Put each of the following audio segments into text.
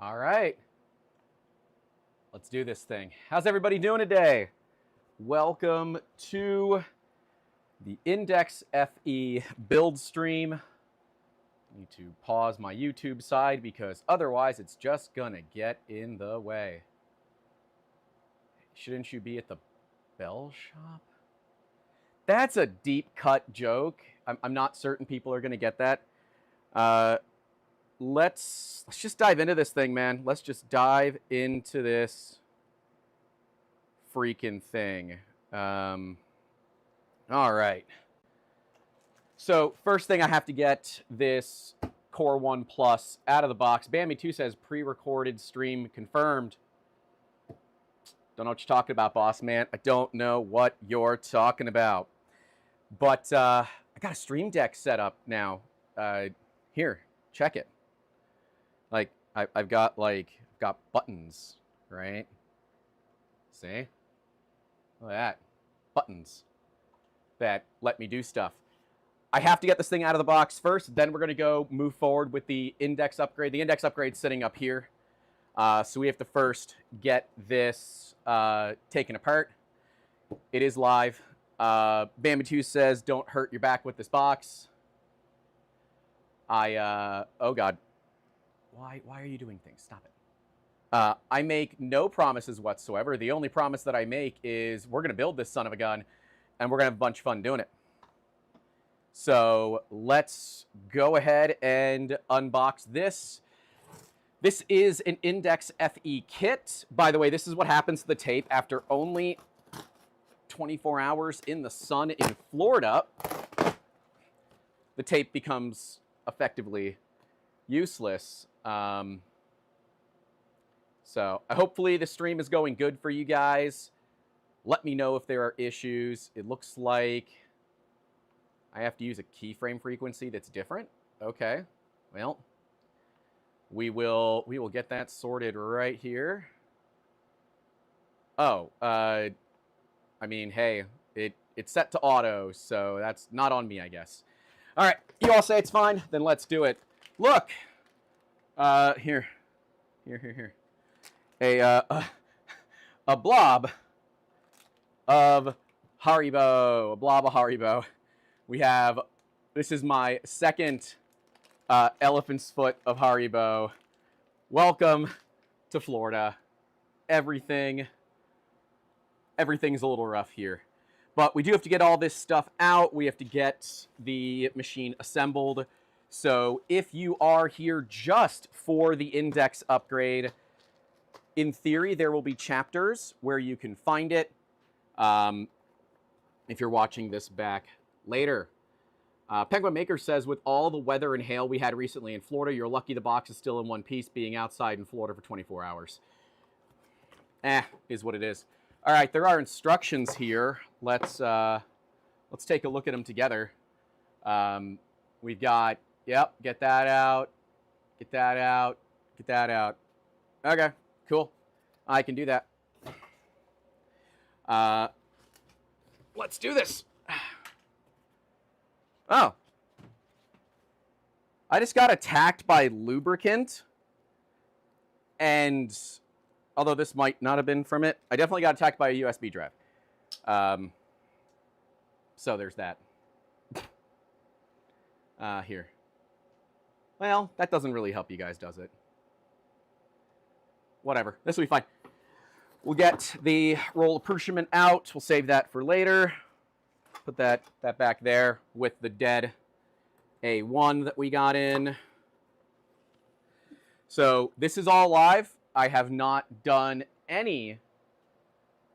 All right. Let's do this thing. How's everybody doing today? Welcome to the INDX FE build stream. I need to pause my YouTube side because otherwise it's just gonna get in the way. Shouldn't you be at the bell shop? That's a deep cut joke. I'm not certain people are gonna get that. Let's just dive into this thing, man. Let's just dive into this freaking thing. All right. So first thing, I have to get this Core 1 Plus out of the box. Bambi2 says pre-recorded stream confirmed. Don't know what you're talking about, boss man. I don't know what you're talking about. But I got a Stream Deck set up now. Here, check it. Like I've got buttons, right? See? Look at that. Buttons that let me do stuff. I have to get this thing out of the box first, then we're going to go move forward with the index upgrade. The index upgrade's sitting up here. So we have to first get this taken apart. It is live. Bambi2 says, don't hurt your back with this box. Oh God. Why are you doing things? Stop it. I make no promises whatsoever. The only promise that I make is we're going to build this son of a gun, and we're going to have a bunch of fun doing it. So let's go ahead and unbox this. This is an INDX FE kit. By the way, this is what happens to the tape after only 24 hours in the sun in Florida. The tape becomes effectively useless. So hopefully the stream is going good for you guys. Let me know if there are issues. It looks like I have to use a keyframe frequency that's different. Okay, well, we will get that sorted right here. Oh, I mean, hey, it's set to auto, so that's not on me, I guess. All right, you all say it's fine, then let's do it. Look, here. A blob of Haribo, a blob of Haribo. We have, this is my second elephant's foot of Haribo. Welcome to Florida. Everything's a little rough here. But we do have to get all this stuff out. We have to get the machine assembled. So if you are here just for the index upgrade, in theory, there will be chapters where you can find it if you're watching this back later. Penguin Maker says, with all the weather and hail we had recently in Florida, you're lucky the box is still in one piece, being outside in Florida for 24 hours. Is what it is. All right, there are instructions here. Let's take a look at them together. We've got, yep, get that out, get that out, get that out. Okay, cool. I can do that. Let's do this. Oh. I just got attacked by lubricant. And although this might not have been from it, I definitely got attacked by a USB drive. So there's that. Here. Well, that doesn't really help you guys, does it? Whatever. This will be fine. We'll get the roll of Prusa out. We'll save that for later. Put that back there with the dead A1 that we got in. So this is all live. I have not done any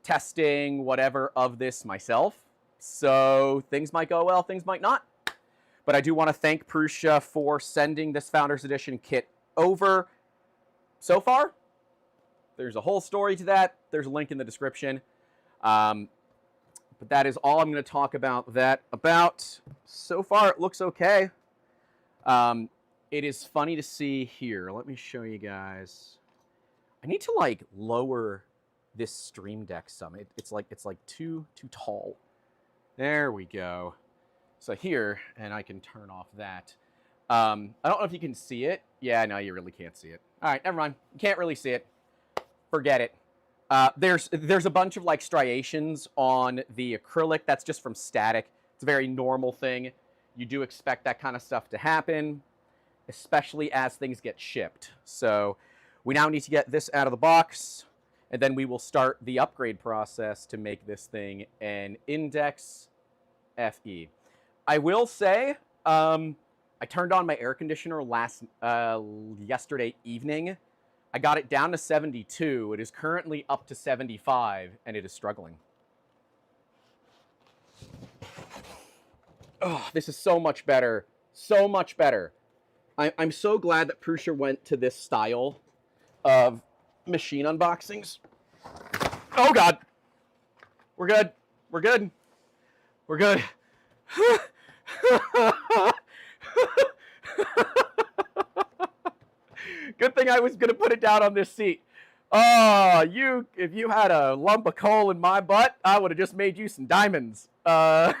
testing, whatever, of this myself. So things might go well, things might not. But I do want to thank Prusa for sending this Founders Edition kit over so far. There's a whole story to that. There's a link in the description. But that is all I'm going to talk about that about. So far, it looks okay. It is funny to see here. Let me show you guys. I need to like lower this Stream Deck some. It's like too tall. There we go. So here, and I can turn off that. I don't know if you can see it. Yeah, no, you really can't see it. All right, never mind. You can't really see it. Forget it. There's a bunch of like striations on the acrylic. That's just from static. It's a very normal thing. You do expect that kind of stuff to happen, especially as things get shipped. So we now need to get this out of the box, and then we will start the upgrade process to make this thing an INDX FE. I will say, I turned on my air conditioner yesterday evening. I got it down to 72. It is currently up to 75, and it is struggling. Oh, this is so much better. So much better. I'm so glad that Prusa went to this style of machine unboxings. Oh, God. We're good. We're good. We're good. Good thing I was going to put it down on this seat. Oh, if you had a lump of coal in my butt, I would have just made you some diamonds. I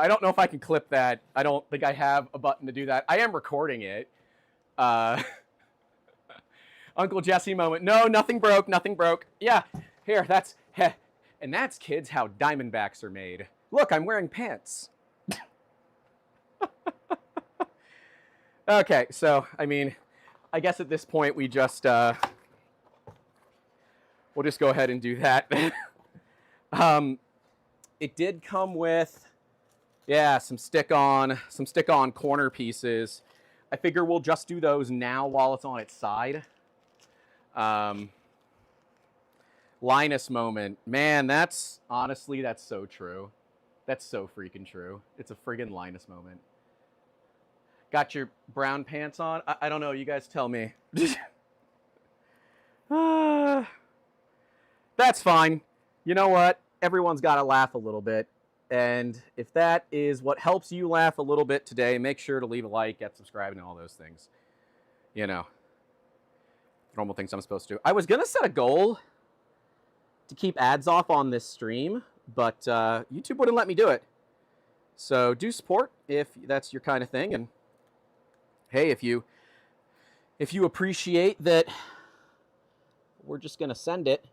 don't know if I can clip that. I don't think I have a button to do that. I am recording it. Uncle Jesse moment. No, nothing broke. Nothing broke. Yeah, here, and that's, kids, how Diamondbacks are made. Look, I'm wearing pants. Okay, so, I mean, I guess at this point we just, we'll just go ahead and do that. It did come with, yeah, some stick-on corner pieces. I figure we'll just do those now while it's on its side. Linus moment. Man, honestly, that's so true. That's so freaking true. It's a friggin' Linus moment. Got your brown pants on? I don't know. You guys tell me. That's fine. You know what? Everyone's got to laugh a little bit. And if that is what helps you laugh a little bit today, make sure to leave a like, get subscribed, and all those things. You know, normal things I'm supposed to do. I was going to set a goal to keep ads off on this stream, but YouTube wouldn't let me do it. So do support if that's your kind of thing. And hey, if you appreciate that we're just going to send it,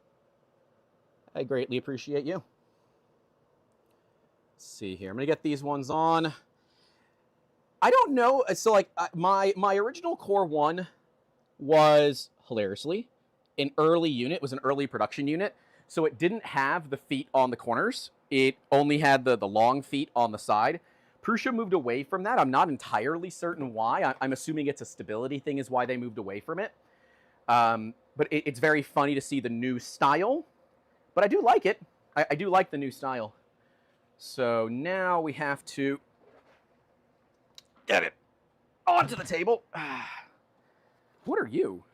I greatly appreciate you. Let's see here. I'm going to get these ones on. I don't know. So like my original Core 1 was hilariously an early unit, was an early production unit. So it didn't have the feet on the corners. It only had the long feet on the side. Prusa moved away from that. I'm not entirely certain why. I'm assuming it's a stability thing is why they moved away from it. But it's very funny to see the new style. But I do like it. I do like the new style. So now we have to get it onto the table. What are you?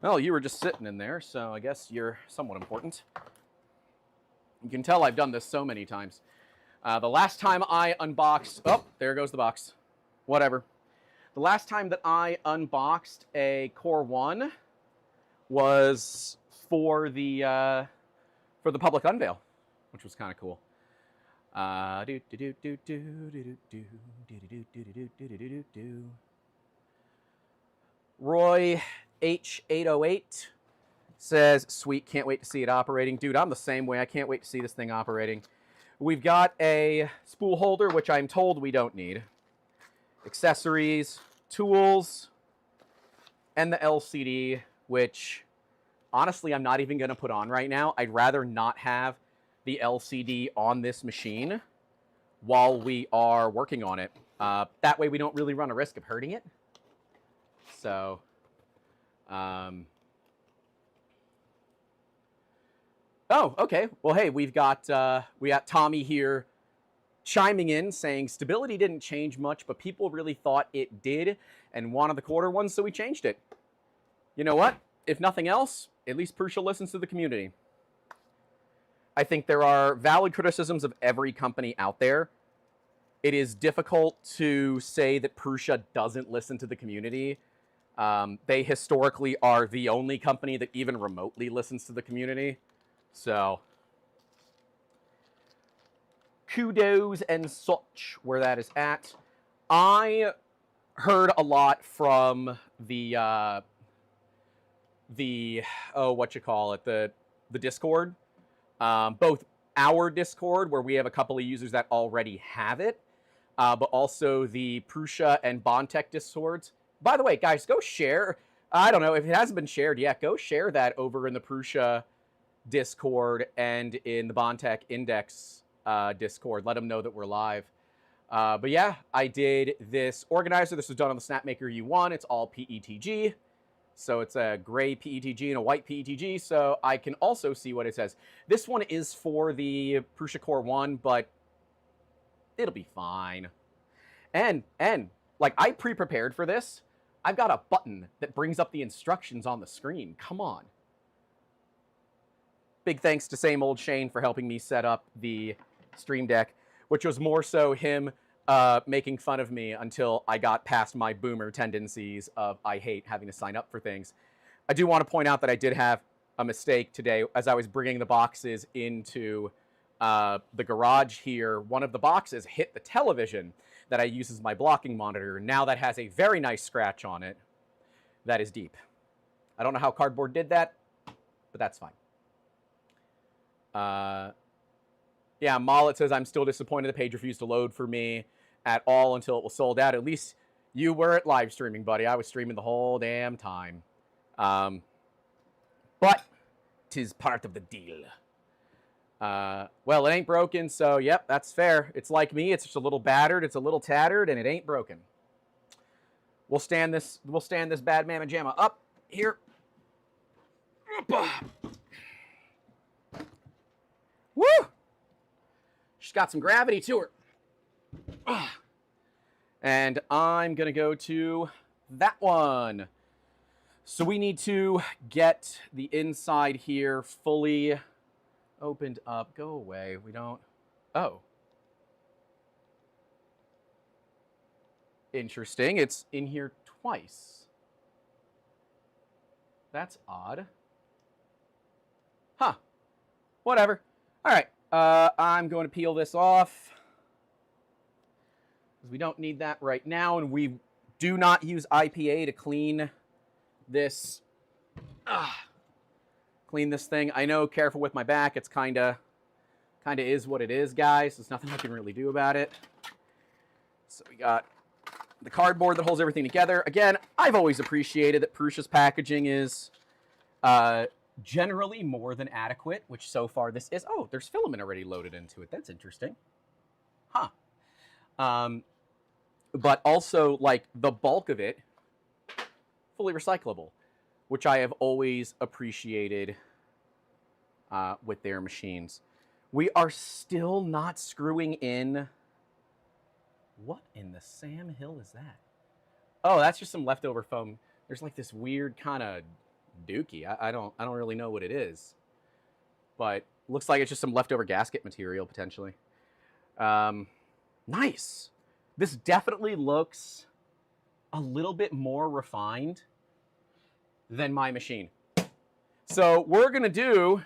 Well, you were just sitting in there, so I guess you're somewhat important. You can tell I've done this so many times. The last time I unboxed... Oh, there goes the box. Whatever. The last time that I unboxed a Core 1 was for the public unveil, which was kind of cool. Roy H808 says, sweet, can't wait to see it operating. Dude, I'm the same way. I can't wait to see this thing operating. We've got a spool holder, which I'm told we don't need. Accessories, tools, and the LCD, which honestly I'm not even going to put on right now. I'd rather not have the LCD on this machine while we are working on it. That way we don't really run a risk of hurting it. So, oh, okay. Well, hey, we got Tommy here chiming in saying stability didn't change much, but people really thought it did and wanted the quarter one, so we changed it. You know what? If nothing else, at least Prusa listens to the community. I think there are valid criticisms of every company out there. It is difficult to say that Prusa doesn't listen to the community They historically are the only company that even remotely listens to the community. So kudos and such where that is at. I heard a lot from the the Discord, both our Discord where we have a couple of users that already have it, but also the Prusa and Bontech Discords. By the way, guys, go share. I don't know if it hasn't been shared yet. Go share that over in the Prusa Discord and in the Bontech INDX Discord. Let them know that we're live. But yeah, I did this organizer. This was done on the Snapmaker U1. It's all PETG. So it's a gray PETG and a white PETG. So I can also see what it says. This one is for the Prusa Core 1, but it'll be fine. And like, I pre-prepared for this. I've got a button that brings up the instructions on the screen. Come on. Big thanks to Same Old Shane for helping me set up the Stream Deck, which was more so him making fun of me until I got past my boomer tendencies of I hate having to sign up for things. I do want to point out that I did have a mistake today as I was bringing the boxes into the garage here. One of the boxes hit the television that I use as my blocking monitor. Now that has a very nice scratch on it. That is deep. I don't know how cardboard did that, but that's fine. Yeah, Mollet says, I'm still disappointed the page refused to load for me at all until it was sold out. At least you were at live streaming, buddy. I was streaming the whole damn time. But 'tis part of the deal. Well, it ain't broken, so yep, that's fair. It's like me. It's just a little battered. It's a little tattered, and it ain't broken. We'll stand this bad mamma jamma up here. Woo! She's got some gravity to her. And I'm going to go to that one. So we need to get the inside here fully opened up. Go away. We don't... Oh. Interesting. It's in here twice. That's odd. Huh. Whatever. All right. I'm going to peel this off. We don't need that right now, and we do not use IPA to clean this. Clean this thing. I know, careful with my back. It's kind of is what it is, guys. There's nothing I can really do about it. So we got the cardboard that holds everything together. Again, I've always appreciated that Prusa's packaging is generally more than adequate, which so far this is. Oh, there's filament already loaded into it. That's interesting. Huh. But also, like, the bulk of it, fully recyclable, which I have always appreciated with their machines. We are still not screwing in. What in the Sam Hill is that? Oh, that's just some leftover foam. There's like this weird kind of dookie. I don't really know what it is, but looks like it's just some leftover gasket material potentially. Nice. This definitely looks a little bit more refined than my machine. So we're gonna do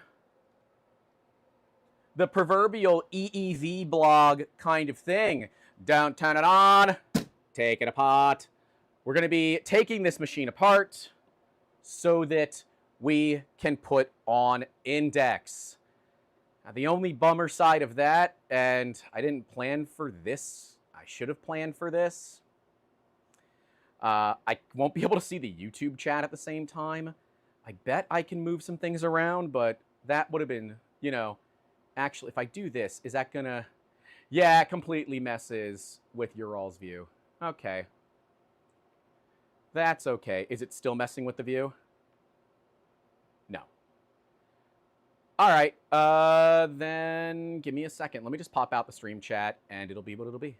the proverbial EEV blog kind of thing. Don't turn it on, take it apart. We're gonna be taking this machine apart so that we can put on INDX. Now, the only bummer side of that, and I didn't plan for this, I should have planned for this. I won't be able to see the YouTube chat at the same time. I bet I can move some things around, but that would have been, you know, actually, if I do this, is that gonna... Yeah, it completely messes with your all's view. Okay. That's okay. Is it still messing with the view? No. All right. Then give me a second. Let me just pop out the stream chat, and it'll be what it'll be.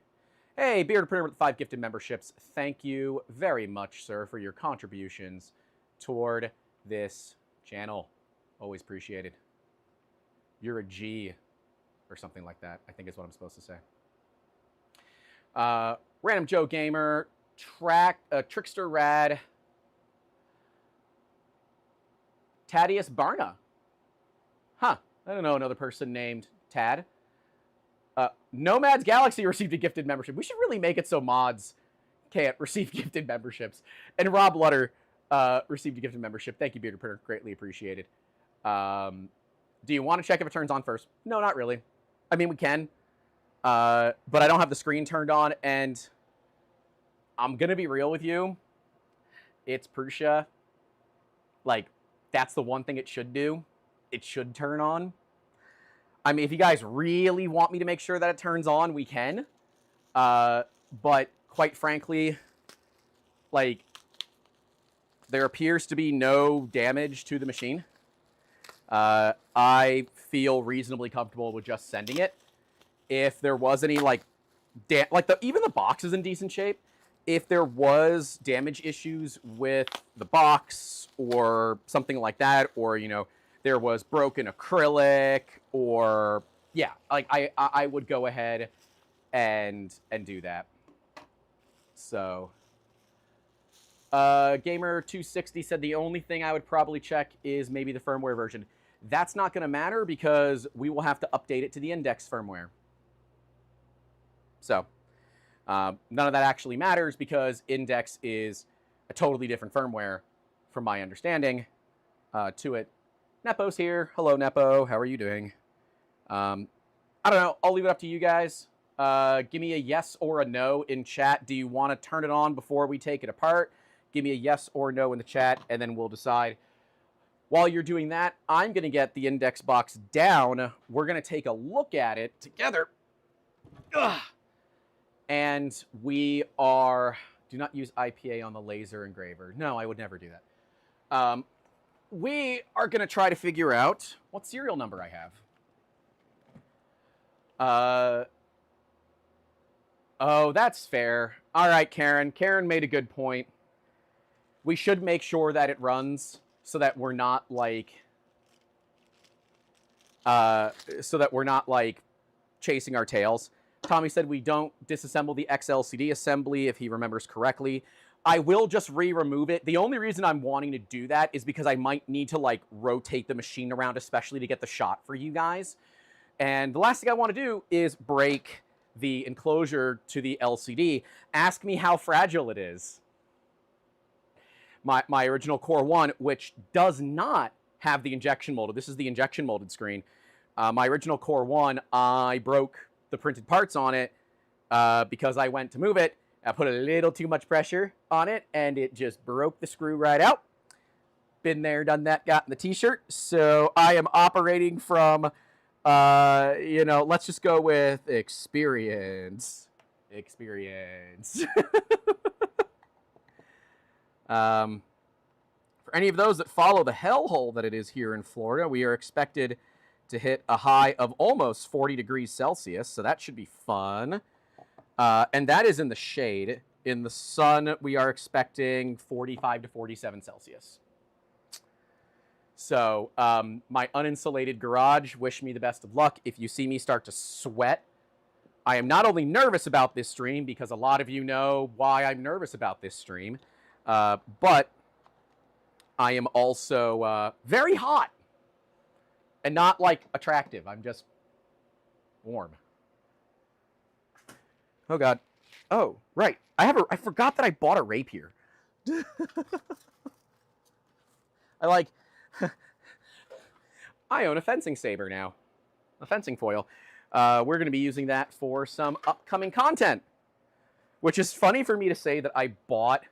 Hey, Bearded Printer with 5 gifted memberships. Thank you very much, sir, for your contributions toward this channel. Always appreciated. You're a G, or something like that, I think is what I'm supposed to say. Random Joe Gamer, Trickster Rad, Thaddeus Barna. Huh. I don't know another person named Tad. Nomad's Galaxy received a gifted membership. We should really make it so mods can't receive gifted memberships. And Rob Lutter received a gifted membership. Thank you, Bearded Printer. Greatly appreciated. Do you want to check if it turns on first? No, not really. I mean, we can. But I don't have the screen turned on. And I'm going to be real with you. It's Prusa. Like, that's the one thing it should do. It should turn on. I mean, if you guys really want me to make sure that it turns on, we can. But quite frankly, like, there appears to be no damage to the machine. I feel reasonably comfortable with just sending it. If there was any, like even the box is in decent shape. If there was damage issues with the box or something like that, or, you know, there was broken acrylic, or yeah, like I would go ahead and do that. So Gamer260 said the only thing I would probably check is maybe the firmware version. That's not going to matter because we will have to update it to the INDX firmware. So none of that actually matters because INDX is a totally different firmware from my understanding to it. Nepo's here. Hello, Nepo. How are you doing? I don't know. I'll leave it up to you guys. Give me a yes or a no in chat. Do you want to turn it on before we take it apart? Give me a yes or no in the chat, and then we'll decide. While you're doing that, I'm going to get the INDX box down. We're going to take a look at it together. Ugh. And we are... Do not use IPA on the laser engraver. No, I would never do that. We are going to try to figure out what serial number I have. Oh, that's fair. All right, Karen. Karen made a good point. We should make sure that it runs so that we're not like chasing our tails. Tommy said we don't disassemble the XLCD assembly if he remembers correctly. I will just remove it. The only reason I'm wanting to do that is because I might need to like rotate the machine around, especially to get the shot for you guys. And the last thing I want to do is break the enclosure to the LCD. Ask me how fragile it is. My original Core 1, which does not have the injection molded. This is the injection molded screen. My original Core 1, I broke the printed parts on it because I went to move it. I put a little too much pressure on it, and it just broke the screw right out. Been there, done that, gotten the t-shirt. So I am operating from, you know, let's just go with experience. Experience. For any of those that follow the hellhole that it is here in Florida, we are expected to hit a high of almost 40 degrees Celsius, so that should be fun. And that is in the shade. In the sun, we are expecting 45 to 47 Celsius. So my uninsulated garage, wish me the best of luck. If you see me start to sweat, I am not only nervous about this stream, because a lot of you know why I'm nervous about this stream, but I am also very hot. And not, like, attractive. I'm just warm. Oh, God. Oh, right. I forgot that I bought a rapier. I own a fencing saber now. A fencing foil. We're going to be using that for some upcoming content. Which is funny for me to say that I bought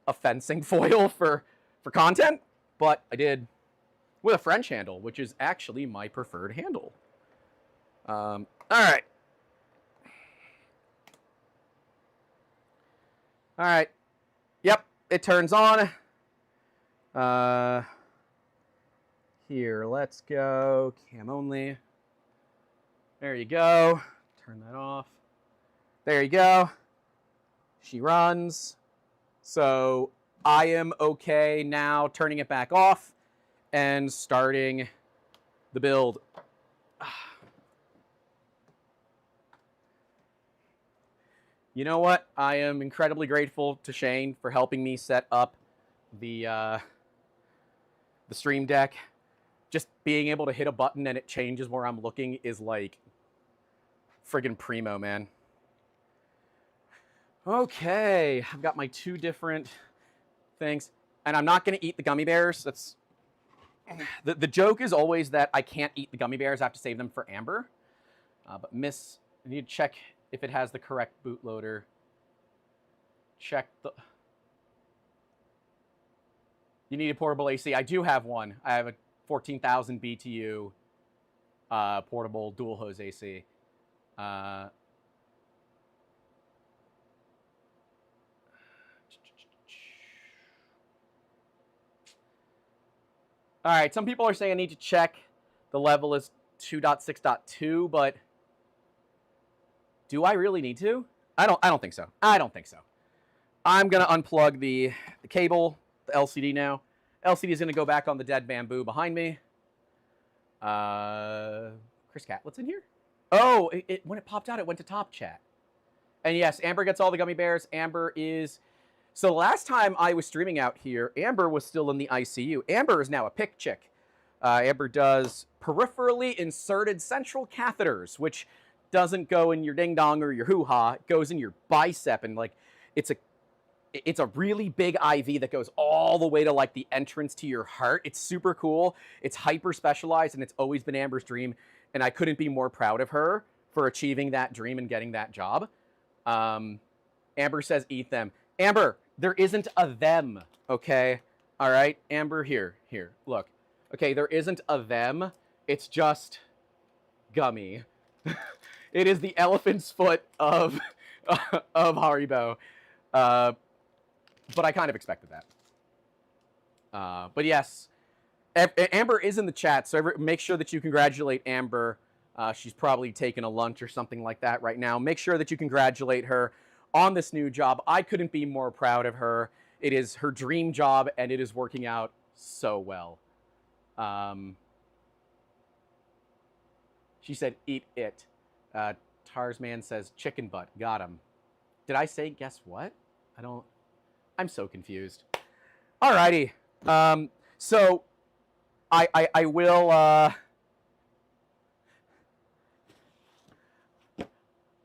a fencing foil for content, but I did with a French handle, which is actually my preferred handle. All right. All right. Yep, it turns on. Here, let's go. Cam only. There you go. Turn that off. There you go. She runs. So I am okay now turning it back off and starting the build. You know what? I am incredibly grateful to Shane for helping me set up the the Stream Deck, just being able to hit a button and it changes where I'm looking is like friggin' primo, man. Okay, I've got my 2 different things, and I'm not going to eat the gummy bears. That's the joke is always that I can't eat the gummy bears. I have to save them for Amber. But Miss, I need to check if it has the correct bootloader. Check the... You need a portable AC. I do have one. I have a 14,000 BTU portable dual hose AC. All right, some people are saying I need to check the level is 2.6.2, but do I really need to? I don't think so. I don't think so. I'm gonna unplug the cable, the LCD now. LCD is gonna go back on the dead bamboo behind me. Chris Catlett's in here? Oh, when it popped out, it went to top chat. And yes, Amber gets all the gummy bears. Amber is... So the last time I was streaming out here, Amber was still in the ICU. Amber is now a pick chick. Amber does peripherally inserted central catheters, which doesn't go in your ding-dong or your hoo-ha. It goes in your bicep, and like it's a really big IV that goes all the way to like the entrance to your heart. It's super cool. It's hyper specialized, and it's always been Amber's dream. And I couldn't be more proud of her for achieving that dream and getting that job. Amber says, eat them. Amber, there isn't a them, okay? All right, Amber, here, look. Okay, there isn't a them. It's just gummy. It is the elephant's foot of Haribo. But I kind of expected that. But yes, Amber is in the chat, so make sure that you congratulate Amber. She's probably taking a lunch or something like that right now. Make sure that you congratulate her on this new job. I couldn't be more proud of her. It is her dream job, and it is working out so well. She said, eat it. Tarsman says, chicken butt. Got him. Did I say, guess what? I'm so confused. Alrighty. So I will,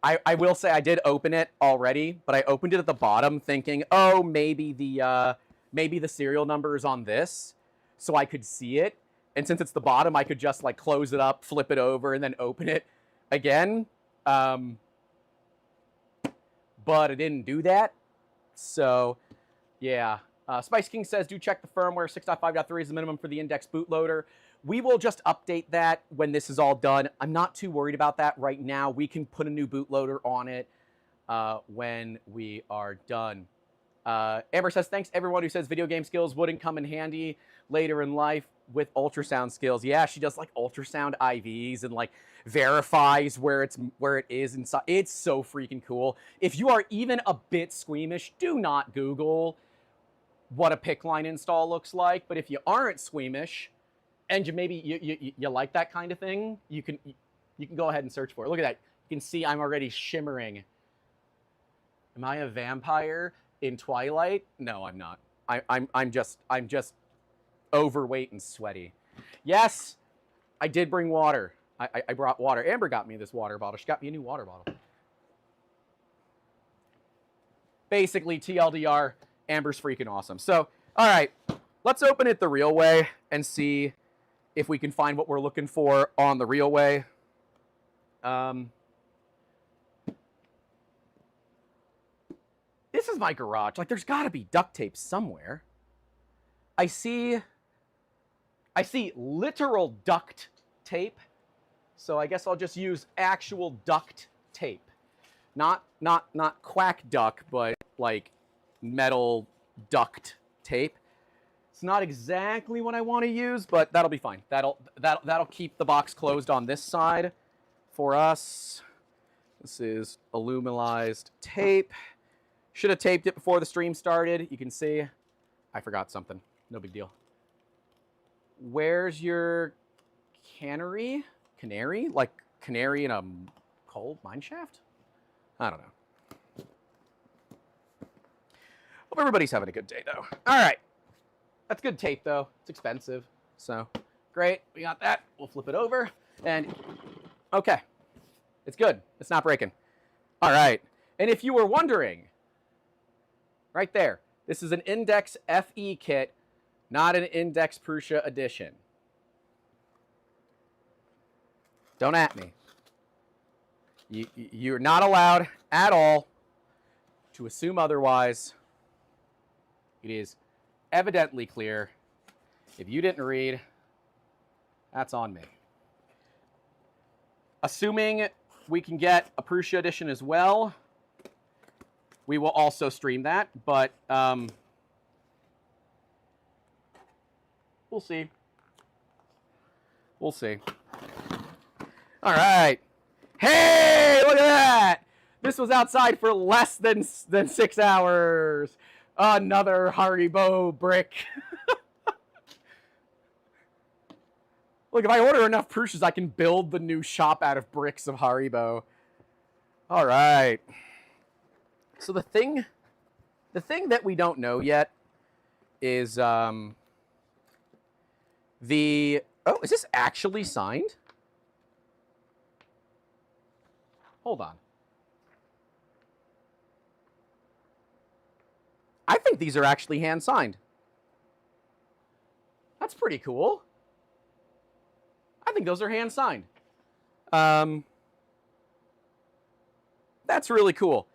I will say I did open it already, but I opened it at the bottom thinking, oh, maybe the serial number is on this, so I could see it. And since it's the bottom, I could just like close it up, flip it over, and then open it again. But I didn't do that. So, yeah. Spice King says, do check the firmware. 6.5.3 is the minimum for the INDX bootloader. We will just update that when this is all done. I'm not too worried about that right now. We can put a new bootloader on it when we are done. Amber says, thanks everyone who says video game skills wouldn't come in handy later in life with ultrasound skills. Yeah, she does like ultrasound IVs and like verifies where it is inside. It's so freaking cool. If you are even a bit squeamish, do not Google what a PICC line install looks like. But if you aren't squeamish and you like that kind of thing, you can go ahead and search for it. Look at that. You can see I'm already shimmering. Am I a vampire in Twilight? No, I'm not. I'm just overweight and sweaty. Yes, I did bring water. I brought water. Amber got me this water bottle. She got me a new water bottle. Basically, TLDR, Amber's freaking awesome. So, all right, let's open it the real way and see if we can find what we're looking for on the real way. This is my garage. Like, there's got to be duct tape somewhere. I see literal duct tape. So I guess I'll just use actual duct tape. Not quack duck, but like metal duct tape. It's not exactly what I want to use, but that'll be fine. That'll keep the box closed on this side for us. This is aluminized tape. Should have taped it before the stream started. You can see I forgot something. No big deal. Where's your cannery? Canary? Like canary in a coal mine shaft? I don't know. Hope everybody's having a good day, though. All right. That's good tape, though. It's expensive. So great, we got that. We'll flip it over, and okay, it's good. It's not breaking. All right, and if you were wondering, right there, this is an INDX FE kit, not an INDX Prusa edition. Don't at me. You're not allowed at all to assume otherwise. It is evidently clear. If you didn't read, that's on me. Assuming we can get a Prusa edition as well, we will also stream that, but we'll see. We'll see. All right. Hey, look at that. This was outside for less than 6 hours. Another Haribo brick. Look, if I order enough Prusas, I can build the new shop out of bricks of Haribo. All right. So the thing that we don't know yet is oh, is this actually signed? Hold on. I think these are actually hand signed. That's pretty cool. I think those are hand signed. That's really cool.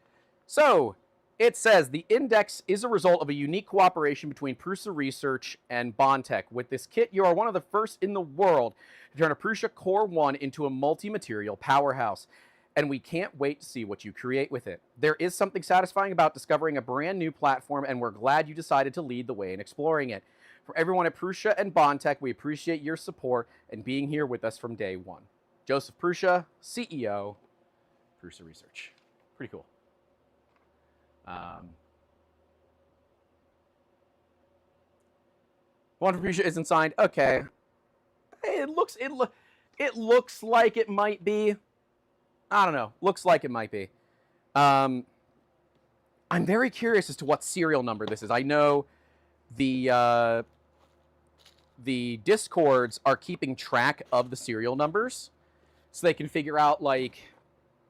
So it says the INDX is a result of a unique cooperation between Prusa Research and Bondtech. With this kit, you are one of the first in the world to turn a Prusa Core 1 into a multi-material powerhouse. And we can't wait to see what you create with it. There is something satisfying about discovering a brand new platform, and we're glad you decided to lead the way in exploring it. For everyone at Prusa and Bondtech, we appreciate your support and being here with us from day one. Joseph Prusa, CEO, Prusa Research. Pretty cool. One for Prusa isn't signed. Okay. It looks like it might be. I don't know. Looks like it might be. I'm very curious as to what serial number this is. I know the Discords are keeping track of the serial numbers, so they can figure out like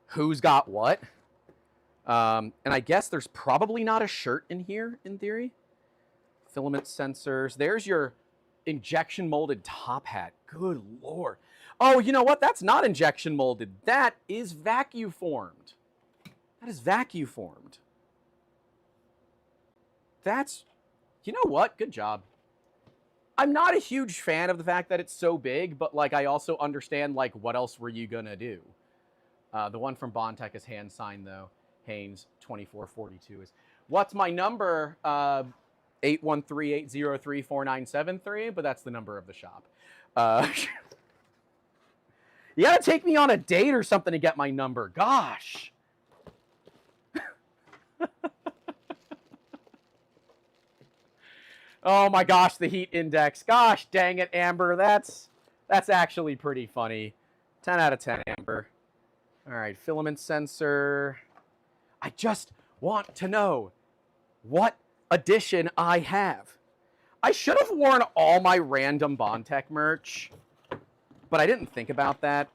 who's got what. And I guess there's probably not a shirt in here in theory. Filament sensors. There's your injection molded top hat. Good Lord. Oh, you know what? That's not injection molded. That is vacuum formed. That is vacuum formed. That's, you know what? Good job. I'm not a huge fan of the fact that it's so big, but like I also understand like what else were you gonna do? The one from Bondtech is hand signed though. Haynes 2442 is. What's my number? 813-803-4973, but that's the number of the shop. You gotta take me on a date or something to get my number. Gosh. Oh my gosh, the heat index. Gosh dang it, Amber. That's actually pretty funny. 10 out of 10, Amber. All right, filament sensor. I just want to know what edition I have. I should have worn all my random Bondtech merch, but I didn't think about that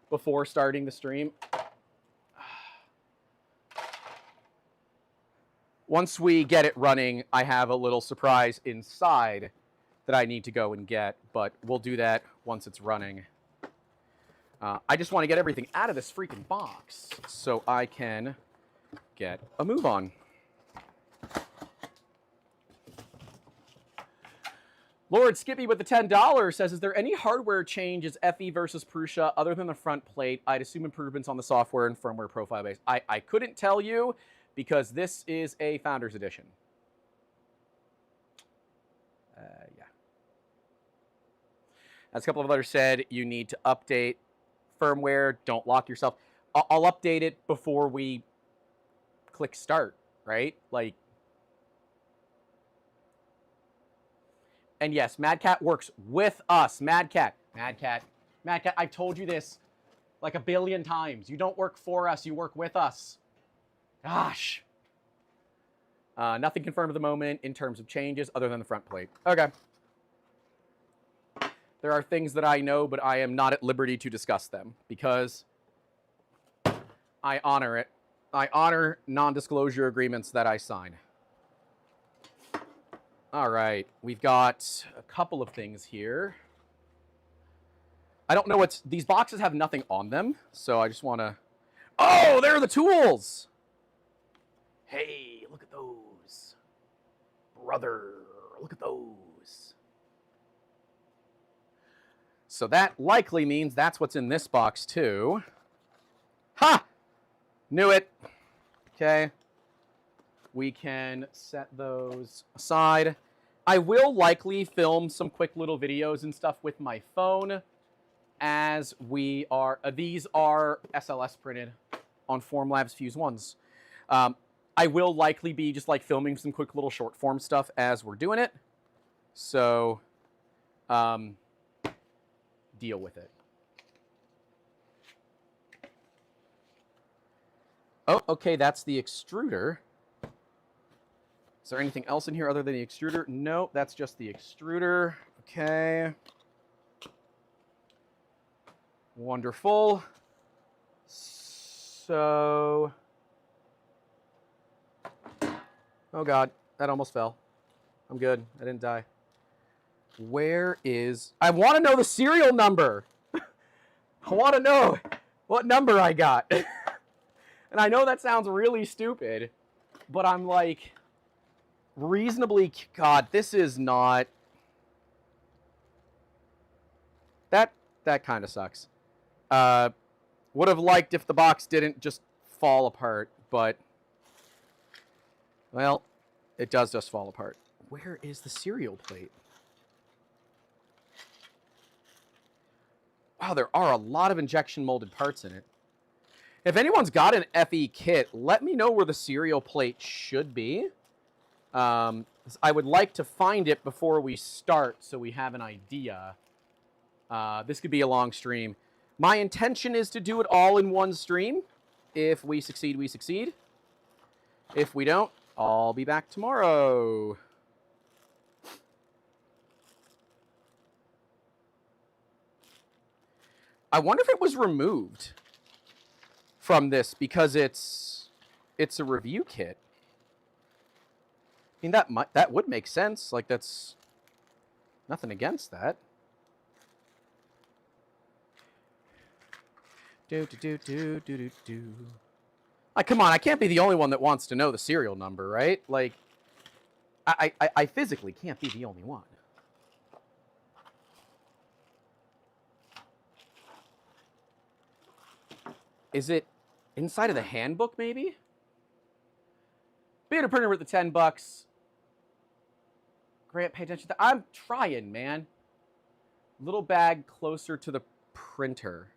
before starting the stream. Once we get it running, I have a little surprise inside that I need to go and get, but we'll do that once it's running. I just want to get everything out of this freaking box so I can get a move on. Lord Skippy with the $10 says, is there any hardware changes FE versus Prusa other than the front plate? I'd assume improvements on the software and firmware profile base. I couldn't tell you because this is a Founders Edition. Yeah. As a couple of others said, you need to update firmware. Don't lock yourself. I'll update it before we click start, right? Like, and yes, Mad Cat works with us. Mad Cat, I've told you this like a billion times. You don't work for us, you work with us. Gosh. Nothing confirmed at the moment in terms of changes other than the front plate. Okay. There are things that I know, but I am not at liberty to discuss them because I honor it. I honor non-disclosure agreements that I sign. All right, we've got a couple of things here. I don't know what's... These boxes have nothing on them, so I just want to... Oh, there are the tools! Hey, look at those. Brother, look at those. So that likely means that's what's in this box, too. Ha! Knew it. Okay. We can set those aside. I will likely film some quick little videos and stuff with my phone as we are... these are SLS printed on Formlabs Fuse 1s. I will likely be just like filming some quick little short form stuff as we're doing it. So, deal with it. Oh, okay, that's the extruder. Is there anything else in here other than the extruder? No, that's just the extruder. Okay. Wonderful. So... Oh god, that almost fell. I'm good. I didn't die. Where is... I want to know the serial number. I want to know what number I got. And I know that sounds really stupid, but I'm like... reasonably... God, this is not... That kind of sucks. Would have liked if the box didn't just fall apart, but... Well, it does just fall apart. Where is the serial plate? Wow, there are a lot of injection molded parts in it. If anyone's got an FE kit, let me know where the serial plate should be. I would like to find it before we start so we have an idea. This could be a long stream. My intention is to do it all in one stream. If we succeed, we succeed. If we don't, I'll be back tomorrow. I wonder if it was removed from this because it's a review kit. I mean, that would make sense. Like, that's nothing against that. Come on, I can't be the only one that wants to know the serial number, right? Like, I physically can't be the only one. Is it inside of the handbook, maybe? Beta printer with the $10. Grant, pay attention to... I'm trying, man. Little bag closer to the printer.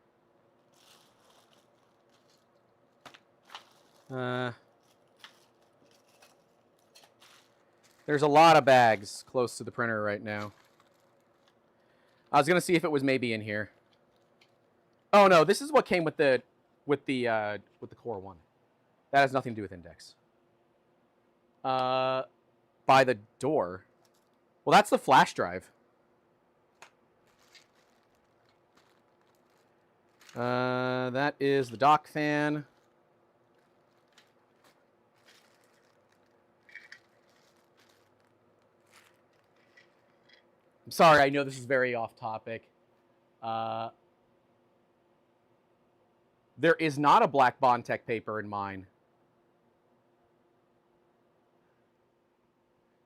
There's a lot of bags close to the printer right now. I was gonna see if it was maybe in here. Oh no, this is what came with the Core 1. That has nothing to do with Index. By the door. Well, that's the flash drive. That is the dock fan. I'm sorry, I know this is very off topic. There is not a black Bondtech paper in mine.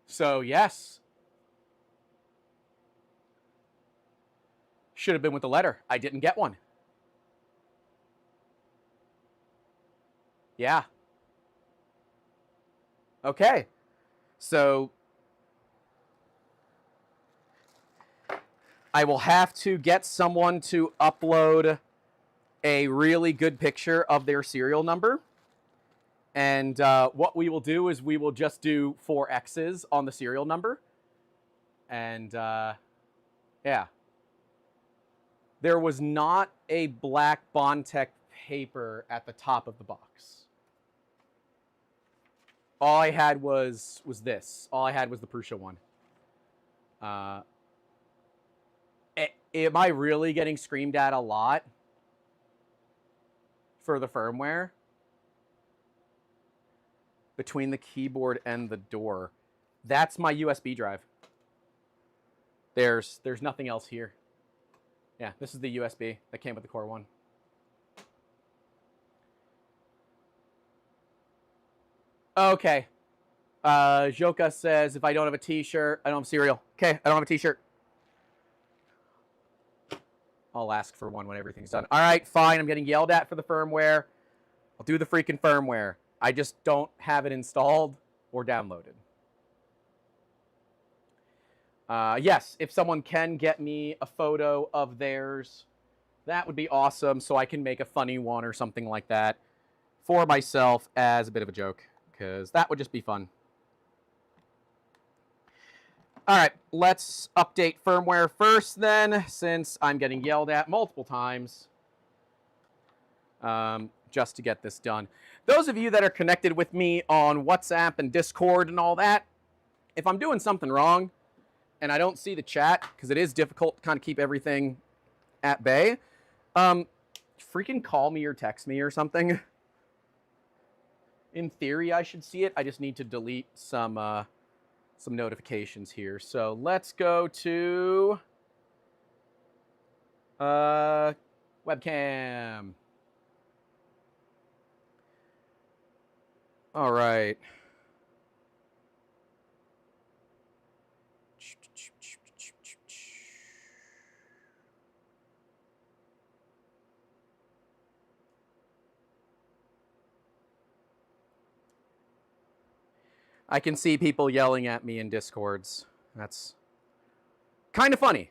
So, yes. Should have been with the letter. I didn't get one. Yeah. Okay. So, I will have to get someone to upload a really good picture of their serial number. And what we will do is we will just do 4 X's on the serial number. And, yeah. There was not a black Bondtech paper at the top of the box. All I had was this. All I had was the Prusa one. am I really getting screamed at a lot for the firmware? Between the keyboard and the door. That's my USB drive. There's nothing else here. Yeah, this is the USB that came with the Core 1. Okay. Joka says, if I don't have a t-shirt, I don't have cereal. Okay, I don't have a t-shirt. I'll ask for one when everything's done. All right, fine. I'm getting yelled at for the firmware. I'll do the freaking firmware. I just don't have it installed or downloaded. Yes, if someone can get me a photo of theirs, that would be awesome, so I can make a funny one or something like that for myself as a bit of a joke, because that would just be fun. All right, let's update firmware first then, since I'm getting yelled at multiple times just to get this done. Those of you that are connected with me on WhatsApp and Discord and all that, if I'm doing something wrong and I don't see the chat, because it is difficult to kind of keep everything at bay, freaking call me or text me or something. In theory, I should see it. I just need to delete some notifications here. So let's go to webcam. All right. I can see people yelling at me in Discords. That's kind of funny.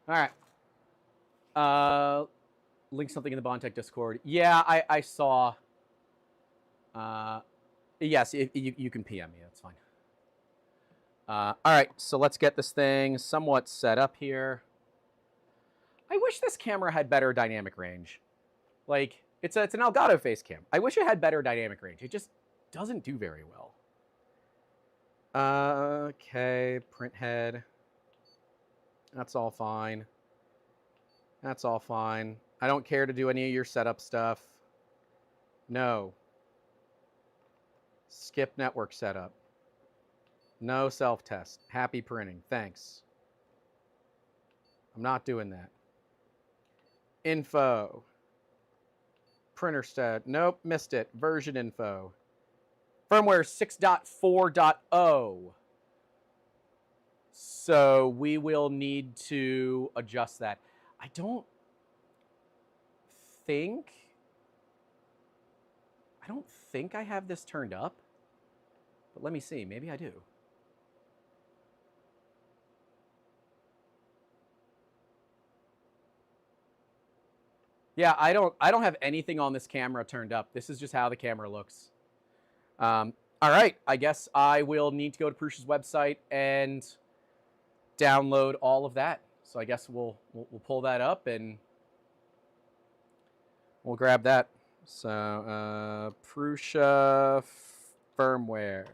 All right. Link something in the Bontech Discord. Yeah, I saw. Yes, you can PM me. That's fine. All right, so let's get this thing somewhat set up here. I wish this camera had better dynamic range. Like, it's an Elgato face cam. I wish it had better dynamic range. It just doesn't do very well. Okay, print head. That's all fine. That's all fine. I don't care to do any of your setup stuff. No. Skip network setup. No self-test. Happy printing. Thanks. I'm not doing that. Info. Printer stat. Nope, missed it. Version info. Firmware 6.4.0. So we will need to adjust that. I don't think I have this turned up. But let me see. Maybe I do. Yeah, I don't have anything on this camera turned up. This is just how the camera looks. All right, I guess I will need to go to Prusa's website and download all of that. So I guess we'll pull that up and we'll grab that. So Prusa firmware.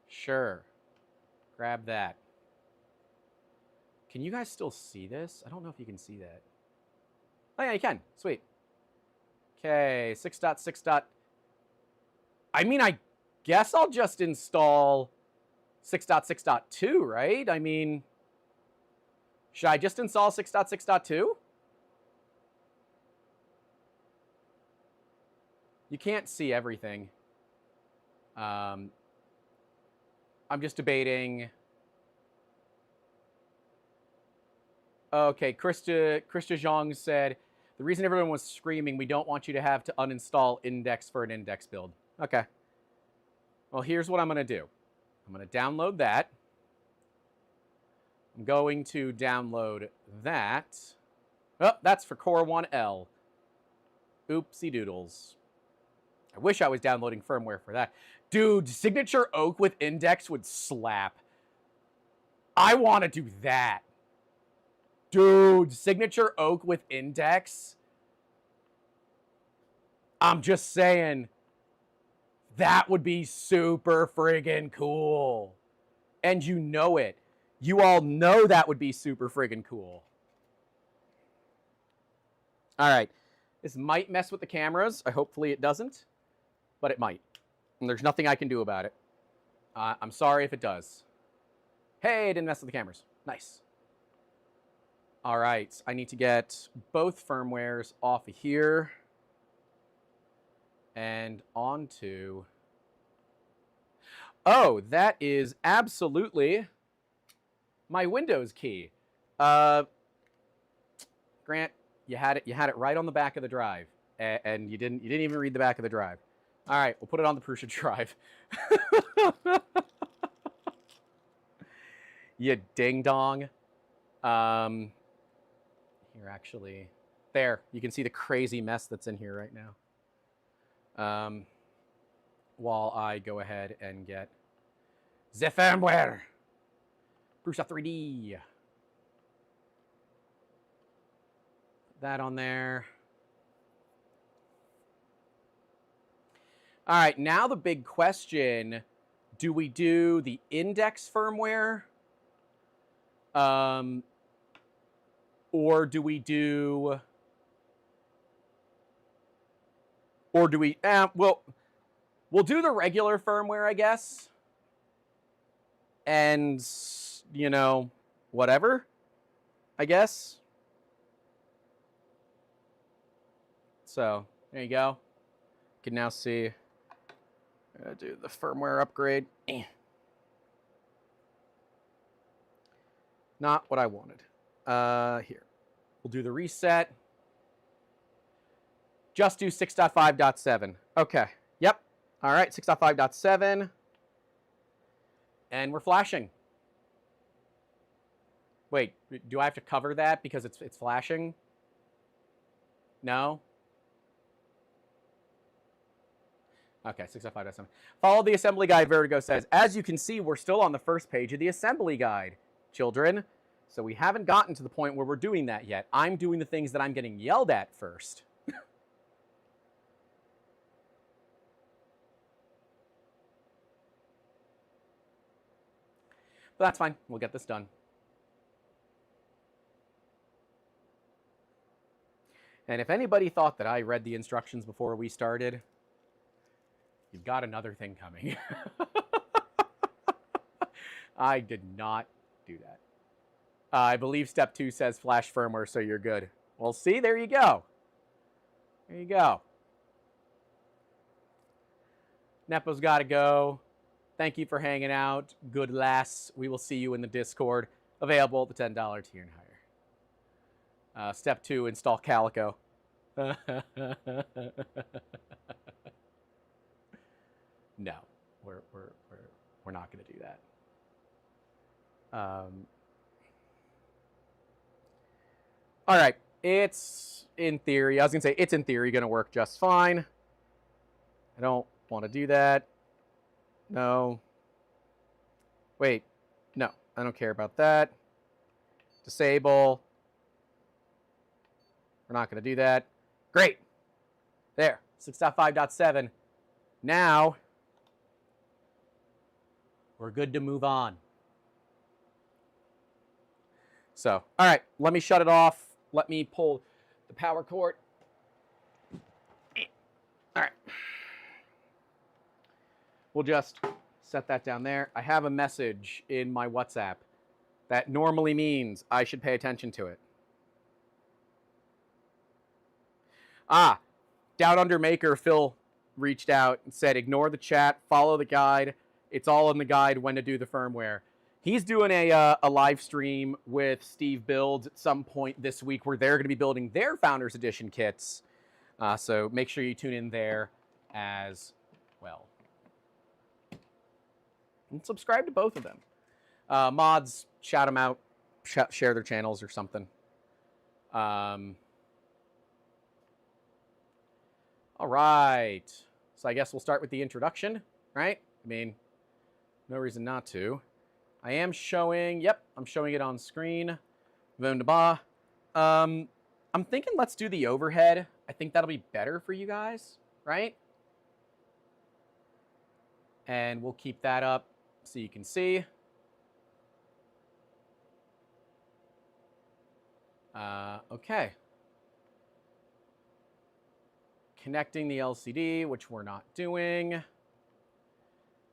Sure. Grab that. Can you guys still see this? I don't know if you can see that. Oh, yeah, you can. Sweet. Okay, 6.6. I mean, I guess I'll just install 6.6.2, right? I mean, should I just install 6.6.2? You can't see everything. I'm just debating. Okay, Krista Zhang said, the reason everyone was screaming, we don't want you to have to uninstall INDX for an INDX build. Okay. Well, here's what I'm going to do. I'm going to download that. I'm going to download that. Oh, that's for Core 1L. Oopsie doodles. I wish I was downloading firmware for that. Dude, Signature Oak with INDX would slap. I want to do that. Dude, Signature Oak with INDX. I'm just saying, that would be super friggin' cool. And you know it. You all know that would be super friggin' cool. All right. This might mess with the cameras. Hopefully it doesn't, but it might. And there's nothing I can do about it. I'm sorry if it does. Hey, it didn't mess with the cameras. Nice. All right. I need to get both firmwares off of here and onto... Oh, that is absolutely my Windows key. Grant, you had it right on the back of the drive, and you didn't even read the back of the drive. All right, we'll put it on the Prusa drive. You ding dong. Here, actually, there. You can see the crazy mess that's in here right now. While I go ahead and get the firmware. Prusa 3D. Put that on there. All right, now the big question, do we do the INDX firmware? Or do we do... Or do we... We'll do the regular firmware, I guess. And, you know, whatever, I guess. So, there you go. You can now see... do the firmware upgrade. Not what I wanted. Here. We'll do the reset. Just do 6.5.7. Okay. Yep. All right. 6.5.7. And we're flashing. Wait. Do I have to cover that because it's flashing? No? Okay, 6.5.7. Follow the assembly guide, Vertigo says. As you can see, we're still on the first page of the assembly guide, children. So we haven't gotten to the point where we're doing that yet. I'm doing the things that I'm getting yelled at first. But that's fine. We'll get this done. And if anybody thought that I read the instructions before we started, you've got another thing coming. I did not do that. I believe step 2 says flash firmware, so you're good. Well, see, there you go. There you go. Nepo's got to go. Thank you for hanging out. Good lass. We will see you in the Discord. Available at the $10 tier and higher. Step 2, install Calico. No, we're not going to do that. All right, it's in theory. I was going to say it's in theory going to work just fine. I don't want to do that. No. Wait, no, I don't care about that. Disable. We're not going to do that. Great. There, 6.5.7. Now, we're good to move on. So, all right, let me shut it off. Let me pull the power cord. All right. We'll just set that down there. I have a message in my WhatsApp that normally means I should pay attention to it. Ah, Down Under Maker Phil reached out and said, ignore the chat, follow the guide. It's all in the guide when to do the firmware. He's doing a live stream with Steve Builds at some point this week where they're going to be building their Founders Edition kits. So make sure you tune in there as well. And subscribe to both of them. Mods, shout them out, share their channels or something. All right. So I guess we'll start with the introduction, right? I mean, no reason not to. I am showing, yep, I'm showing it on screen. I'm thinking let's do the overhead. I think that'll be better for you guys, right? And we'll keep that up so you can see. Okay. Connecting the LCD, which we're not doing.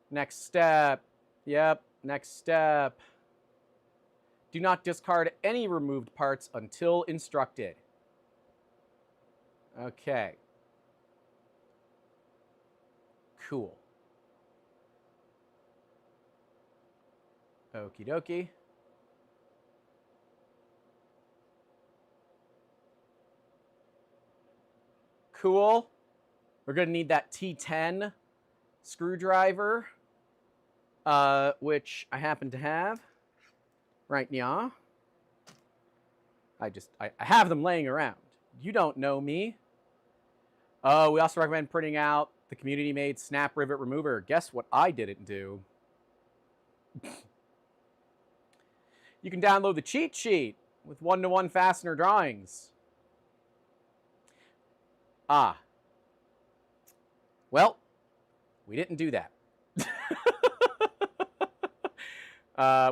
Next step. Yep, next step. Do not discard any removed parts until instructed. Okay. Cool. Okie dokie. Cool. We're going to need that T10 screwdriver, which I happen to have right now. I have them laying around. You don't know me. We also recommend printing out the community-made snap rivet remover. Guess what I didn't do? You can download the cheat sheet with one-to-one fastener drawings. Ah. Well, we didn't do that.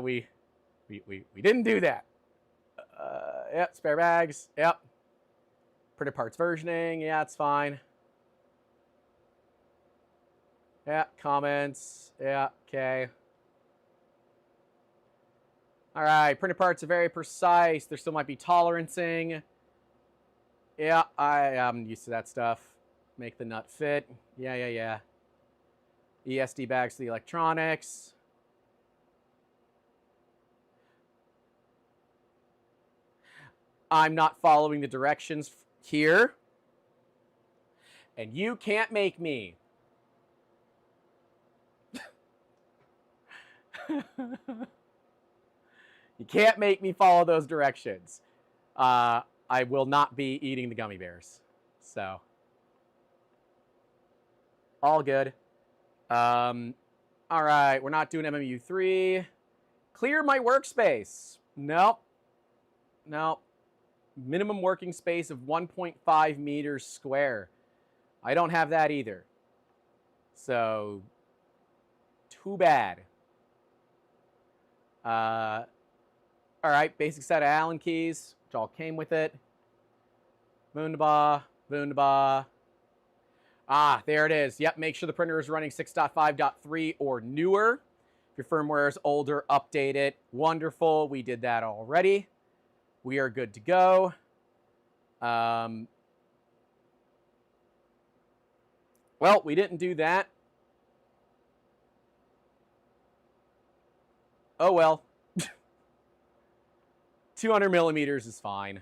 We didn't do that. Yep, spare bags. Yep. Printed parts versioning. Yeah, it's fine. Yeah, comments. Yeah, okay. All right, printed parts are very precise. There still might be tolerancing. Yeah, I'm used to that stuff. Make the nut fit. Yeah. ESD bags to the electronics. I'm not following the directions here. And you can't make me. You can't make me follow those directions. I will not be eating the gummy bears. So, all good. All right, we're not doing MMU3. Clear my workspace. Nope. Minimum working space of 1.5 meters square. I don't have that either. So, too bad. All right, basic set of Allen keys, which all came with it. Wunderbar. Ah, there it is. Yep, make sure the printer is running 6.5.3 or newer. If your firmware is older, update it. Wonderful, we did that already. We are good to go. Well, we didn't do that. Oh well. 200 millimeters is fine.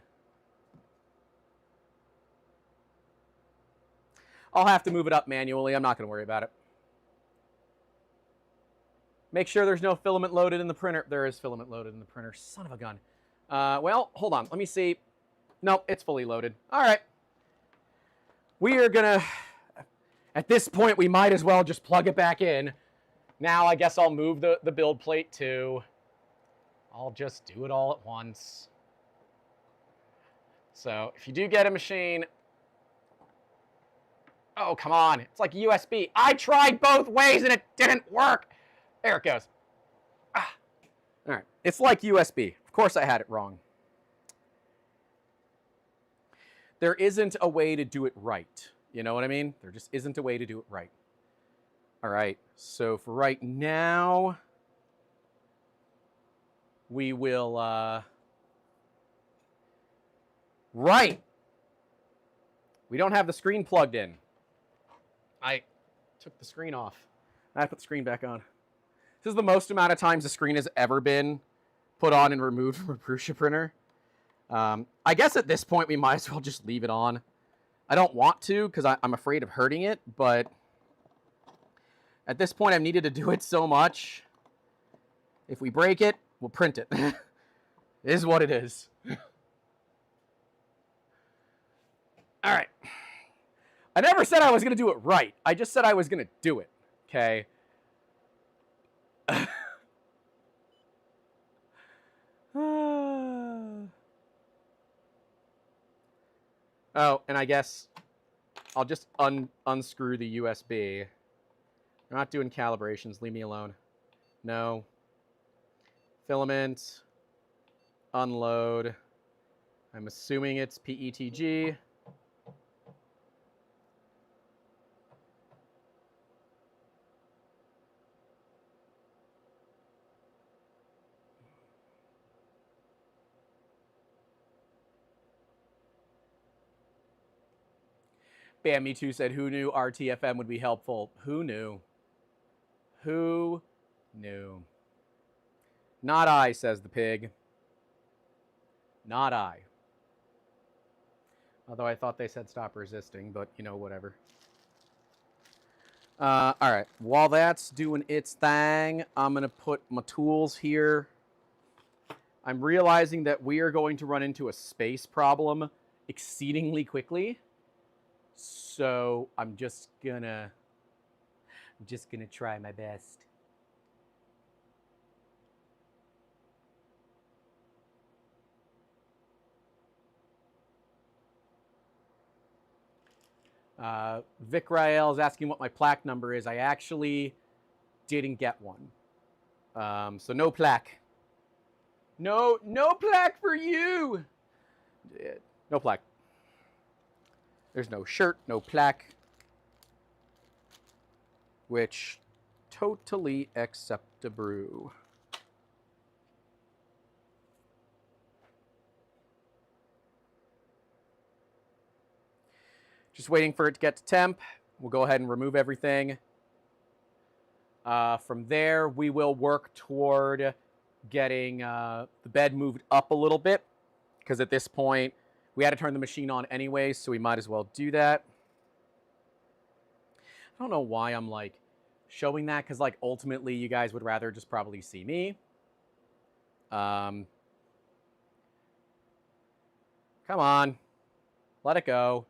I'll have to move it up manually. I'm not going to worry about it. Make sure there's no filament loaded in the printer. There is filament loaded in the printer. Son of a gun. Well, hold on. Let me see. Nope, it's fully loaded. All right. We are going to... At this point, we might as well just plug it back in. Now, I guess I'll move the build plate too. I'll just do it all at once. So, if you do get a machine... Oh, come on. It's like USB. I tried both ways and it didn't work. There it goes. Ah. All right. It's like USB. Of course I had it wrong. There isn't a way to do it right. You know what I mean? There just isn't a way to do it right. All right. So for right now, we will... Right. We don't have the screen plugged in. I took the screen off. I put the screen back on. This is the most amount of times the screen has ever been put on and removed from a Prusa printer. I guess at this point we might as well just leave it on. I don't want to because I'm afraid of hurting it, but at this point I've needed to do it so much. If we break it, we'll print it. It is what it is. All right. I never said I was going to do it right. I just said I was going to do it. Okay. Oh, and I guess I'll just unscrew the USB. We're not doing calibrations. Leave me alone. No. Filament. Unload. I'm assuming it's PETG. Bam, Me Too said, who knew RTFM would be helpful? Who knew? Who knew? Not I, says the pig. Not I. Although I thought they said stop resisting, but, you know, whatever. All right. While that's doing its thing, I'm going to put my tools here. I'm realizing that we are going to run into a space problem exceedingly quickly. So I'm just gonna try my best. Vic Rael is asking what my plaque number is. I actually didn't get one. So no plaque. No plaque for you. No plaque. There's no shirt, no plaque. Which, totally acceptable. Just waiting for it to get to temp. We'll go ahead and remove everything. From there, we will work toward getting the bed moved up a little bit, because at this point, we had to turn the machine on anyway, so we might as well do that. I don't know why I'm like showing that, because like ultimately you guys would rather just probably see me. Come on, let it go.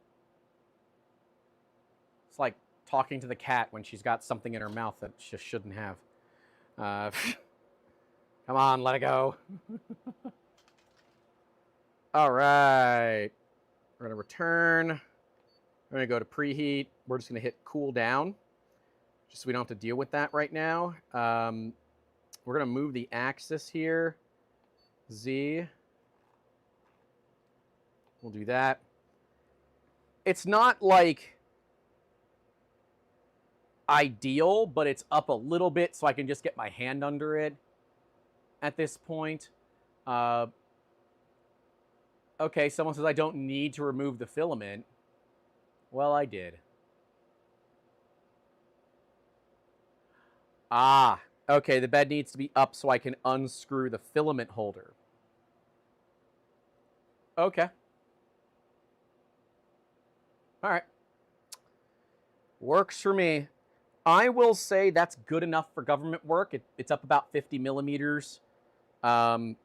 It's like talking to the cat when she's got something in her mouth that she just shouldn't have. Come on, let it go. All right. We're going to return. We're going to go to preheat. We're just going to hit cool down, just so we don't have to deal with that right now. We're going to move the axis here. Z. We'll do that. It's not like ideal, but it's up a little bit so I can just get my hand under it at this point. Okay, someone says I don't need to remove the filament. Well, I did. Ah, okay, the bed needs to be up so I can unscrew the filament holder. Okay. All right. Works for me. I will say that's good enough for government work. It's up about 50 millimeters. I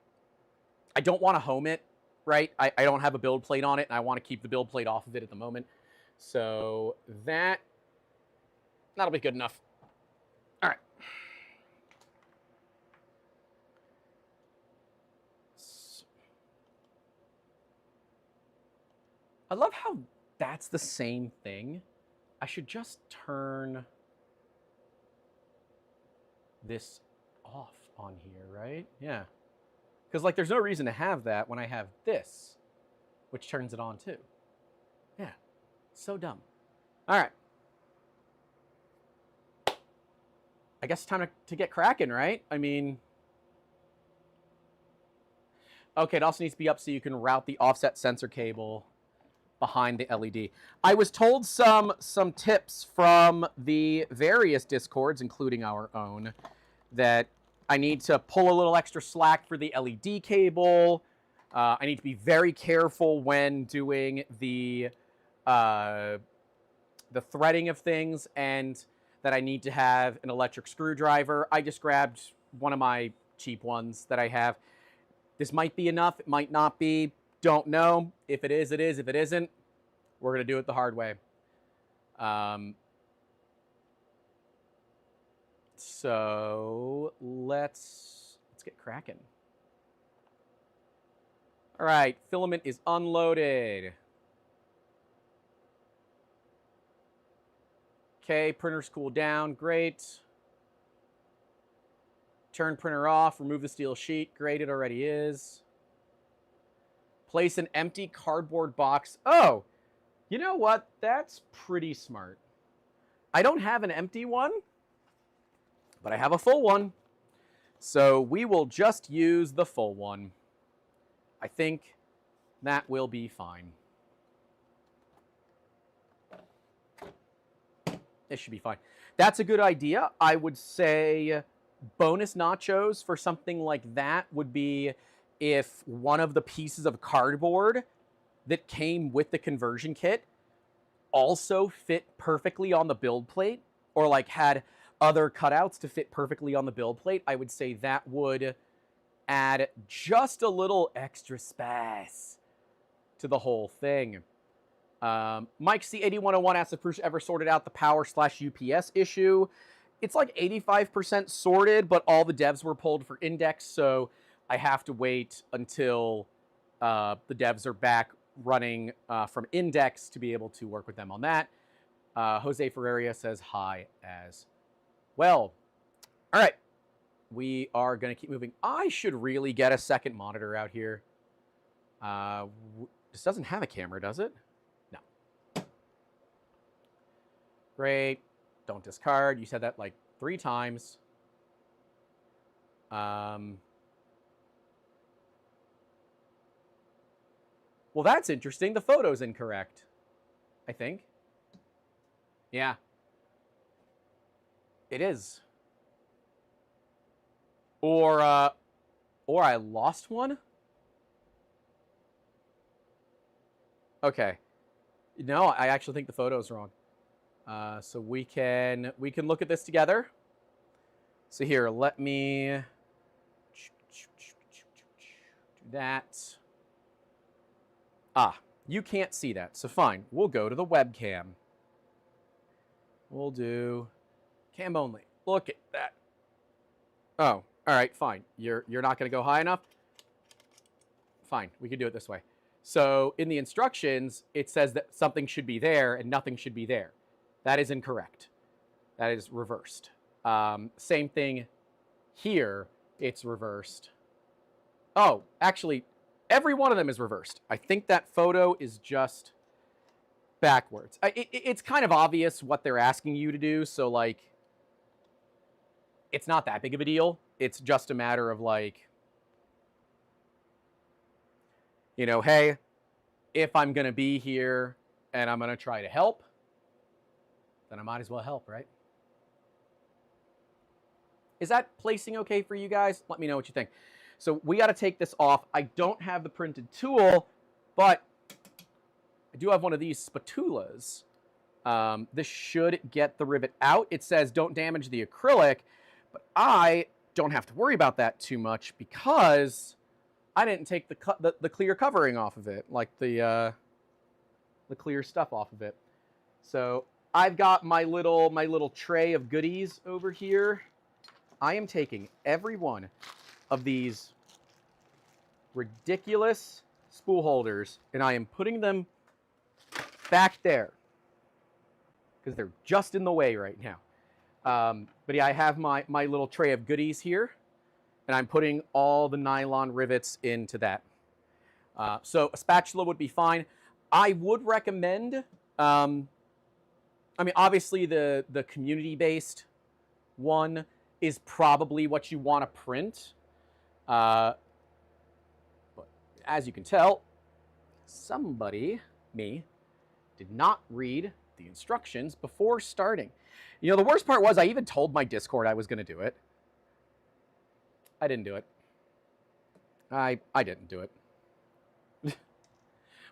don't want to home it, right? I don't have a build plate on it, and I want to keep the build plate off of it at the moment. So that'll be good enough. All right. I love how that's the same thing. I should just turn this off on here, right? Yeah. Because, like, there's no reason to have that when I have this, which turns it on, too. Yeah. So dumb. All right. I guess it's time to get cracking, right? I mean... Okay, it also needs to be up so you can route the offset sensor cable behind the LED. I was told some tips from the various Discords, including our own, that I need to pull a little extra slack for the LED cable. I need to be very careful when doing the threading of things, and that I need to have an electric screwdriver. I just grabbed one of my cheap ones that I have. This might be enough. It might not be. Don't know. If it is, it is. If it isn't, we're going to do it the hard way. So let's get cracking. All right, filament is unloaded. Okay, printer's cooled down. Great. Turn printer off. Remove the steel sheet. Great, it already is. Place an empty cardboard box. Oh, you know what? That's pretty smart. I don't have an empty one, but I have a full one. So we will just use the full one. I think that will be fine. It should be fine. That's a good idea. I would say bonus nachos for something like that would be if one of the pieces of cardboard that came with the conversion kit also fit perfectly on the build plate, or like had other cutouts to fit perfectly on the build plate. I would say that would add just a little extra space to the whole thing. Mike C8101 asks if Prusa ever sorted out the power/UPS issue. It's like 85% sorted, but all the devs were pulled for INDX, so I have to wait until the devs are back running from INDX to be able to work with them on that. Jose Ferreria says hi as well. All right. We are going to keep moving. I should really get a second monitor out here. This doesn't have a camera, does it? No. Great. Don't discard. You said that like 3 times. Well, that's interesting. The photo's incorrect, I think. Yeah. It is. Or I lost one? Okay. No, I actually think the photo's wrong. So we can look at this together. So here, let me do that. Ah, you can't see that, so fine. We'll go to the webcam. We'll do cam only. Look at that. Oh, all right, fine. You're not going to go high enough? Fine, we can do it this way. So in the instructions, it says that something should be there and nothing should be there. That is incorrect. That is reversed. Same thing here. It's reversed. Oh, actually, every one of them is reversed. I think that photo is just backwards. It's kind of obvious what they're asking you to do, so like, it's not that big of a deal. It's just a matter of like, you know, hey, if I'm going to be here and I'm going to try to help, then I might as well help, right? Is that placing okay for you guys? Let me know what you think. So we got to take this off. I don't have the printed tool, but I do have one of these spatulas. This should get the rivet out. It says don't damage the acrylic, but I don't have to worry about that too much because I didn't take the clear covering off of it, like the clear stuff off of it. So I've got my little tray of goodies over here. I am taking every one of these ridiculous spool holders and I am putting them back there because they're just in the way right now. But yeah, I have my little tray of goodies here, and I'm putting all the nylon rivets into that. So a spatula would be fine. I would recommend, I mean, obviously the community-based one is probably what you want to print. But as you can tell, somebody, me, did not read the instructions before starting. You know, the worst part was I even told my Discord I was going to do it. I didn't do it. I didn't do it.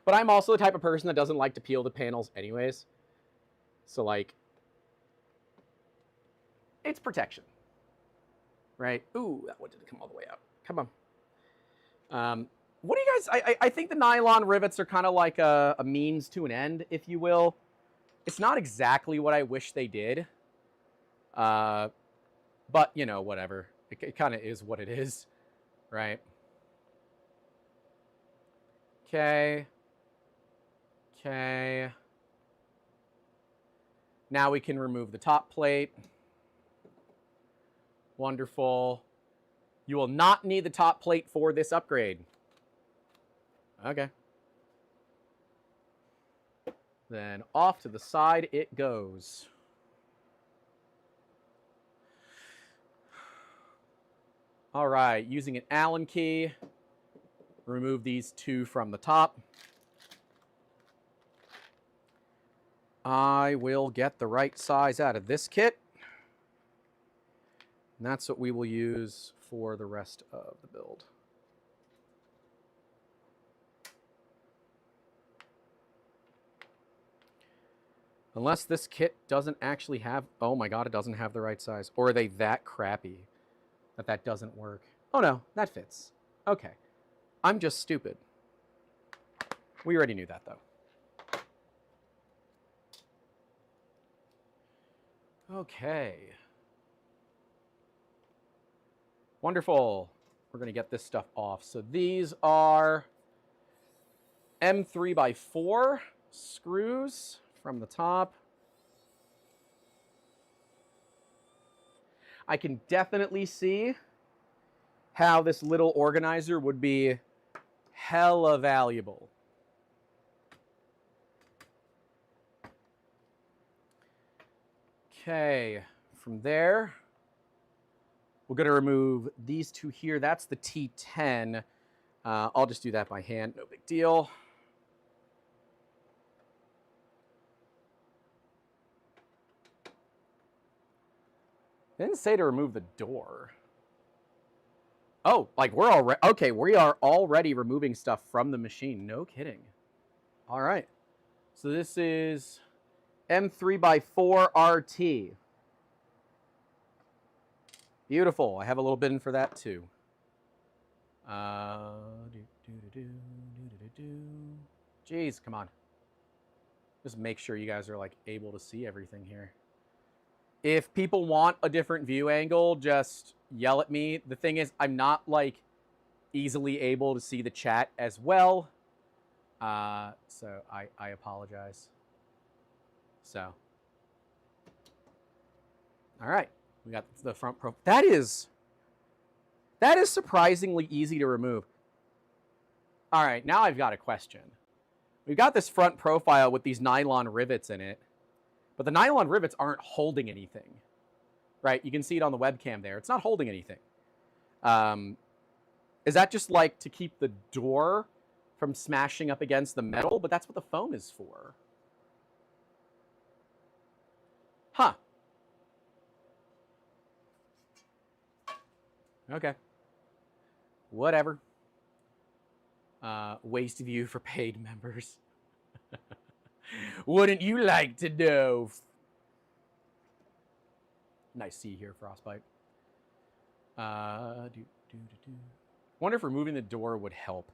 But I'm also the type of person that doesn't like to peel the panels anyways. So, like, it's protection. Right? Ooh, that one didn't come all the way out. Come on. What do you guys... I think the nylon rivets are kind of like a means to an end, if you will. It's not exactly what I wish they did. But, you know, whatever. It kind of is what it is. Right? Okay. Okay. Now we can remove the top plate. Wonderful. You will not need the top plate for this upgrade. Okay. Then off to the side it goes. All right, using an Allen key, remove these two from the top. I will get the right size out of this kit. And that's what we will use for the rest of the build. Unless this kit doesn't actually have... Oh my god, it doesn't have the right size. Or are they that crappy that that doesn't work? Oh no, that fits. Okay. I'm just stupid. We already knew that, though. Okay. Wonderful. We're going to get this stuff off. So these are M3x4 screws from the top. I can definitely see how this little organizer would be hella valuable. Okay, from there, we're going to remove these two here. That's the T10. I'll just do that by hand, no big deal. They didn't say to remove the door. Oh, like we're already, okay, we are already removing stuff from the machine. No kidding. All right. So this is M3x4 RT. Beautiful. I have a little bin for that too. Jeez, come on. Just make sure you guys are like able to see everything here. If people want a different view angle, just yell at me. The thing is, I'm not like easily able to see the chat as well. So I apologize. So, all right, we got the front pro. That is surprisingly easy to remove. All right, now I've got a question. We've got this front profile with these nylon rivets in it, but the nylon rivets aren't holding anything, right? You can see it on the webcam there. It's not holding anything. Is that just like to keep the door from smashing up against the metal? But that's what the foam is for. Huh. Okay. Whatever. Waste view for paid members. Wouldn't you like to know? Nice C here, Frostbite. Wonder if removing the door would help.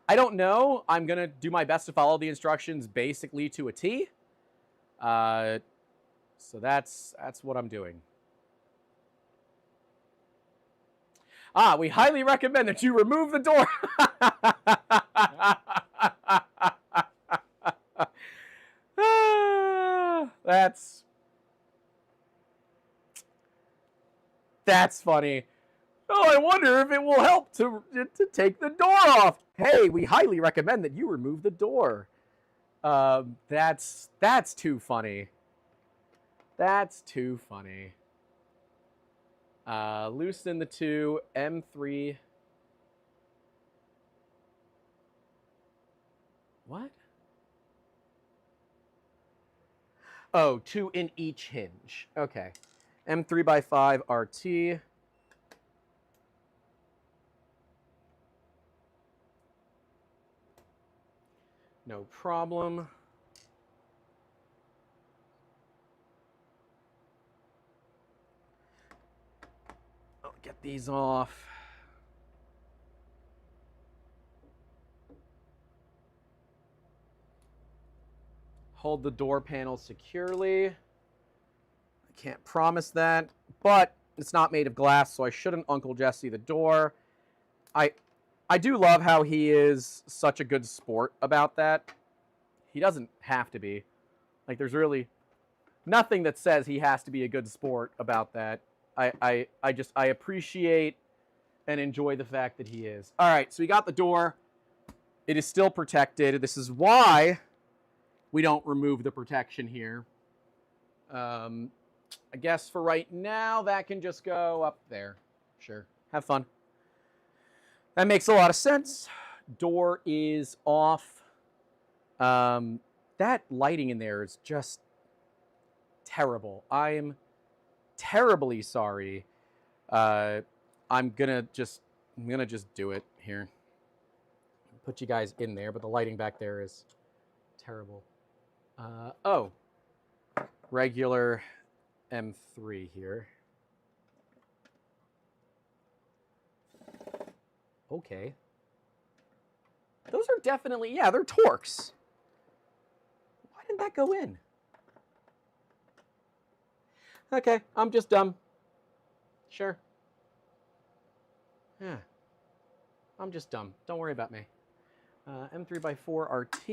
I don't know. I'm going to do my best to follow the instructions basically to a T. So that's what I'm doing. We highly recommend that you remove the door. That's funny. Oh, I wonder if it will help to take the door off. Hey, we highly recommend that you remove the door. That's too funny. That's too funny. Loosen the two M3. What? Oh, 2 in each hinge. Okay. M3x5 RT. No problem. I'll get these off. Hold the door panel securely. I can't promise that, but it's not made of glass, so I shouldn't Uncle Jesse the door. I do love how he is such a good sport about that. He doesn't have to be. Like, there's really nothing that says he has to be a good sport about that. I appreciate and enjoy the fact that he is. All right, so we got the door. It is still protected. This is why we don't remove the protection here. I guess for right now, that can just go up there. Sure. Have fun. That makes a lot of sense. Door is off. That lighting in there is just terrible. I'm terribly sorry. I'm gonna just do it here. Put you guys in there, but the lighting back there is terrible. Oh, regular M3 here. Okay. Those are definitely, yeah, they're Torx. Why didn't that go in? Okay, I'm just dumb. Sure. Yeah. I'm just dumb. Don't worry about me. M3x4 RT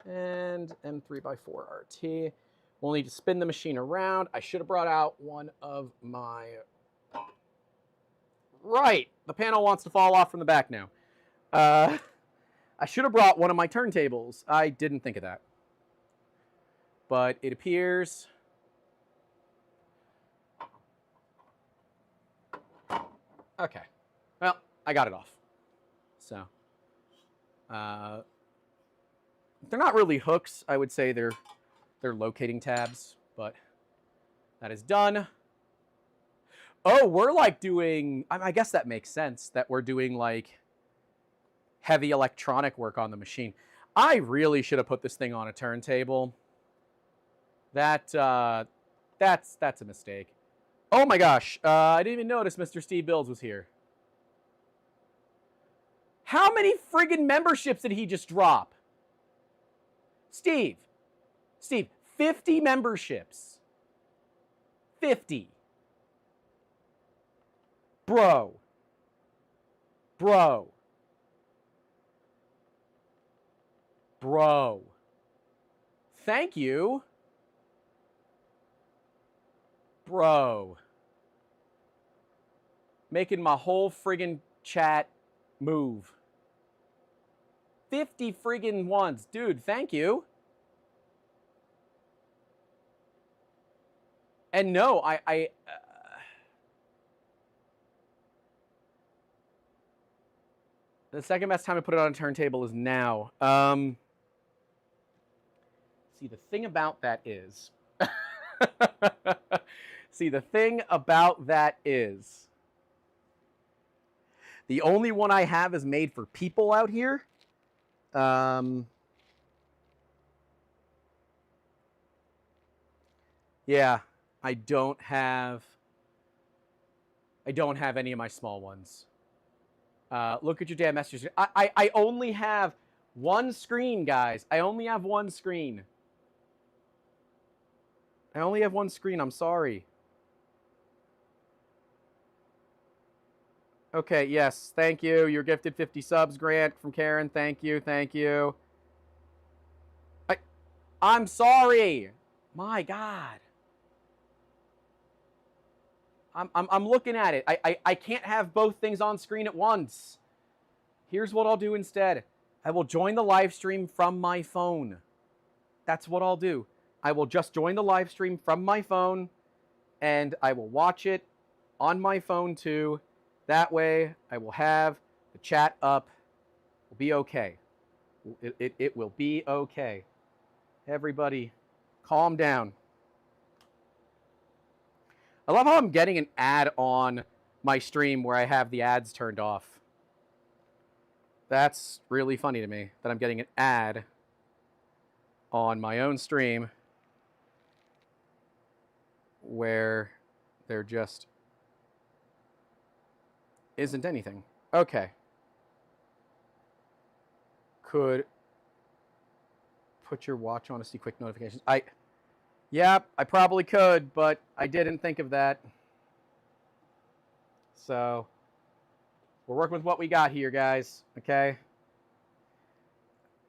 and M3x4 RT. We'll need to spin the machine around. I should have brought out one of my... Right, the panel wants to fall off from the back now. I should have brought one of my turntables. I didn't think of that. But it appears... Okay, well, I got it off. So, they're not really hooks. I would say they're locating tabs, but that is done. Oh, we're like doing, I guess that makes sense that we're doing like heavy electronic work on the machine. I really should have put this thing on a turntable. That's a mistake. Oh my gosh, I didn't even notice Mr. Steve Bills was here. How many friggin' memberships did he just drop? Steve, 50 memberships. 50. Bro. Thank you. Bro. Making my whole friggin' chat move. 50 friggin' ones. Dude, thank you. And no, the second best time to put it on a turntable is now. See, the thing about that is... the only one I have is made for people out here. Yeah, I don't have any of my small ones. Look at your damn messages. I only have one screen, guys. I only have one screen. I'm sorry. Okay, yes, thank you. You're gifted 50 subs, Grant, from Karen. Thank you. I'm sorry. My God. I'm looking at it. I can't have both things on screen at once. Here's what I'll do instead. I will join the live stream from my phone. That's what I'll do. I will just join the live stream from my phone, and I will watch it on my phone too. That way, I will have the chat up. We'll be okay. It will be okay. Everybody, calm down. I love how I'm getting an ad on my stream where I have the ads turned off. That's really funny to me that I'm getting an ad on my own stream where there just isn't anything. Okay. Could put your watch on to see quick notifications. Yeah, I probably could, but I didn't think of that. So, we're working with what we got here, guys. Okay.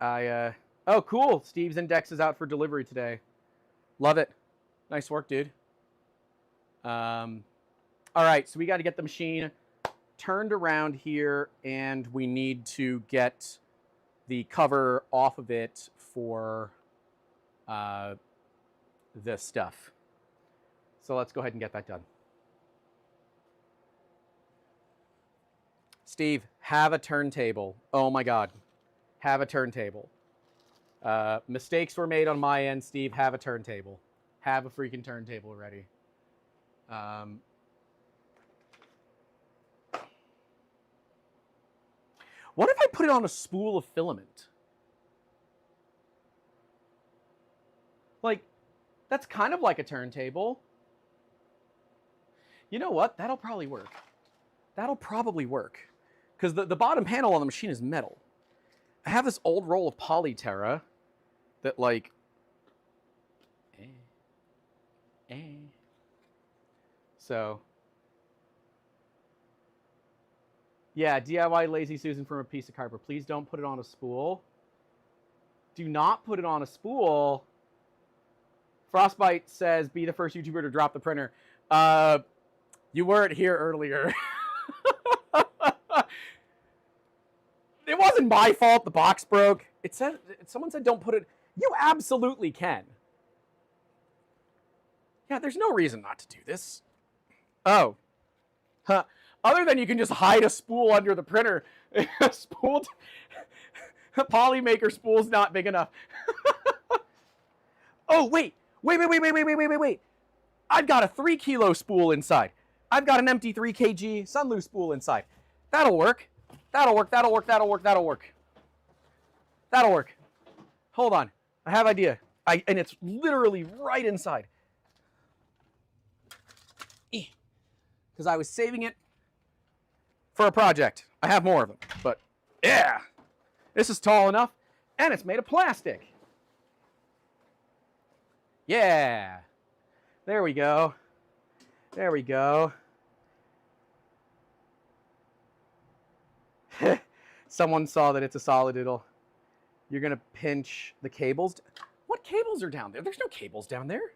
Oh, cool. Steve's index is out for delivery today. Love it. Nice work, dude. All right, so we got to get the machine turned around here, and we need to get the cover off of it for this stuff. So let's go ahead and get that done. Steve, have a turntable. Oh my God. Have a turntable. Mistakes were made on my end, Steve. Have a turntable. Have a freaking turntable ready. What if I put it on a spool of filament? Like, that's kind of like a turntable. You know what? That'll probably work. That'll probably work. Because the bottom panel on the machine is metal. I have this old roll of Polyterra that, like... So... Yeah, DIY Lazy Susan from a piece of cardboard. Please don't put it on a spool. Do not put it on a spool. Frostbite says, be the first YouTuber to drop the printer. You weren't here earlier. It wasn't my fault the box broke. It said, someone said don't put it. You absolutely can. Yeah, there's no reason not to do this. Oh. Huh. Other than you can just hide a spool under the printer. Spool. Polymaker spool's not big enough. Oh, wait. Wait. I've got a 3 kilo spool inside. I've got an empty 3 kg Sunloo spool inside. That'll work. That'll work. Hold on. I have an idea. And it's literally right inside. Because I was saving it for a project. I have more of them. But, yeah. This is tall enough. And it's made of plastic. Yeah. There we go. There we go. Someone saw that it's a solid. You're going to pinch the cables. What cables are down there? There's no cables down there.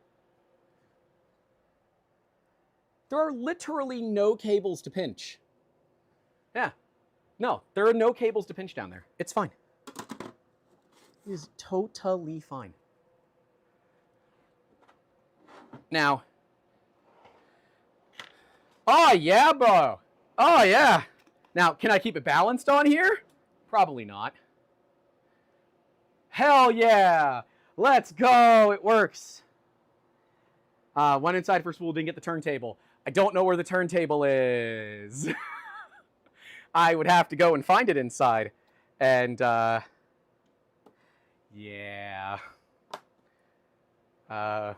There are literally no cables to pinch. Yeah. No, there are no cables to pinch down there. It's fine. It is totally fine. Now. Oh, yeah, bro. Oh, yeah. Now, can I keep it balanced on here? Probably not. Hell yeah. Let's go. It works. Went inside for spool, didn't get the turntable. I don't know where the turntable is. I would have to go and find it inside. And, yeah. I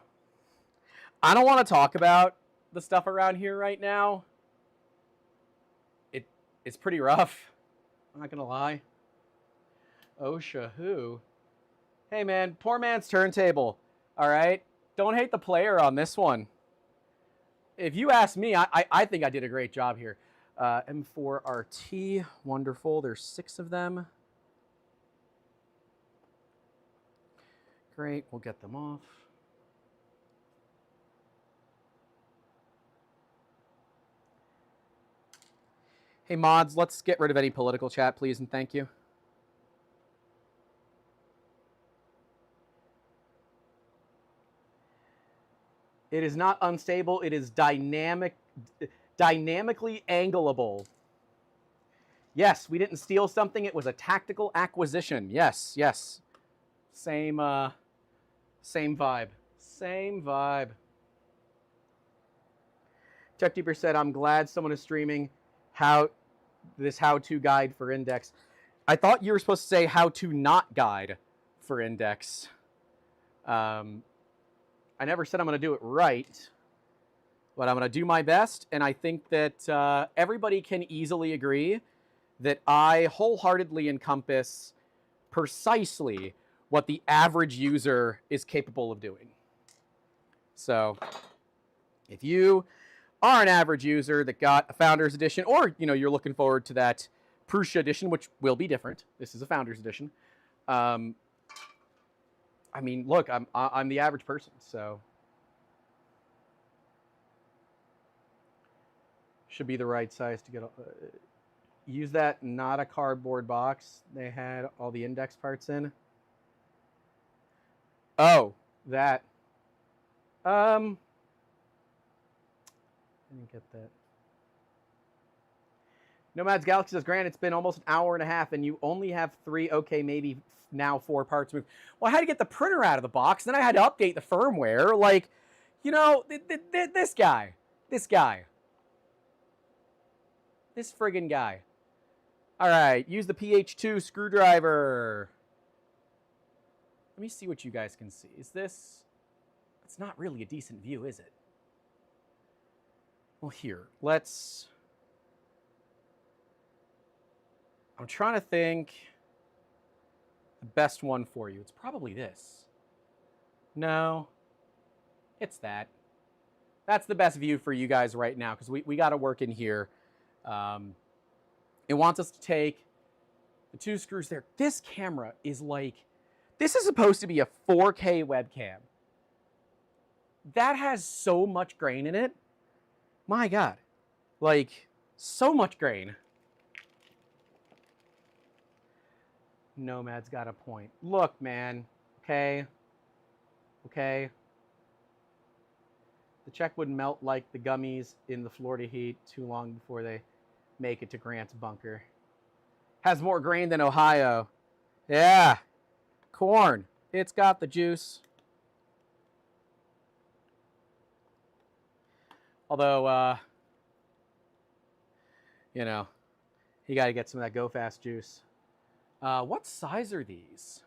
don't want to talk about the stuff around here right now. It's pretty rough. I'm not going to lie. OSHA who? Hey, man, poor man's turntable. All right? Don't hate the player on this one. If you ask me, I think I did a great job here. M4RT, wonderful. There's 6 of them. Great, we'll get them off. Hey, mods, let's get rid of any political chat, please, and thank you. It is not unstable. It is dynamically angleable. Yes, we didn't steal something. It was a tactical acquisition. Yes, yes. Same vibe. Same vibe. Chuck Deeper said, I'm glad someone is streaming this how-to guide for Index. I thought you were supposed to say how to not guide for Index. I never said I'm going to do it right, but I'm going to do my best, and I think that everybody can easily agree that I wholeheartedly encompass precisely what the average user is capable of doing. So if you are an average user that got a Founders Edition, or you're looking forward to that Prusa Edition, which will be different. This is a Founders Edition. I mean, look, I'm the average person, so Should be the right size to get. Use that, not a cardboard box they had all the index parts in. Oh, that. I didn't get that. Nomad's Galaxy says, Grant, it's been almost an hour and a half, and you only have 3, okay, maybe now 4 parts moved. Well, I had to get the printer out of the box, then I had to update the firmware. Like, you know, this guy. This friggin' guy. All right, use the PH2 screwdriver. Let me see what you guys can see. Is this... It's not really a decent view, is it? Well, here, let's... I'm trying to think the best one for you. It's probably this. No, it's that. That's the best view for you guys right now because we got to work in here. It wants us to take the 2 screws there. This camera is like, this is supposed to be a 4K webcam. That has so much grain in it. My God, like so much grain. Nomad's got a point. Look, man, okay? The check would melt like the gummies in the Florida heat too long before they make it to Grant's bunker. Has more grain than Ohio. Yeah, corn. It's got the juice. Although, you know, you got to get some of that Go Fast juice. What size are these?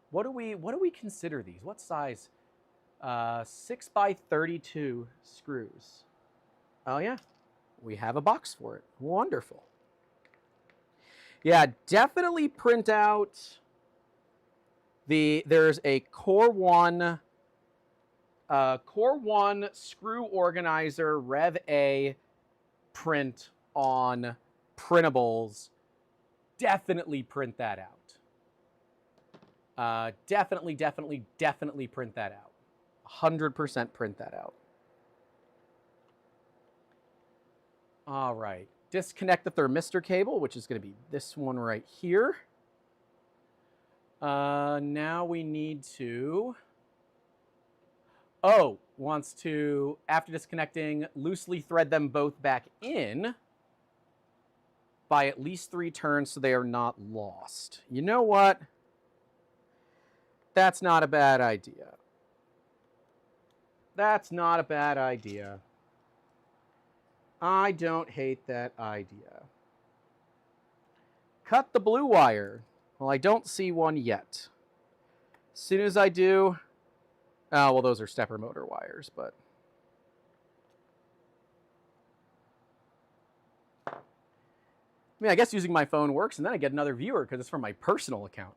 What do we consider these? What size? 6 by 32 screws. Oh yeah, we have a box for it. Wonderful. Yeah, definitely print out there's a Core 1 screw organizer Rev A print on printables. Definitely print that out. Definitely print that out. 100% print that out. All right. Disconnect the thermistor cable, which is going to be this one right here. Now we need to... Oh, wants to, after disconnecting, loosely thread them both back in by at least 3 turns so they are not lost. You know what? That's not a bad idea. That's not a bad idea. I don't hate that idea. Cut the blue wire. Well, I don't see one yet. As soon as I do... Oh, well, those are stepper motor wires, but... I mean, I guess using my phone works, and then I get another viewer because it's from my personal account.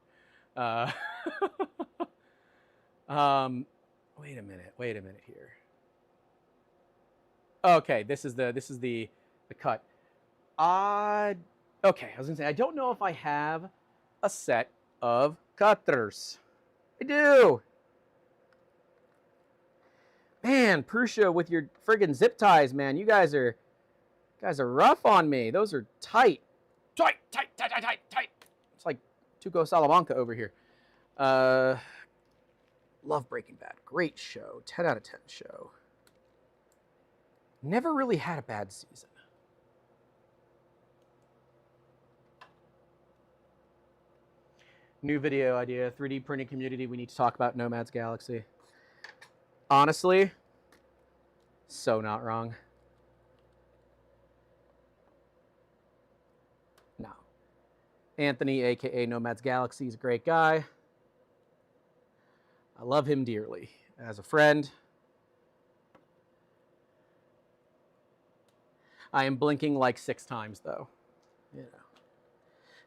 Wait a minute here. Okay, this is the cut. Okay, I was gonna say I don't know if I have a set of cutters. I do. Man, Prusa with your friggin' zip ties, man. You guys are rough on me. Those are tight. Tight. It's like Tuco Salamanca over here. Love Breaking Bad. Great show. 10 out of 10 show. Never really had a bad season. New video idea. 3D printing community. We need to talk about Nomad's Galaxy. Honestly, so not wrong. No. Anthony, a.k.a. Nomad's Galaxy, is a great guy. I love him dearly as a friend. I am blinking like 6 times, though. You know.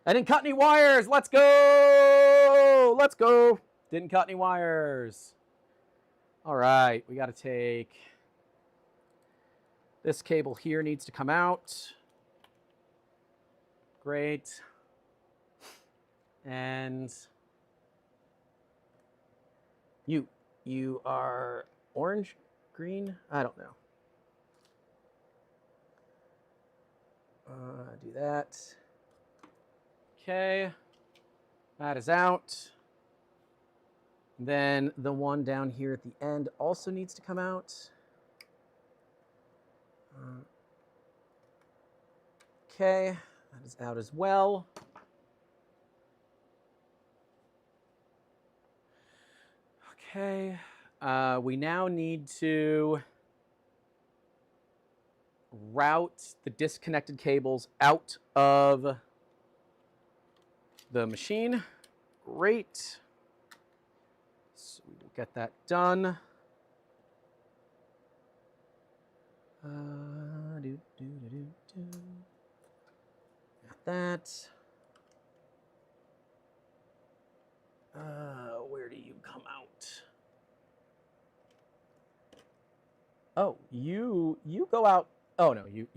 I didn't cut any wires. Let's go. Let's go. Didn't cut any wires. All right. We got to take... This cable here needs to come out. Great. And... You are orange, green? I don't know. Do that. Okay. That is out. Then the one down here at the end also needs to come out. Okay, that is out as well. Okay, we now need to route the disconnected cables out of the machine. Great. So we will get that done. Got that. Where do you come out? Oh, you go out. Oh no, you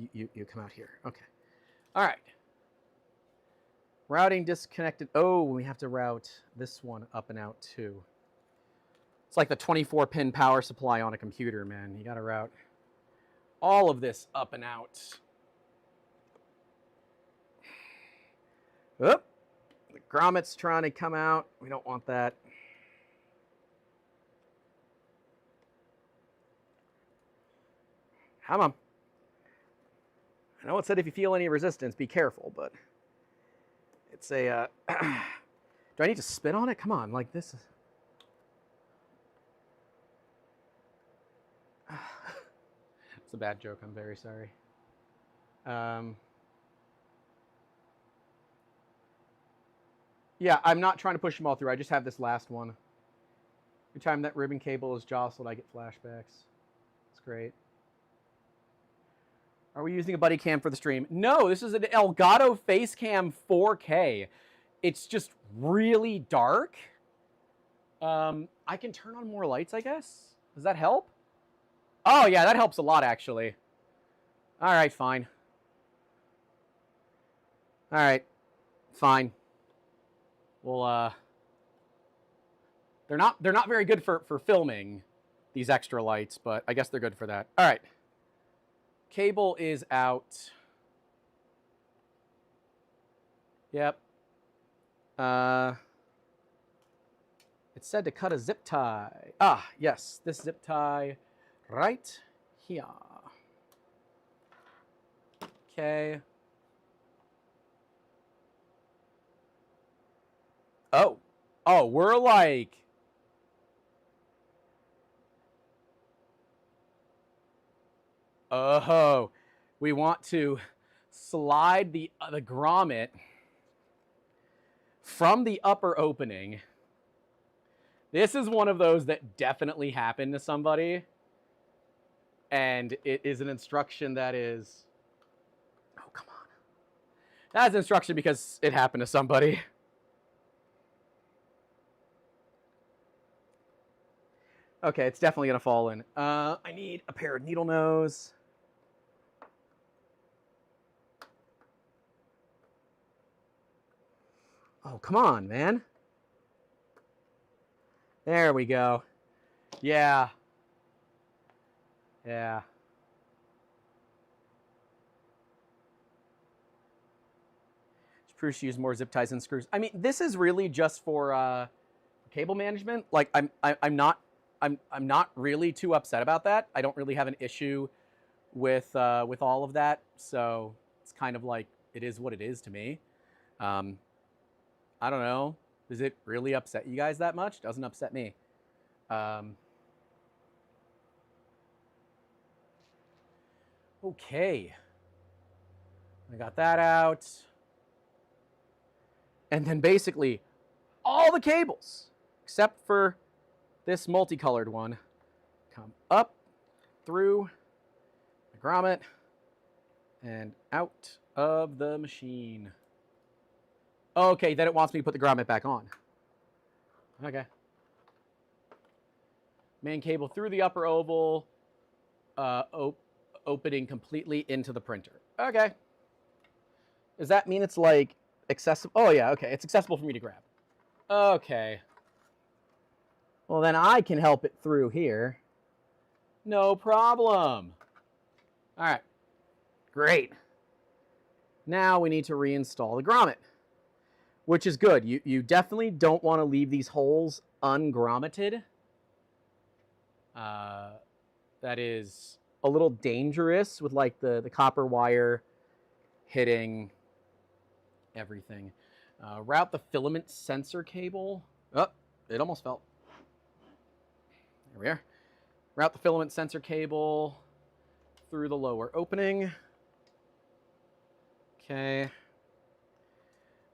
come out here. Okay. All right. Routing disconnected. Oh, we have to route this one up and out too. It's like the 24-pin power supply on a computer, man. You got to route all of this up and out. Oop. The grommet's trying to come out. We don't want that. Come on. I know it said if you feel any resistance, be careful, but it's a... do I need to spin on it? Come on, like this is... It's a bad joke. I'm very sorry. Yeah, I'm not trying to push them all through. I just have this last one. Every time that ribbon cable is jostled, I get flashbacks. It's great. Are we using a buddy cam for the stream? No, this is an Elgato Facecam 4K. It's just really dark. I can turn on more lights, I guess. Does that help? Oh, yeah, that helps a lot, actually. All right, fine. All right, fine. Well, they're not very good for filming, these extra lights, but I guess they're good for that. All right. Cable is out. Yep. It said to cut a zip tie. Ah, yes, this zip tie right here. Okay. Oh, we're like... Oh, we want to slide the grommet from the upper opening. This is one of those that definitely happened to somebody. And it is an instruction that is... Oh, come on. That's an instruction because it happened to somebody. Okay, it's definitely going to fall in. I need a pair of needle nose. Oh, come on, man. There we go. Yeah. Yeah. Prusa use more zip ties and screws. I mean, this is really just for cable management. Like, I'm not really too upset about that. I don't really have an issue with all of that. So it's kind of like it is what it is to me. I don't know. Does it really upset you guys that much? Doesn't upset me. Okay. I got that out. And then basically all the cables, except for this multicolored one, come up through the grommet and out of the machine. Okay, then it wants me to put the grommet back on. Okay. Main cable through the upper oval, opening completely into the printer. Okay. Does that mean it's like accessible? Oh yeah, okay, it's accessible for me to grab. Okay. Well, then I can help it through here. No problem. All right. Great. Now we need to reinstall the grommet, which is good. You definitely don't want to leave these holes ungrommeted. That is a little dangerous with like the copper wire hitting everything. Route the filament sensor cable. Oh, it almost fell. There we are. Route the filament sensor cable through the lower opening. Okay.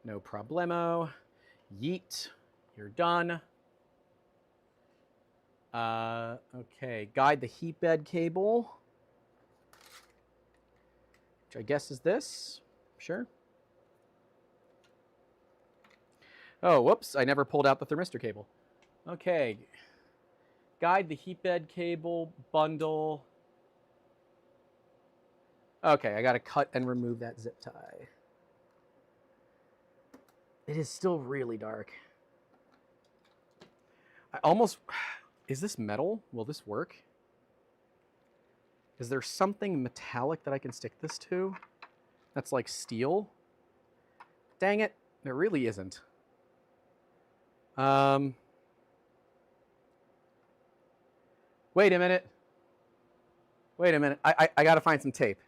No problemo. Yeet. You're done. Okay. Guide the heat bed cable, which I guess is this. Sure. Oh, whoops. I never pulled out the thermistor cable. Okay. Guide the heat bed cable bundle. Okay, I got to cut and remove that zip tie. It is still really dark. I almost... Is this metal? Will this work? Is there something metallic that I can stick this to? That's like steel? Dang it. There really isn't. Wait a minute. Wait a minute. I got to find some tape.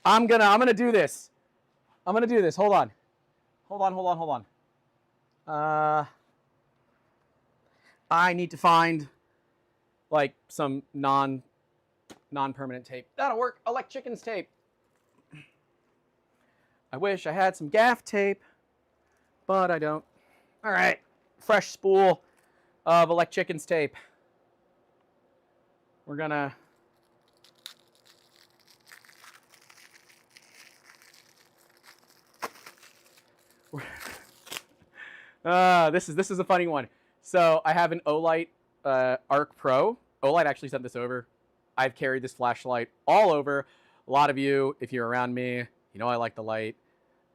I'm gonna do this. I'm gonna do this. Hold on. I need to find like some non-permanent tape. That'll work. I like chicken's tape. I wish I had some gaff tape, but I don't. All right. Fresh spool of Elect Chicken's tape. We're gonna this is a funny one. So I have an Olight Arc Pro. Olight actually sent this over. I've carried this flashlight all over. A lot of you, if you're around me, you know I like the light.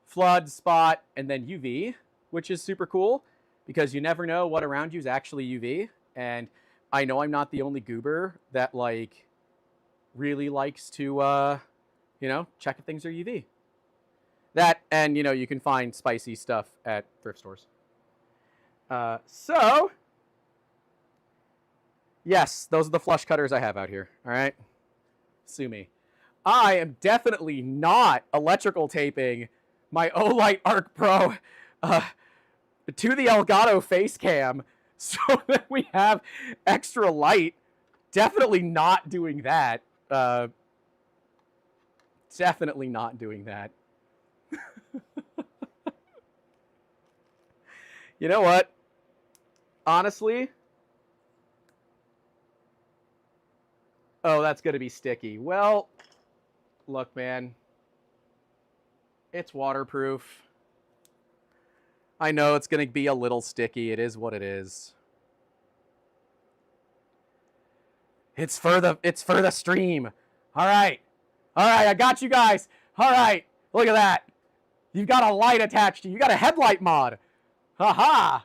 Flood, spot, and then UV, which is super cool because you never know what around you is actually UV. And I know I'm not the only goober that like really likes to, you know, check if things are UV. That, and you know, you can find spicy stuff at thrift stores. So, yes, those are the flush cutters I have out here. All right, sue me. I am definitely not electrical taping my Olight Arc Pro to the Elgato face cam so that we have extra light. Definitely not doing that. Definitely not doing that. You know what? Honestly. Oh, that's going to be sticky. Well, look, man. It's waterproof. I know it's going to be a little sticky. It is what it is. It's for the stream. All right. All right, I got you guys. All right. Look at that. You've got a light attached to you. You got a headlight mod. Ha-ha.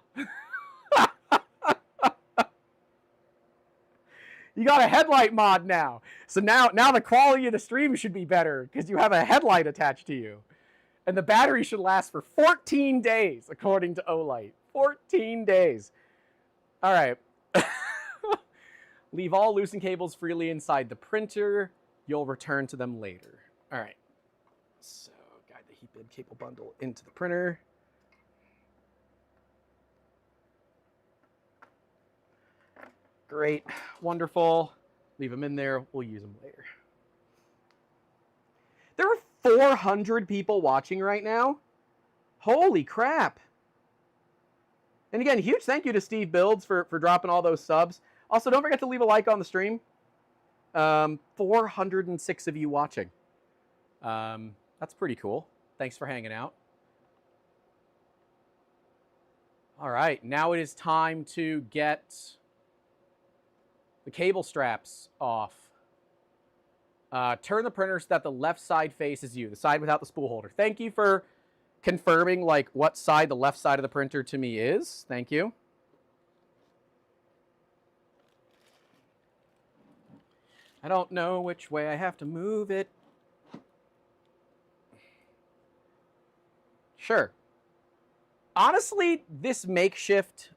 You got a headlight mod now. So now the quality of the stream should be better because you have a headlight attached to you. And the battery should last for 14 days, according to Olight. 14 days. All right. Leave all loosened cables freely inside the printer. You'll return to them later. All right. So guide the heat bed cable bundle into the printer. Great. Wonderful. Leave them in there. We'll use them later. There are 400 people watching right now. Holy crap. And again, huge thank you to Steve Builds for dropping all those subs. Also, don't forget to leave a like on the stream. 406 of you watching. That's pretty cool. Thanks for hanging out. All right, now it is time to get the cable straps off. Turn the printer so that the left side faces you, the side without the spool holder. Thank you for confirming like what side the left side of the printer to me is. Thank you. I don't know which way I have to move it. Sure. Honestly, this makeshift,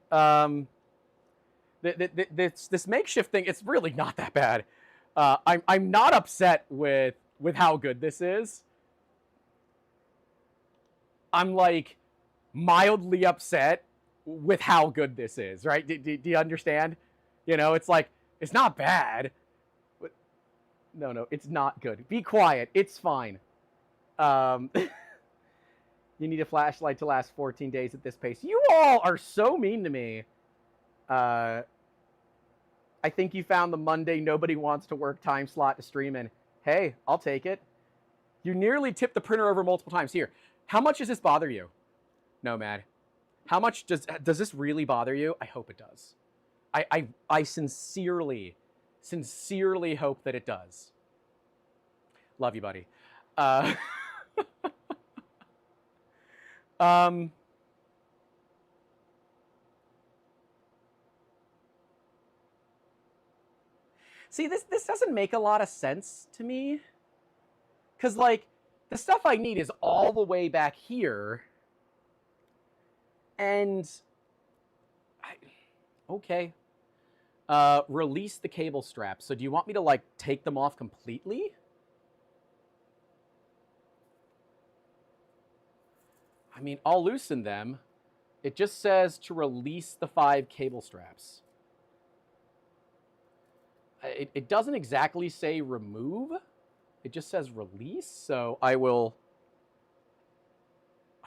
this makeshift thing, it's really not that bad. I'm not upset with how good this is. I'm like mildly upset with how good this is, right? Do you understand? You know, it's like, it's not bad. But no, it's not good. Be quiet. It's fine. You need a flashlight to last 14 days at this pace. You all are so mean to me. I think you found the Monday nobody wants to work time slot to stream in. Hey, I'll take it. You nearly tipped the printer over multiple times. Here, how much does this bother you? Nomad. How much does this really bother you? I hope it does. I sincerely hope that it does. Love you, buddy. See, this doesn't make a lot of sense to me. Because, like, the stuff I need is all the way back here. And, okay. Release the cable straps. So do you want me to, like, take them off completely? I mean, I'll loosen them. It just says to release the 5 cable straps. It doesn't exactly say remove. It just says release. So I will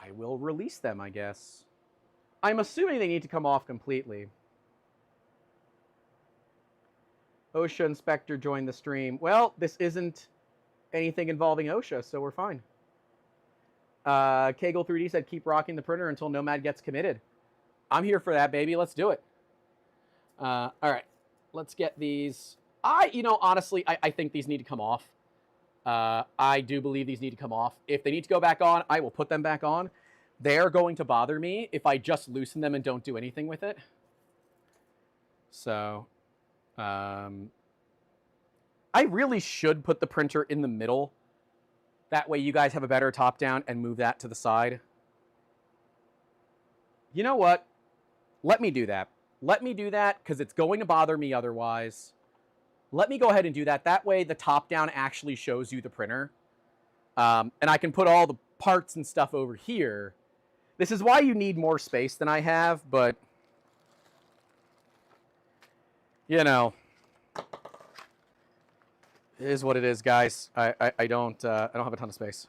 release them, I guess. I'm assuming they need to come off completely. OSHA inspector joined the stream. Well, this isn't anything involving OSHA, so we're fine. Kegel 3D said, keep rocking the printer until Nomad gets committed. I'm here for that, baby. Let's do it. All right. Let's get these. Honestly, I think these need to come off. I do believe these need to come off. If they need to go back on, I will put them back on. They're going to bother me if I just loosen them and don't do anything with it. So, I really should put the printer in the middle. That way you guys have a better top down and move that to the side. You know what? Let me do that. Let me do that because it's going to bother me otherwise. Let me go ahead and do that. That way the top down actually shows you the printer. And I can put all the parts and stuff over here. This is why you need more space than I have, but you know, it is what it is, guys. I don't have a ton of space.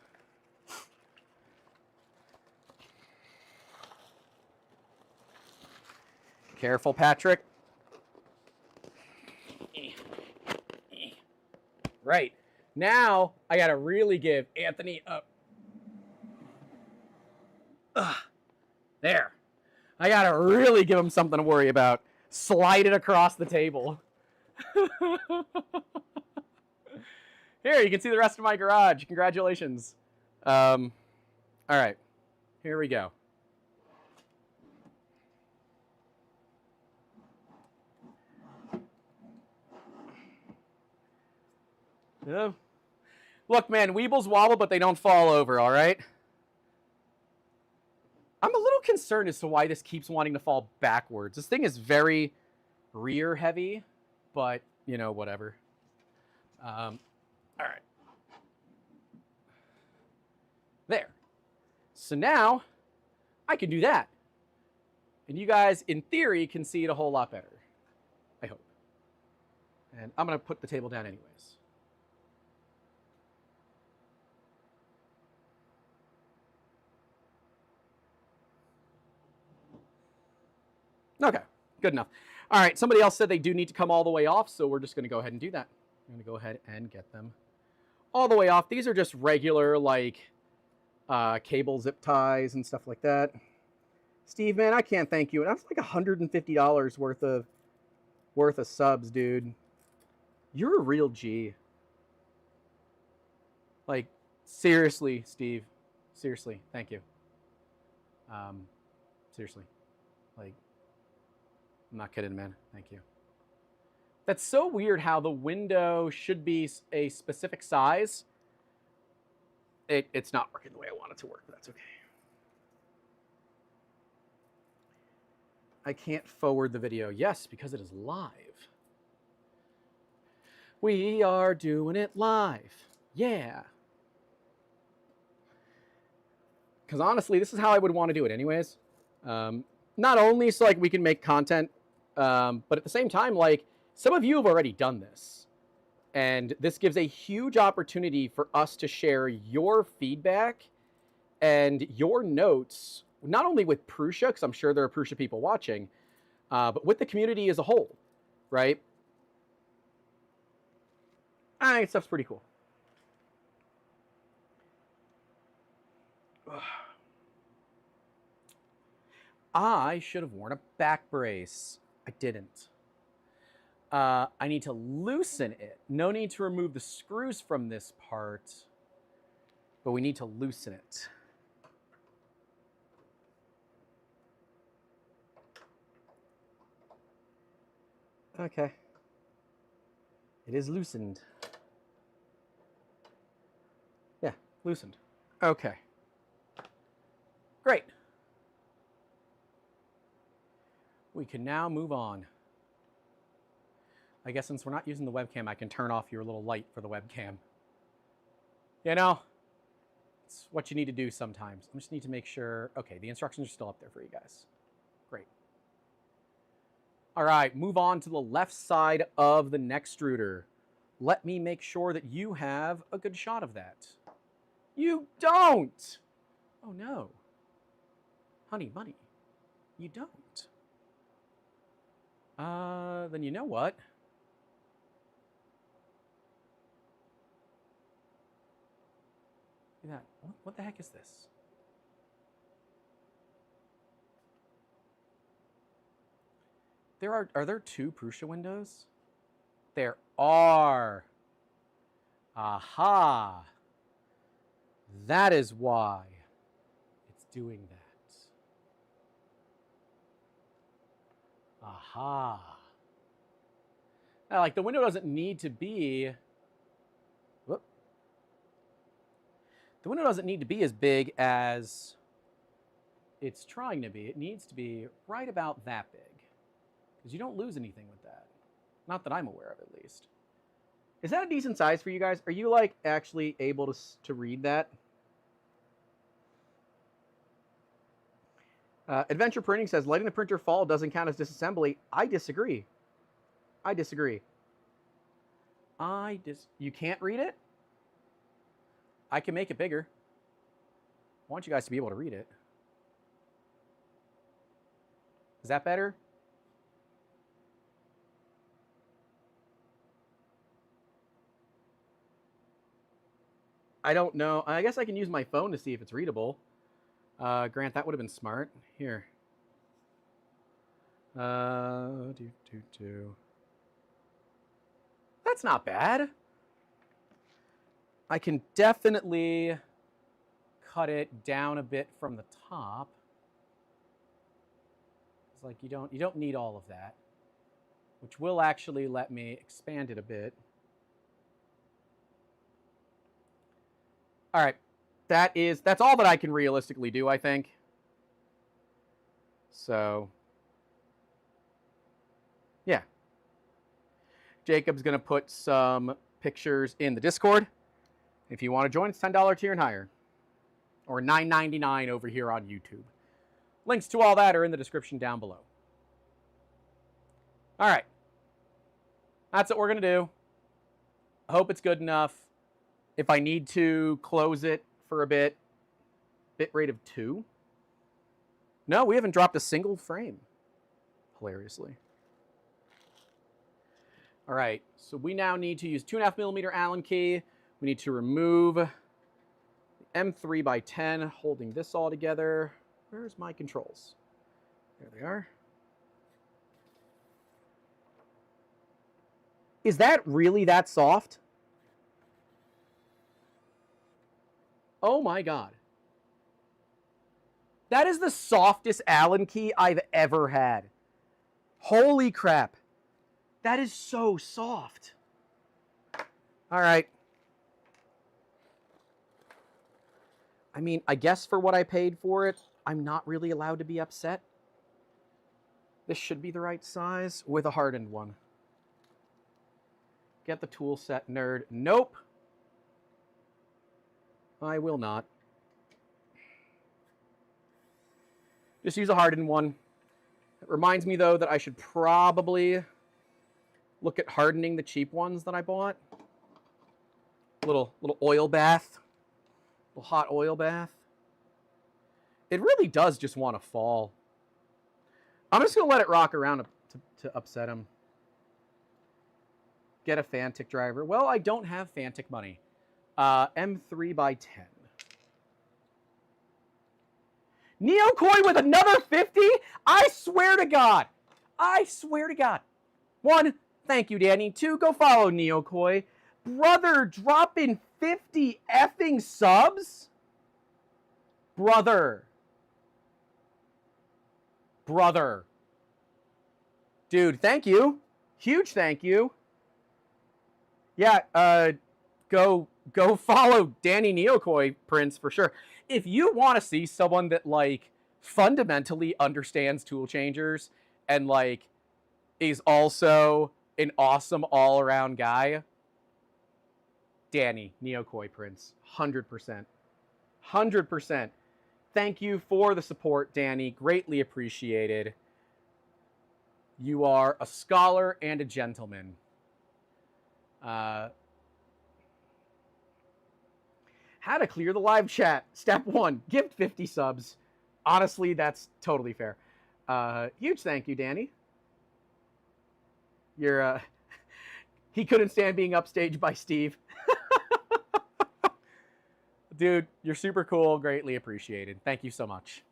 Careful, Patrick. Right. Now, I got to really give Anthony up. There. I got to really give him something to worry about. Slide it across the table. Here, you can see the rest of my garage. Congratulations. All right. Here we go. Yeah. Look, man, Weebles wobble, but they don't fall over, all right? I'm a little concerned as to why this keeps wanting to fall backwards. This thing is very rear heavy, but, you know, whatever. All right. There. So now I can do that. And you guys, in theory, can see it a whole lot better. I hope. And I'm going to put the table down anyways. Okay, good enough. All right, somebody else said they do need to come all the way off, so we're just going to go ahead and do that. I'm going to go ahead and get them all the way off. These are just regular, like, cable zip ties and stuff like that. Steve, man, I can't thank you. That's like $150 worth of subs, dude. You're a real G. Like, seriously, Steve. Seriously, thank you. Seriously. Like, I'm not kidding, man. Thank you. That's so weird how the window should be a specific size. It's not working the way I want it to work, but that's okay. I can't forward the video. Yes, because it is live. We are doing it live. Yeah. Because honestly, this is how I would want to do it anyways. Not only so like we can make content, but at the same time, like some of you have already done this. And this gives a huge opportunity for us to share your feedback and your notes, not only with Prusa, because I'm sure there are Prusa people watching, but with the community as a whole, right? I think stuff's pretty cool. I should have worn a back brace. I didn't. I need to loosen it. No need to remove the screws from this part, but we need to loosen it. Okay. It is loosened. Yeah, loosened. Okay. Great. We can now move on. I guess since we're not using the webcam, I can turn off your little light for the webcam. You know, it's what you need to do sometimes. I just need to make sure. Okay, the instructions are still up there for you guys. Great. All right, move on to the left side of the Nextruder. Let me make sure that you have a good shot of that. You don't! Oh no. Honey bunny, you don't. Then you know what? Look at that. What the heck is this? Are there two Prusa windows? There are. Aha. That is why it's doing that. Aha. Now, like the window doesn't need to be. Whoop. The window doesn't need to be as big as it's trying to be. It needs to be right about that big. Because you don't lose anything with that. Not that I'm aware of, at least. Is that a decent size for you guys? Are you, like, actually able to read that? Adventure Printing says, letting the printer fall doesn't count as disassembly. I disagree. I disagree. You can't read it? I can make it bigger. I want you guys to be able to read it. Is that better? I don't know. I guess I can use my phone to see if it's readable. Grant, that would have been smart. Here. That's not bad. I can definitely cut it down a bit from the top. It's like you don't need all of that, which will actually let me expand it a bit. All right, that's all that I can realistically do, I think. So, yeah. Jacob's gonna put some pictures in the Discord. If you want to join, it's $10 tier and higher, or $9.99 over here on YouTube. Links to all that are in the description down below. All right, that's what we're gonna do. I hope it's good enough. If I need to close it for a bit rate of 2. No, we haven't dropped a single frame, hilariously. All right, so we now need to use 2.5mm Allen key. We need to remove the M3x10, holding this all together. Where's my controls? There they are. Is that really that soft? Oh my God. That is the softest Allen key I've ever had. Holy crap. That is so soft. All right. I mean, I guess for what I paid for it, I'm not really allowed to be upset. This should be the right size with a hardened one. Get the tool set, nerd. Nope. I will not. Just use a hardened one. It reminds me, though, that I should probably look at hardening the cheap ones that I bought. Little oil bath. Little hot oil bath. It really does just want to fall. I'm just going to let it rock around to upset him. Get a Fantic driver. Well, I don't have Fantic money. M3 by 10. Neokoi with another 50? I swear to God. I swear to God. 1, thank you, Danny. 2, go follow Neokoi. Brother, dropping 50 effing subs? Brother. Dude, thank you. Huge thank you. Yeah, go follow Danny Neokoi, Prince, for sure. If you want to see someone that, like, fundamentally understands tool changers and, like, is also an awesome all-around guy, Danny Neokoi, Prince. 100%. 100%. Thank you for the support, Danny. Greatly appreciated. You are a scholar and a gentleman. How to clear the live chat. Step 1, gift 50 subs. Honestly, that's totally fair. Huge thank you, Danny. You're, he couldn't stand being upstaged by Steve. Dude, you're super cool. Greatly appreciated. Thank you so much.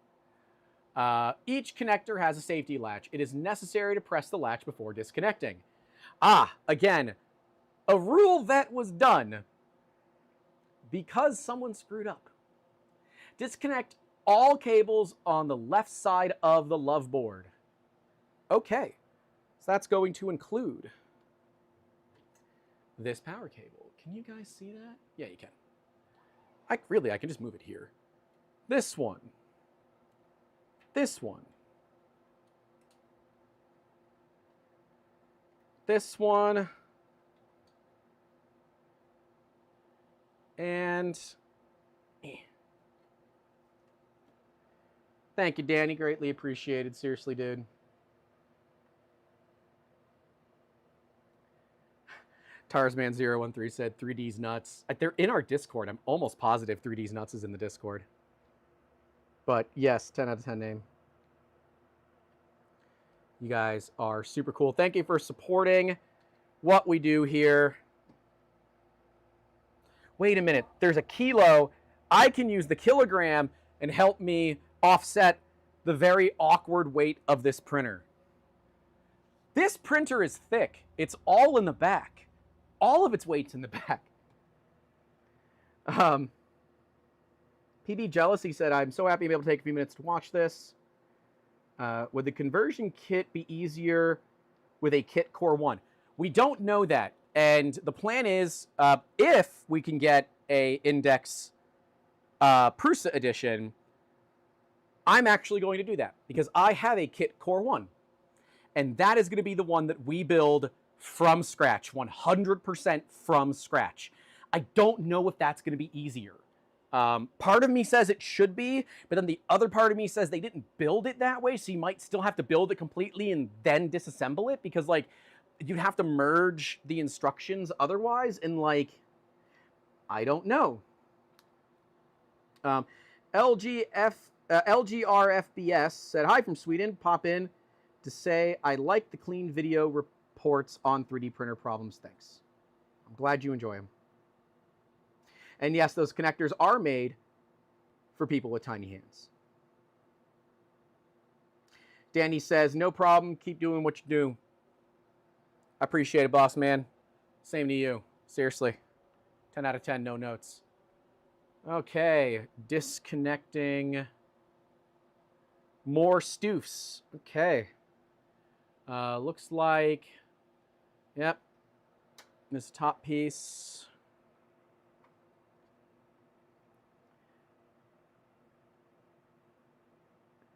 Each connector has a safety latch. It is necessary to press the latch before disconnecting. Again, a rule that was done because someone screwed up. Disconnect all cables on the left side of the love board. Okay, so that's going to include this power cable. Can you guys see that? Yeah, you can. I can just move it here. This one. This one. This one. And thank you, Danny. Greatly appreciated. Seriously, dude. Tarsman013 said 3D's nuts. They're in our Discord. I'm almost positive 3D's nuts is in the Discord. But yes, 10 out of 10 name. You guys are super cool. Thank you for supporting what we do here. Wait a minute. There's a kilo. I can use the kilogram and help me offset the very awkward weight of this printer. This printer is thick. It's all in the back. All of its weight's in the back. PB Jealousy said, I'm so happy to be able to take a few minutes to watch this. Would the conversion kit be easier with a kit Core 1? We don't know that. And the plan is, if we can get a INDX Prusa edition, I'm actually going to do that. Because I have a kit Core 1. And that is going to be the one that we build from scratch. 100% from scratch. I don't know if that's going to be easier. Part of me says it should be, but then the other part of me says they didn't build it that way, so you might still have to build it completely and then disassemble it, because, like, you'd have to merge the instructions otherwise, and, like, I don't know. LGRFBS said, hi from Sweden, pop in to say, I like the clean video reports on 3D printer problems, thanks. I'm glad you enjoy them. And yes, those connectors are made for people with tiny hands. Danny says, no problem. Keep doing what you do. I appreciate it, boss man. Same to you. Seriously. 10 out of 10, no notes. Okay. Disconnecting more stoofs. Okay. Looks like Yep. This top piece.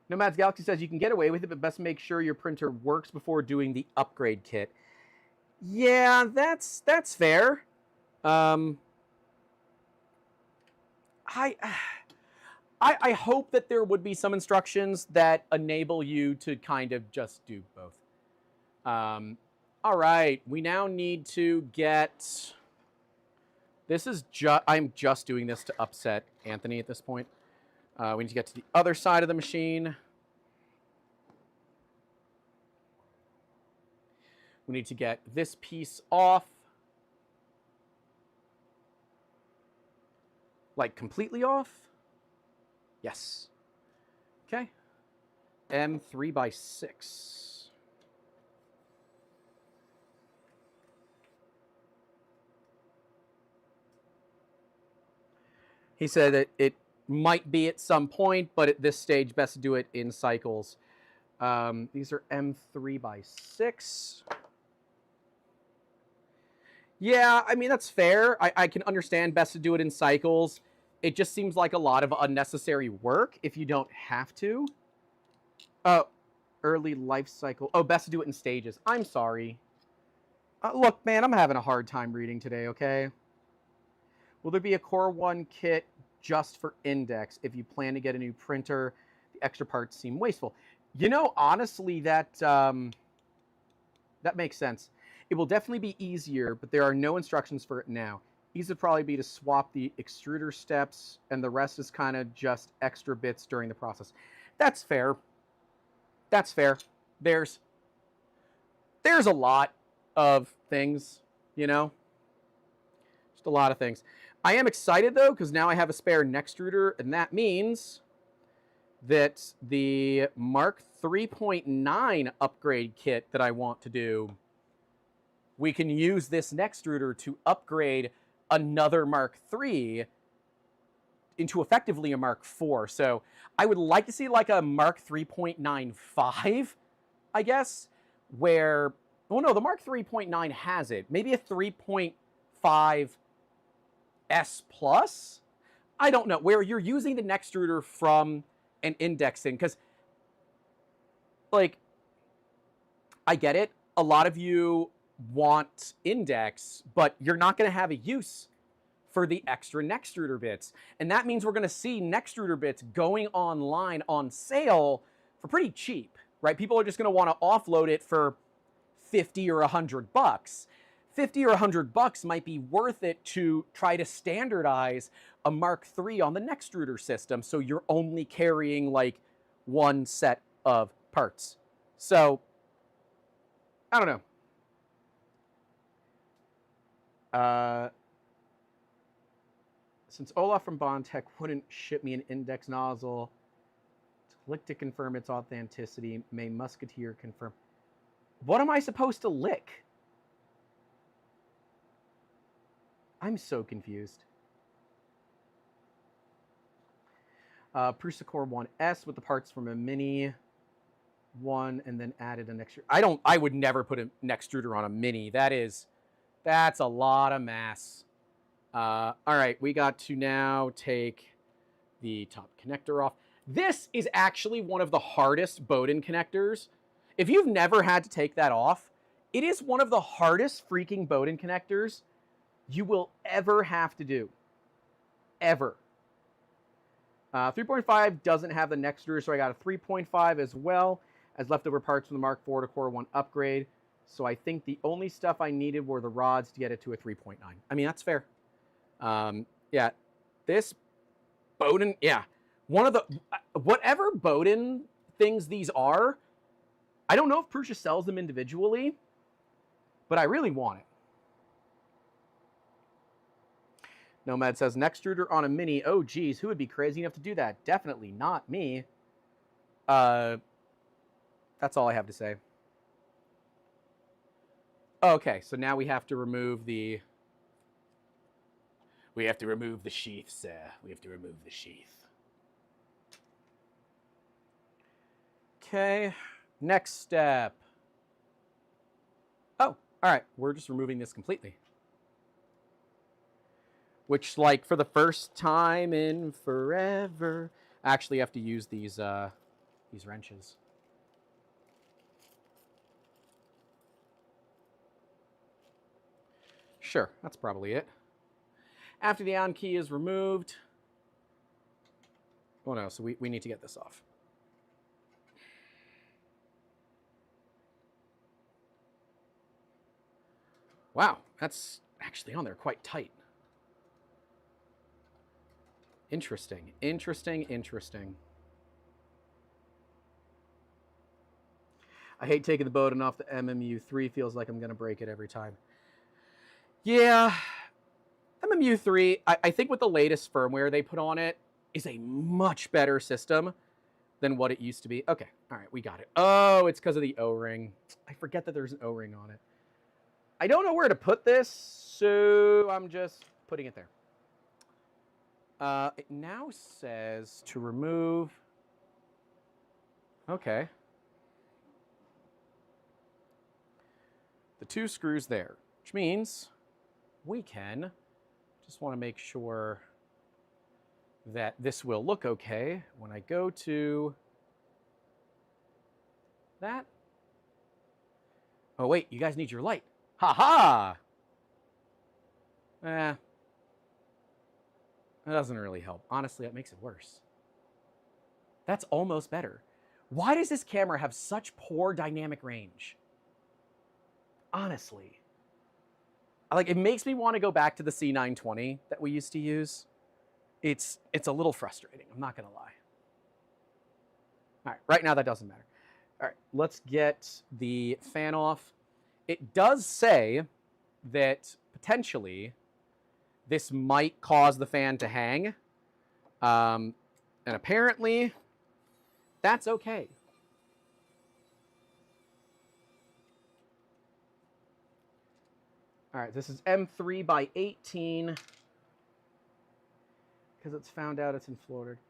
Nomad's Galaxy says you can get away with it, but best make sure your printer works before doing the upgrade kit. Yeah, that's fair. I hope that there would be some instructions that enable you to kind of just do both. All right, we now need to get... This is I'm just doing this to upset Anthony at this point. We need to get to the other side of the machine. We need to get this piece off. Like completely off. Yes. Okay. M3x6. He said that it might be at some point, but at this stage, best to do it in cycles. These are M3x6. Yeah, I mean, that's fair. I can understand best to do it in cycles. It just seems like a lot of unnecessary work if you don't have to. Oh, early life cycle. Oh, best to do it in stages. I'm sorry. Look, man, I'm having a hard time reading today, okay? Will there be a Core 1 kit just for Index if you plan to get a new printer? The extra parts seem wasteful. You know, honestly, that makes sense. It will definitely be easier, but there are no instructions for it now. Easy would probably be to swap the extruder steps, and the rest is kind of just extra bits during the process. That's fair. That's fair. There's a lot of things, you know? Just a lot of things. I am excited, though, because now I have a spare Nextruder, and that means that the Mark 3.9 upgrade kit that I want to do, we can use this Nextruder to upgrade another Mark III into effectively a Mark IV. So I would like to see like a Mark 3.95, I guess, where... Oh, no, the Mark 3.9 has it. Maybe a 3.5 S Plus? I don't know. Where you're using the Nextruder from an indexing. Because, like, I get it. A lot of you want index, but you're not going to have a use for the extra Nextruder bits. And that means we're going to see Nextruder bits going online on sale for pretty cheap, right? People are just going to want to offload it for 50 or 100 bucks. 50 or 100 bucks might be worth it to try to standardize a Mark III on the Nextruder system, so you're only carrying like one set of parts. So, I don't know. Since Olaf from Bondtech wouldn't ship me an index nozzle, click to confirm its authenticity. May Musketeer confirm. What am I supposed to lick? I'm so confused. Prusa Core 1S with the parts from a Mini 1 and then added an extra. I would never put a Nextruder on a Mini. That's a lot of mass. All right, we got to now take the top connector off. This is actually one of the hardest Bowden connectors. If you've never had to take that off, it is one of the hardest freaking Bowden connectors you will ever have to do. Ever. 3.5 doesn't have the Nextruder, so I got a 3.5 as well as leftover parts from the Mark IV to Core 1 upgrade. So I think the only stuff I needed were the rods to get it to a 3.9. I mean, that's fair. Yeah, this Bowden, yeah. One of the, whatever Bowden things these are, I don't know if Prusa sells them individually, but I really want it. Nomad says, Nextruder on a Mini. Oh, geez, who would be crazy enough to do that? Definitely not me. That's all I have to say. Okay, so now we have to remove the... We have to remove the sheath, sir. We have to remove the sheath. Okay, next step. Oh, All right, we're just removing this completely. Which, like, for the first time in forever, I actually have to use these wrenches. Sure, that's probably it. After the on key is removed, oh no, so we need to get this off. Wow, that's actually on there quite tight. Interesting, interesting, interesting. I hate taking the Bowden off the MMU3. Feels like I'm going to break it every time. Yeah, MMU3, I think with the latest firmware they put on it, is a much better system than what it used to be. Okay, all right, we got it. Oh, it's because of the O-ring. I forget that there's an O-ring on it. I don't know where to put this, so I'm just putting it there. It now says to remove. Okay. The 2 screws there, which means we can just want to make sure that this will look okay when I go to that. Oh, wait, you guys need your light. Ha-ha! That doesn't really help. Honestly, that makes it worse. That's almost better. Why does this camera have such poor dynamic range? Honestly. Like, it makes me want to go back to the C920 that we used to use. It's a little frustrating, I'm not going to lie. All right, right now that doesn't matter. All right, let's get the fan off. It does say that potentially this might cause the fan to hang. And apparently that's okay. All right, this is M3 by 18 because it's found out it's in Florida.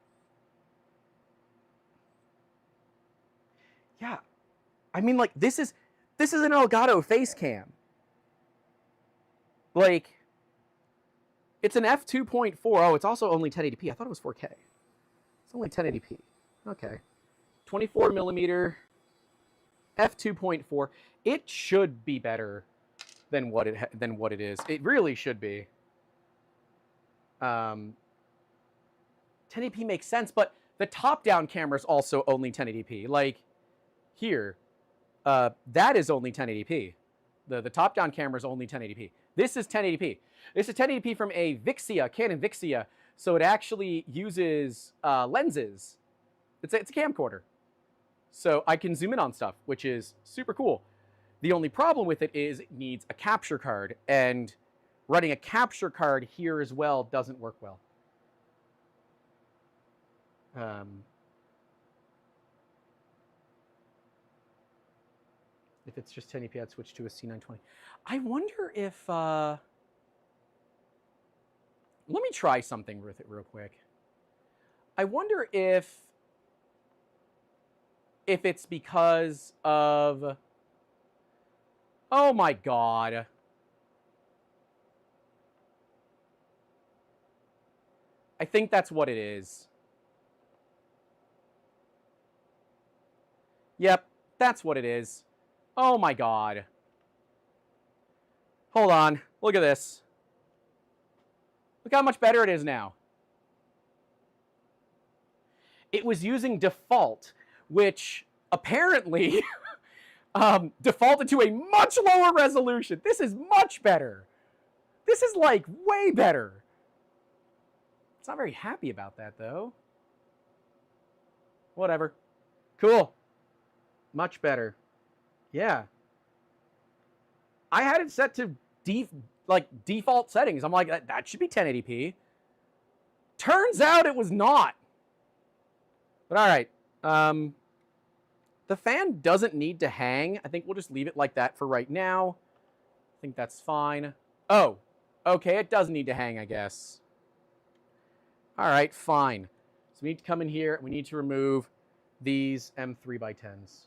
Yeah, I mean, like, this is an Elgato face cam. Like, it's an f2.4. Oh, it's also only 1080p. I thought it was 4K. It's only 1080p. Okay, 24 millimeter f2.4. It should be better than what it is. It really should be. 1080p makes sense, but the top-down camera is also only 1080p. Like, here, that is only 1080p. The top-down camera is only 1080p. This is 1080p. This is 1080p from a Vixia, Canon Vixia, so it actually uses lenses. It's a camcorder. So I can zoom in on stuff, which is super cool. The only problem with it is it needs a capture card, and running a capture card here as well doesn't work well. If it's just 1080p, I'd switch to a C920. I wonder if... let me try something with it real quick. I wonder if it's because of... Oh my god. I think that's what it is. Yep, that's what it is. Oh my god. Hold on. Look at this. Look how much better it is now. It was using default, which apparently defaulted to a much lower resolution. This is much better. This is, like, way better. It's not very happy about that, though. Whatever. Cool. Much better. Yeah. I had it set to default settings. I'm like, that should be 1080p. Turns out it was not. But all right. The fan doesn't need to hang. I think we'll just leave it like that for right now. I think that's fine. Oh, okay, it does need to hang, I guess. All right, fine. So we need to come in here. We need to remove these M3x10s.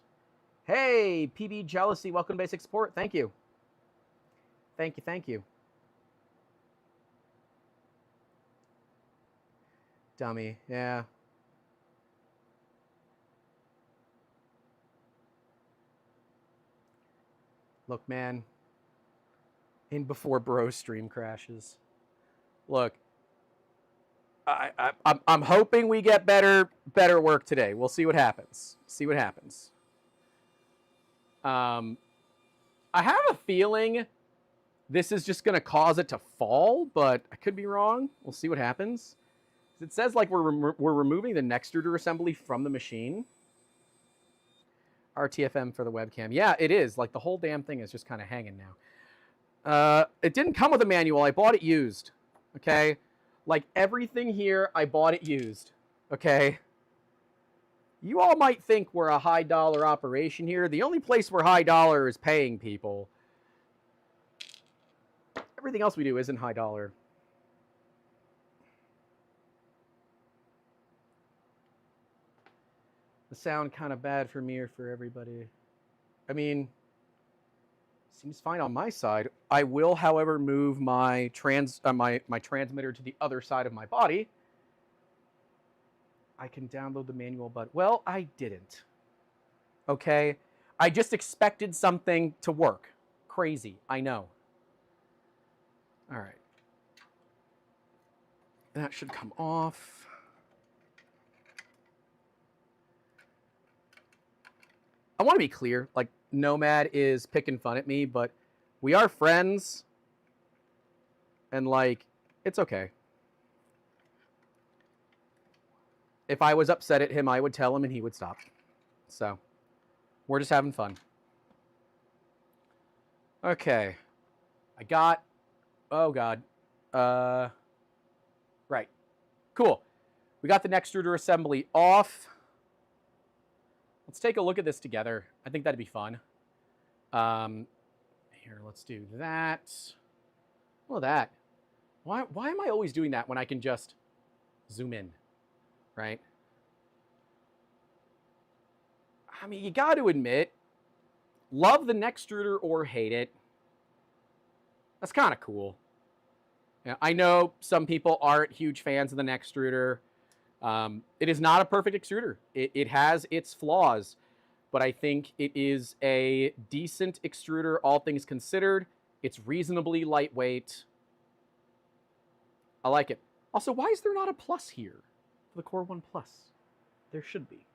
Hey, PB Jealousy, welcome to Basic Support. Thank you. Thank you, thank you. Dummy, yeah. Look, man. In before bro stream crashes. Look, I'm hoping we get better work today. We'll see what happens. See what happens. I have a feeling this is just going to cause it to fall, but I could be wrong. We'll see what happens. It says like we're removing the Nextruder assembly from the machine. RTFM for the webcam. Yeah, it is. Like the whole damn thing is just kind of hanging now. It didn't come with a manual. I bought it used. Okay? Like everything here, I bought it used. Okay? You all might think we're a high dollar operation here. The only place we're high dollar is paying people. Everything else we do isn't high dollar. The sound kind of bad for me or for everybody. I mean, seems fine on my side. I will, however, move my my transmitter to the other side of my body. I can download the manual, but well, I didn't. Okay? I just expected something to work. Crazy, I know. All right. That should come off. I want to be clear, like Nomad is picking fun at me, but we are friends and like, it's okay. If I was upset at him, I would tell him and he would stop. So we're just having fun. Okay. I got, oh God. Right. Cool. We got the Nextruder assembly off. Let's take a look at this together. I think that'd be fun. Here, let's do that. Well, that. Why am I always doing that when I can just zoom in, right? I mean, you got to admit, love the Nextruder or hate it. That's kind of cool. Yeah, I know some people aren't huge fans of the Nextruder. It is not a perfect extruder. It has its flaws, but I think it is a decent extruder, all things considered. It's reasonably lightweight. I like it. Also, why is there not a plus here for the Core 1 Plus? There should be.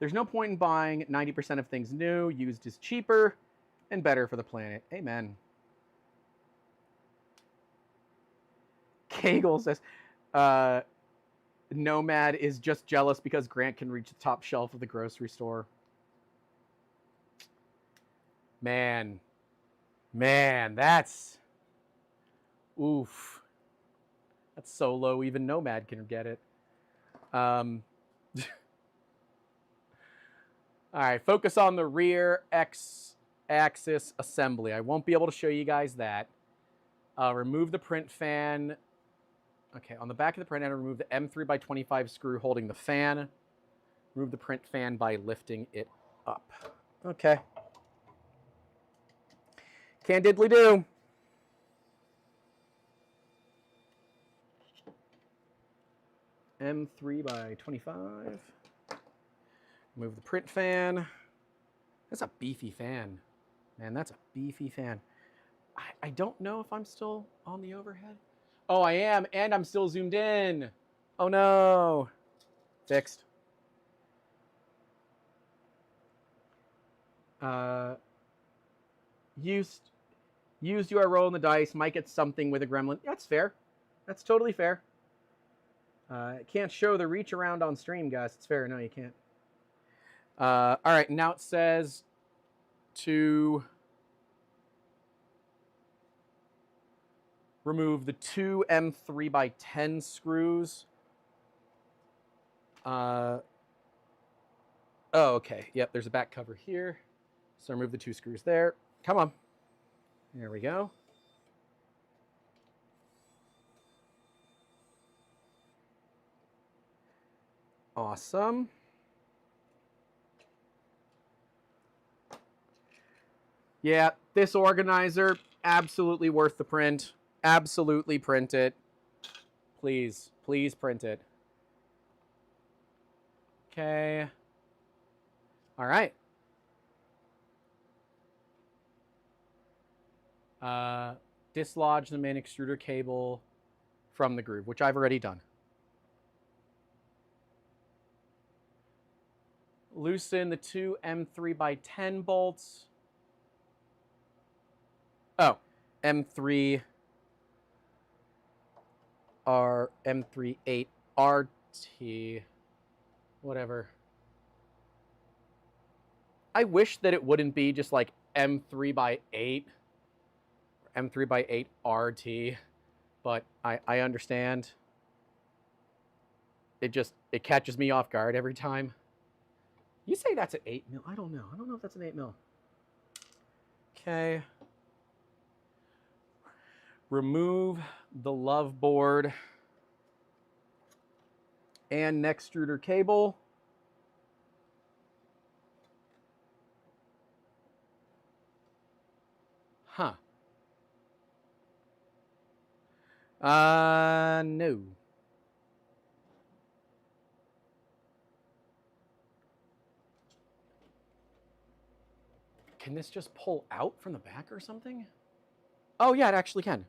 There's no point in buying 90% of things new. Used is cheaper and better for the planet. Amen. Kegel says, Nomad is just jealous because Grant can reach the top shelf of the grocery store. Man, that's, oof. That's so low, even Nomad can get it. All right, focus on the rear X-axis assembly. I won't be able to show you guys that. Remove the print fan. Okay, on the back of the print end, remove the M3x25 screw holding the fan. Remove the print fan by lifting it up. Okay. Can diddly do. M3x25. Remove the print fan. That's a beefy fan. Man, that's a beefy fan. I don't know if I'm still on the overhead. Oh, I am, and I'm still zoomed in. Oh no. Fixed. Used URL in the dice. Might get something with a gremlin. That's fair. That's totally fair. Can't show the reach around on stream, guys. It's fair. No, you can't. All right, now it says to remove the two M3x10 screws. Oh, okay. Yep, there's a back cover here. So remove the two screws there. Come on. There we go. Awesome. Yeah, this organizer, absolutely worth the print. Absolutely print it. Please, please print it. Okay. All right. Dislodge the main extruder cable from the groove, which I've already done. Loosen the two M3x10 bolts. Oh, M3 R M38 RT, whatever. I wish that it wouldn't be just like M3x8, M3x8 RT, but I understand. It catches me off guard every time. You say that's an 8 mil? I don't know. I don't know if that's an 8 mil. Okay. Remove the love board and Nextruder cable. Huh. No. Can this just pull out from the back or something? Oh, yeah, it actually can.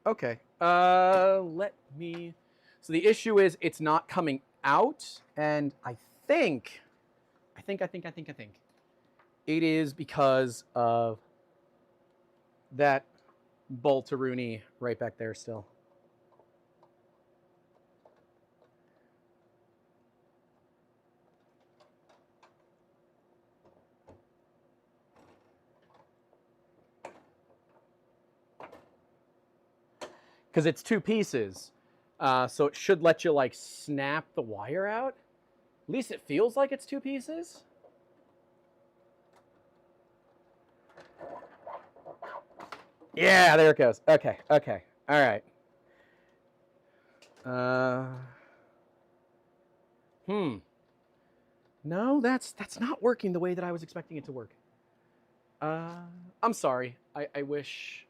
Okay. Let me... So the issue is it's not coming out, and I think it is because of that bolteroonie right back there still. Because it's two pieces, so it should let you like snap the wire out. At least it feels like it's two pieces. Yeah, there it goes. Okay, okay, all right. No, that's not working the way that I was expecting it to work. I'm sorry. I wish.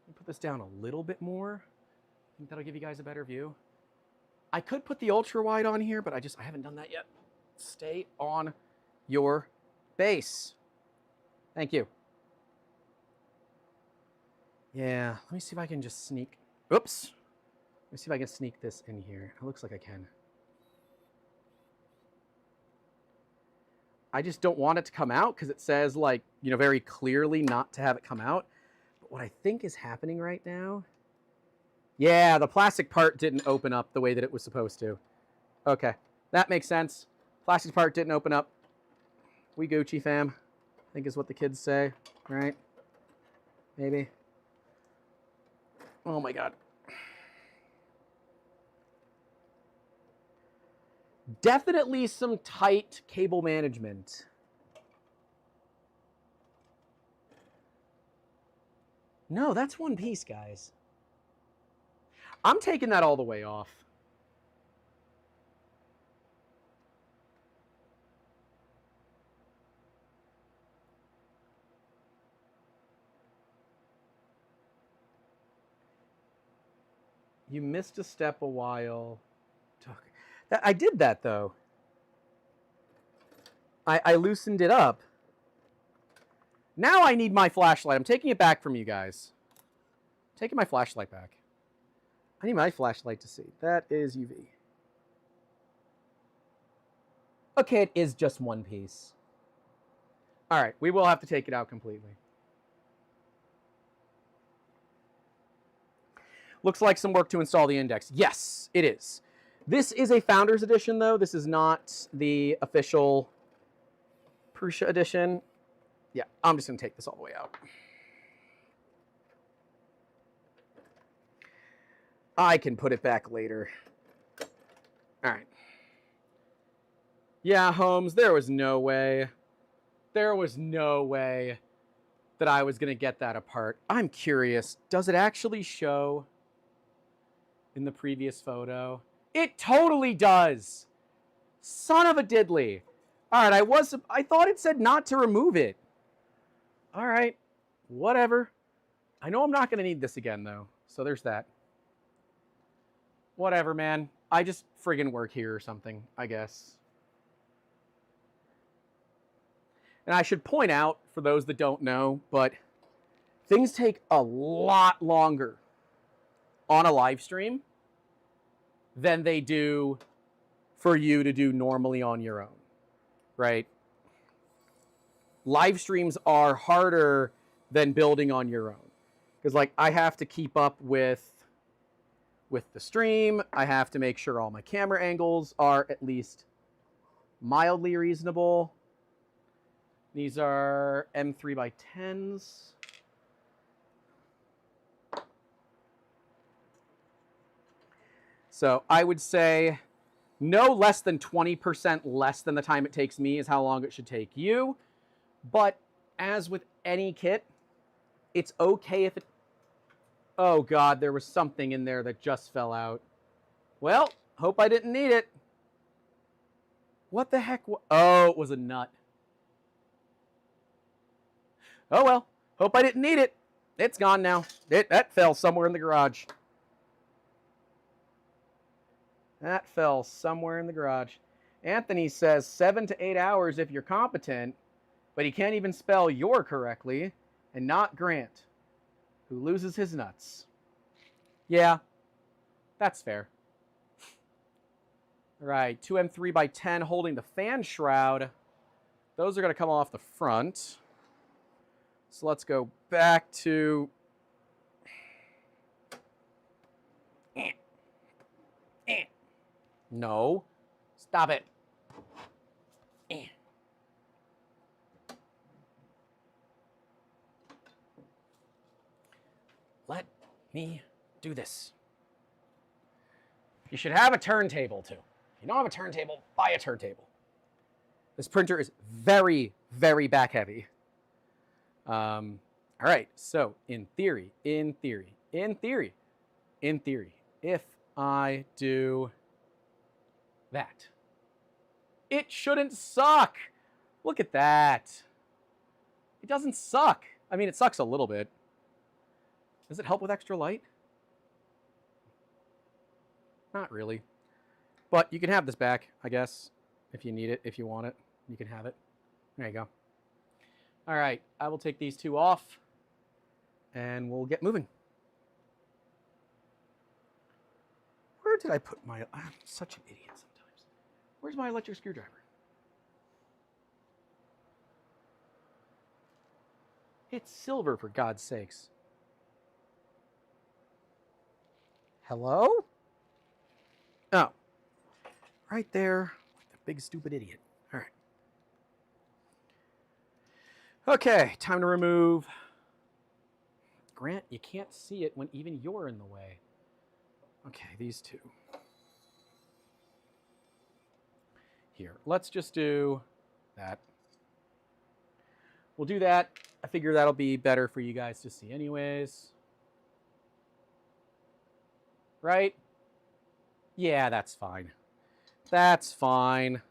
Let me put this down a little bit more. I think that'll give you guys a better view. I could put the ultra wide on here, but I haven't done that yet. Stay on your base. Thank you. Yeah, let me see if I can just sneak. Oops. Let me see if I can sneak this in here. It looks like I can. I just don't want it to come out because it says, like, you know, very clearly not to have it come out. But what I think is happening right now... Yeah, the plastic part didn't open up the way that it was supposed to. Okay, that makes sense. Plastic part didn't open up. We Gucci, fam, I think is what the kids say, right? Maybe. Oh my God. Definitely some tight cable management. No, that's one piece, guys. I'm taking that all the way off. You missed a step a while. I did that, though. I loosened it up. Now I need my flashlight. I'm taking it back from you guys. I'm taking my flashlight back. I need my flashlight to see. That is UV. Okay, it is just one piece. All right, we will have to take it out completely. Looks like some work to install the index. Yes, it is. This is a Founders Edition, though. This is not the official Prusa edition. Yeah, I'm just going to take this all the way out. I can put it back later. All right. Yeah, Holmes, there was no way. There was no way that I was going to get that apart. I'm curious, does it actually show in the previous photo? It totally does. Son of a diddly. All right, I thought it said not to remove it. All right, whatever. I know I'm not going to need this again, though. So there's that. Whatever, man. I just friggin' work here or something, I guess. And I should point out, for those that don't know, but things take a lot longer on a live stream than they do for you to do normally on your own, right? Live streams are harder than building on your own. Because, like, I have to keep up with the stream. I have to make sure all my camera angles are at least mildly reasonable. These are M3 by 10s. So I would say no less than 20% less than the time it takes me is how long it should take you. But as with any kit, it's okay if it... Oh, God, there was something in there that just fell out. Well, hope I didn't need it. What the heck? Oh, it was a nut. Oh, well, hope I didn't need it. It's gone now. That fell somewhere in the garage. That fell somewhere in the garage. Anthony says 7 to 8 hours if you're competent, but he can't even spell your correctly, and not Grant, who loses his nuts. Yeah, that's fair. All right, 2M3 by 10 holding the fan shroud. Those are going to come off the front. So let's go back to... No. Stop it. Let me do this. You should have a turntable, too. If you don't have a turntable, buy a turntable. This printer is very, very back heavy. All right, so in theory, if I do that, it shouldn't suck. Look at that. It doesn't suck. I mean, it sucks a little bit. Does it help with extra light? Not really. But you can have this back, I guess, if you need it, if you want it. You can have it. There you go. All right, I will take these two off, and we'll get moving. Where did I put my... I'm such an idiot sometimes. Where's my electric screwdriver? It's silver, for God's sakes. Hello? Oh. Right there. Like the big stupid idiot. All right. Okay, time to remove. Grant, you can't see it when even you're in the way. Okay, these two. Here, let's just do that. We'll do that. I figure that'll be better for you guys to see anyways. Right? Yeah, that's fine. That's fine.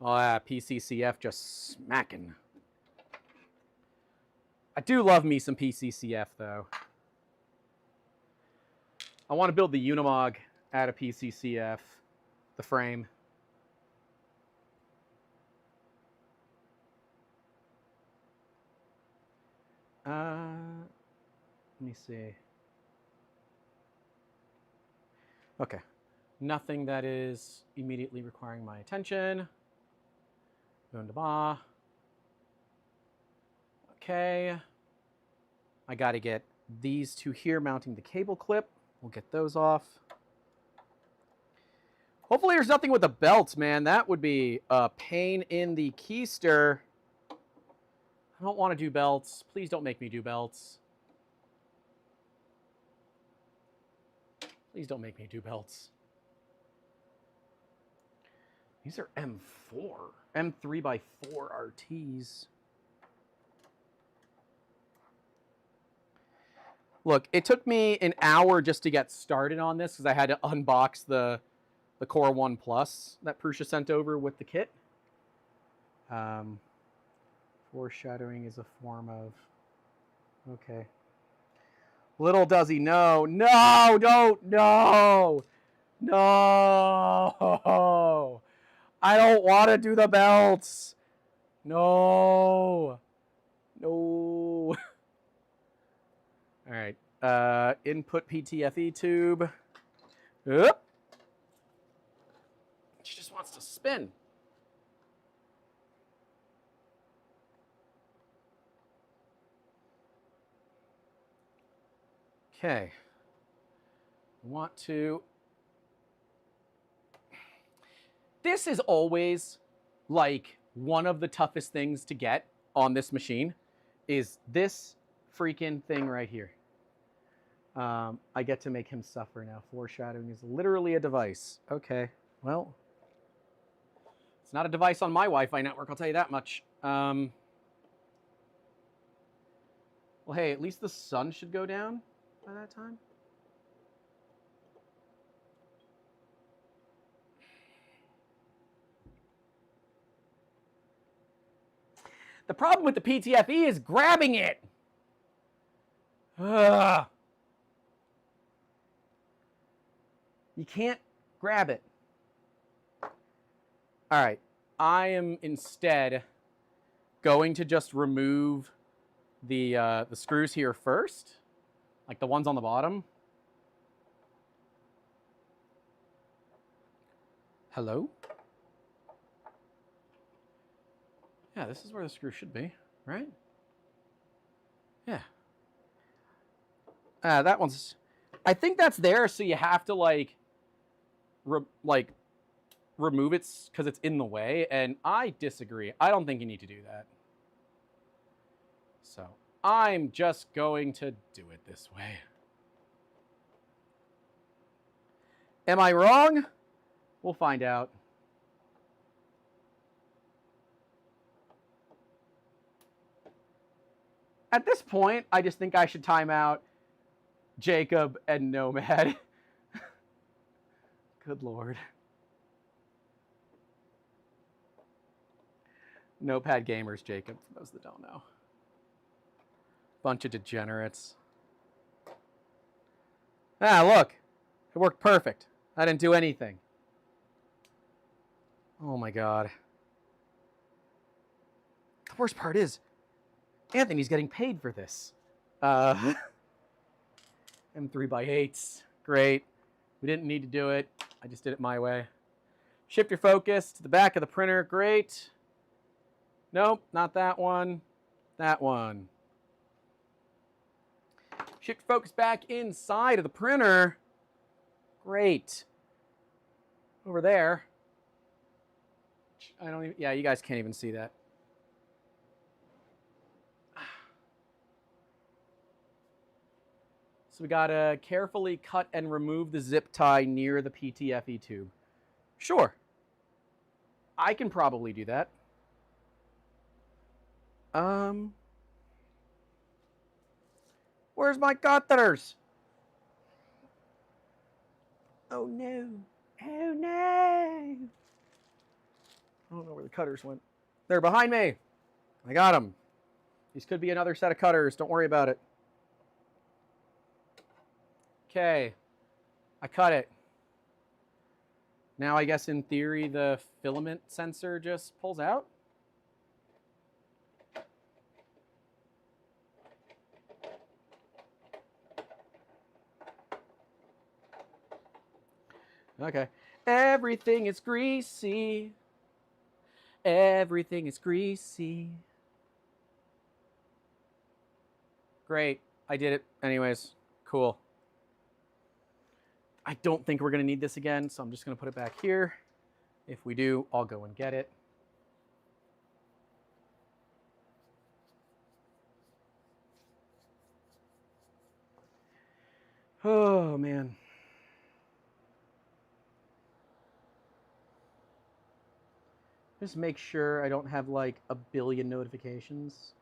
Oh, yeah, PCCF just smacking. I do love me some PCCF, though. I want to build the Unimog out of PCCF, the frame. Let me see. Okay. Nothing that is immediately requiring my attention. Wunderbar. Okay. I got to get these two here mounting the cable clip. We'll get those off. Hopefully there's nothing with the belts, man. That would be a pain in the keister. I don't want to do belts. Please don't make me do belts. Please don't make me do belts. These are M4. M3 by 4 RTs. Look, it took me an hour just to get started on this because I had to unbox the the Core 1 Plus that Prusa sent over with the kit. Foreshadowing is a form of... Okay. Little does he know. No, don't, no. No. I don't want to do the belts. No. No. All right. Input PTFE tube. Oop. She just wants to spin. Okay. Want to... This is always like one of the toughest things to get on this machine is this freaking thing right here. I get to make him suffer now. Foreshadowing is literally a device. Okay, well, it's not a device on my Wi-Fi network, I'll tell you that much. Well, hey, at least the sun should go down by that time. The problem with the PTFE is grabbing it. Ugh. You can't grab it. All right, I am instead going to just remove the screws here first, like the ones on the bottom. Hello? Yeah, this is where the screw should be, right? Yeah. That one's... I think that's there, so you have to, like remove it because it's in the way, and I disagree. I don't think you need to do that. So I'm just going to do it this way. Am I wrong? We'll find out. At this point, I just think I should time out Jacob and Nomad. Good Lord. Notepad gamers, Jacob, for those that don't know. Bunch of degenerates. Ah, look. It worked perfect. I didn't do anything. Oh my God. The worst part is, Anthony's getting paid for this. M3x8s. Great. We didn't need to do it. I just did it my way. Shift your focus to the back of the printer. Great. Nope, not that one. That one. Shift your focus back inside of the printer. Great. Over there. I don't even... Yeah, you guys can't even see that. So we gotta carefully cut and remove the zip tie near the PTFE tube. Sure. I can probably do that. Where's my cutters? Oh no. Oh no. I don't know where the cutters went. They're behind me. I got them. These could be another set of cutters. Don't worry about it. Okay. I cut it. Now I guess in theory the filament sensor just pulls out. Okay. Everything is greasy. Everything is greasy. Great. I did it anyways. Cool. I don't think we're going to need this again, so I'm just going to put it back here. If we do, I'll go and get it. Oh, man. Just make sure I don't have like a billion notifications.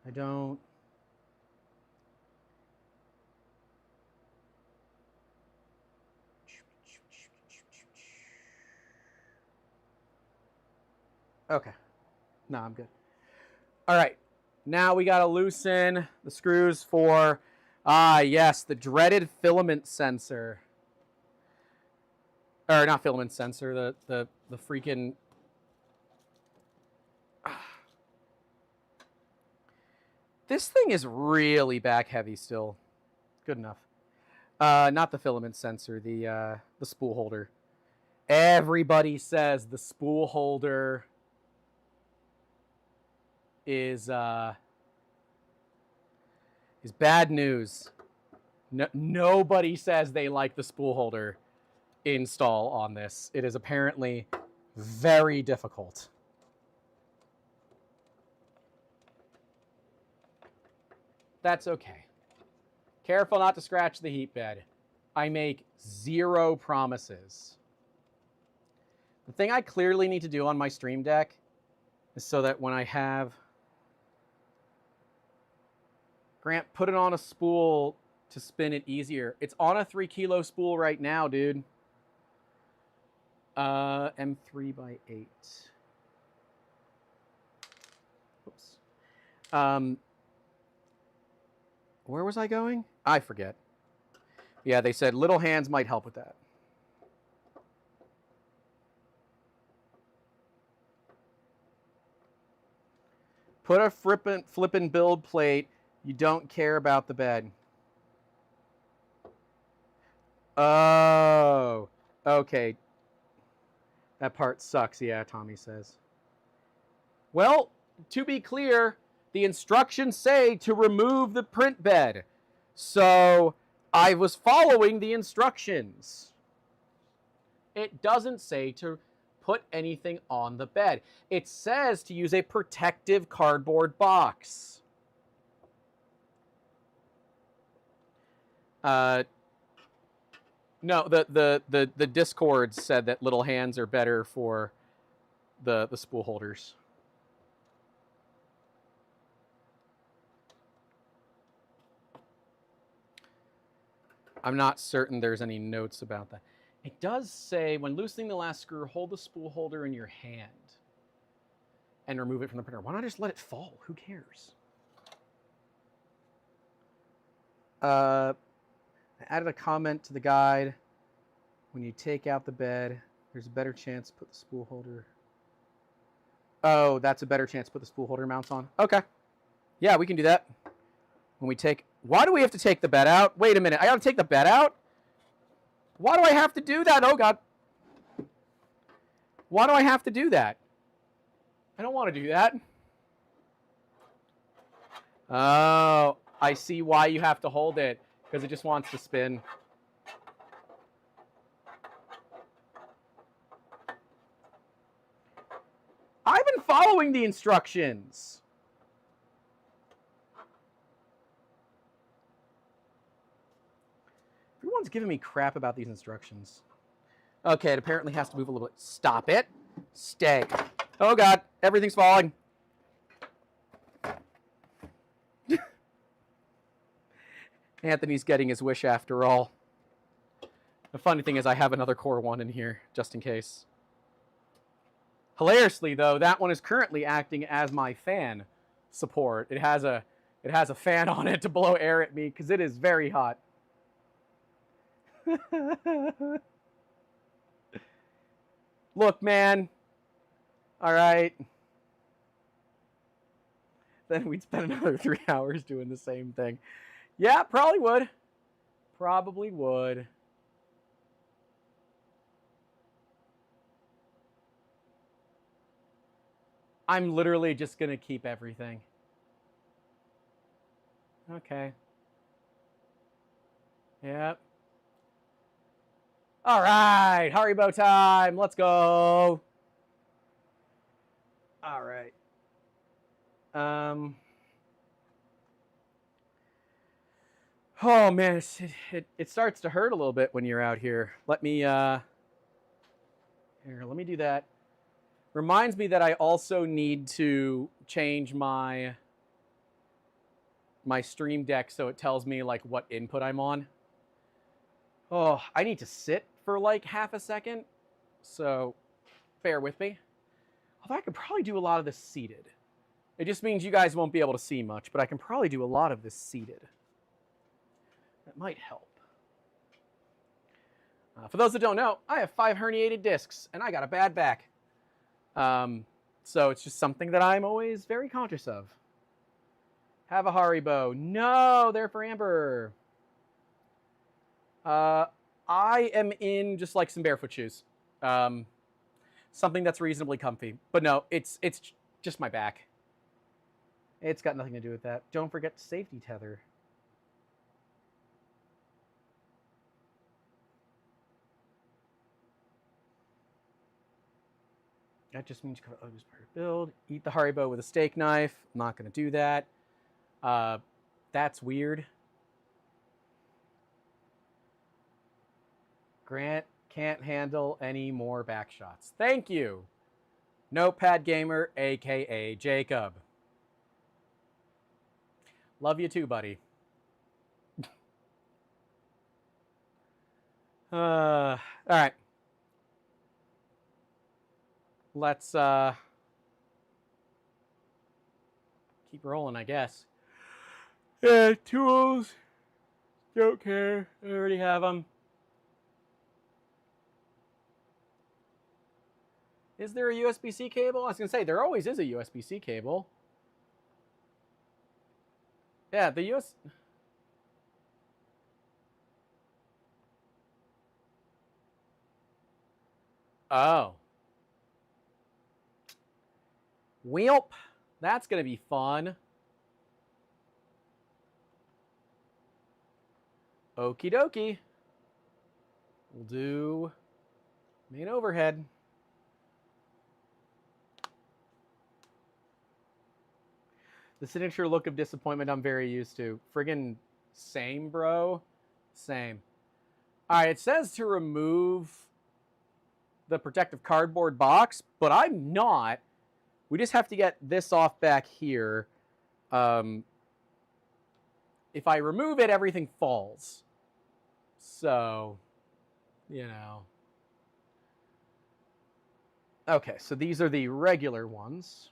I don't. Okay. No, I'm good. All right. Now we got to loosen the screws for, yes, the dreaded filament sensor. Or not filament sensor, the freaking... This thing is really back heavy still. Good enough. Not the filament sensor, the spool holder. Everybody says the spool holder is bad news. Nobody says they like the spool holder install on this. It is apparently very difficult. That's okay. Careful not to scratch the heat bed. I make 0 promises. The thing I clearly need to do on my Stream Deck is so that when I have Grant put it on a spool to spin it easier. It's on a 3 kilo spool right now, dude. M3 by 8. Oops. Where was I going? I forget. Yeah, they said little hands might help with that. Put a flippin' build plate. You don't care about the bed. Oh, okay. That part sucks, yeah, Tommy says. Well, to be clear, the instructions say to remove the print bed. So I was following the instructions. It doesn't say to put anything on the bed. It says to use a protective cardboard box. No, the Discord said that little hands are better for the spool holders. I'm not certain there's any notes about that. It does say, when loosening the last screw, hold the spool holder in your hand and remove it from the printer. Why not just let it fall? Who cares? I added a comment to the guide. When you take out the bed, there's a better chance to put the spool holder. Oh, that's a better chance to put the spool holder mounts on. Okay. Yeah, we can do that. When we take... Why do we have to take the bed out? Wait a minute. I got to take the bed out? Why do I have to do that? Oh, God. Why do I have to do that? I don't want to do that. Oh, I see why you have to hold it. Because it just wants to spin. I've been following the instructions. Everyone's giving me crap about these instructions. Okay, it apparently has to move a little bit. Stop it. Stay. Oh, God. Everything's falling. Anthony's getting his wish after all. The funny thing is I have another Core 1 in here, just in case. Hilariously, though, that one is currently acting as my fan support. It has a fan on it to blow air at me because it is very hot. Look, man. All right. Then we'd spend another 3 hours doing the same thing. Yeah, probably would. Probably would. I'm literally just going to keep everything. Okay. Yep. All right, Haribo time. Let's go. All right. Oh man, it starts to hurt a little bit when you're out here. Let me here, let me do that. Reminds me that I also need to change my my Stream Deck so it tells me like what input I'm on. Oh, I need to sit for like half a second, so bear with me. Although I could probably do a lot of this seated. It just means you guys won't be able to see much, but I can probably do a lot of this seated. That might help. For those that don't know, I have 5 herniated discs, and I got a bad back. So it's just something that I'm always very conscious of. Have a Haribo. No, they're for Amber. I am in just like some barefoot shoes. Something that's reasonably comfy. But no, it's just my back. It's got nothing to do with that. Don't forget safety tether. That just means you gotta build. Eat the Haribo with a steak knife. I'm not gonna do that. That's weird. Grant can't handle any more back shots. Thank you. Notepad Gamer, aka Jacob. Love you too, buddy. All right. Let's keep rolling, I guess. Yeah, tools. Don't care. I already have them. Is there a USB-C cable? I was going to say, there always is a USB-C cable. Yeah, the US... Oh. Welp. That's going to be fun. Okie dokie. We'll do main overhead. The signature look of disappointment I'm very used to. Friggin' same, bro. Same. All right, it says to remove the protective cardboard box, but I'm not. We just have to get this off back here. If I remove it, everything falls. So, you know. Okay, so these are the regular ones.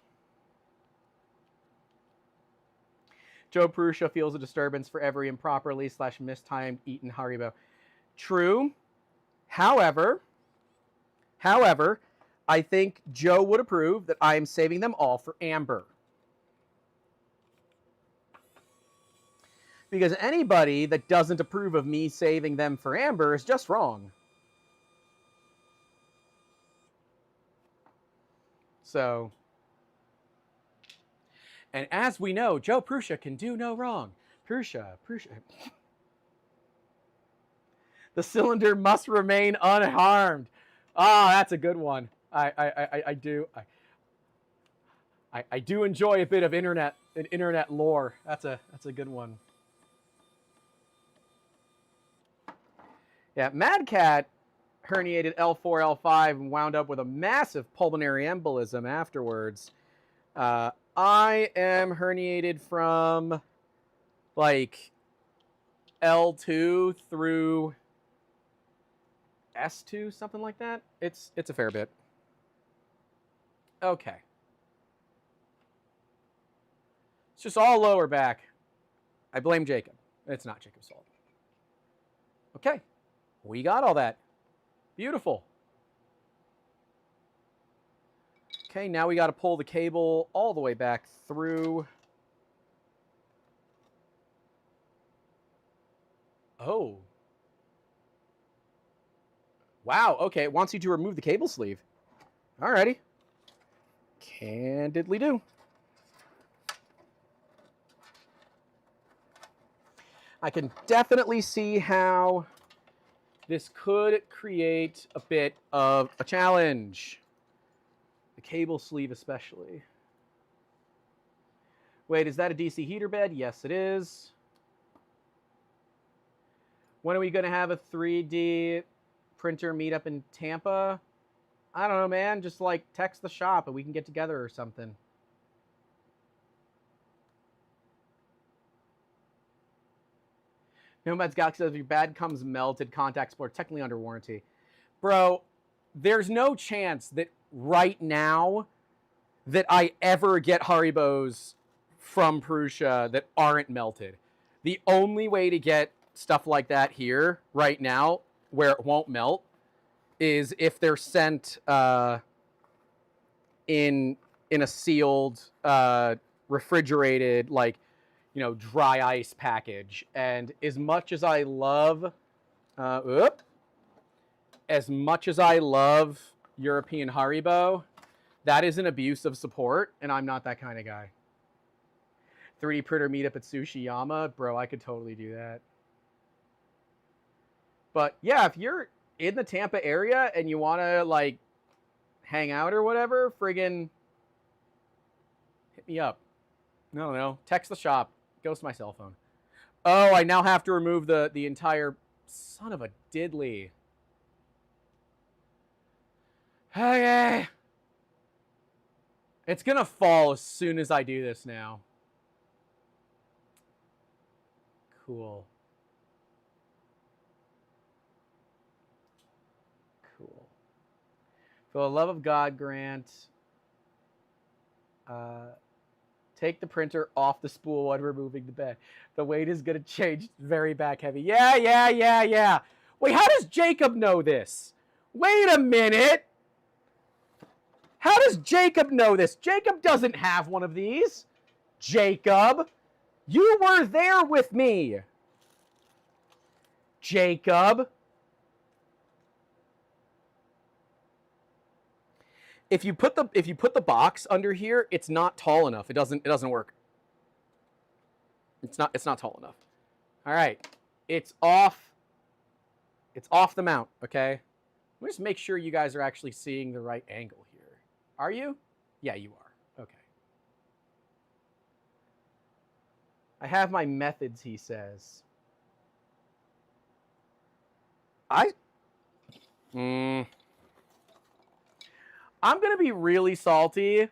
Joe Prusa feels a disturbance for every improperly / mistimed eaten Haribo. True. However, I think Joe would approve that I am saving them all for Amber. Because anybody that doesn't approve of me saving them for Amber is just wrong. So, and as we know, Joe Prusa can do no wrong. Prusa. The cylinder must remain unharmed. Ah, that's a good one. I do enjoy a bit of internet lore. That's a good one. Yeah, Mad Cat herniated L4, L5 and wound up with a massive pulmonary embolism afterwards. I am herniated from like L2 through S2, something like that. It's a fair bit. Okay. It's just all lower back. I blame Jacob. It's not Jacob's fault. Okay. We got all that. Beautiful. Okay, now we got to pull the cable all the way back through. Oh. Wow, okay, it wants you to remove the cable sleeve. Alrighty. Candidly do. I can definitely see how this could create a bit of a challenge. The cable sleeve especially. Wait, is that a DC heater bed? Yes, it is. When are we going to have a 3D printer meetup in Tampa? I don't know, man. Just like text the shop and we can get together or something. Nomad's Galaxy says, if your bad comes melted, contact support, technically under warranty. Bro, there's no chance that right now that I ever get Haribos from Prusa that aren't melted. The only way to get stuff like that here right now where it won't melt is if they're sent in a sealed, refrigerated, like, you know, dry ice package. And as much as I love, European Haribo, that is an abuse of support, and I'm not that kind of guy. 3D printer meetup at Sushiyama, bro, I could totally do that. But yeah, if you're in the Tampa area and you want to like hang out or whatever, friggin' hit me up. No, text the shop. Ghost my cell phone. Oh, I now have to remove the entire son of a diddly. Okay. It's gonna fall as soon as I do this now. Cool. Cool. For the love of God, Grant, take the printer off the spool when removing the bed. The weight is going to change very back heavy. Yeah. Wait, how does Jacob know this? Wait a minute. How does Jacob know this? Jacob doesn't have one of these. Jacob, you were there with me. Jacob. If you put the box under here, it's not tall enough. It doesn't work. It's not tall enough. All right. It's off the mount, okay? Let me just make sure you guys are actually seeing the right angle here. Are you? Yeah, you are. Okay. I have my methods, he says. I'm going to be really salty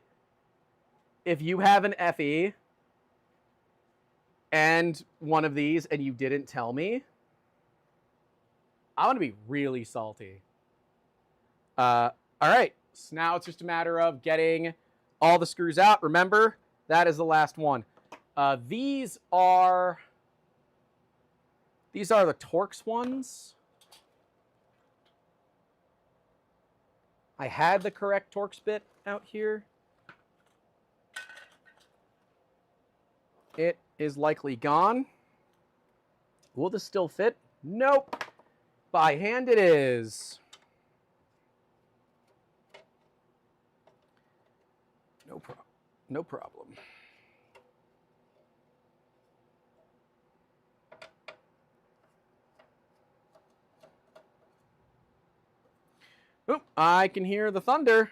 if you have an FE and one of these and you didn't tell me. I'm going to be really salty. All right. So now it's just a matter of getting all the screws out. Remember, that is the last one. These are the Torx ones. I had the correct Torx bit out here. It is likely gone. Will this still fit? Nope. By hand it is. No problem. Oop, I can hear the thunder.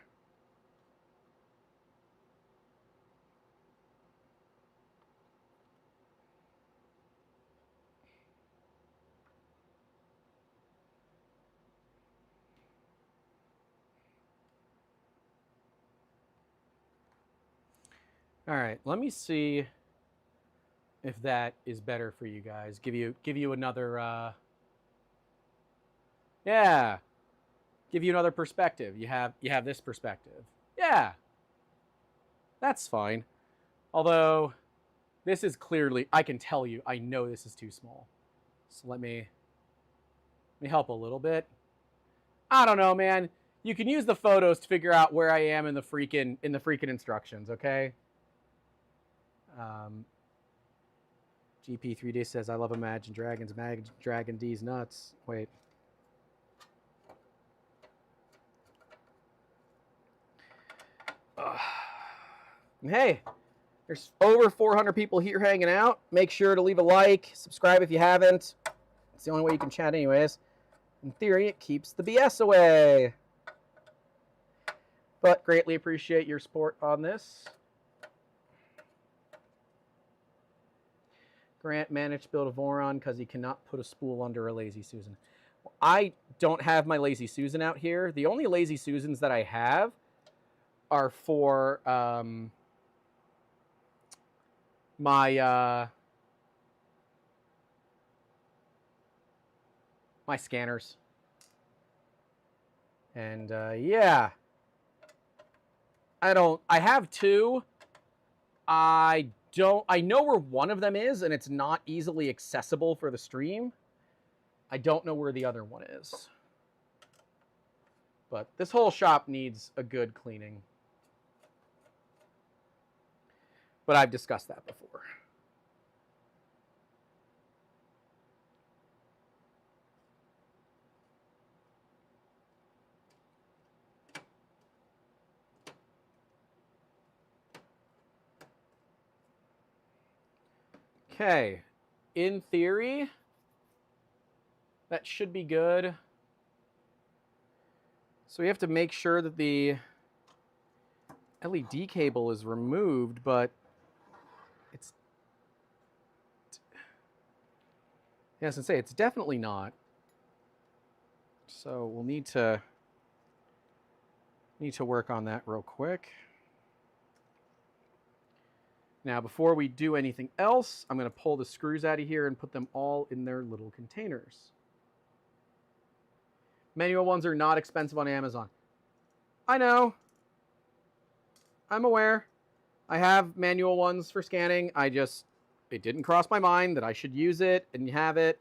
All right, let me see if that is better for you guys. Give you another yeah. Give you another perspective. You have this perspective. Yeah. That's fine. Although this is clearly, I can tell you, I know this is too small. So let me help a little bit. I don't know, man. You can use the photos to figure out where I am in the freaking instructions, okay? GP3D says, I love Imagine Dragons. Imagine Dragon D's nuts. Wait. Hey, there's over 400 people here hanging out. Make sure to leave a like, subscribe if you haven't. It's the only way you can chat anyways. In theory, it keeps the BS away. But greatly appreciate your support on this. Grant managed to build a Voron because he cannot put a spool under a Lazy Susan. I don't have my Lazy Susan out here. The only Lazy Susans that I have are for my my scanners. And yeah, I have two. I know where one of them is, and it's not easily accessible for the stream. I don't know where the other one is. But this whole shop needs a good cleaning. But I've discussed that before. Okay, in theory, that should be good. So we have to make sure that the LED cable is removed, but it's, yeah, I was gonna say, it's definitely not. So we'll need to work on that real quick. Now, before we do anything else, I'm going to pull the screws out of here and put them all in their little containers. Manual ones are not expensive on Amazon. I know. I'm aware. I have manual ones for scanning. It didn't cross my mind that I should use it and have it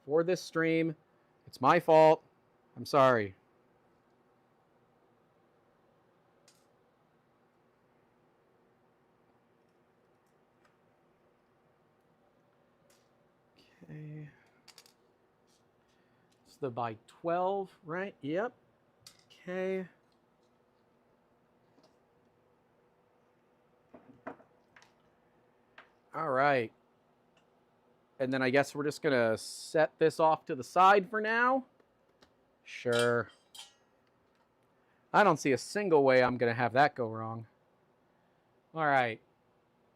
for this stream. It's my fault. I'm sorry. Okay. It's the by 12, right? Yep. Okay. All right. And then I guess we're just going to set this off to the side for now. Sure. I don't see a single way I'm going to have that go wrong. All right.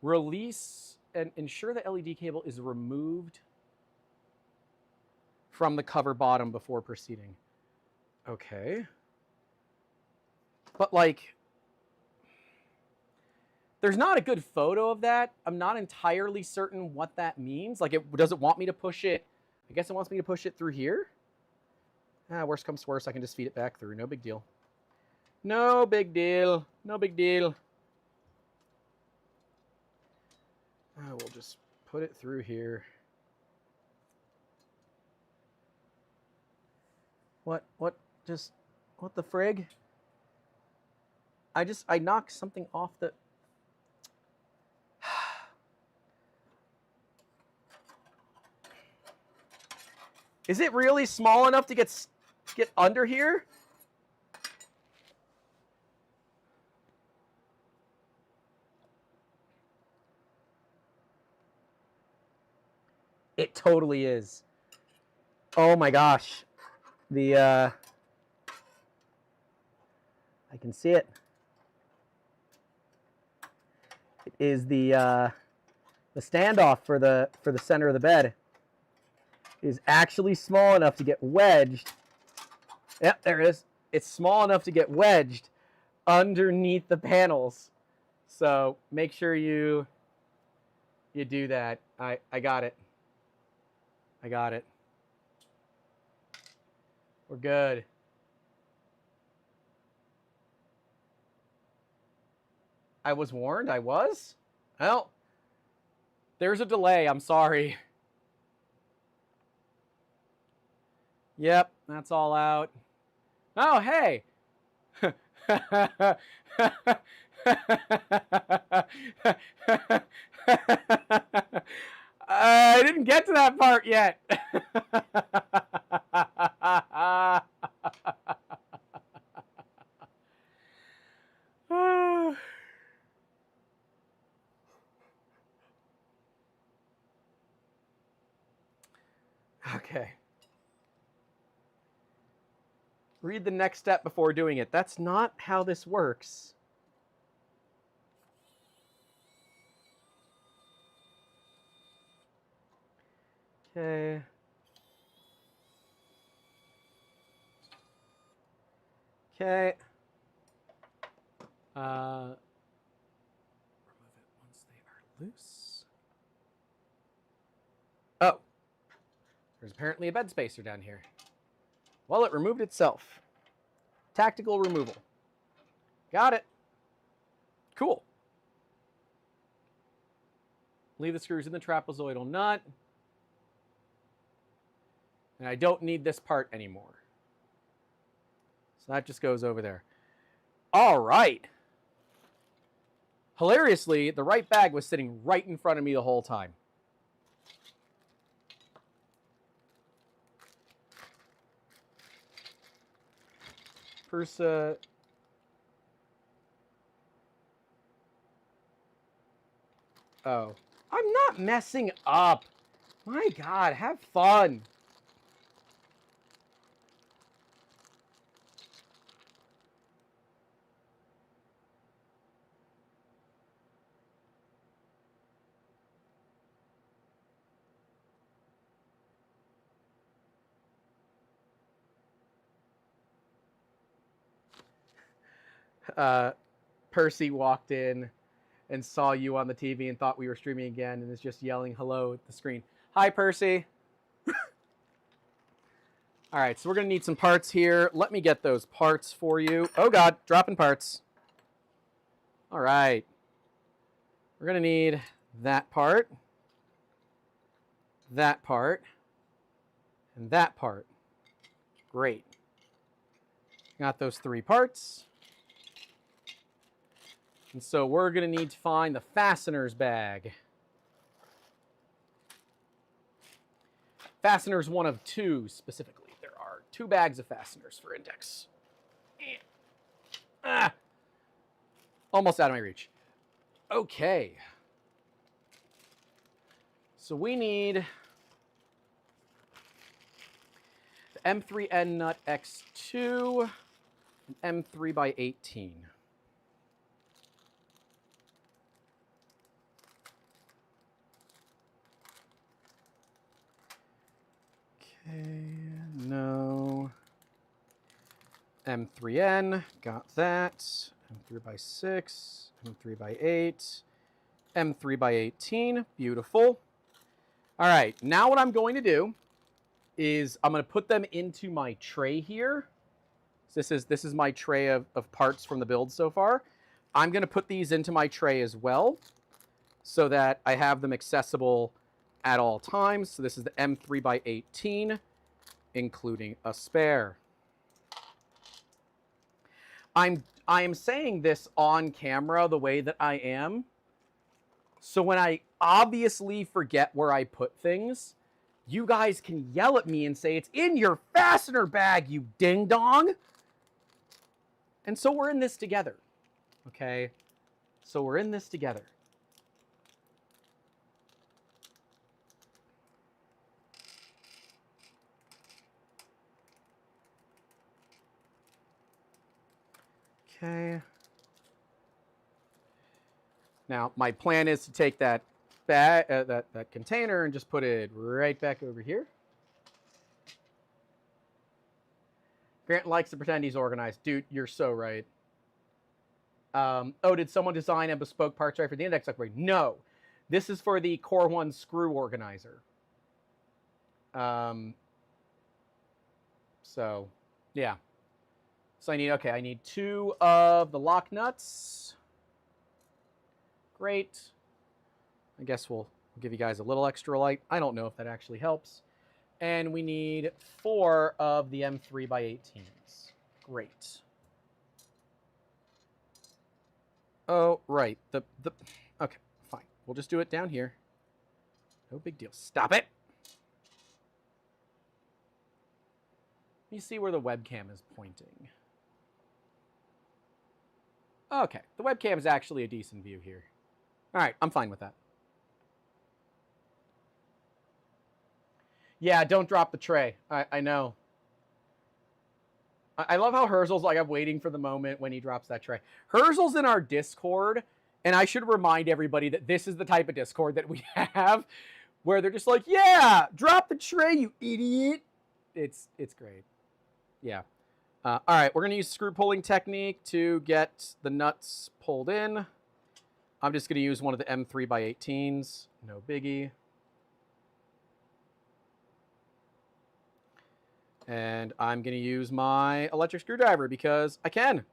Release and ensure the LED cable is removed from the cover bottom before proceeding. Okay. But like, there's not a good photo of that. I'm not entirely certain what that means. Like, does it want me to push it? I guess it wants me to push it through here. Worst comes to worst, I can just feed it back through. No big deal. No big deal. No big deal. We'll just put it through here. What the frig? I knocked something off the... Is it really small enough to get under here? It totally is. Oh my gosh. I can see it. It is the standoff for the center of the bed. It is actually small enough to get wedged. Yep, there it is. It's small enough to get wedged underneath the panels. So make sure you do that. I got it. I got it. We're good. I was warned. I was? Well, there's a delay. I'm sorry. Yep, that's all out. Oh, hey. I didn't get to that part yet. Okay. Read the next step before doing it. That's not how this works. Okay. Okay. Remove it once they are loose. Oh. There's apparently a bed spacer down here. Well, it removed itself. Tactical removal. Got it. Cool. Leave the screws in the trapezoidal nut. And I don't need this part anymore. So that just goes over there. All right. Hilariously, the right bag was sitting right in front of me the whole time. Prusa. Oh, I'm not messing up. My God, have fun. Percy walked in and saw you on the TV and thought we were streaming again and is just yelling hello at the screen. Hi, Percy. All right, so we're going to need some parts here. Let me get those parts for you. Oh, God, dropping parts. All right. We're going to need that part, and that part. Great. Got those 3 parts. And so we're going to need to find the fasteners bag. Fasteners 1 of 2 specifically. There are 2 bags of fasteners for INDX. Almost out of my reach. Okay. So we need the M3N nut X2 and M3 by 18. Okay, no. M3N, got that. M3 by 6, M3 by 8, M3 by 18, beautiful. All right, now what I'm going to do is I'm going to put them into my tray here. So this is my tray of parts from the build so far. I'm going to put these into my tray as well so that I have them accessible at all times. So this is the M3 by 18, including a spare. I'm saying this on camera the way that I am. So when I obviously forget where I put things, you guys can yell at me and say, it's in your fastener bag, you ding dong. And so we're in this together. Okay? So we're in this together. Okay. Now, my plan is to take that bag, that container and just put it right back over here. Grant likes to pretend he's organized. Dude, you're so right. Oh, did someone design a bespoke part tray for the INDX upgrade? No. This is for the Core 1 screw organizer. So, yeah. So I need 2 of the lock nuts. Great. I guess we'll give you guys a little extra light. I don't know if that actually helps. And we need 4 of the M3 by 18s. Great. Oh, right. Okay, fine. We'll just do it down here. No big deal. Stop it. Let me see where the webcam is pointing. Okay, the webcam is actually a decent view here. All right, I'm fine with that. Yeah, don't drop the tray. I know. I love how Herzl's like, I'm waiting for the moment when he drops that tray. Herzl's in our Discord, and I should remind everybody that this is the type of Discord that we have, where they're just like, yeah, drop the tray, you idiot. It's great. Yeah. All right, we're going to use screw pulling technique to get the nuts pulled in. I'm just going to use one of the M3 by 18s. No biggie. And I'm going to use my electric screwdriver because I can.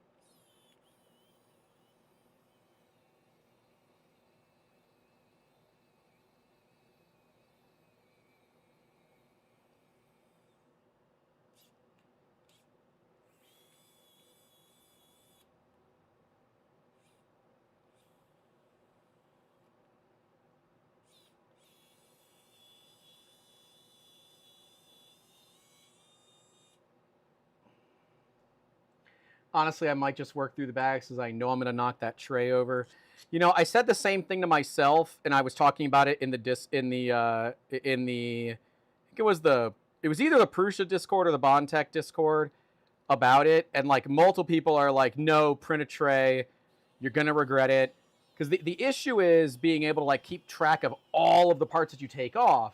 Honestly, I might just work through the bags because I know I'm going to knock that tray over. You know, I said the same thing to myself, and I was talking about it in the I think it was either the Prusa Discord or the Bondtech Discord about it, and like multiple people are like, no, print a tray, you're going to regret it. Because the issue is being able to like keep track of all of the parts that you take off.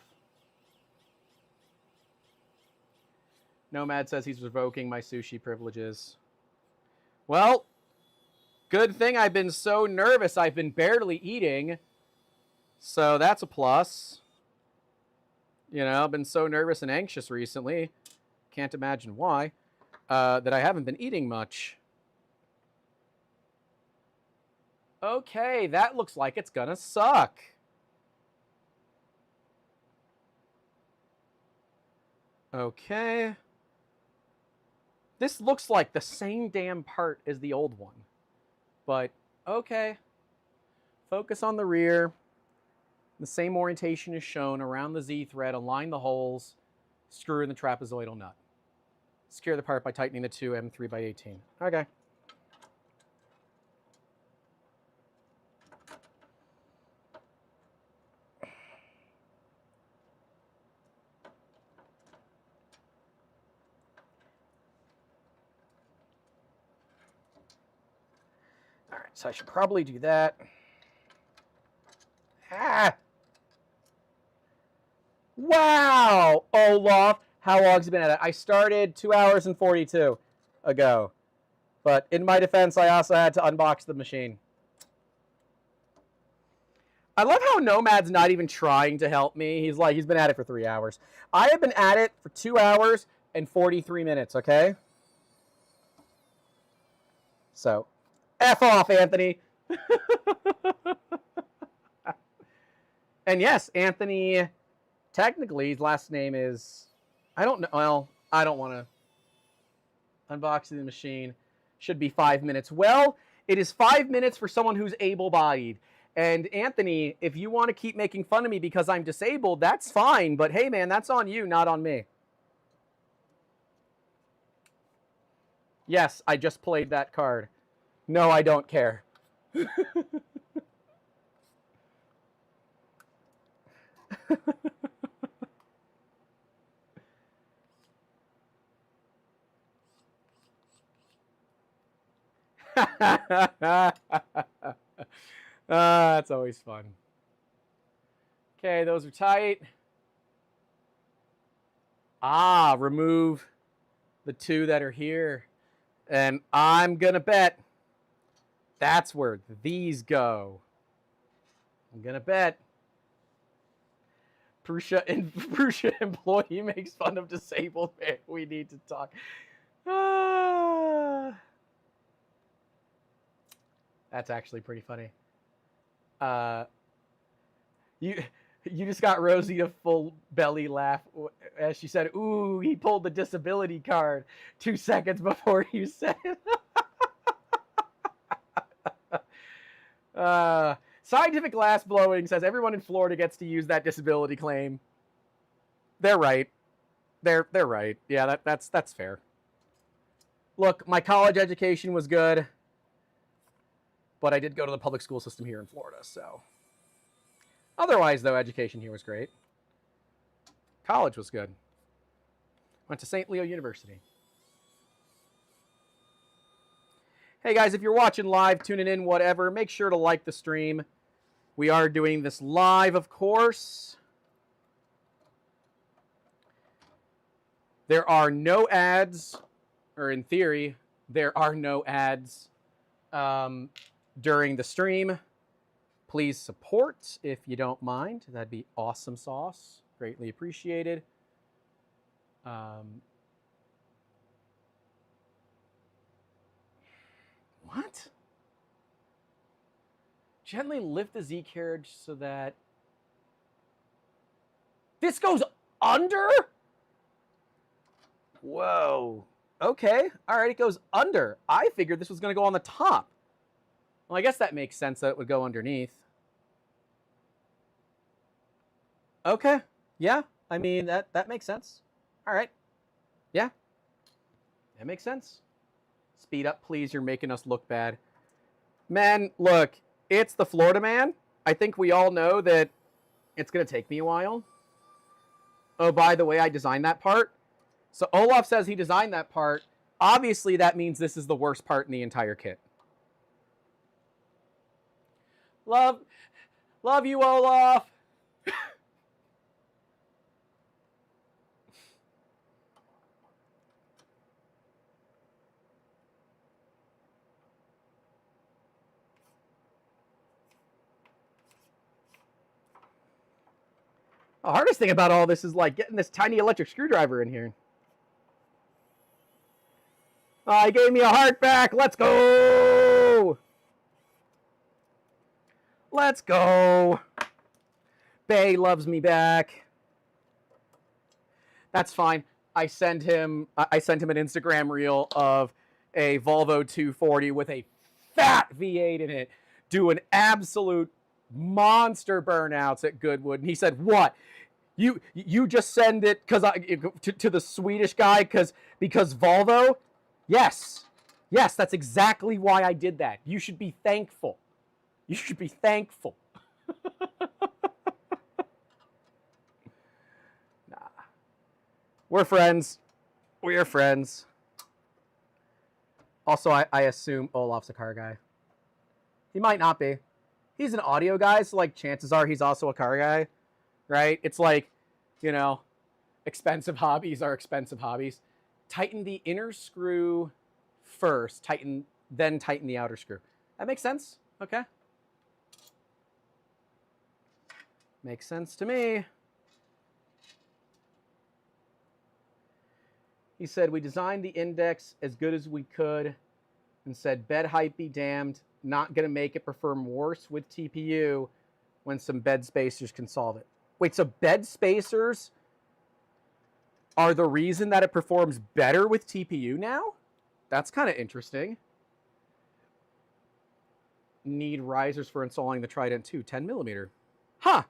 Nomad says he's revoking my sushi privileges. Well, good thing I've been so nervous I've been barely eating. So that's a plus. You know, I've been so nervous and anxious recently. Can't imagine why. That I haven't been eating much. Okay, that looks like it's gonna suck. Okay. This looks like the same damn part as the old one. But, okay. Focus on the rear. The same orientation is shown around the Z thread. Align the holes. Screw in the trapezoidal nut. Secure the part by tightening the two M3x18. Okay. All right, so I should probably do that. Ah! Wow! Olaf, how long has it been at it? I started 2 hours and 42 ago. But in my defense, I also had to unbox the machine. I love how Nomad's not even trying to help me. He's been at it for 3 hours. I have been at it for 2 hours and 43 minutes, okay? So, F off, Anthony. And yes, Anthony, technically, his last name is, I don't know, well, I don't want to. Unboxing the machine should be 5 minutes. Well, it is 5 minutes for someone who's able-bodied. And Anthony, if you want to keep making fun of me because I'm disabled, that's fine. But hey, man, that's on you, not on me. Yes, I just played that card. No, I don't care. That's always fun. Okay, those are tight. Remove the two that are here. And I'm going to bet that's where these go. I'm going to bet Prusa employee makes fun of disabled man. We need to talk. That's actually pretty funny. You just got Rosie a full belly laugh as she said, "Ooh, he pulled the disability card 2 seconds before you said it." Scientific glass blowing says everyone in Florida gets to use that disability claim. They're right. They're right. Yeah, that's fair. Look, my college education was good, but I did go to the public school system here in Florida, so. Otherwise, though, education here was great. College was good. Went to St. Leo University. Hey, guys, if you're watching live, tuning in, whatever, make sure to like the stream. We are doing this live, of course. There are no ads, or in theory, there are no ads during the stream. Please support if you don't mind. That'd be awesome sauce. Greatly appreciated. What? Gently lift the Z carriage so that this goes under? Whoa. Okay. All right, it goes under. I figured this was going to go on the top. Well, I guess that makes sense that it would go underneath. Okay. Yeah. I mean, that makes sense. All right. Yeah. That makes sense. Speed up, please. You're making us look bad. Man, look, it's the Florida man. I think we all know that it's going to take me a while. Oh, by the way, I designed that part. So Olaf says he designed that part. Obviously, that means this is the worst part in the entire kit. Love you, Olaf. The hardest thing about all this is like getting this tiny electric screwdriver in here. Oh, he gave me a heart back. Let's go. Let's go. Bay loves me back. That's fine. I sent him an Instagram reel of a Volvo 240 with a fat V8 in it doing absolute monster burnouts at Goodwood. And he said, "What? You just send it to the Swedish guy because Volvo?" Yes, that's exactly why I did that. You should be thankful. You should be thankful. Nah, we're friends. We are friends. Also, I assume Olaf's a car guy. He might not be. He's an audio guy, so like chances are he's also a car guy, right? It's like, you know, expensive hobbies are expensive hobbies. Tighten the inner screw first, then tighten the outer screw. That makes sense? Okay. Makes sense to me. He said, we designed the index as good as we could and said, bed height be damned. Not going to make it perform worse with TPU when some bed spacers can solve it. Wait, so bed spacers are the reason that it performs better with TPU now? That's kind of interesting. Need risers for installing the Trident 2, 10 millimeter. Huh.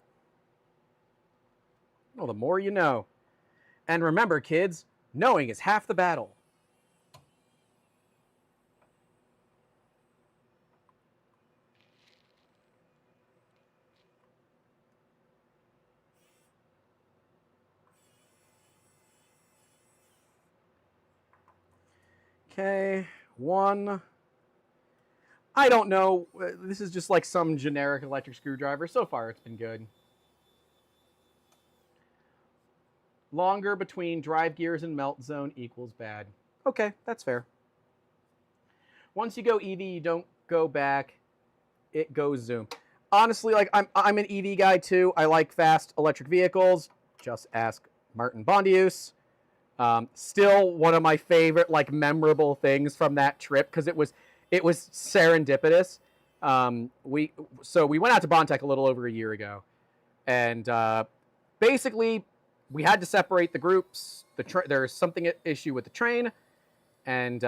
Well, the more you know. And remember, kids, knowing is half the battle. Okay, one. I don't know. This is just like some generic electric screwdriver. So far, it's been good. Longer between drive gears and melt zone equals bad. Okay, that's fair. Once you go EV, you don't go back. It goes zoom. Honestly, like I'm an EV guy too. I like fast electric vehicles. Just ask Martin Bondius. Still one of my favorite, like, memorable things from that trip because it was serendipitous. We went out to Bontech a little over a year ago, and basically we had to separate the groups. There's something issue with the train, and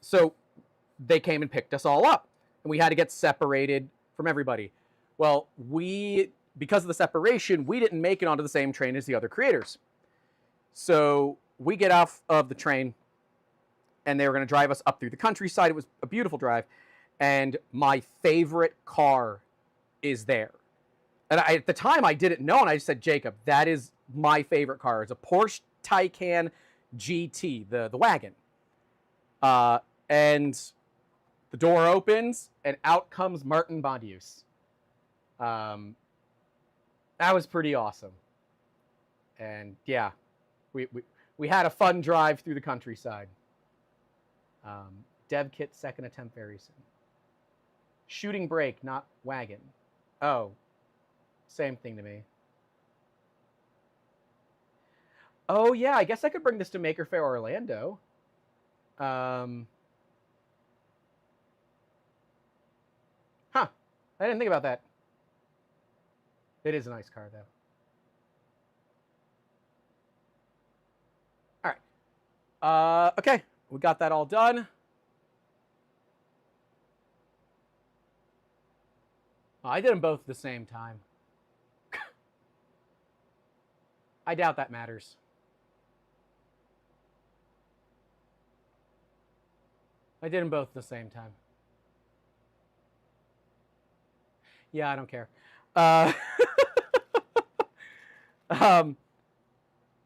so they came and picked us all up, and we had to get separated from everybody. Well, because of the separation, we didn't make it onto the same train as the other creators. So we get off of the train, and they were going to drive us up through the countryside. It was a beautiful drive, and my favorite car is there. And at the time, I didn't know, and I just said, Jacob, that is my favorite car. It's a Porsche Taycan GT, the wagon. And the door opens, and out comes Martin Bondius. That was pretty awesome. And yeah, we had a fun drive through the countryside. Dev kit second attempt very soon. Shooting brake, not wagon. Oh, same thing to me. Oh yeah, I guess I could bring this to Maker Faire Orlando. I didn't think about that. It is a nice car, though. All right. Okay, we got that all done. Oh, I did them both at the same time. I doubt that matters. I did them both at the same time. Yeah, I don't care.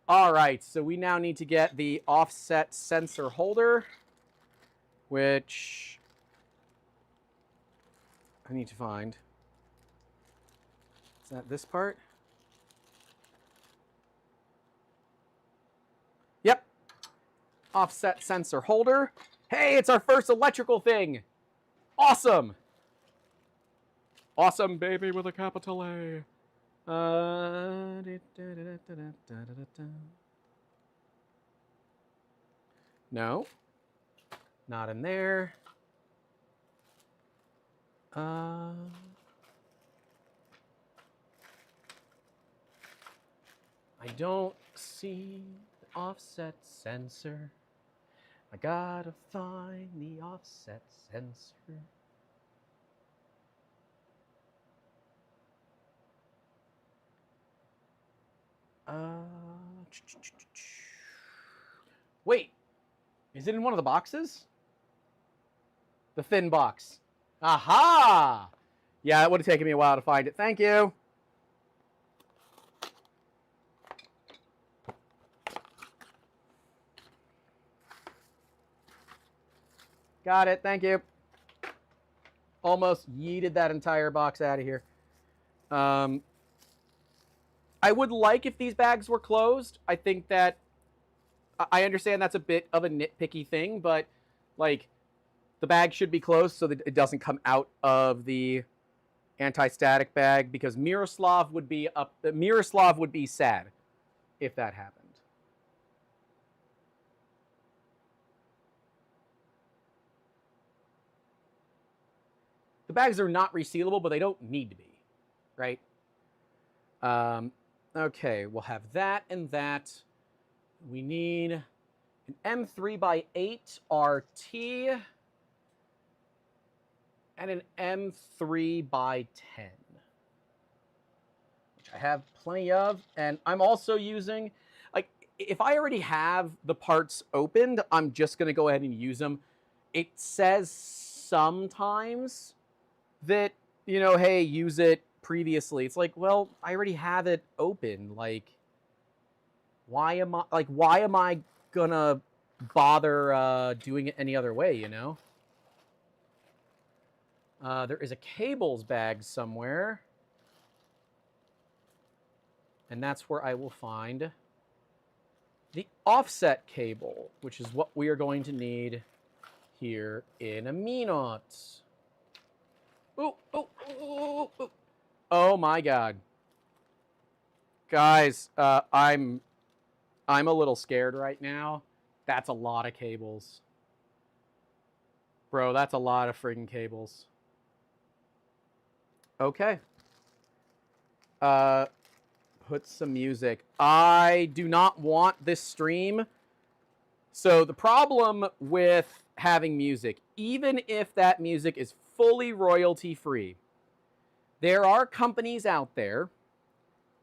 All right, so we now need to get the offset sensor holder, which I need to find. Is that this part? Yep. Offset sensor holder. Hey, it's our first electrical thing. Awesome. Awesome, baby, with a capital A. No. Not in there. I don't see the offset sensor. I gotta find the offset sensor. Wait, is it in one of the boxes? The thin box. Aha! Yeah, it would have taken me a while to find it. Thank you. Got it. Thank you. Almost yeeted that entire box out of here. I would like if these bags were closed. I think that I understand that's a bit of a nitpicky thing, but like the bag should be closed so that it doesn't come out of the anti-static bag, because Miroslav would be sad if that happened. The bags are not resealable, but they don't need to be, right? Okay, we'll have that and that. We need an M3x8 RT and an M3x10, which I have plenty of. And I'm also using, like, if I already have the parts opened, I'm just going to go ahead and use them. It says sometimes that, you know, hey, use it previously. It's like, well, I already have it open. Like, why am I gonna bother doing it any other way, you know? There is a cables bag somewhere, and that's where I will find the offset cable, which is what we are going to need here in a minute. Ooh, ooh, ooh, ooh. Oh my God. Guys, I'm a little scared right now. That's a lot of cables. Bro, that's a lot of friggin' cables. Okay. Put some music. I do not want this stream. So the problem with having music, even if that music is fully royalty free, there are companies out there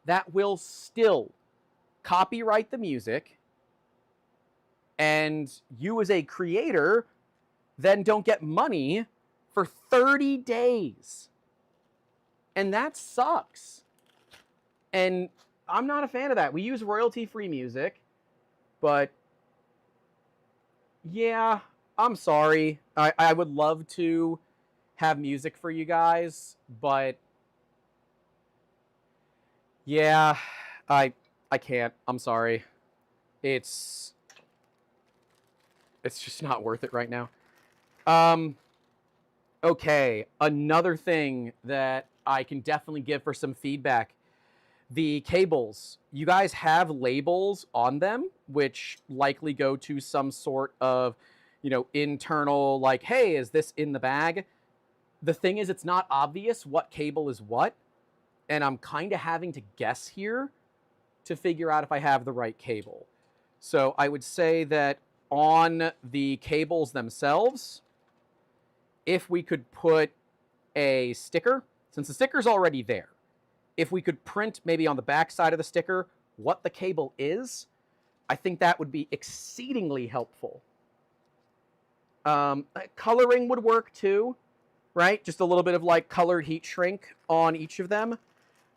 that will still copyright the music, and you as a creator then don't get money for 30 days. And that sucks. And I'm not a fan of that. We use royalty-free music, but yeah, I'm sorry. I would love to have music for you guys, but yeah, I can't. I'm sorry. It's just not worth it right now. Okay, another thing that I can definitely give for some feedback. The cables. You guys have labels on them, which likely go to some sort of, you know, internal, like, hey, is this in the bag? The thing is, it's not obvious what cable is what, and I'm kind of having to guess here to figure out if I have the right cable. So I would say that on the cables themselves, if we could put a sticker, since the sticker's already there, if we could print maybe on the back side of the sticker what the cable is, I think that would be exceedingly helpful. Coloring would work too, right? Just a little bit of like colored heat shrink on each of them.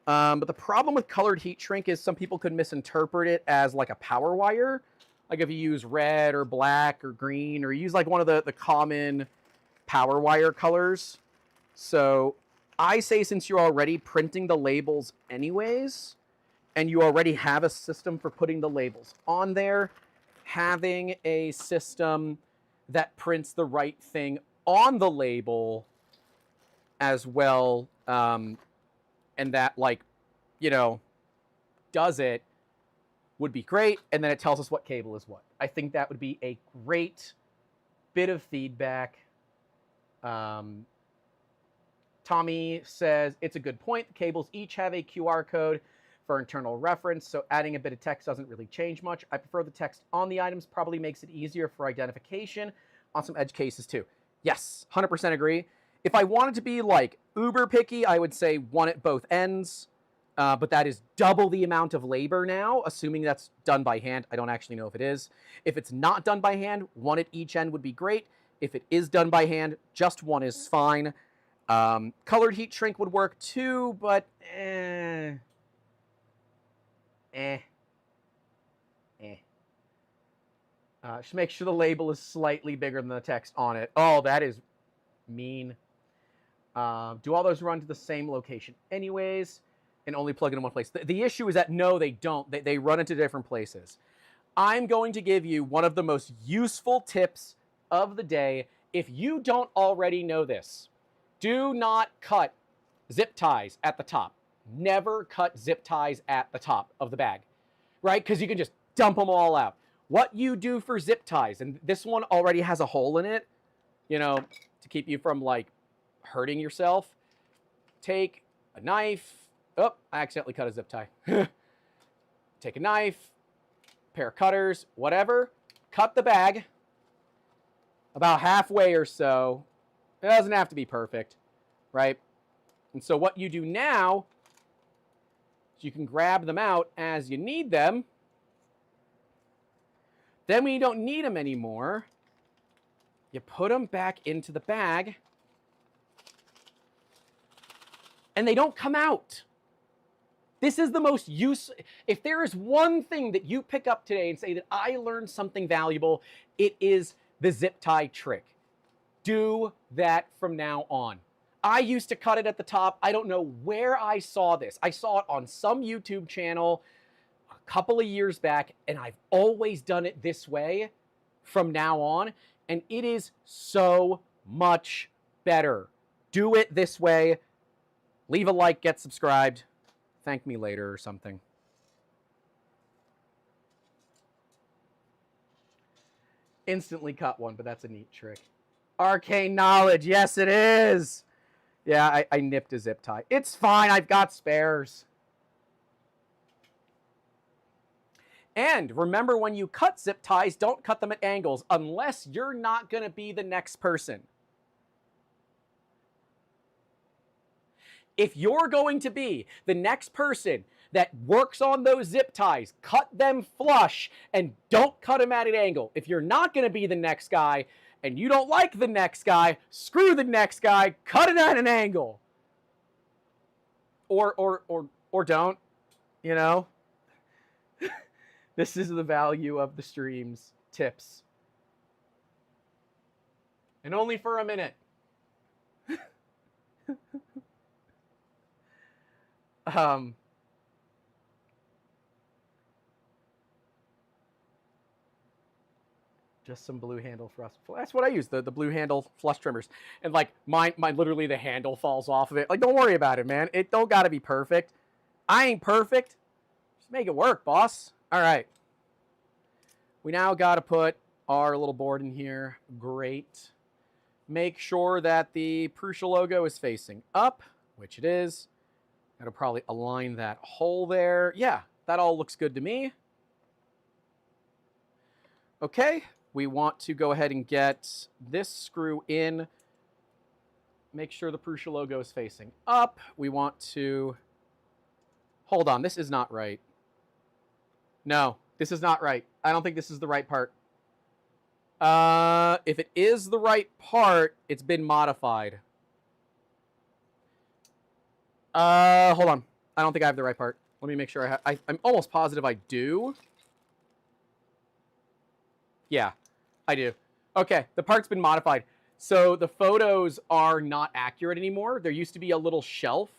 But the problem with colored heat shrink is some people could misinterpret it as like a power wire. Like if you use red or black or green, or use like one of the common power wire colors. So I say, since you're already printing the labels anyways, and you already have a system for putting the labels on there, having a system that prints the right thing on the label as well, and that, like, you know, does it, would be great. And then it tells us what cable is what. I think that would be a great bit of feedback. Tommy says, it's a good point. The cables each have a QR code for internal reference, so adding a bit of text doesn't really change much. I prefer the text on the items, probably makes it easier for identification on some edge cases too. Yes, 100% agree. If I wanted to be like uber picky, I would say one at both ends, but that is double the amount of labor now, assuming that's done by hand. I don't actually know if it is. If it's not done by hand, one at each end would be great. If it is done by hand, just one is fine. Colored heat shrink would work too, but just make sure the label is slightly bigger than the text on it. Oh, that is mean. Do all those run to the same location anyways and only plug in one place? The issue is that no, they don't. They run into different places. I'm going to give you one of the most useful tips of the day. If you don't already know this, do not cut zip ties at the top. Never cut zip ties at the top of the bag, right? Because you can just dump them all out. What you do for zip ties, and this one already has a hole in it, you know, to keep you from like hurting yourself. Take a knife. Oh, I accidentally cut a zip tie. Take a knife, pair of cutters, whatever. Cut the bag about halfway or so. It doesn't have to be perfect, right? And so what you do now is you can grab them out as you need them. Then when you don't need them anymore, you put them back into the bag and they don't come out. This is the most useful. If there is one thing that you pick up today and say that I learned something valuable, it is the zip tie trick. Do that from now on. I used to cut it at the top. I don't know where I saw this. I saw it on some YouTube channel a couple of years back, and I've always done it this way from now on, and it is so much better. Do it this way. Leave a like, get subscribed. Thank me later or something. Instantly cut one, but that's a neat trick. Arcane knowledge. Yes, it is. Yeah, I nipped a zip tie. It's fine. I've got spares. And remember, when you cut zip ties, don't cut them at angles unless you're not going to be the next person. If you're going to be the next person that works on those zip ties, cut them flush and don't cut them at an angle. If you're not going to be the next guy and you don't like the next guy, screw the next guy, cut it at an angle. Or don't, you know? This is the value of the stream's tips. And only for a minute. Just some blue handle thrust. That's what I use, the blue handle flush trimmers. And like mine literally the handle falls off of it. Like, don't worry about it, man. It don't gotta be perfect. I ain't perfect. Just make it work, boss. All right. We now gotta put our little board in here. Great. Make sure that the Prusa logo is facing up, which it is. That'll probably align that hole there. Yeah, that all looks good to me. Okay, we want to go ahead and get this screw in. Make sure the Prusa logo is facing up. We want to... Hold on, this is not right. No, this is not right. I don't think this is the right part. If it is the right part, it's been modified. Hold on. I don't think I have the right part. Let me make sure I'm almost positive I do. Yeah, I do. Okay, the part's been modified. So the photos are not accurate anymore. There used to be a little shelf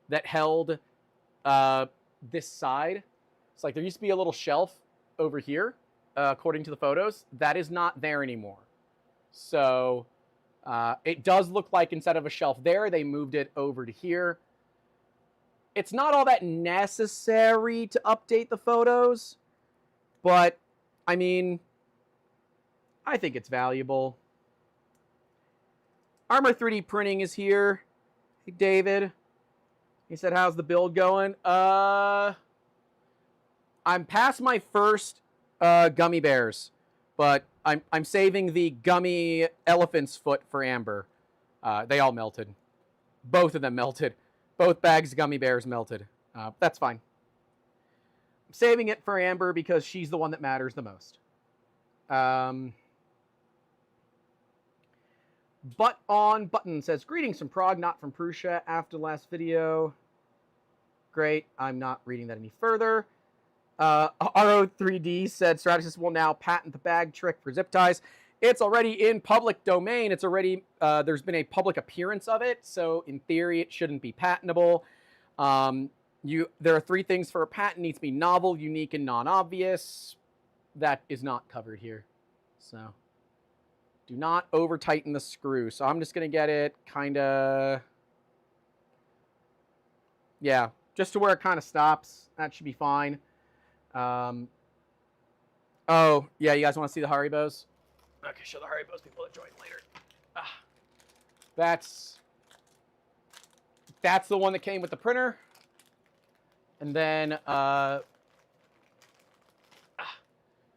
that held this side. It's like there used to be a little shelf over here, according to the photos. That is not there anymore. So it does look like instead of a shelf there, they moved it over to here. It's not all that necessary to update the photos, but I mean, I think it's valuable. Armor 3D Printing is here. Hey, David. He said, how's the build going? I'm past my first gummy bears, but I'm saving the gummy elephant's foot for Amber. They all melted. Both of them melted. Both bags of gummy bears melted. That's fine. I'm saving it for Amber because she's the one that matters the most. Butt on Button says, greetings from Prague, not from Prusa. After the last video. Great. I'm not reading that any further. RO3D said, Stratasys will now patent the bag trick for zip ties. It's already in public domain. It's already, there's been a public appearance of it. So in theory, it shouldn't be patentable. There are 3 things for a patent. It needs to be novel, unique, and non-obvious. That is not covered here. So do not over tighten the screw. So I'm just going to get it kind of, yeah, just to where it kind of stops. That should be fine. Oh, yeah, you guys want to see the Haribos? Okay, show the Haribos people that join later. That's the one that came with the printer. And then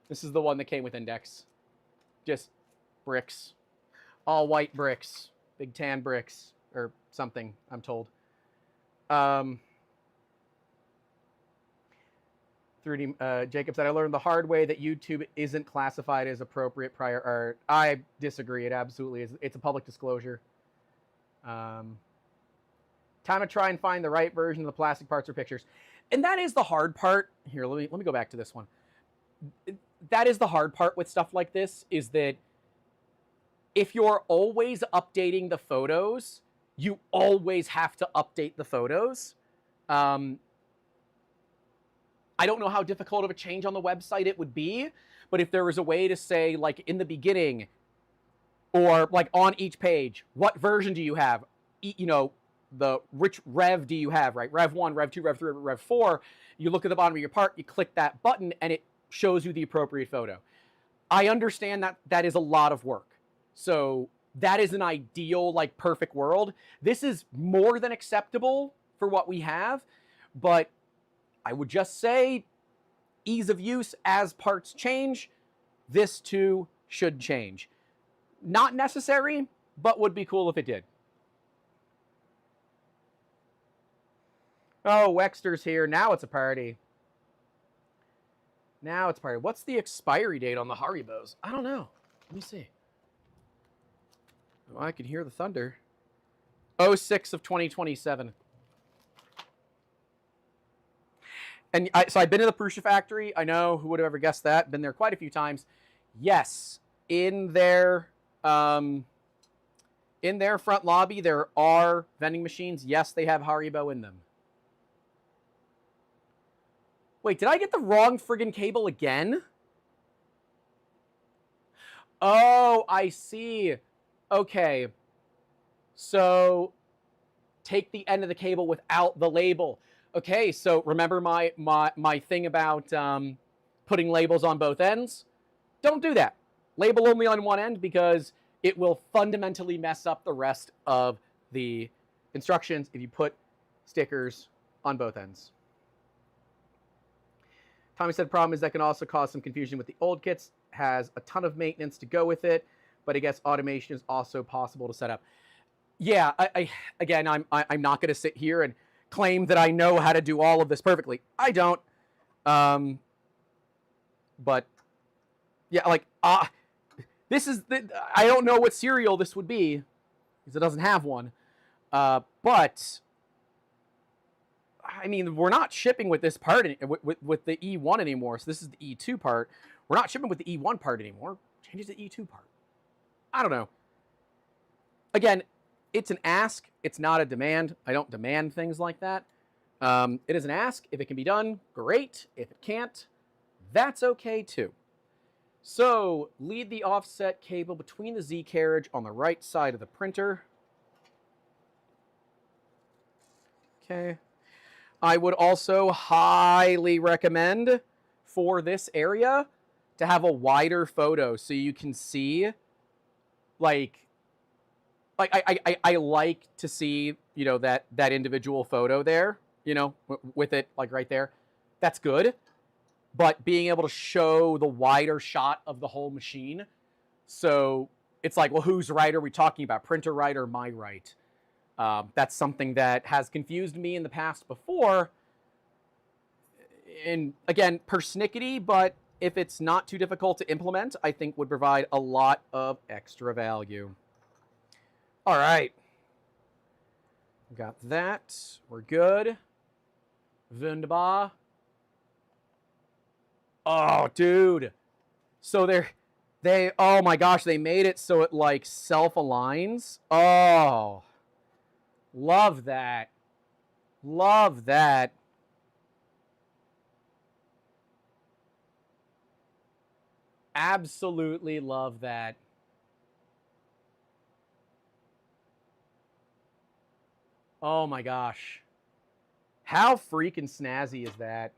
this is the one that came with INDX. Just bricks. All white bricks. Big tan bricks. Or something, I'm told. 3D, Jacob said, I learned the hard way that YouTube isn't classified as appropriate prior art. I disagree. It absolutely is. It's a public disclosure. Time to try and find the right version of the plastic parts or pictures. And that is the hard part. Here, let me go back to this one. That is the hard part with stuff like this, is that if you're always updating the photos, you always have to update the photos. I don't know how difficult of a change on the website it would be, but if there was a way to say, like, in the beginning, or like on each page, what version do you have? You know, which rev do you have, right? Rev 1, Rev 2, Rev 3, Rev 4. You look at the bottom of your part, you click that button, and it shows you the appropriate photo. I understand that that is a lot of work. So that is an ideal, like, perfect world. This is more than acceptable for what we have, but I would just say ease of use as parts change, this too should change. Not necessary, but would be cool if it did. Oh, Wexter's here. Now it's a party. Now it's a party. What's the expiry date on the Haribos? I don't know. Let me see. Oh, I can hear the thunder. 06 of 2027. And so I've been to the Prusa factory. I know, who would have ever guessed that? Been there quite a few times. Yes, in their front lobby, there are vending machines. Yes, they have Haribo in them. Wait, did I get the wrong friggin' cable again? Oh, I see. Okay. So take the end of the cable without the label. Okay, so remember my thing about putting labels on both ends? Don't do that. Label only on one end, because it will fundamentally mess up the rest of the instructions if you put stickers on both ends. Tommy said, problem is that can also cause some confusion with the old kits. Has a ton of maintenance to go with it, but I guess automation is also possible to set up. Yeah, again, I'm not going to sit here and claim that I know how to do all of this perfectly. I don't. But yeah, like this is I don't know what serial this would be because it doesn't have one. But I mean, we're not shipping with this part with the E1 anymore. So this is the E2 part. We're not shipping with the E1 part anymore. Changes the E2 part. I don't know. Again, it's an ask. It's not a demand. I don't demand things like that. It is an ask. If it can be done, great. If it can't, that's okay too. So lead the offset cable between the Z carriage on the right side of the printer. Okay. I would also highly recommend for this area to have a wider photo so you can see, like I like to see, you know, that individual photo there, you know, with it like right there. That's good. But being able to show the wider shot of the whole machine. So it's like, well, whose right are we talking about? Printer right or my right? That's something that has confused me in the past before. And again, persnickety, but if it's not too difficult to implement, I think would provide a lot of extra value. All right. Got that. We're good. Wunderbar. Oh, dude. So they, oh my gosh, they made it so it like self-aligns. Oh, love that. Love that. Absolutely love that. Oh my gosh. How freaking snazzy is that?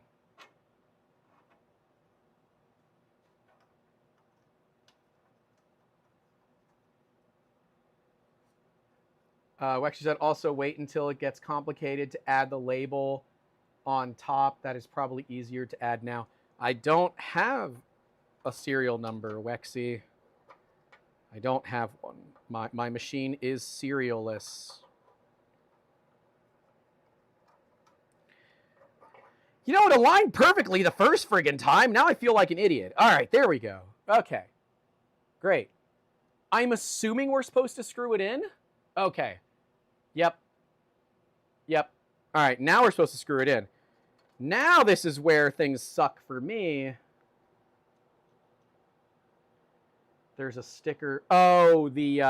Wexer said also wait until it gets complicated to add the label on top. That is probably easier to add now. I don't have a serial number, Wexy. I don't have one. My machine is serialless. You know, it aligned perfectly the first friggin' time. Now I feel like an idiot. All right, there we go. Okay. Great. I'm assuming we're supposed to screw it in? Okay. Yep. Yep. All right, now we're supposed to screw it in. Now this is where things suck for me. There's a sticker. Oh, the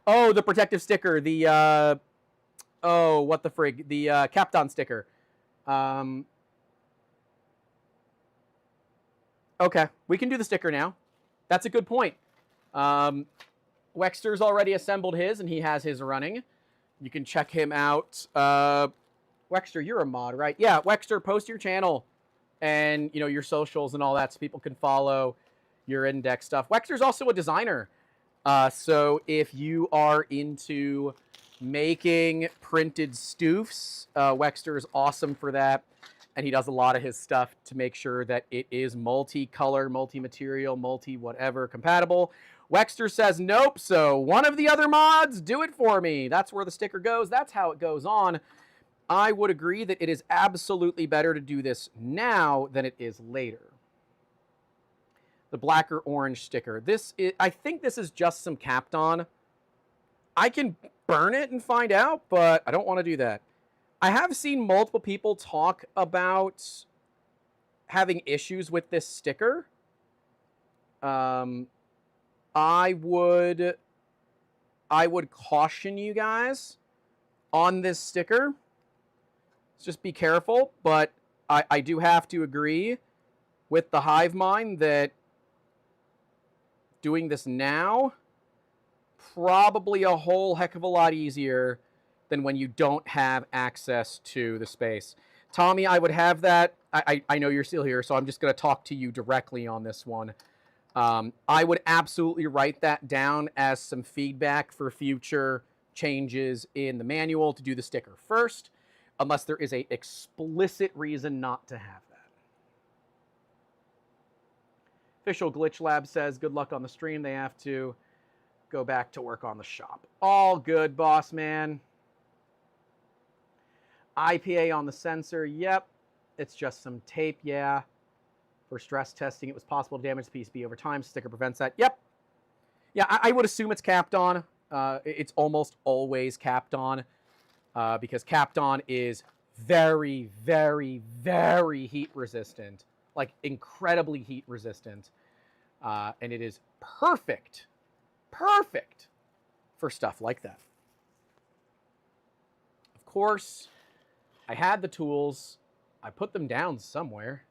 oh, the protective sticker. The oh, what the frig? The Captain sticker. Okay, we can do the sticker now. That's a good point. Wexter's already assembled his, and he has his running. You can check him out. Wexter, you're a mod, right? Yeah, Wexter, post your channel and, you know, your socials and all that so people can follow your index stuff. Wexter's also a designer. So if you are into making printed stoofs, Wexter is awesome for that. And he does a lot of his stuff to make sure that it is multi-color, multi-material, multi-whatever compatible. Wexter says nope, so one of the other mods, do it for me. That's where the sticker goes. That's how it goes on. I would agree that it is absolutely better to do this now than it is later. The black or orange sticker. This is, I think this is just some Captain. I can burn it and find out, but I don't want to do that. I have seen multiple people talk about having issues with this sticker. I would caution you guys on this sticker. Just be careful, but I do have to agree with the hive mind that doing this now probably a whole heck of a lot easier than when you don't have access to the space. Tommy, I would have that. I know you're still here, so I'm just going to talk to you directly on this one. I would absolutely write that down as some feedback for future changes in the manual to do the sticker first, unless there is a explicit reason not to have that. Official Glitch Lab says, good luck on the stream. They have to go back to work on the shop. All good, boss man. IPA on the sensor. Yep. It's just some tape. Yeah. For stress testing, it was possible to damage the PCB over time. Sticker prevents that. Yep. Yeah, I would assume it's capped on. It's almost always capped on because capped on is very, very, very heat resistant, like incredibly heat resistant. And it is perfect for stuff like that. Of course, I had the tools. I put them down somewhere.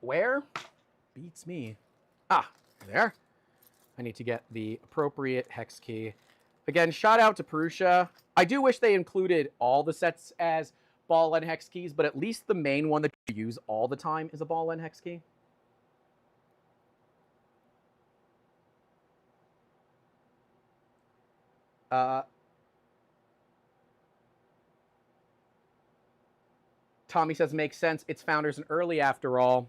Where? Beats me. Ah, there. I need to get the appropriate hex key. Again, shout out to Prusa. I do wish they included all the sets as ball and hex keys, but at least the main one that you use all the time is a ball and hex key. Tommy says, makes sense. It's Founders and early after all.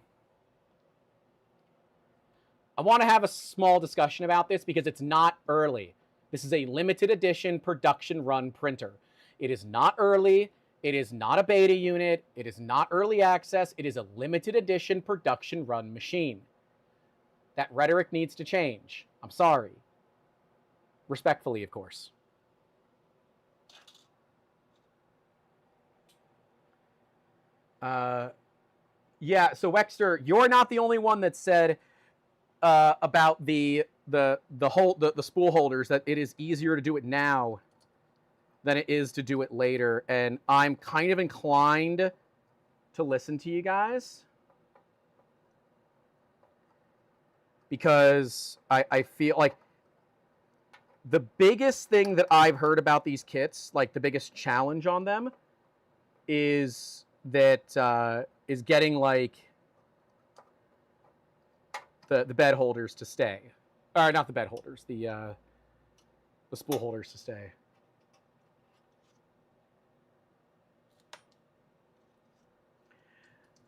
I want to have a small discussion about this because it's not early. This is a limited edition production run printer. It is not early. It is not a beta unit. It is not early access. It is a limited edition production run machine. That rhetoric needs to change. I'm sorry. Respectfully, of course. Yeah, so Wexter, you're not the only one that said about the spool holders that it is easier to do it now than it is to do it later, and I'm kind of inclined to listen to you guys because I feel like the biggest thing that I've heard about these kits, like the biggest challenge on them, is that is getting like the bed holders to stay, or not the bed holders, the spool holders to stay.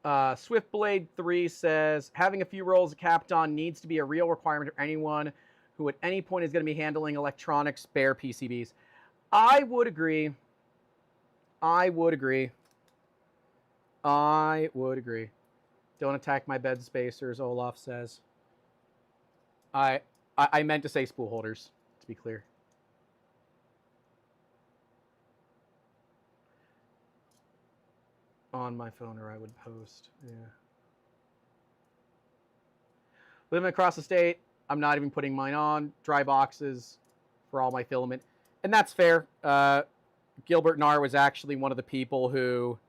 Swiftblade 3 says, having a few rolls of Kapton needs to be a real requirement for anyone who at any point is going to be handling electronics spare PCBs. I would agree. I would agree. I would agree. Don't attack my bed spacers, Olaf says. I meant to say spool holders, to be clear. On my phone, or I would post. Yeah. Living across the state, I'm not even putting mine on. Dry boxes for all my filament. And that's fair. Gilbert Nar was actually one of the people who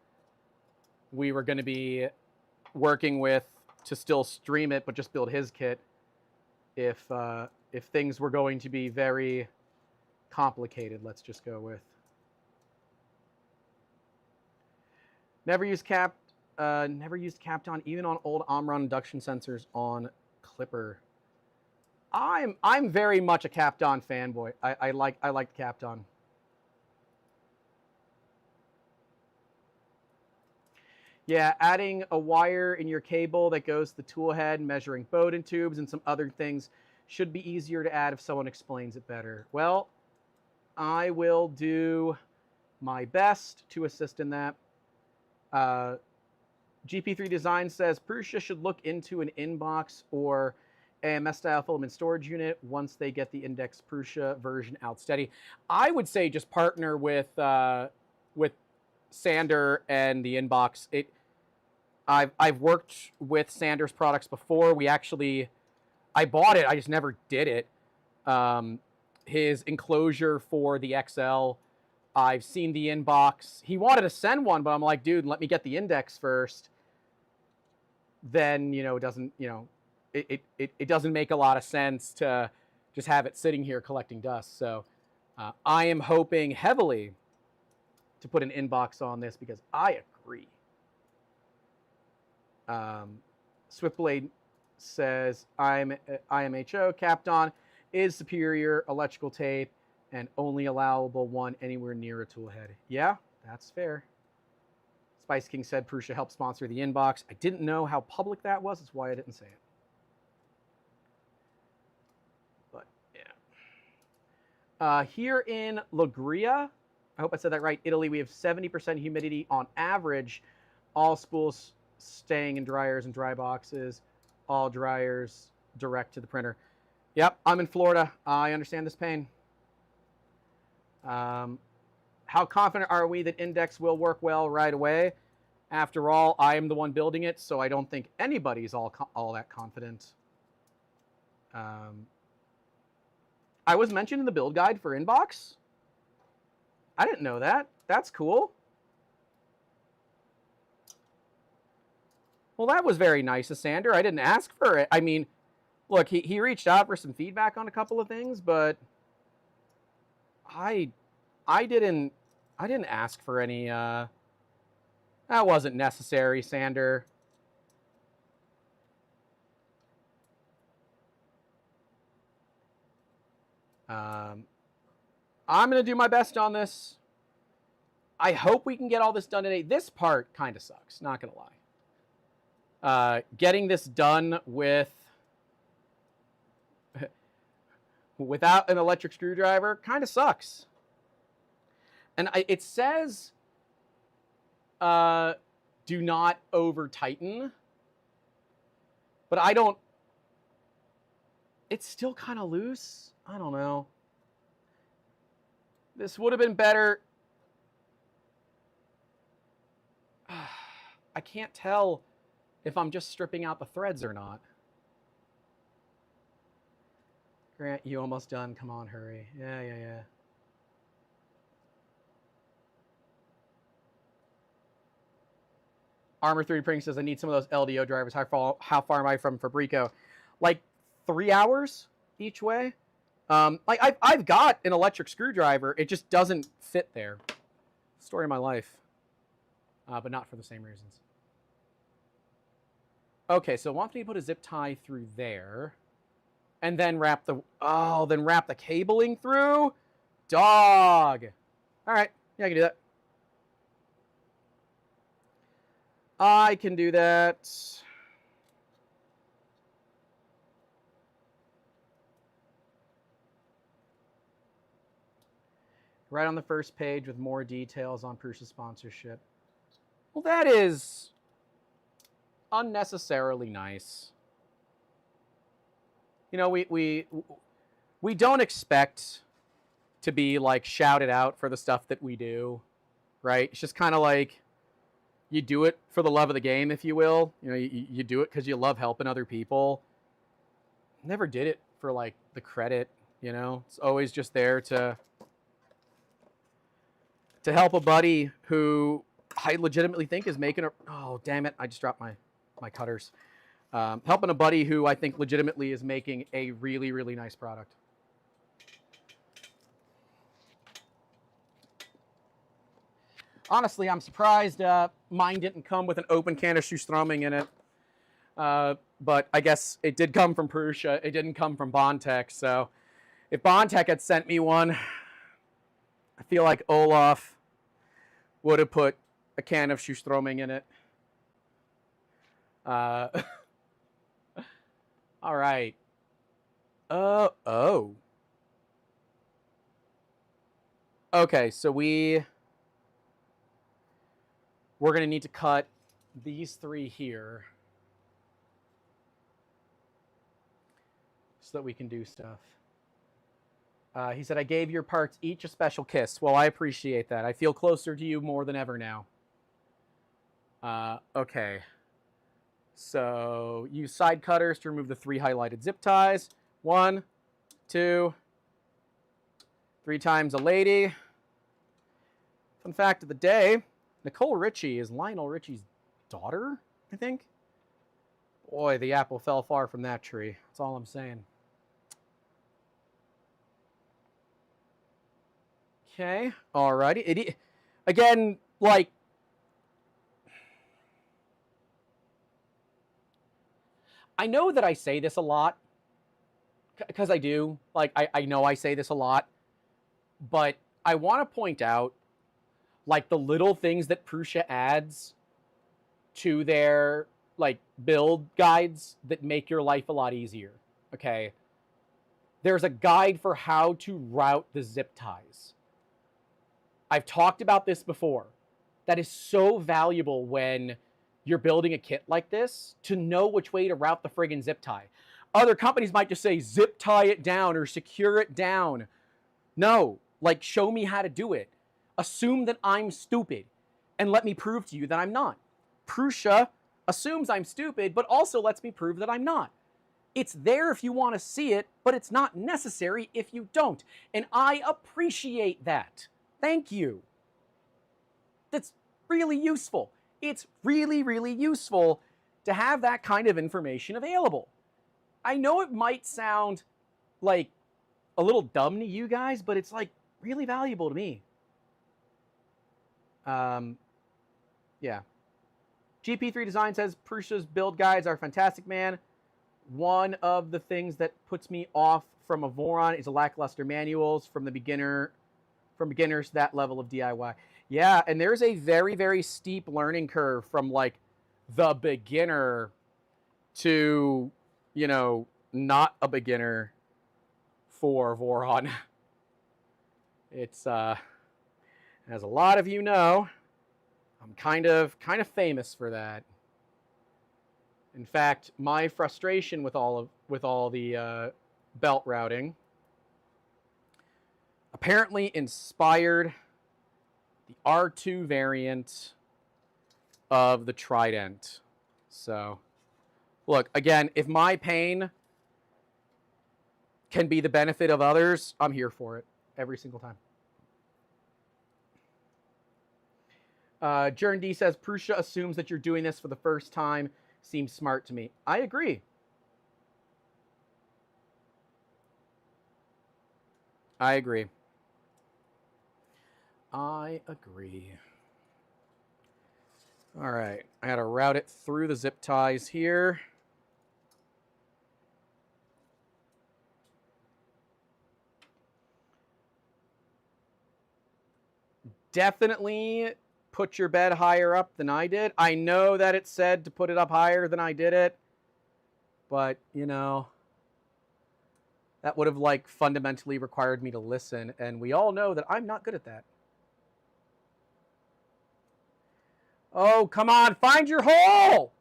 we were going to be working with to still stream it, but just build his kit if things were going to be very complicated, let's just go with. Never used Kapton even on old Omron induction sensors on Clipper. I'm very much a Kapton fanboy. I like Kapton. Yeah, adding a wire in your cable that goes to the tool head, measuring Bowden tubes and some other things should be easier to add if someone explains it better. Well, I will do my best to assist in that. GP3 Design says Prusa should look into an inbox or AMS-style filament storage unit once they get the INDX Prusa version out steady. I would say just partner with Sander and the inbox. I've worked with Sander's products before. I bought it. I just never did it. His enclosure for the XL, I've seen the inbox. He wanted to send one, but I'm like, dude, let me get the index first. Then, it doesn't, it doesn't make a lot of sense to just have it sitting here collecting dust. So I am hoping heavily to put an inbox on this because I agree. Swiftblade says IMHO capped on is superior electrical tape and only allowable one anywhere near a tool head. Yeah, that's fair. Spice King said Prusa helped sponsor the inbox. I didn't know how public that was. That's why I didn't say it. But yeah. Here in Lagria, I hope I said that right, Italy, we have 70% humidity on average. All spools staying in dryers and dry boxes. All dryers direct to the printer. Yep, I'm in Florida. I understand this pain. How confident are we that INDX will work well right away? After all, I am the one building it, so I don't think anybody's all that confident. I was mentioned in the build guide for Inbox. I didn't know that. That's cool. Well, that was very nice of Sander. I didn't ask for it. I mean, look, he reached out for some feedback on a couple of things, but I didn't ask for any. That wasn't necessary, Sander. I'm gonna do my best on this. I hope we can get all this done today. This part kind of sucks, not gonna lie. Getting this done without an electric screwdriver kind of sucks. And it says do not over tighten, but I don't, it's still kind of loose. I don't know. This would have been better. I can't tell if I'm just stripping out the threads or not. Grant, you almost done. Come on, hurry. Yeah. Armor 3 Pring says, I need some of those LDO drivers. How far am I from Fabrico? Like 3 hours each way. Like I've got an electric screwdriver. It just doesn't fit there. Story of my life. But not for the same reasons. Okay, so I want me to put a zip tie through there. And then wrap the cabling through. Dog. All right. Yeah, I can do that. I can do that. Right on the first page with more details on Prusa sponsorship. Well, that is unnecessarily nice. You know, we don't expect to be like shouted out for the stuff that we do, right? It's just kind of like you do it for the love of the game, if you will. You know, you do it because you love helping other people. Never did it for like the credit, you know. It's always just there to help a buddy who I legitimately think is making a... Oh, damn it. I just dropped my cutters. Helping a buddy who I think legitimately is making a really, really nice product. Honestly, I'm surprised mine didn't come with an open can of Surströmming in it. But I guess it did come from Prusa. It didn't come from Bondtech. So if Bondtech had sent me one, I feel like Olaf would have put a can of Surströmming in it. All right. Oh. Okay, so we're going to need to cut these 3 here so that we can do stuff. He said, I gave your parts each a special kiss. Well, I appreciate that. I feel closer to you more than ever now. Okay. So use side cutters to remove the 3 highlighted zip ties. 1, 2, 3 times a lady. Fun fact of the day, Nicole Richie is Lionel Richie's daughter, I think. Boy, the apple fell far from that tree. That's all I'm saying. Okay, alrighty. Again, like, I know that I say this a lot, because I do. Like, I know I say this a lot, but I want to point out, like, the little things that Prusa adds to their, like, build guides that make your life a lot easier, okay? There's a guide for how to route the zip ties. I've talked about this before. That is so valuable when you're building a kit like this, to know which way to route the friggin' zip tie. Other companies might just say zip tie it down or secure it down. No, like, show me how to do it. Assume that I'm stupid and let me prove to you that I'm not. Prusa assumes I'm stupid, but also lets me prove that I'm not. It's there if you want to see it, but it's not necessary if you don't. And I appreciate that. Thank you. That's really useful. It's really, really useful to have that kind of information available. I know it might sound like a little dumb to you guys, but it's like really valuable to me. Yeah. GP3 Design says Prusa's build guides are fantastic, man. One of the things that puts me off from a Voron is a lackluster manuals from beginners to that level of DIY. Yeah, and there's a very, very steep learning curve from, like, the beginner to, you know, not a beginner for Voron. It's, as a lot of you know, I'm kind of famous for that. In fact, my frustration with all the belt routing apparently inspired the R2 variant of the Trident. So, look, again, if my pain can be the benefit of others, I'm here for it every single time. Jern D says, Prusa assumes that you're doing this for the first time. Seems smart to me. I agree. I agree. I agree. All right. I got to route it through the zip ties here. Definitely put your bed higher up than I did. I know that it said to put it up higher than I did it, but, you know, that would have, like, fundamentally required me to listen, and we all know that I'm not good at that. Oh, come on, find your hole!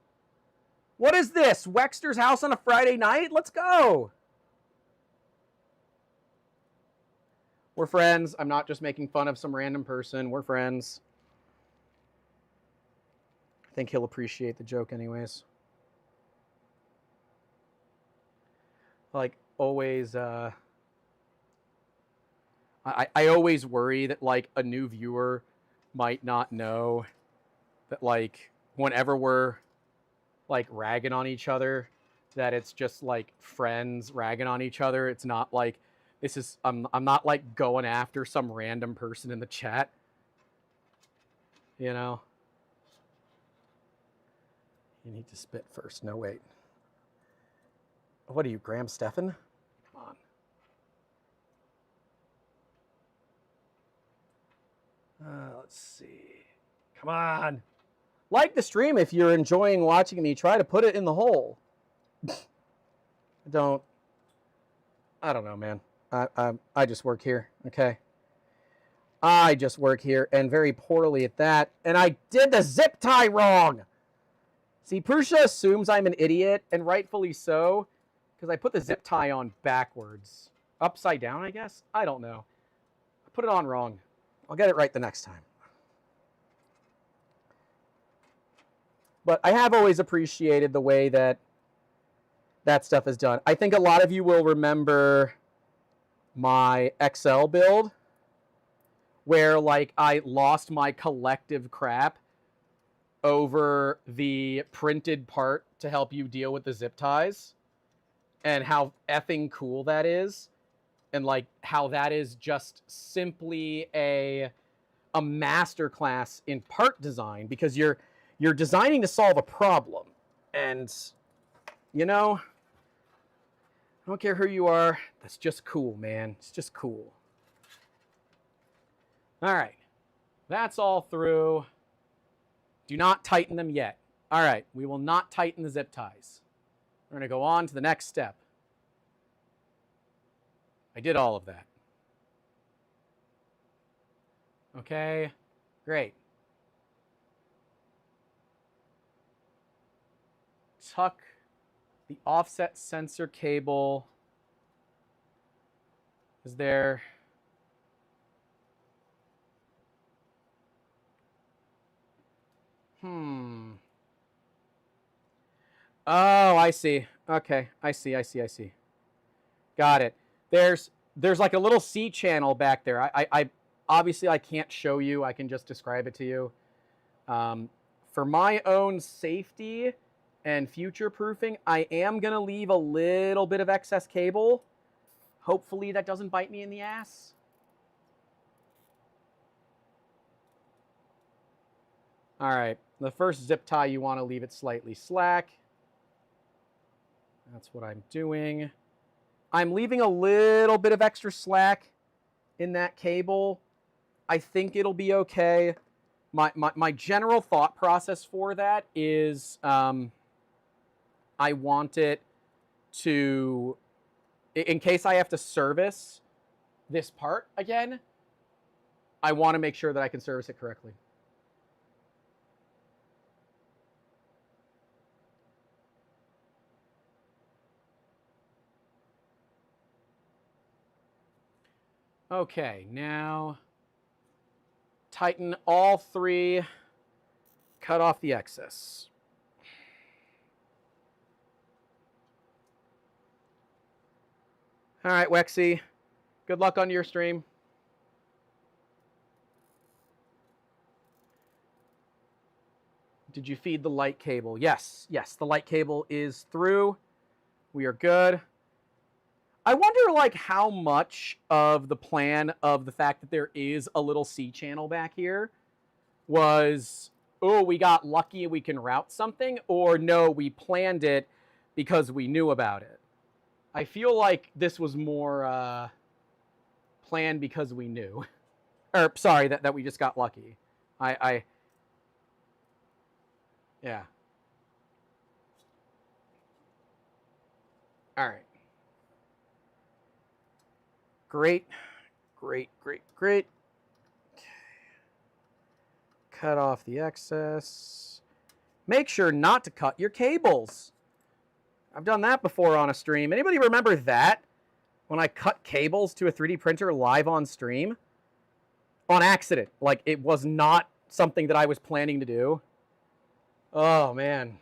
What is this, Wexter's house on a Friday night? Let's go! We're friends. I'm not just making fun of some random person. We're friends. I think he'll appreciate the joke anyways. Like, always, I always worry that, like, a new viewer might not know that, like, whenever we're, like, ragging on each other, that it's just, like, friends ragging on each other. It's not like, this is, I'm not, like, going after some random person in the chat. You know? You need to spit first. No, wait. What are you, Graham Stephan? Come on. Let's see. Come on. Like the stream if you're enjoying watching me try to put it in the hole. I don't know, man. I just work here, okay? I just work here, and very poorly at that. And I did the zip tie wrong. See, Prusa assumes I'm an idiot, and rightfully so, because I put the zip tie on backwards. Upside down, I guess? I don't know. I put it on wrong. I'll get it right the next time. But I have always appreciated the way that that stuff is done. I think a lot of you will remember my XL build, where, like, I lost my collective crap over the printed part to help you deal with the zip ties, and how effing cool that is. and like how that is just simply a masterclass in part design, because you're designing to solve a problem. And you know, I don't care who you are, that's just cool, man. It's just cool. All right, that's all through. Do not tighten them yet. All right, we will not tighten the zip ties. We're going to go on to the next step. I did all of that. Okay, great. Tuck the offset sensor cable. Is there... Oh, I see. Okay, I see. Got it. There's like a little C channel back there. I obviously I can't show you. I can just describe it to you. For my own safety and future proofing, I am gonna leave a little bit of excess cable. Hopefully that doesn't bite me in the ass. All right, the first zip tie, you want to leave it slightly slack. That's what I'm doing. I'm leaving a little bit of extra slack in that cable. I think it'll be okay. My general thought process for that is I want it to, in case I have to service this part again, I want to make sure that I can service it correctly. Okay, now tighten all three, cut off the excess. All right, Wexy, good luck on your stream. Did you feed the light cable? Yes, the light cable is through. We are good. I wonder like how much of the plan of the fact that there is a little C channel back here was, oh, we got lucky and we can route something, or no, we planned it because we knew about it. I feel like this was more planned because we knew. Or sorry, that we just got lucky. Yeah. All right. Great. Okay. Cut off the excess. Make sure not to cut your cables. I've done that before on a stream. Anybody remember that? When I cut cables to a 3D printer live on stream? On accident. Like, it was not something that I was planning to do. Oh, man.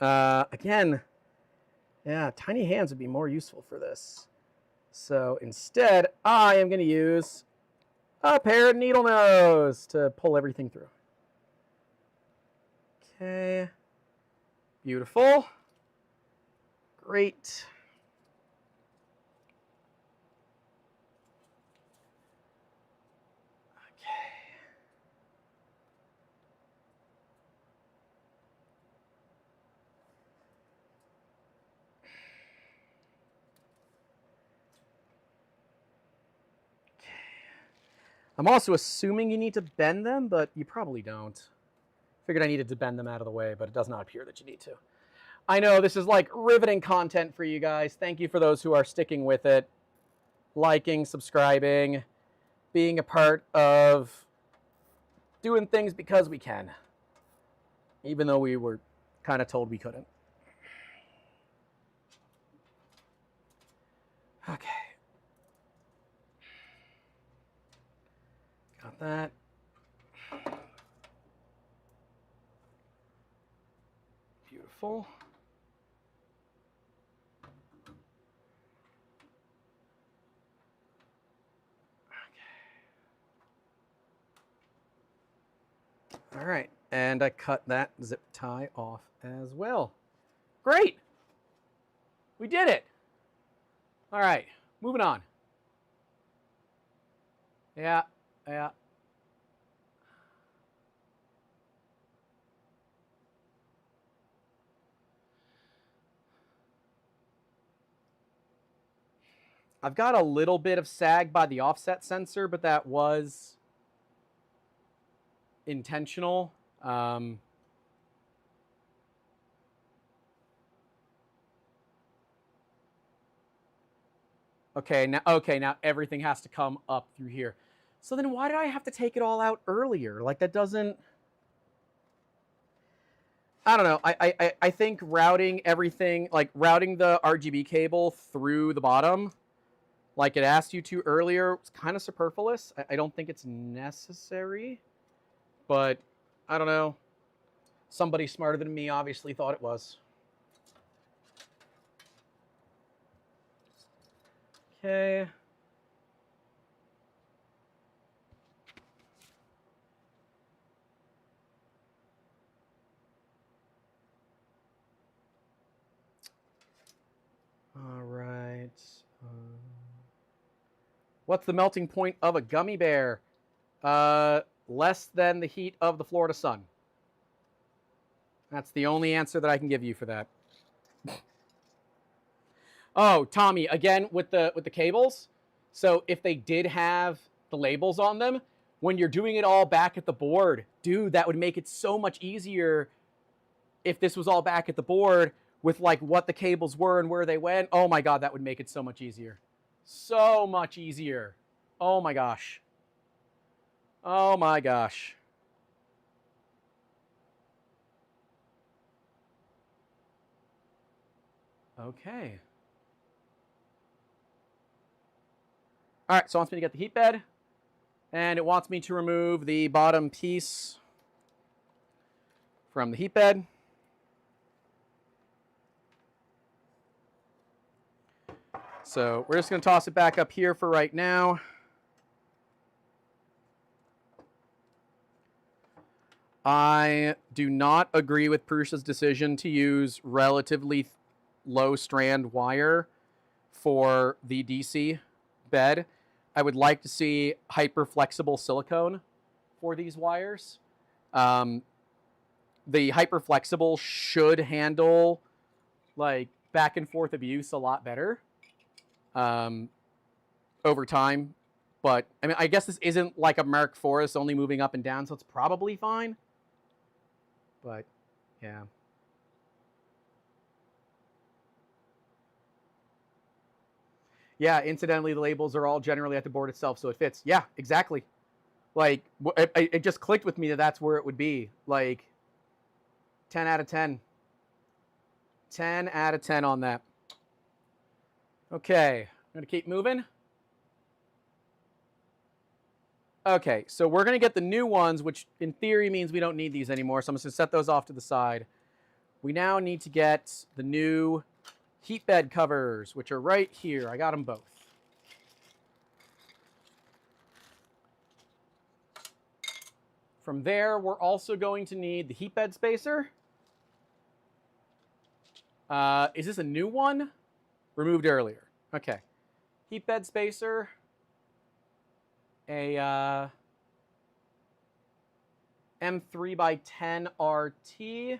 Again, yeah, tiny hands would be more useful for this. So instead, I am going to use a pair of needle nose to pull everything through. Okay. Beautiful. Great. I'm also assuming you need to bend them, but you probably don't. Figured I needed to bend them out of the way, but it does not appear that you need to. I know this is like riveting content for you guys. Thank you for those who are sticking with it, liking, subscribing, being a part of doing things because we can, even though we were kind of told we couldn't. Okay. Got that. Beautiful. Okay. All right, and I cut that zip tie off as well. Great. We did it. All right, moving on. Yeah. I've got a little bit of sag by the offset sensor, but that was intentional. Okay, now everything has to come up through here. So then why did I have to take it all out earlier? Like, that doesn't... I don't know. I think routing everything, like routing the RGB cable through the bottom, like it asked you to earlier, was kind of superfluous. I don't think it's necessary, but I don't know. Somebody smarter than me obviously thought it was. Okay. All right. What's the melting point of a gummy bear? Less than the heat of the Florida sun. That's the only answer that I can give you for that. Oh, Tommy, again with the cables. So if they did have the labels on them, when you're doing it all back at the board, dude, that would make it so much easier if this was all back at the board with like what the cables were and where they went. Oh my God, that would make it so much easier. So much easier. Oh my gosh. Oh my gosh. Okay. All right, so it wants me to get the heat bed, and it wants me to remove the bottom piece from the heat bed. So we're just going to toss it back up here for right now. I do not agree with Prusa's decision to use relatively low strand wire for the DC bed. I would like to see hyper flexible silicone for these wires. The hyper flexible should handle like back and forth abuse a lot better over time. But I mean, I guess this isn't like a Mark IV, it's only moving up and down, so it's probably fine. But yeah. Yeah, incidentally, the labels are all generally at the board itself, so it fits. Yeah, exactly. Like, it just clicked with me that that's where it would be. Like, 10 out of 10. 10 out of 10 on that. Okay, I'm going to keep moving. Okay, so we're going to get the new ones, which in theory means we don't need these anymore, so I'm just going to set those off to the side. We now need to get the new heat bed covers, which are right here. I got them both. From there, we're also going to need the heat bed spacer. Is this a new one? Removed earlier. Okay. Heat bed spacer. A M3 by 10 RT.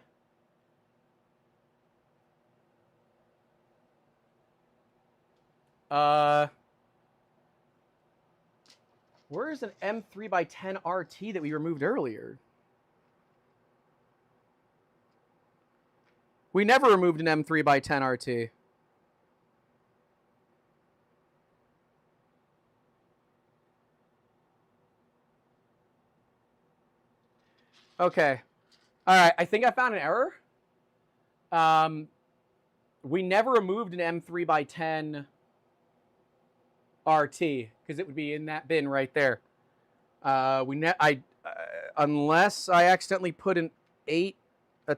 Where is an M3 by 10 RT that we removed earlier? We never removed an M3 by 10 RT. Okay. All right, I think I found an error. We never removed an M3 by 10 RT because it would be in that bin right there. Unless I accidentally put a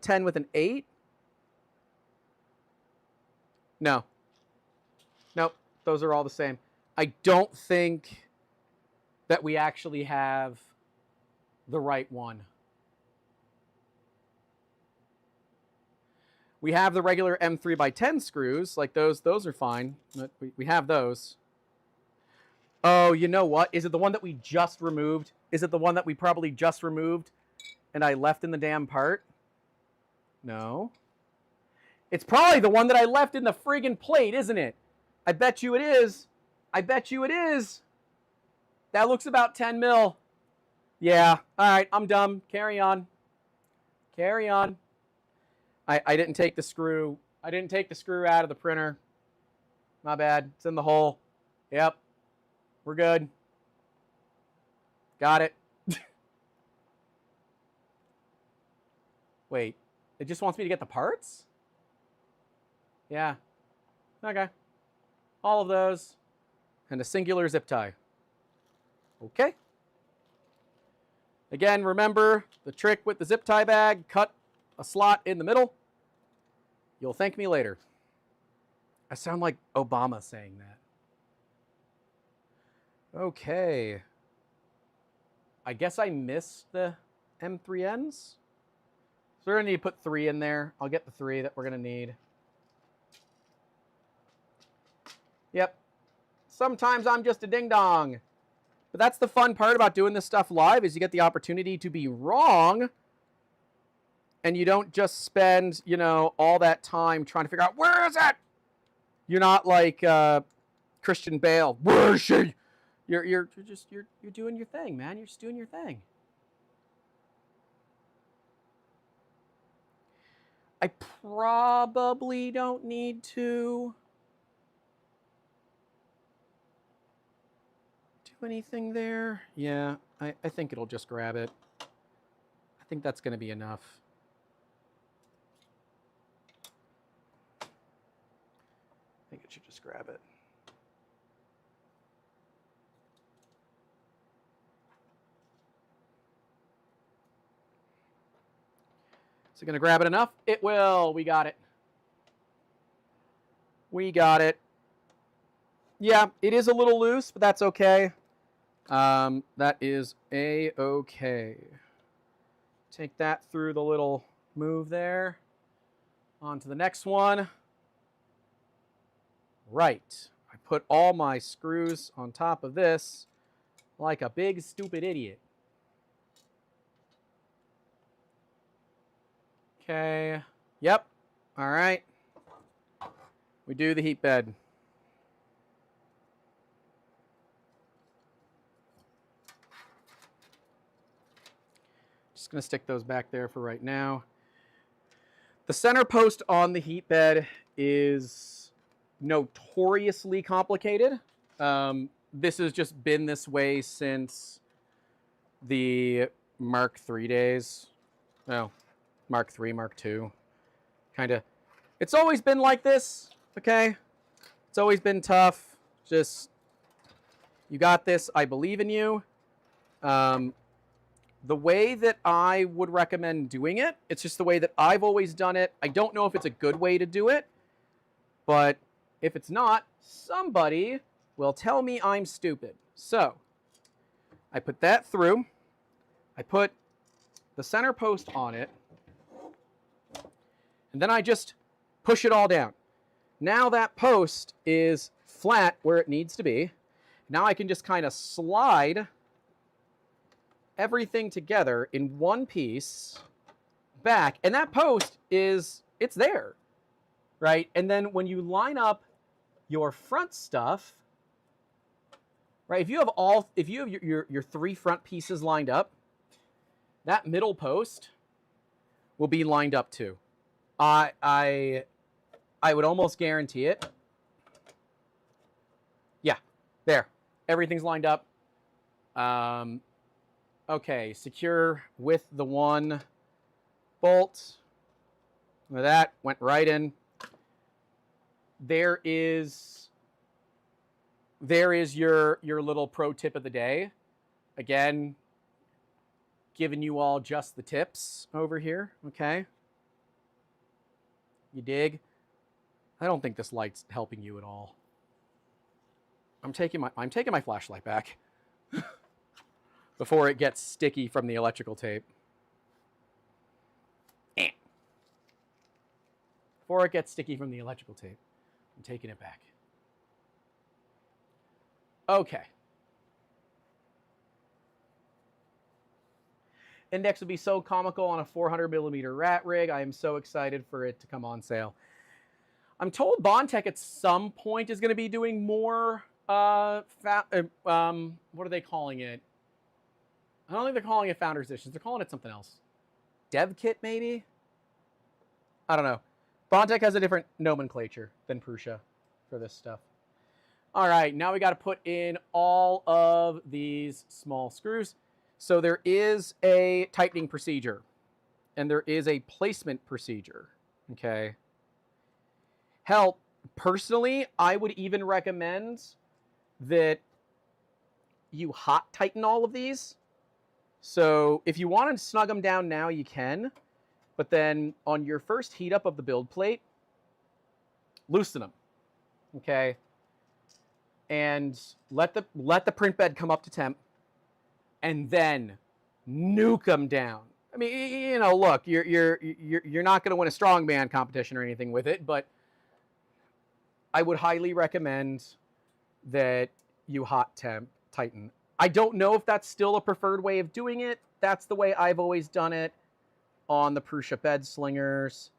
10 with an 8. No. Nope, those are all the same. I don't think that we actually have the right one. We have the regular M3x10 screws, like those are fine. We have those. Oh, you know what? Is it the one that we just removed? Is it the one that we probably just removed and I left in the damn part? No. It's probably the one that I left in the friggin' plate, isn't it? I bet you it is. I bet you it is. That looks about 10 mil. Yeah. All right, I'm dumb. Carry on. Carry on. I didn't take the screw. I didn't take the screw out of the printer. My bad. It's in the hole. Yep. We're good. Got it. Wait. It just wants me to get the parts? Yeah. Okay. All of those. And a singular zip tie. Okay. Again, remember the trick with the zip tie bag. Cut a slot in the middle. You'll thank me later. I sound like Obama saying that. Okay. I guess I missed the M3Ns. So we're going to need to put 3 in there. I'll get the 3 that we're going to need. Yep. Sometimes I'm just a ding-dong. But that's the fun part about doing this stuff live, is you get the opportunity to be wrong. And you don't just spend, you know, all that time trying to figure out, where is it? You're not like Christian Bale. Where is she? You're doing your thing, man. You're just doing your thing. I probably don't need to do anything there. Yeah, I think it'll just grab it. I think that's going to be enough. I think it should just grab it. Is it going to grab it enough? It will. We got it. We got it. Yeah, it is a little loose, but that's okay. That is a-okay. Take that through the little move there. On to the next one. Right. I put all my screws on top of this like a big stupid idiot. Okay. Yep. All right. We do the heat bed. Just going to stick those back there for right now. The center post on the heat bed is notoriously complicated. This has just been this way since the Mark III days. No, Mark III, Mark II. Kind of. It's always been like this, okay? It's always been tough. Just, you got this. I believe in you. The way that I would recommend doing it, it's just the way that I've always done it. I don't know if it's a good way to do it, but if it's not, somebody will tell me I'm stupid. So, I put that through. I put the center post on it, and then I just push it all down. Now that post is flat where it needs to be. Now I can just kind of slide everything together in one piece back, and that post is, it's there, right? And then when you line up your front stuff, right, if you have your 3 front pieces lined up, that middle post will be lined up too. I would almost guarantee it. Yeah, there, everything's lined up. Okay, secure with the 1 bolt. That went right in. There is your little pro tip of the day. Again, giving you all just the tips over here, okay? You dig? I don't think this light's helping you at all. I'm taking my flashlight back. Before it gets sticky from the electrical tape. before it gets sticky from the electrical tape. I'm taking it back. Okay. Index would be so comical on a 400mm rat rig. I am so excited for it to come on sale. I'm told Bondtech at some point is going to be doing more, what are they calling it? I don't think they're calling it Founders Editions. They're calling it something else. Dev Kit, maybe? I don't know. Bondtech has a different nomenclature than Prusa for this stuff. All right, now we got to put in all of these small screws. So there is a tightening procedure, and there is a placement procedure, okay? Hell, personally, I would even recommend that you hot tighten all of these. So if you want to snug them down now, you can. But then on your first heat up of the build plate, loosen them, okay? And let the print bed come up to temp, and then nuke them down. I mean, you know, look, you're not going to win a strongman competition or anything with it, but I would highly recommend that you hot temp tighten. I don't know if that's still a preferred way of doing it. That's the way I've always done it on the Prusa bed slingers.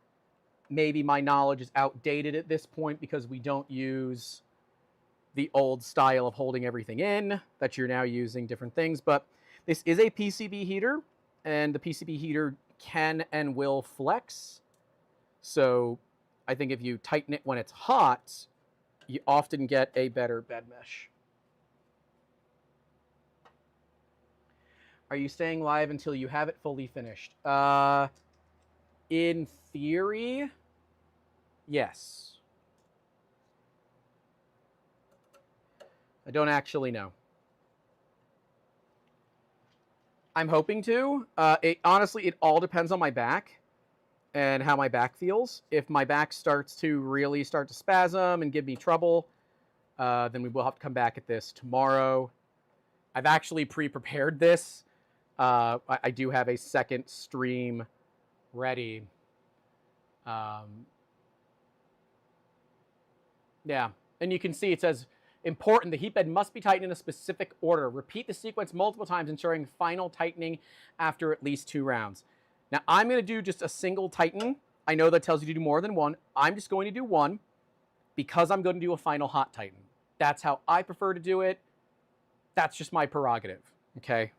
Maybe my knowledge is outdated at this point because we don't use the old style of holding everything in, that you're now using different things. But this is a PCB heater, and the PCB heater can and will flex. So I think if you tighten it when it's hot, you often get a better bed mesh. Are you staying live until you have it fully finished? In theory, yes. I don't actually know. I'm hoping to. Honestly, it all depends on my back and how my back feels. If my back starts to spasm and give me trouble, then we will have to come back at this tomorrow. I've actually pre-prepared this. I do have a second stream ready. Yeah, and you can see it says, important, the heat bed must be tightened in a specific order. Repeat the sequence multiple times, ensuring final tightening after at least 2 rounds. Now, I'm going to do just a single tighten. I know that tells you to do more than one. I'm just going to do one because I'm going to do a final hot tighten. That's how I prefer to do it. That's just my prerogative, okay?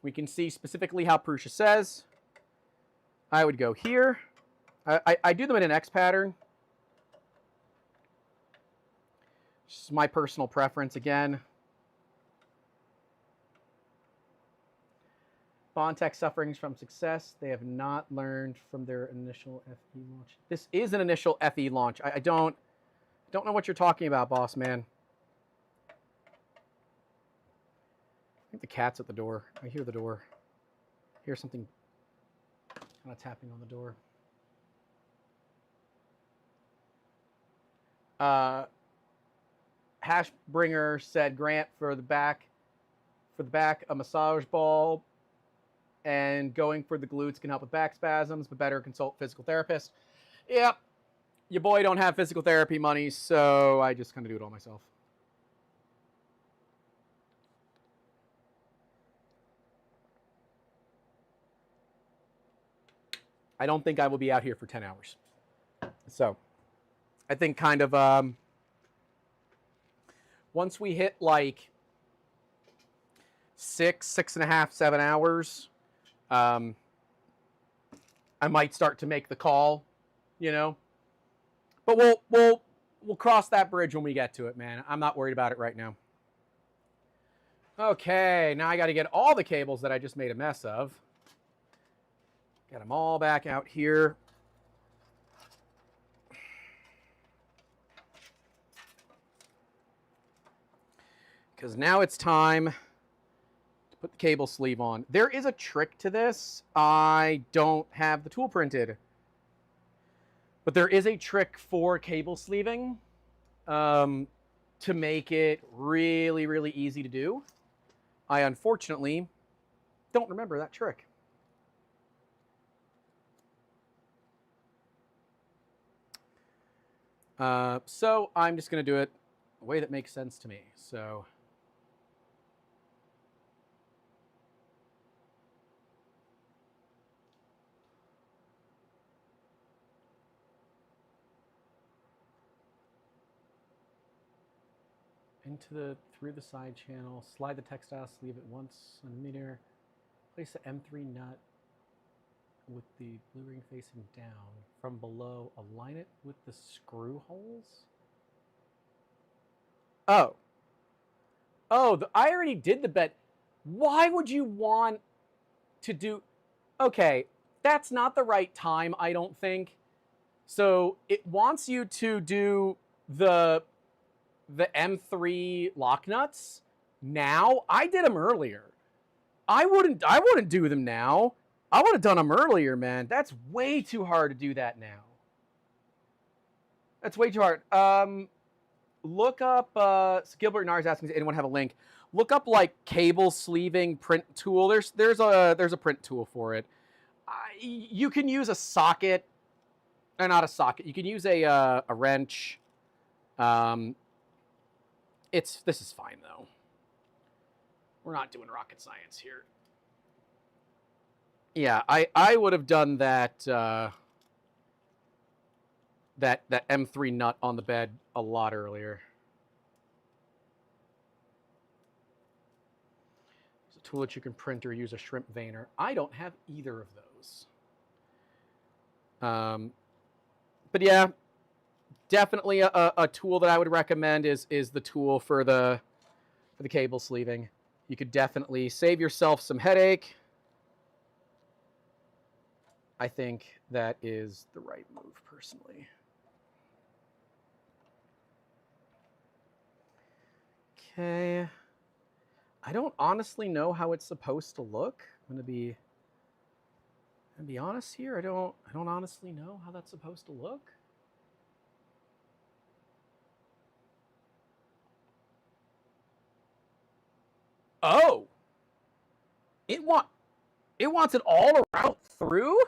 We can see specifically how Prusa says. I would go here. I do them in an X pattern. This is my personal preference again. Bondtech sufferings from success. They have not learned from their initial FE launch. This is an initial FE launch. I don't know what you're talking about, boss man. I think the cat's at the door. I hear the door. I hear something kind of tapping on the door. Hashbringer said, Grant, for the back, a massage ball and going for the glutes can help with back spasms, but better consult physical therapist. Yep, your boy don't have physical therapy money, so I just kind of do it all myself. I don't think I will be out here for 10 hours. So I think kind of once we hit like 6.5, 7 hours, I might start to make the call, you know. But we'll cross that bridge when we get to it, man. I'm not worried about it right now. Okay, now I got to get all the cables that I just made a mess of. Get them all back out here. Because now it's time to put the cable sleeve on. There is a trick to this. I don't have the tool printed. But there is a trick for cable sleeving to make it really, really easy to do. I unfortunately don't remember that trick. So I'm just going to do it a way that makes sense to me. So through the side channel, slide the textile sleeve at 1 centimeter, place the M3 nut with the blue ring facing down. From below, align it with the screw holes. Oh. Oh, I already did the bed. Why would you want to do... Okay, that's not the right time, I don't think. So it wants you to do the M3 lock nuts now. I did them earlier. I wouldn't do them now. I would have done them earlier, man. That's way too hard to do that now. That's way too hard. Look up, Gilbert Nars asking, does anyone have a link? Look up like cable sleeving print tool. There's a print tool for it. You can use a socket, or not a socket. You can use a wrench. This is fine though. We're not doing rocket science here. Yeah, I would have done that that M3 nut on the bed a lot earlier. It's a tool that you can print or use a shrimp veiner. I don't have either of those. But yeah, definitely a tool that I would recommend is the tool for the cable sleeving. You could definitely save yourself some headache. I think that is the right move, personally. Okay. I don't honestly know how it's supposed to look. I'm gonna be honest here. I don't honestly know how that's supposed to look. Oh, it wants it all around through?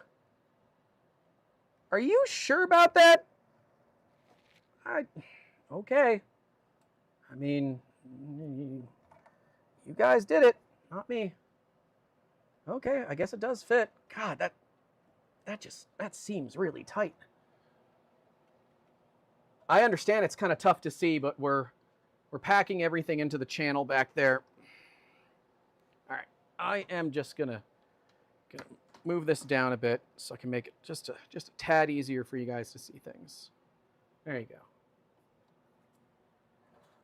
Are you sure about that? Okay. I mean, you guys did it, not me. Okay, I guess it does fit. God, that seems really tight. I understand it's kind of tough to see, but we're packing everything into the channel back there. All right, I am just gonna move this down a bit so I can make it just a tad easier for you guys to see things. There you go. Of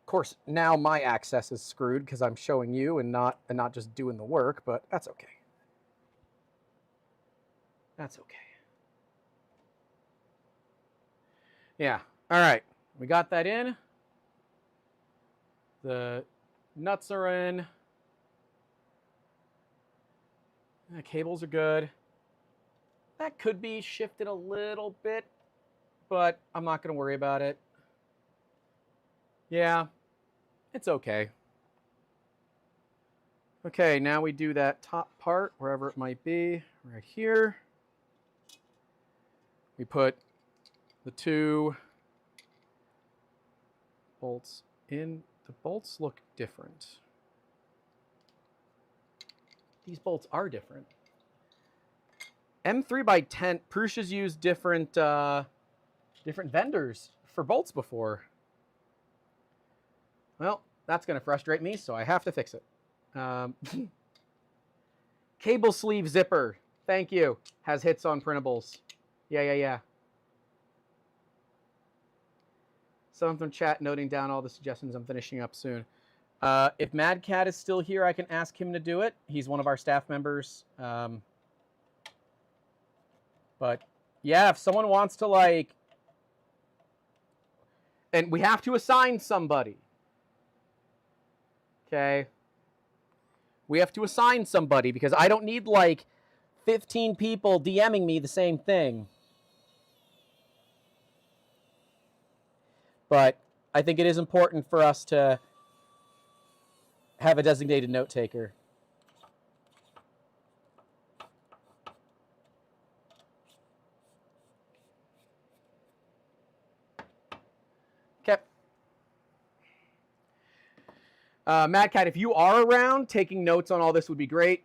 course, now my access is screwed because I'm showing you and not just doing the work, but that's okay. That's okay. Yeah. All right. We got that in. The nuts are in. The cables are good. That could be shifted a little bit, but I'm not going to worry about it. Yeah, it's okay. Okay, now we do that top part, wherever it might be, right here. We put the 2 bolts in. The bolts look different. These bolts are different. M3x10, Prusa's used different vendors for bolts before. Well, that's going to frustrate me, so I have to fix it. Cable sleeve zipper. Thank you. Has hits on printables. Yeah. Someone from chat noting down all the suggestions. I'm finishing up soon. If Mad Cat is still here, I can ask him to do it. He's one of our staff members. But yeah, if someone wants to, like, and we have to assign somebody. Okay. We have to assign somebody because I don't need like 15 people DMing me the same thing. But I think it is important for us to have a designated note taker. Mad Cat, if you are around, taking notes on all this would be great.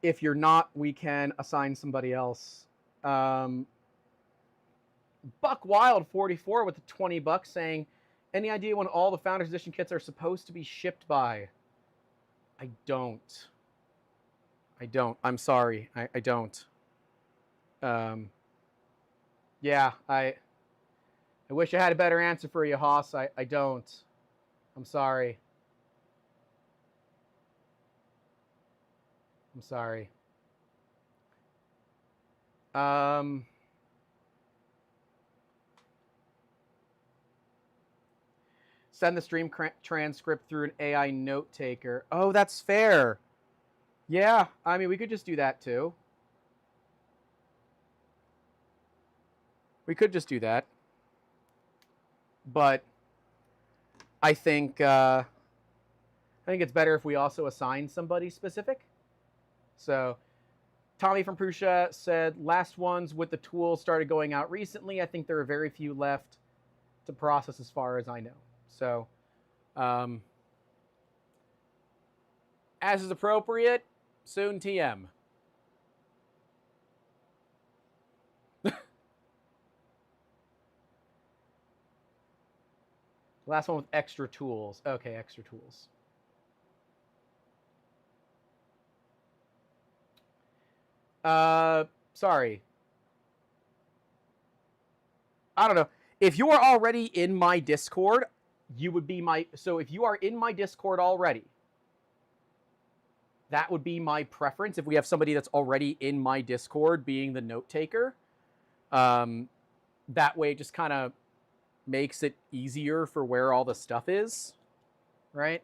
If you're not, we can assign somebody else. Buck Wild 44 with the $20 saying, any idea when all the Founders Edition kits are supposed to be shipped by? I don't. I'm sorry. I don't. Yeah, I wish I had a better answer for you, Haas. I don't. I'm sorry. I'm sorry. Send the stream transcript through an AI note taker. Oh, that's fair. Yeah, I mean, we could just do that too. We could just do that. But I think it's better if we also assign somebody specific. So Tommy from Prusa said, last ones with the tool started going out recently. I think there are very few left to process as far as I know. So as is appropriate, soon TM. Last one with extra tools. Okay, extra tools. Sorry. I don't know. If you are already in my Discord, you would be my... So if you are in my Discord already, that would be my preference. If we have somebody that's already in my Discord being the note taker, that way it just kind of makes it easier for where all the stuff is, right?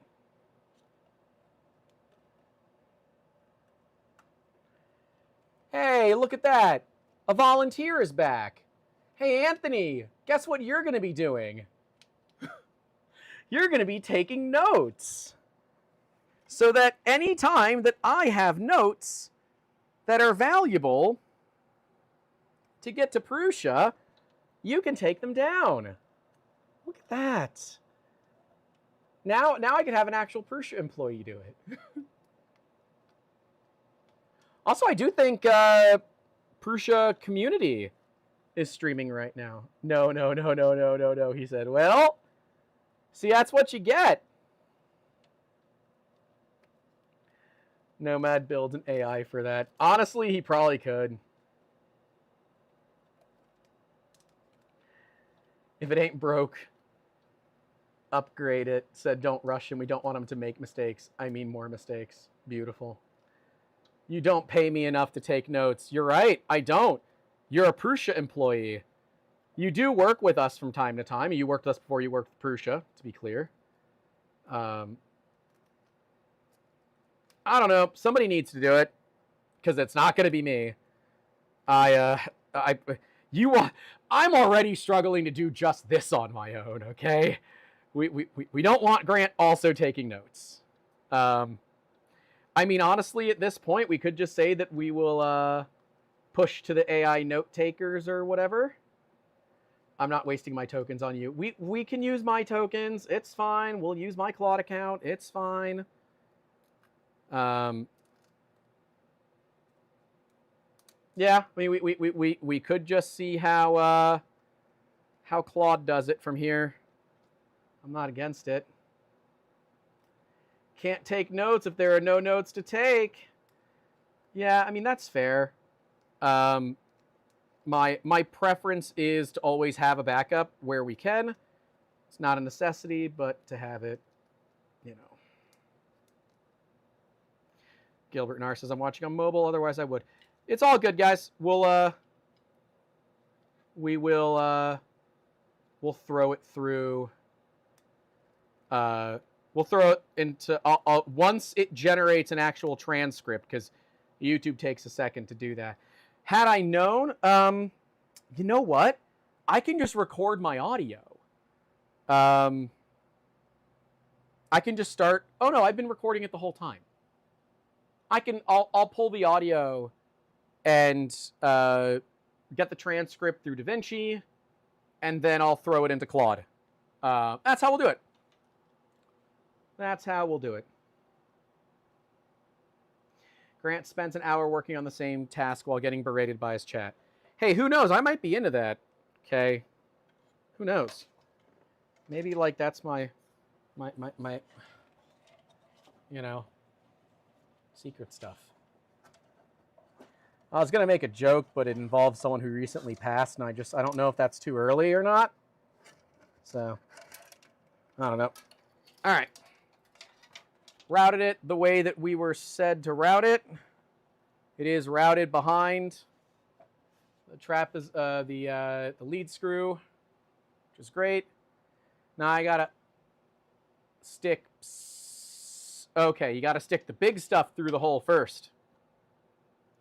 Hey, look at that. A volunteer is back. Hey, Anthony, guess what you're going to be doing? You're going to be taking notes. So that any time that I have notes that are valuable to get to Prusa, you can take them down. Look at that. Now I can have an actual Prusa employee do it. Also, I do think Prusa community is streaming right now. No, he said. Well, see, that's what you get. Nomad builds an AI for that. Honestly, he probably could. If it ain't broke, upgrade it. Said don't rush him. We don't want him to make mistakes. I mean more mistakes. Beautiful. You don't pay me enough to take notes. You're right. I don't. You're a Prusa employee. You do work with us from time to time. You worked with us before you worked with Prusa, to be clear. I don't know. Somebody needs to do it because it's not going to be me. I'm already struggling to do just this on my own. Okay, we don't want Grant also taking notes. I mean, honestly, at this point, we could just say that we will push to the AI note takers or whatever. I'm not wasting my tokens on you. We can use my tokens. It's fine. We'll use my Claude account. It's fine. Yeah, I mean, we could just see how Claude does it from here. I'm not against it. Can't take notes if there are no notes to take. Yeah, I mean, that's fair. My preference is to always have a backup where we can. It's not a necessity, but to have it, you know. Gilbert Nar says, I'm watching on mobile, otherwise I would. It's all good, guys. We'll throw it through. We'll throw it into once it generates an actual transcript, because YouTube takes a second to do that. Had I known, you know what? I can just record my audio. I can just start. Oh no, I've been recording it the whole time. I'll pull the audio and get the transcript through DaVinci, and then I'll throw it into Claude. That's how we'll do it. That's how we'll do it. Grant spends an hour working on the same task while getting berated by his chat. Hey, who knows? I might be into that. Okay. Who knows? Maybe like that's my you know, secret stuff. I was gonna make a joke, but it involves someone who recently passed, and I don't know if that's too early or not. So I don't know. All right. Routed it the way that we were said to route it. It is routed behind the trap is the lead screw, which is great. Now I gotta stick. Okay, you gotta stick the big stuff through the hole first.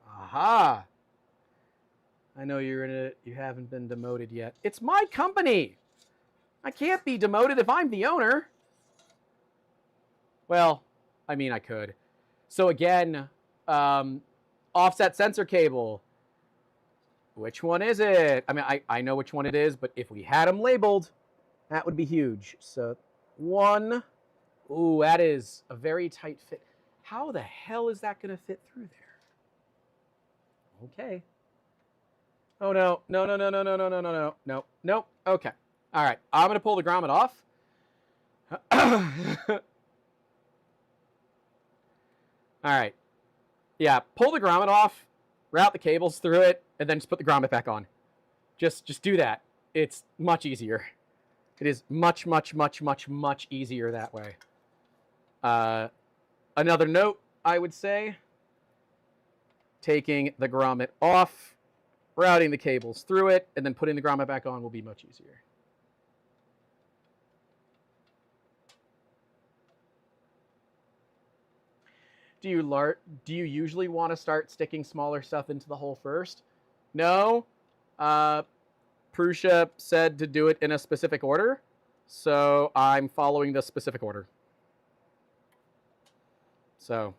Aha! I know you're in it. You haven't been demoted yet. It's my company. I can't be demoted if I'm the owner. Well, I mean, I could. So again, offset sensor cable. Which one is it? I mean, I know which one it is, but if we had them labeled, that would be huge. So one. Ooh, that is a very tight fit. How the hell is that going to fit through there? Okay. Oh, no. No, no, no, no, no, no, no, no, no. No. Nope. Okay. All right. I'm going to pull the grommet off. All right. Yeah, pull the grommet off, route the cables through it, and then just put the grommet back on. Just do that. It's much easier. It is much, much, much, much, much easier that way. Another note, I would say, taking the grommet off, routing the cables through it, and then putting the grommet back on will be much easier. Do you usually want to start sticking smaller stuff into the hole first? No. Prusa said to do it in a specific order, so I'm following the specific order. So,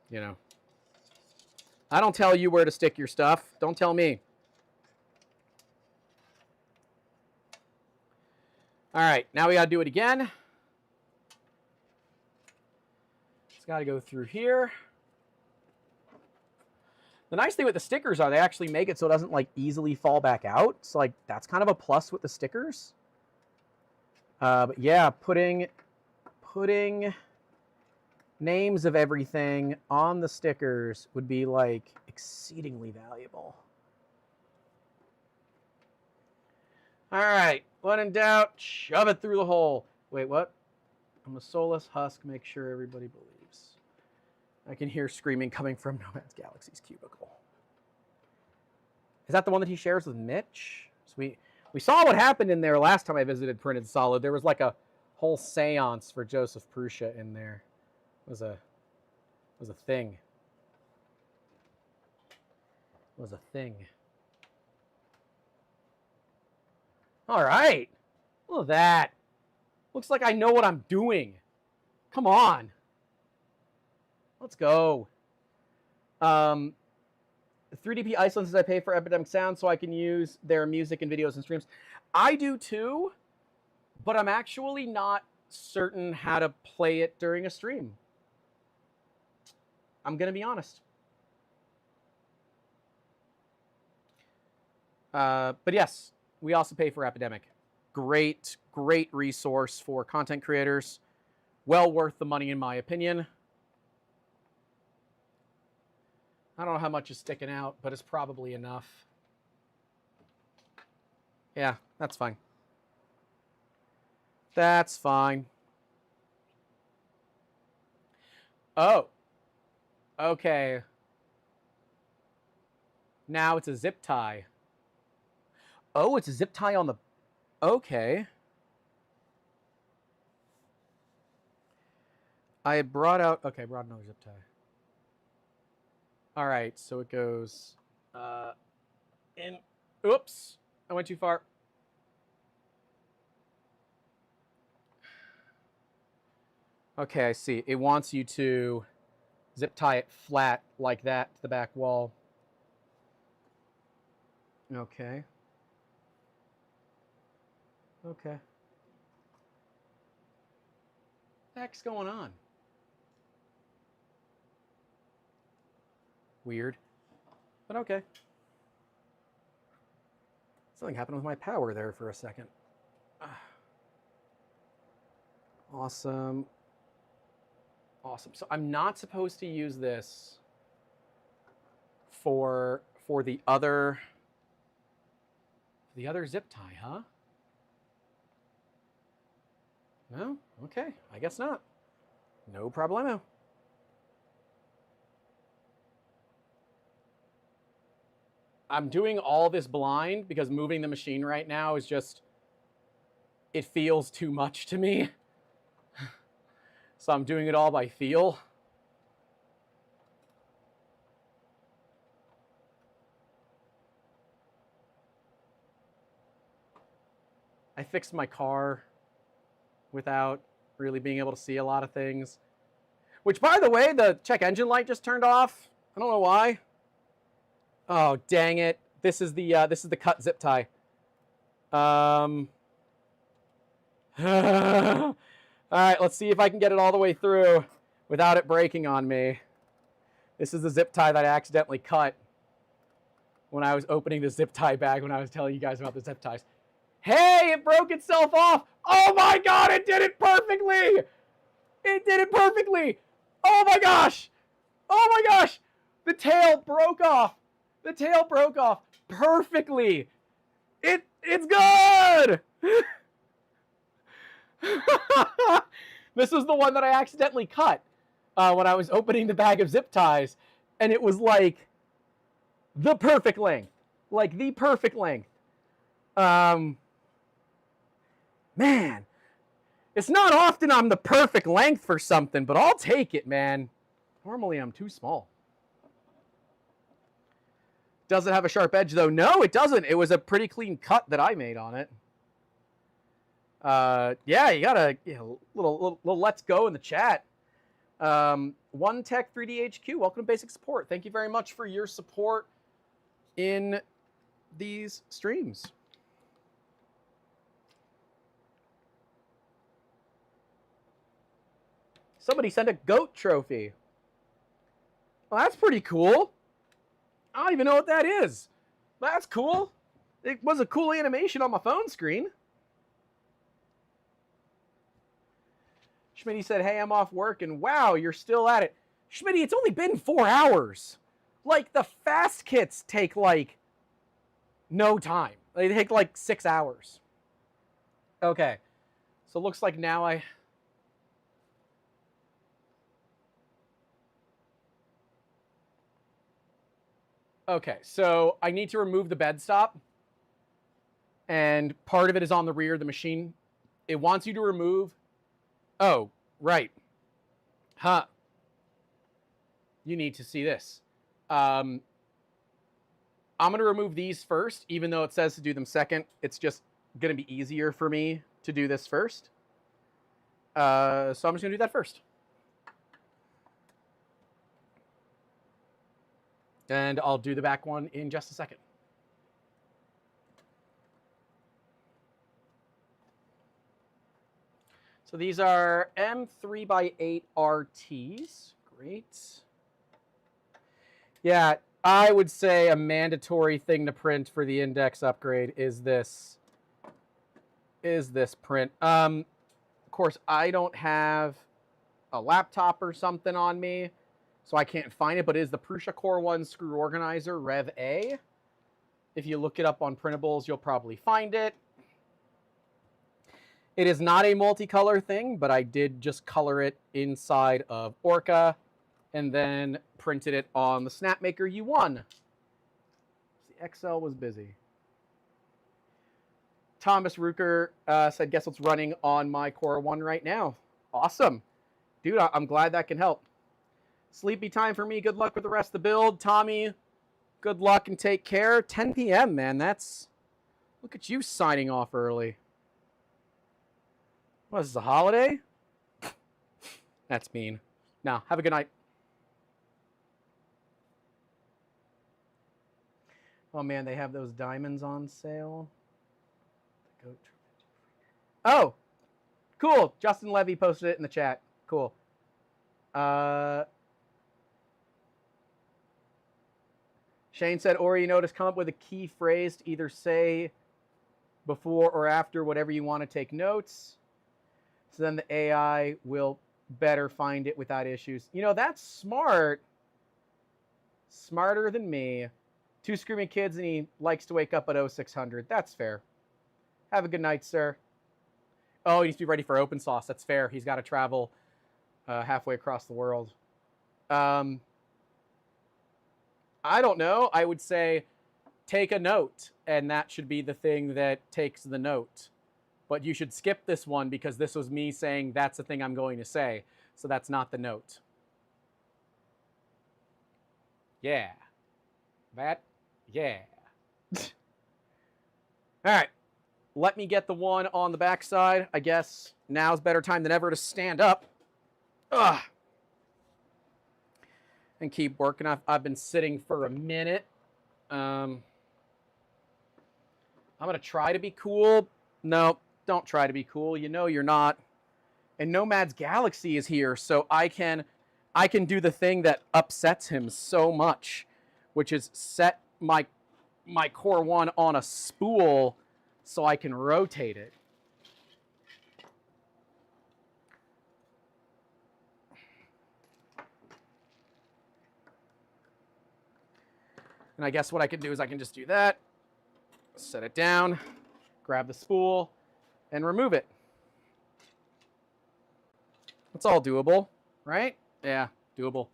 you know. I don't tell you where to stick your stuff. Don't tell me. All right, now we got to do it again. It's got to go through here. The nice thing with the stickers are they actually make it so it doesn't like easily fall back out. So like that's kind of a plus with the stickers. But yeah, putting names of everything on the stickers would be like exceedingly valuable. All right, when in doubt, shove it through the hole. Wait, what? I'm a soulless husk. Make sure everybody believes. I can hear screaming coming from Nomad's Galaxy's cubicle. Is that the one that he shares with Mitch? So we saw what happened in there last time I visited Printed Solid. There was like a whole seance for Joseph Prusa in there. It was a thing. It was a thing. All right. Look at that. Looks like I know what I'm doing. Come on. Let's go. 3DP Iceland says I pay for Epidemic Sound so I can use their music and videos and streams. I do too, but I'm actually not certain how to play it during a stream. I'm going to be honest. But yes, we also pay for Epidemic. Great, great resource for content creators. Well worth the money in my opinion. I don't know how much is sticking out, but it's probably enough. Yeah, that's fine. That's fine. Oh. Okay. Now it's a zip tie. Oh, it's a zip tie on the... Okay. I brought out... Okay, brought another zip tie. All right, so it goes in. Oops, I went too far. Okay, I see. It wants you to zip tie it flat like that to the back wall. Okay. Okay. the heck's going on? Weird. But okay. Something happened with my power there for a second. Awesome. Awesome. So I'm not supposed to use this for the other zip tie, huh? No? Okay. I guess not. No problemo. I'm doing all this blind because moving the machine right now is just, it feels too much to me. So I'm doing it all by feel. I fixed my car without really being able to see a lot of things. Which, by the way, the check engine light just turned off. I don't know why. Oh, dang it. This is the cut zip tie. All right, let's see if I can get it all the way through without it breaking on me. This is the zip tie that I accidentally cut when I was opening the zip tie bag when I was telling you guys about the zip ties. Hey, it broke itself off. Oh my God, it did it perfectly. It did it perfectly. Oh my gosh. Oh my gosh. The tail broke off. The tail broke off perfectly. It's good. This is the one that I accidentally cut when I was opening the bag of zip ties. And it was like the perfect length. Like the perfect length. Man, it's not often I'm the perfect length for something, but I'll take it, man. Normally I'm too small. Does it have a sharp edge, though? No, it doesn't. It was a pretty clean cut that I made on it. Yeah, you got a little let's go in the chat. One Tech 3D HQ, welcome to Basic Support. Thank you very much for your support in these streams. Somebody sent a goat trophy. Well, that's pretty cool. I don't even know what that is. That's cool. It was a cool animation on my phone screen. Schmitty said, hey, I'm off work, and wow, you're still at it. Schmitty, it's only been 4 hours. Like, the fast kits take, like, no time. They take, like, 6 hours. Okay. So it looks like now I... Okay, so I need to remove the bed stop. And part of it is on the rear of the machine. It wants you to remove... Oh, right. Huh. You need to see this. I'm going to remove these first, even though it says to do them second. It's just going to be easier for me to do this first. So I'm just going to do that first. And I'll do the back one in just a second. So these are M3x8 RTs. Great. Yeah, I would say a mandatory thing to print for the INDX upgrade is this print. Of course, I don't have a laptop or something on me, so I can't find it, but it is the Prusa Core 1 Screw Organizer Rev A. If you look it up on printables, you'll probably find it. It is not a multicolor thing, but I did just color it inside of Orca and then printed it on the Snapmaker U1. The XL was busy. Thomas Rucker said, guess what's running on my Core 1 right now? Awesome. Dude, I'm glad that can help. Sleepy time for me. Good luck with the rest of the build. Tommy, good luck and take care. 10 p.m., man. That's... Look at you signing off early. What, is this a holiday? That's mean. Now, have a good night. Oh, man, they have those diamonds on sale. Oh, cool. Justin Levy posted it in the chat. cool. Shane said, or you notice, come up with a key phrase to either say before or after whatever you want to take notes. So then the AI will better find it without issues. You know, that's smart. Smarter than me. 2 screaming kids and he likes to wake up at 0600. That's fair. Have a good night, sir. Oh, he needs to be ready for open source. That's fair. He's got to travel halfway across the world. I don't know. I would say take a note, and that should be the thing that takes the note. But you should skip this one because this was me saying that's the thing I'm going to say. So that's not the note. Yeah. That, yeah. All right. Let me get the one on the back side. I guess now's a better time than ever to stand up. Ugh. And keep working. I've been sitting for a minute. I'm going to try to be cool. No, don't try to be cool. You know you're not. And Nomad's Galaxy is here, so I can do the thing that upsets him so much, which is set my Core 1 on a spool so I can rotate it. And I guess what I can do is I can just do that, set it down, grab the spool, and remove it. It's all doable, right? Yeah, doable.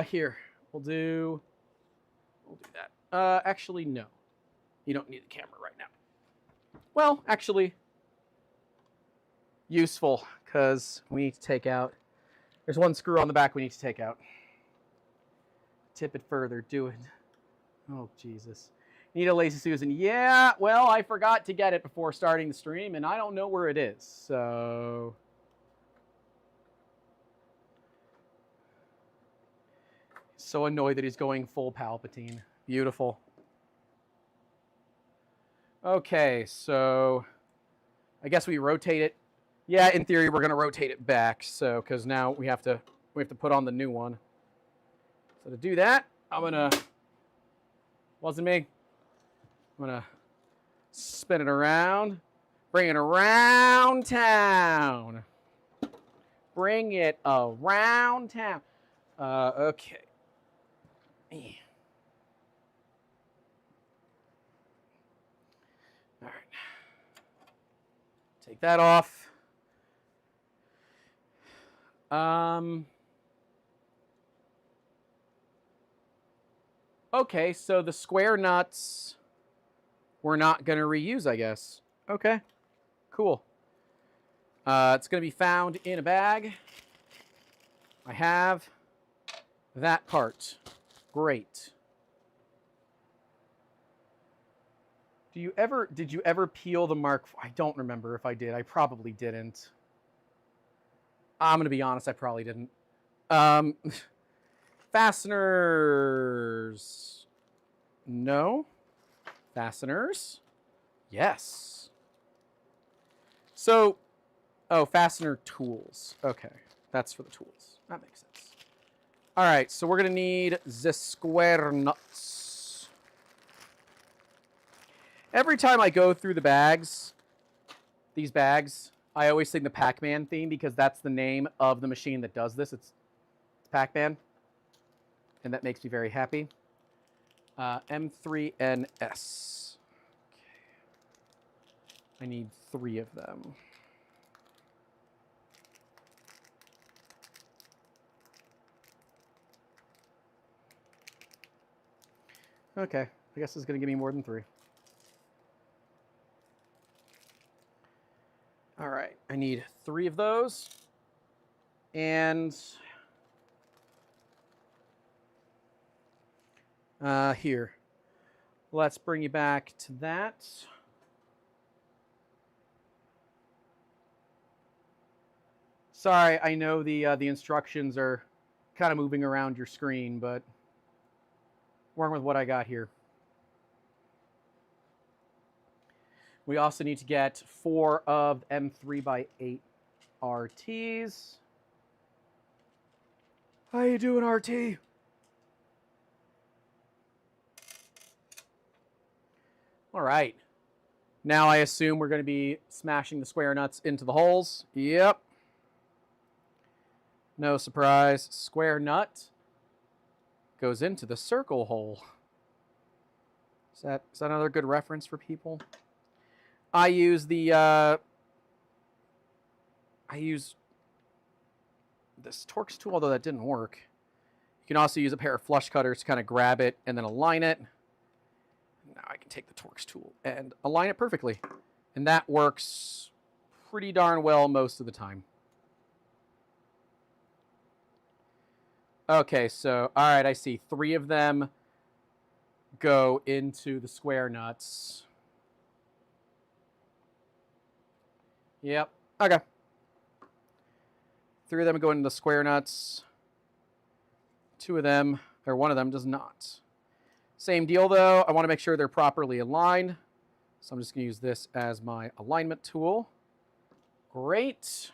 Here, we'll do that. Actually, no. You don't need the camera right now. Well, actually, useful, because we need to take out, there's one screw on the back we need to take out. Tip it further, do it. Oh, Jesus. Need a Lazy Susan. Yeah, well, I forgot to get it before starting the stream, and I don't know where it is, so... So annoyed that he's going full Palpatine. Beautiful. Okay, so I guess we rotate it. Yeah, in theory, we're going to rotate it back, so because now we have to put on the new one. So to do that, I'm going to, wasn't me, I'm going to spin it around, bring it around town. Bring it around town. Okay. All right. Take that off. Okay, so the square nuts we're not going to reuse, I guess. Okay, cool. It's going to be found in a bag. I have that part. Great. Did you ever peel the Mark? I don't remember if I did. I probably didn't. I'm going to be honest, I probably didn't. Fasteners. No. Fasteners. Yes. So, oh, fastener tools. Okay, that's for the tools. That makes sense. All right, so we're going to need the square nuts. Every time I go through the bags, these bags, I always sing the Pac-Man theme because that's the name of the machine that does this. It's Pac-Man, and that makes me very happy. M3NS. Okay. I need 3 of them. Okay, I guess it's going to give me more than 3. All right, I need 3 of those. And here, let's bring you back to that. Sorry, I know the instructions are kind of moving around your screen, but working with what I got here. We also need to get 4 of M3x8 RTs. How you doing, RT? All right. Now I assume we're going to be smashing the square nuts into the holes. Yep. No surprise. Square nut goes into the circle hole. Is that another good reference for people? I use the this Torx tool, although that didn't work. You can also use a pair of flush cutters to kind of grab it and then align it. Now I can take the Torx tool and align it perfectly. And that works pretty darn well most of the time. Okay, so, all right, I see 3 of them go into the square nuts. Yep, okay. 3 of them go into the square nuts. 2 of them, or 1 of them does not. Same deal though, I want to make sure they're properly aligned. So I'm just going to use this as my alignment tool. Great.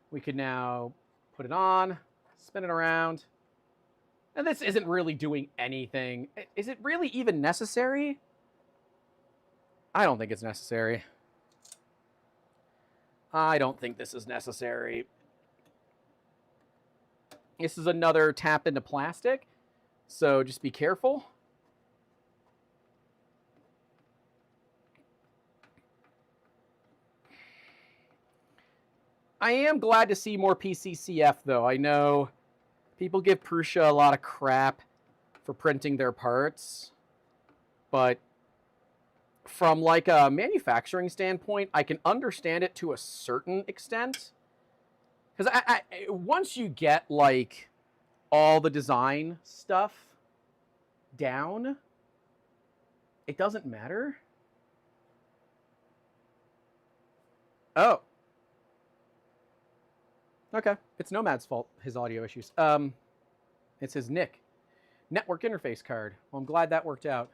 We can now put it on, spin it around. And this isn't really doing anything. Is it really even necessary? I don't think it's necessary. I don't think this is necessary. This is another tap into plastic, so just be careful. I am glad to see more PCCF, though. I know people give Prusa a lot of crap for printing their parts, but from like a manufacturing standpoint, I can understand it to a certain extent. Because once you get like all the design stuff down, it doesn't matter. Oh. Okay, it's Nomad's fault, his audio issues. It's his NIC, network interface card. Well, I'm glad that worked out.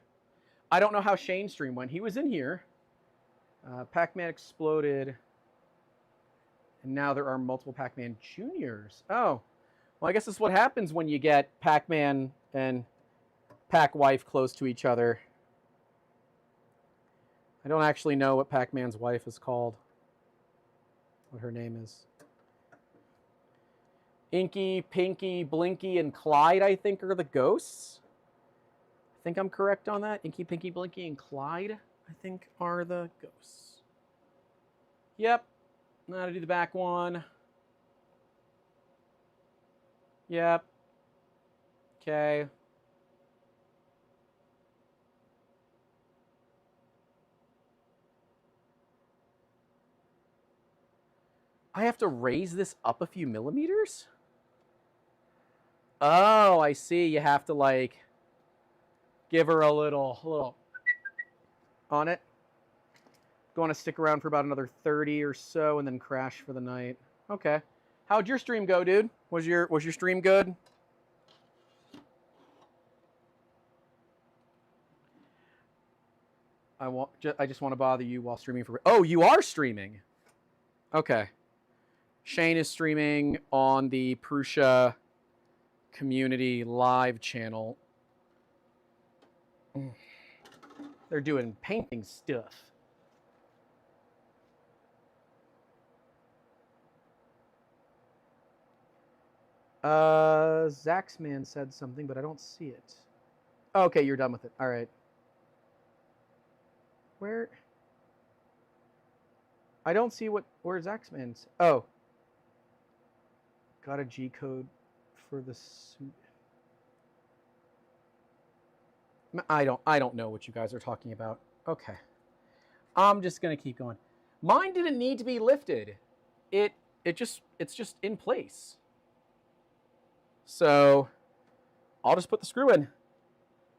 I don't know how Shane's stream went. He was in here. Pac-Man exploded. And now there are multiple Pac-Man Juniors. Oh, well, I guess this is what happens when you get Pac-Man and Pac-Wife close to each other. I don't actually know what Pac-Man's wife is called. What her name is. Inky, Pinky, Blinky, and Clyde, I think, are the ghosts. I think I'm correct on that. Inky, Pinky, Blinky, and Clyde, I think, are the ghosts. Yep. Now to do the back one. Yep. Okay. I have to raise this up a few millimeters? Oh, I see. You have to, like, give her a little on it. Going to stick around for about another 30 or so and then crash for the night. Okay. How'd your stream go, dude? Was your stream good? I just want to bother you while streaming for... Oh, you are streaming. Okay. Shane is streaming on the Prusa community live channel. They're doing painting stuff. Zaxman said something, but I don't see it. Okay, you're done with it. All right. Where? I don't see where Zaxman's. Oh. Got a G code for the suit. I don't know what you guys are talking about. Okay. I'm just gonna keep going. Mine didn't need to be lifted. It's just in place. So I'll just put the screw in.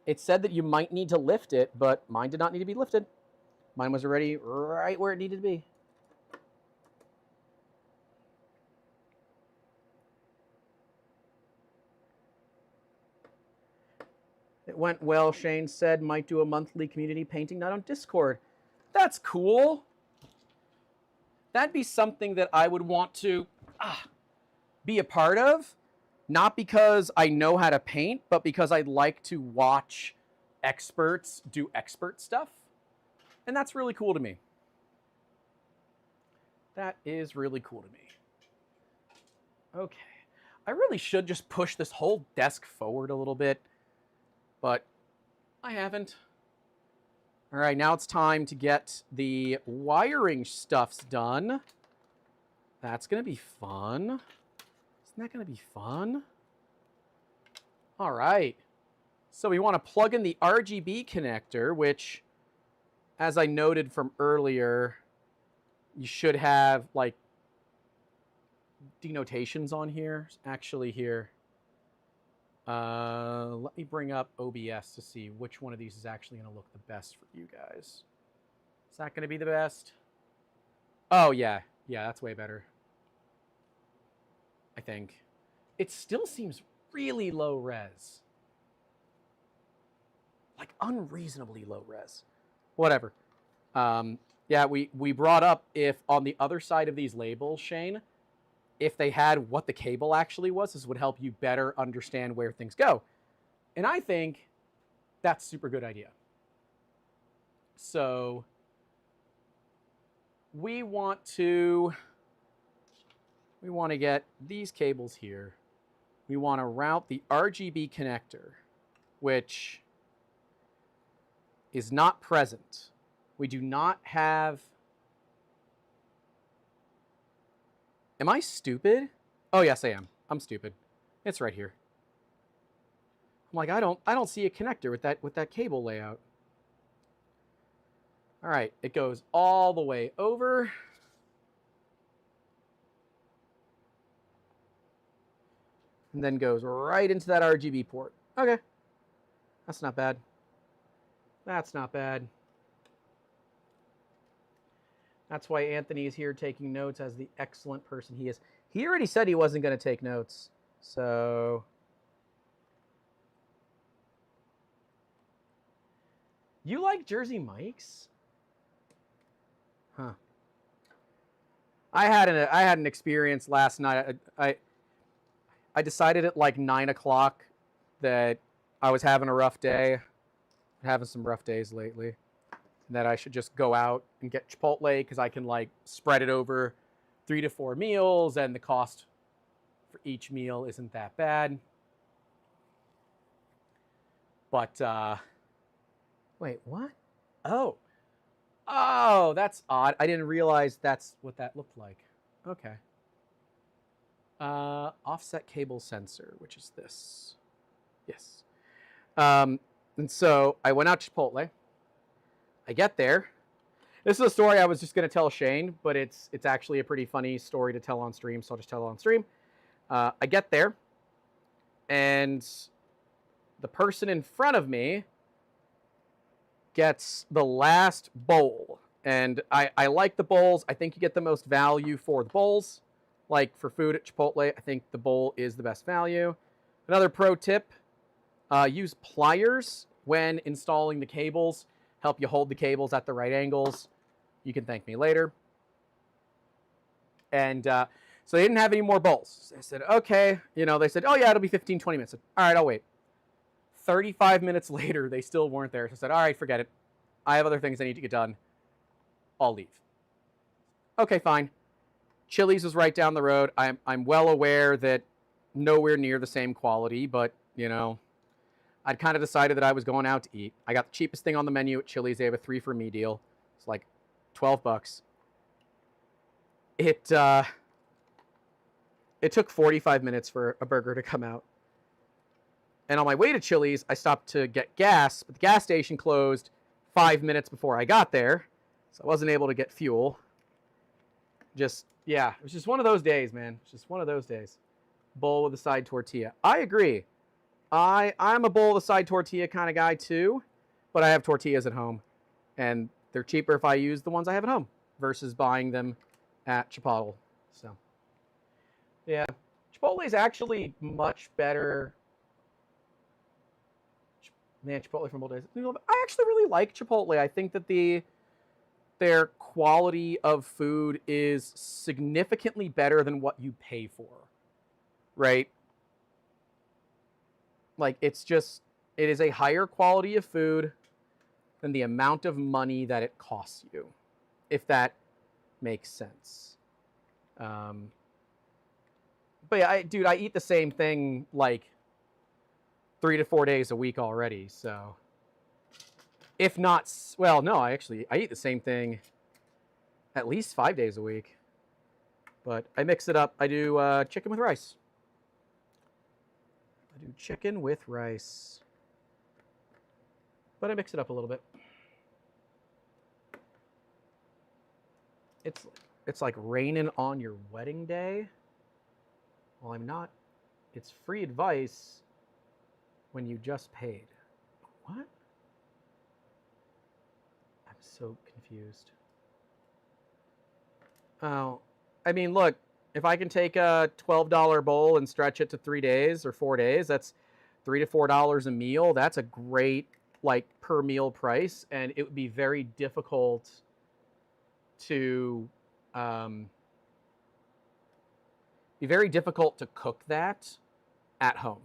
It said that you might need to lift it, but mine did not need to be lifted. Mine was already right where it needed to be. It went well, Shane said. Might do a monthly community painting night on Discord. That's cool. that'd be something that I would want to be a part of, not because I know how to paint, but because I'd like to watch experts do expert stuff. And that's really cool to me. That is really cool to me. Okay. I really should just push this whole desk forward a little bit, but I haven't. All right, now it's time to get the wiring stuffs done. That's going to be fun. Isn't that going to be fun? All right. So we want to plug in the RGB connector, which, as I noted from earlier, you should have, like, denotations on here. Actually, here. Let me bring up OBS to see which one of these is actually going to look the best for you guys. Is that going to be the best? Oh, yeah. Yeah, that's way better. I think. It still seems really low res. Like, unreasonably low res. Whatever. Yeah, we brought up if on the other side of these labels, Shane, if they had what the cable actually was, this would help you better understand where things go. And I think that's a super good idea. So we want to get these cables here. We want to route the RGB connector, which is not present. We do not have... Am I stupid? Oh, yes, I am. I'm stupid. It's right here. I'm like, I don't see a connector with that cable layout. All right, it goes all the way over. And then goes right into that RGB port. Okay. That's not bad. That's not bad. That's why Anthony is here taking notes as the excellent person he is. He already said he wasn't going to take notes. So you like Jersey Mike's? Huh. I had an experience last night. I decided at like 9 o'clock that I was having a rough day. I'm having some rough days lately. That I should just go out and get Chipotle because I can like spread it over 3 to 4 meals and the cost for each meal isn't that bad. But wait, what? Oh, that's odd. I didn't realize that's what that looked like. Okay. Offset cable sensor, which is this. Yes. And so I went out to Chipotle. I get there. This is a story I was just going to tell Shane, but it's actually a pretty funny story to tell on stream, so I'll just tell it on stream. I get there, and the person in front of me gets the last bowl. And I like the bowls. I think you get the most value for the bowls. Like for food at Chipotle, I think the bowl is the best value. Another pro tip, use pliers when installing the cables. Help you hold the cables at the right angles. You can thank me later. And so they didn't have any more bowls. I said, okay. They said, oh, yeah, it'll be 15, 20 minutes. I said, all right, I'll wait. 35 minutes later, they still weren't there. So I said, all right, forget it. I have other things I need to get done. I'll leave. Okay, fine. Chili's was right down the road. I'm well aware that nowhere near the same quality, but, I'd kind of decided that I was going out to eat. I got the cheapest thing on the menu at Chili's. They have a 3 for me deal. It's like $12. It took 45 minutes for a burger to come out. And on my way to Chili's, I stopped to get gas, but the gas station closed 5 minutes before I got there, so I wasn't able to get fuel. Yeah, it was just one of those days, man. It's just one of those days. Bowl with a side tortilla. I agree. I'm a bowl with a side tortilla kind of guy too, but I have tortillas at home, and they're cheaper if I use the ones I have at home versus buying them at Chipotle. So, yeah, Chipotle is actually much better. Man, Chipotle from old days. I actually really like Chipotle. I think that the their quality of food is significantly better than what you pay for, right? Like, it is a higher quality of food than the amount of money that it costs you, if that makes sense. But yeah, dude, I eat the same thing like 3 to 4 days a week already, so. If not, well, no, I eat the same thing at least 5 days a week. But I mix it up. I do chicken with rice. I do chicken with rice. But I mix it up a little bit. It's like raining on your wedding day. Well, I'm not. It's free advice when you just paid. What? I'm so confused. Oh, I mean, look, if I can take a $12 bowl and stretch it to 3 days or 4 days, that's $3 to $4 a meal. That's a great, like, per meal price, and it would be very difficult to cook that at home.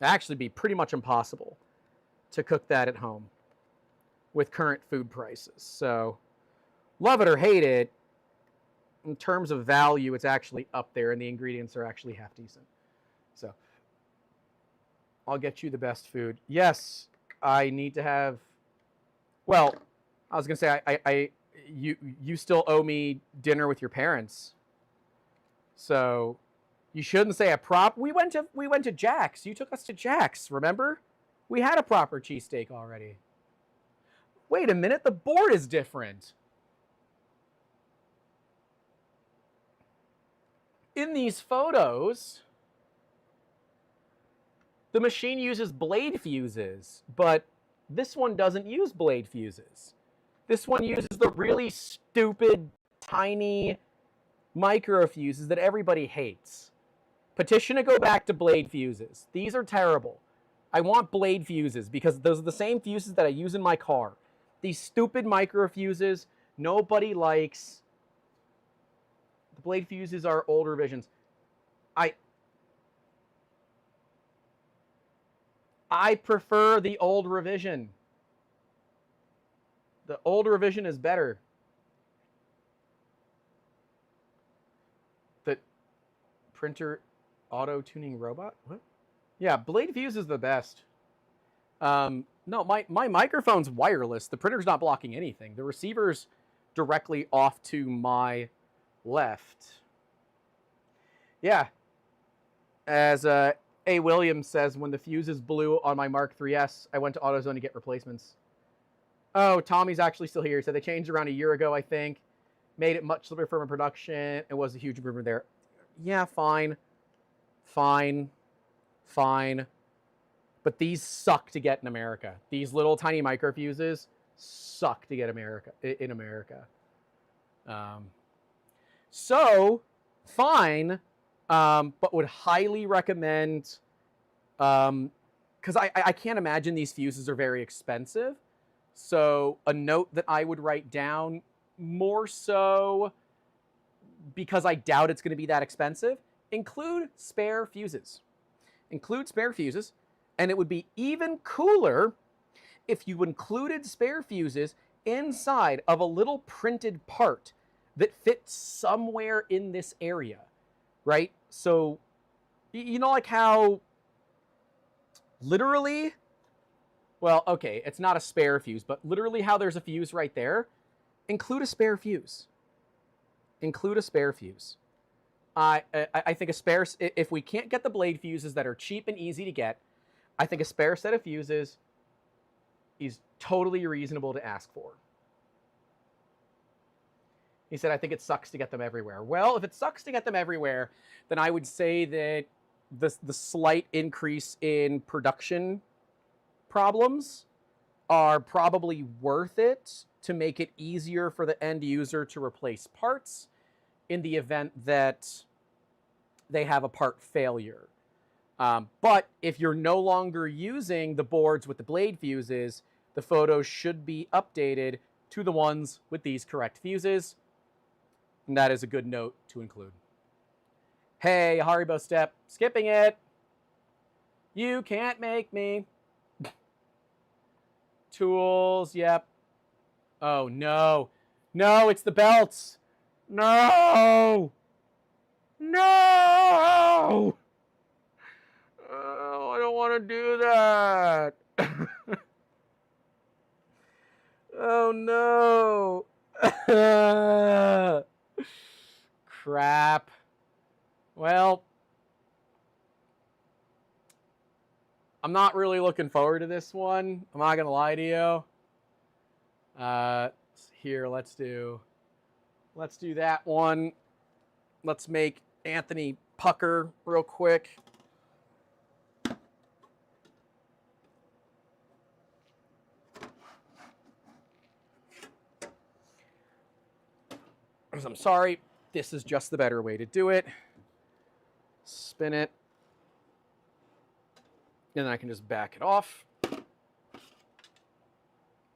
It'd actually be pretty much impossible to cook that at home with current food prices. So, love it or hate it, in terms of value, it's actually up there, and the ingredients are actually half decent. So, I'll get you the best food. Yes, I need to have. Well, I was gonna say you still owe me dinner with your parents. So, you shouldn't say a prop. We went to Jack's. You took us to Jack's. Remember? We had a proper cheesesteak already. Wait a minute. The board is different. In these photos, the machine uses blade fuses, but this one doesn't use blade fuses. This one uses the really stupid, tiny micro fuses that everybody hates. Petition to go back to blade fuses. These are terrible. I want blade fuses because those are the same fuses that I use in my car. These stupid micro fuses, nobody likes. The blade fuses are old revisions. I prefer the old revision. The old revision is better. The printer auto-tuning robot? What? Yeah, blade fuse is the best. No, my microphone's wireless. The printer's not blocking anything. The receiver's directly off to my left. Yeah. As A. Williams says, when the fuses blew on my Mark III's, I went to AutoZone to get replacements. Oh, Tommy's actually still here. He said they changed around a year ago, I think. Made it much simpler for production. It was a huge improvement there. Yeah, fine. Fine. Fine. But these suck to get in America. These little tiny micro fuses suck to get in America. So, fine. But would highly recommend, because I can't imagine these fuses are very expensive. So a note that I would write down, more so because I doubt it's going to be that expensive, include spare fuses. Include spare fuses, and it would be even cooler if you included spare fuses inside of a little printed part that fits somewhere in this area, right? So, you know, like how literally, well, okay, it's not a spare fuse, but literally how there's a fuse right there, include a spare fuse. Include a spare fuse. I think a spare, if we can't get the blade fuses that are cheap and easy to get, I think a spare set of fuses is totally reasonable to ask for. He said, I think it sucks to get them everywhere. Well, if it sucks to get them everywhere, then I would say that the slight increase in production problems are probably worth it to make it easier for the end user to replace parts in the event that they have a part failure. But if you're no longer using the boards with the blade fuses, the photos should be updated to the ones with these correct fuses. And that is a good note to include. Hey, Haribo step, skipping it. You can't make me. Tools, yep. Oh, no. No, it's the belts. No! No! Oh, I don't want to do that. Oh, no. Crap. Well, I'm not really looking forward to this one. I'm not going to lie to you. Here, let's do that one. Let's make Anthony pucker real quick. I'm sorry, this is just the better way to do it. Spin it. And then I can just back it off.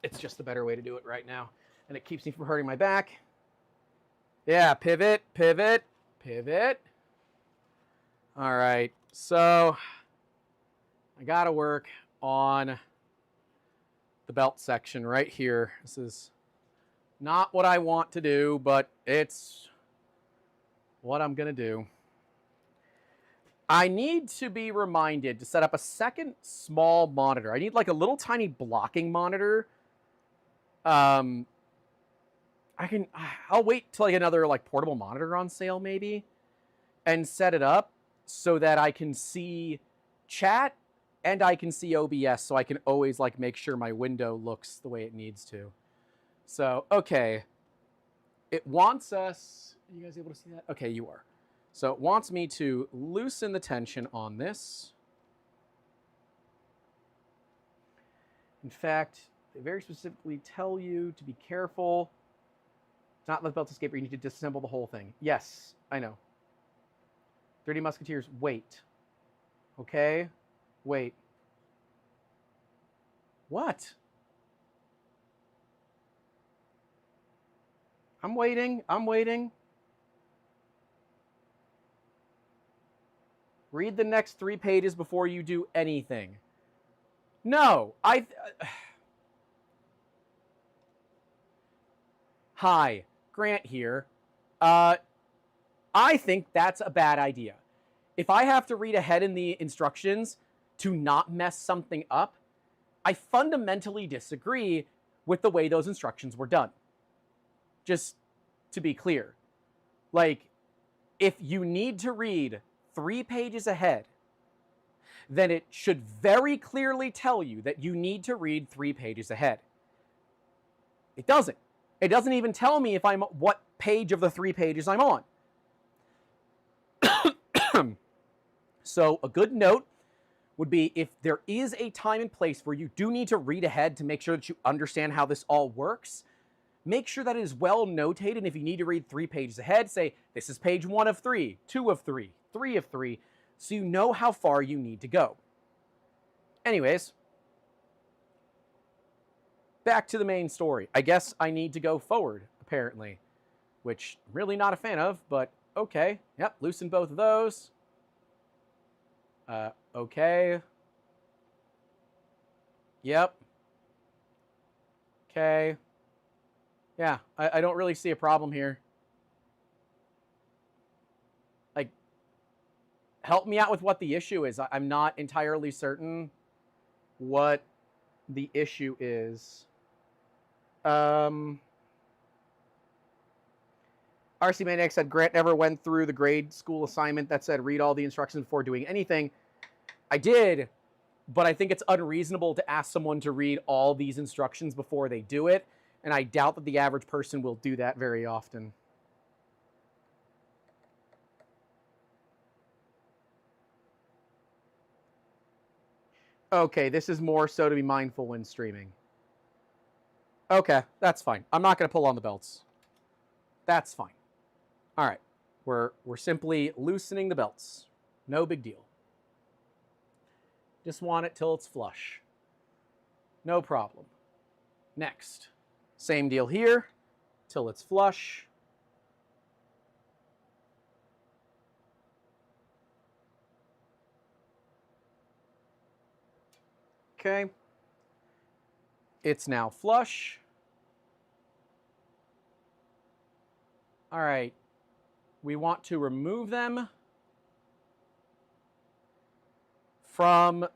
It's just the better way to do it right now. And it keeps me from hurting my back. Yeah, pivot, pivot, pivot. All right, so I got to work on the belt section right here. This is not what I want to do, but it's what I'm going to do. I need to be reminded to set up a second small monitor. I need like a little tiny blocking monitor. I'll wait till I get another like portable monitor on sale maybe and set it up so that I can see chat and I can see OBS, so I can always like make sure my window looks the way it needs to. So, okay. It wants us, are you guys able to see that? Okay, you are. So it wants me to loosen the tension on this. In fact, they very specifically tell you to be careful. Not let the belt escape, or you need to disassemble the whole thing. Yes, I know. 30 Musketeers, wait. Okay, wait. What? I'm waiting, I'm waiting. Read the next 3 pages before you do anything. No, Hi, Grant here. I think that's a bad idea. If I have to read ahead in the instructions to not mess something up, I fundamentally disagree with the way those instructions were done. Just to be clear. Like, if you need to read 3 pages ahead, then it should very clearly tell you that you need to read 3 pages ahead. It doesn't. It doesn't even tell me if I'm what page of the 3 pages I'm on. So a good note would be if there is a time and place where you do need to read ahead to make sure that you understand how this all works, make sure that it is well notated. And if you need to read 3 pages ahead, say, this is page 1 of 3, 2 of 3, 3 of 3, so you know how far you need to go. Anyways, back to the main story. I guess I need to go forward, apparently, which I'm really not a fan of, but okay. Yep, loosen both of those. Okay. Yep. Okay. Yeah, I don't really see a problem here. Like, help me out with what the issue is. I'm not entirely certain what the issue is. RC Maniac said Grant never went through the grade school assignment that said read all the instructions before doing anything. I did, but I think it's unreasonable to ask someone to read all these instructions before they do it, and I doubt that the average person will do that very often. Okay, this is more so to be mindful when streaming. Okay, that's fine. I'm not going to pull on the belts. That's fine. All right, we're simply loosening the belts. No big deal. Just want it till it's flush. No problem. Next, Same deal here, till it's flush. Okay. It's now flush. All right. We want to remove them from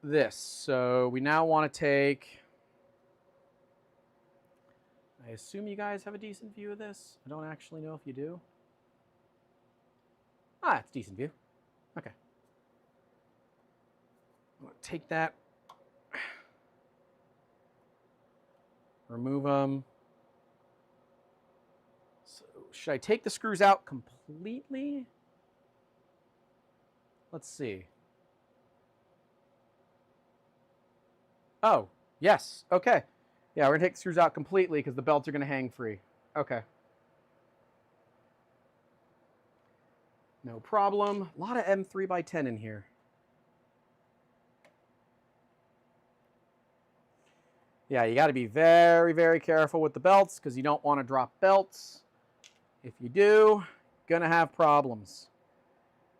this. So we now want to take, I assume you guys have a decent view of this. I don't actually know if you do. Ah, it's a decent view. Okay. I'm going to take that. Remove them. So should I take the screws out completely? Let's see. Oh, yes. Okay. Yeah, we're going to take the screws out completely because the belts are going to hang free. Okay. No problem. A lot of M3x10 in here. Yeah, you got to be very, very careful with the belts because you don't want to drop belts. If you do, going to have problems.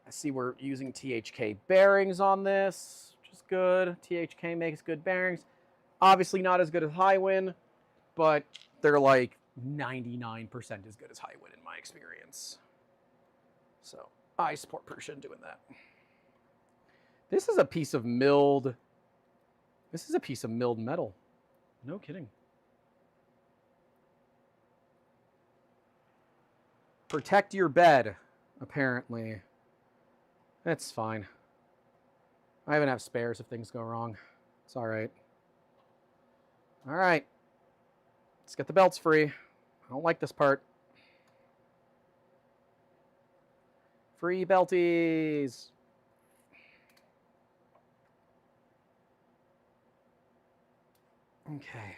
I see we're using THK bearings on this, which is good. THK makes good bearings. Obviously not as good as Highwind, but they're like 99% as good as Highwind in my experience. So I support Prusa in doing that. This is a piece of milled. This is a piece of milled metal. No kidding. Protect your bed, apparently. That's fine. I even have spares if things go wrong. It's all right. All right. Let's get the belts free. I don't like this part. Free belties. Okay.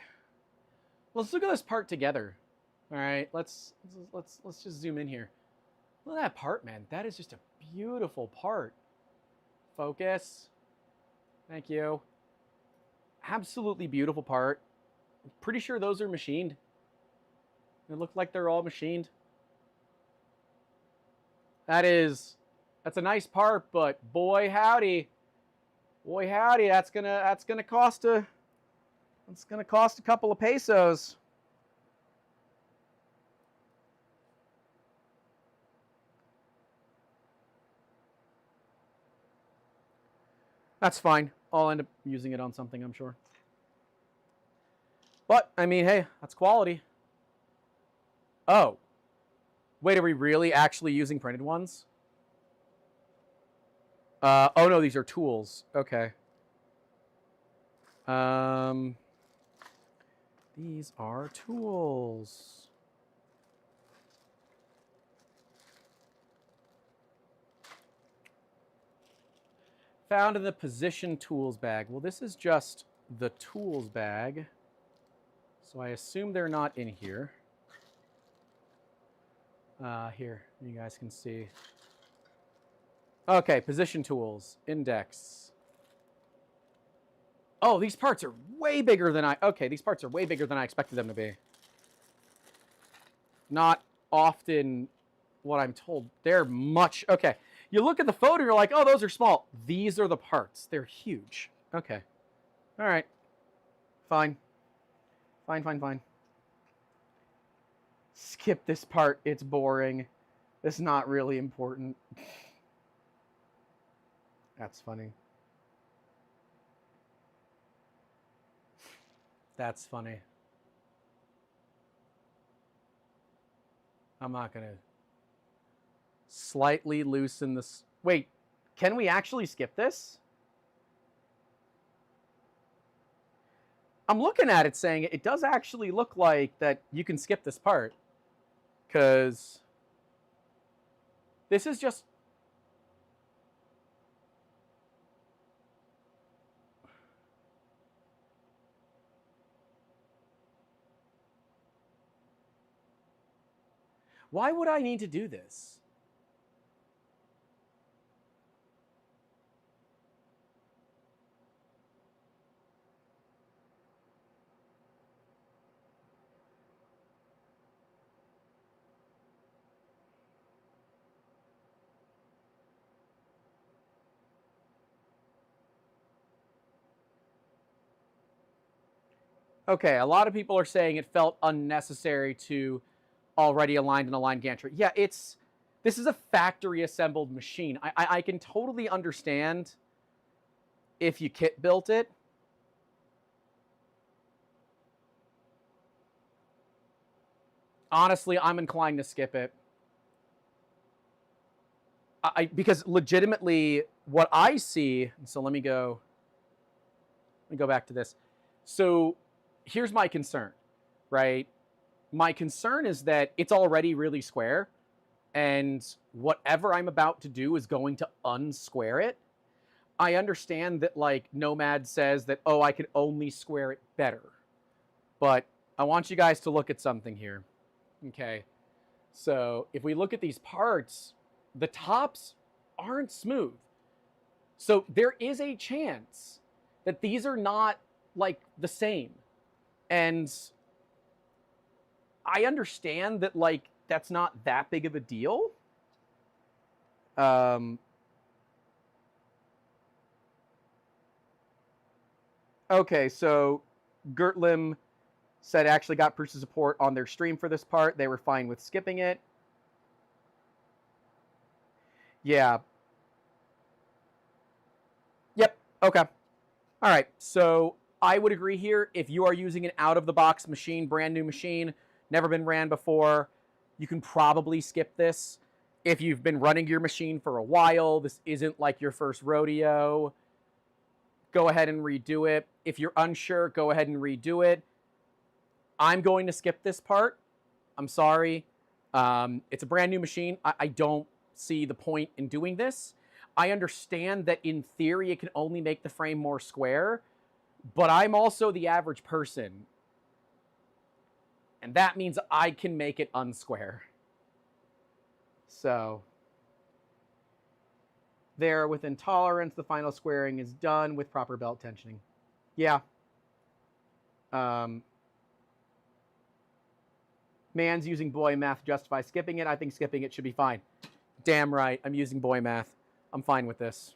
Let's look at this part together. All right. Let's just zoom in here. Look at that part, man. That is just a beautiful part. Focus. Thank you. Absolutely beautiful part. I'm pretty sure those are machined. They look like they're all machined. That's a nice part, but boy howdy, that's gonna cost a couple of pesos. That's fine. I'll end up using it on something, I'm sure. But I mean, hey, that's quality. Oh, wait, are we really actually using printed ones? Oh no, these are tools. Okay. These are tools. Found in the position tools bag. Well, this is just the tools bag. So I assume they're not in here. Here, you guys can see. Okay, position tools, index. Oh, these parts are way bigger than these parts are way bigger than I expected them to be. Not often what I'm told. They're much, okay. You look at the photo, you're like, oh, those are small. These are the parts. They're huge. Okay. All right. Fine. Fine. Skip this part. It's boring. It's not really important. That's funny. That's funny. I'm not going to slightly loosen this. Wait, can we actually skip this? I'm looking at it saying it does actually look like that you can skip this part. Because this is just... Why would I need to do this? Okay, a lot of people are saying it felt unnecessary to already aligned and aligned gantry. Yeah, this is a factory assembled machine. I can totally understand if you kit built it. Honestly, I'm inclined to skip it. Because legitimately what I see, so let me go back to this. So here's my concern, right? My concern is that it's already really square, and whatever I'm about to do is going to unsquare it. I understand that, like, Nomad says that, oh, I can only square it better. But I want you guys to look at something here. Okay. So if we look at these parts, the tops aren't smooth. So there is a chance that these are not, like, the same. And I understand that, like, that's not that big of a deal. Okay, so Gertlim said actually got Prusa support on their stream for this part. They were fine with skipping it. Yeah. Yep. Okay. All right. So I would agree here. If you are using an out-of-the-box machine, brand new machine, never been ran before, you can probably skip this. If you've been running your machine for a while, this isn't like your first rodeo, go ahead and redo it. If you're unsure, go ahead and redo it. I'm going to skip this part. I'm sorry. It's a brand new machine. I don't see the point in doing this. I understand that in theory it can only make the frame more square, but I'm also the average person. And that means I can make it unsquare. So there, with intolerance, the final squaring is done with proper belt tensioning. Yeah. Man's using boy math to justify skipping it. I think skipping it should be fine. Damn right. I'm using boy math. I'm fine with this.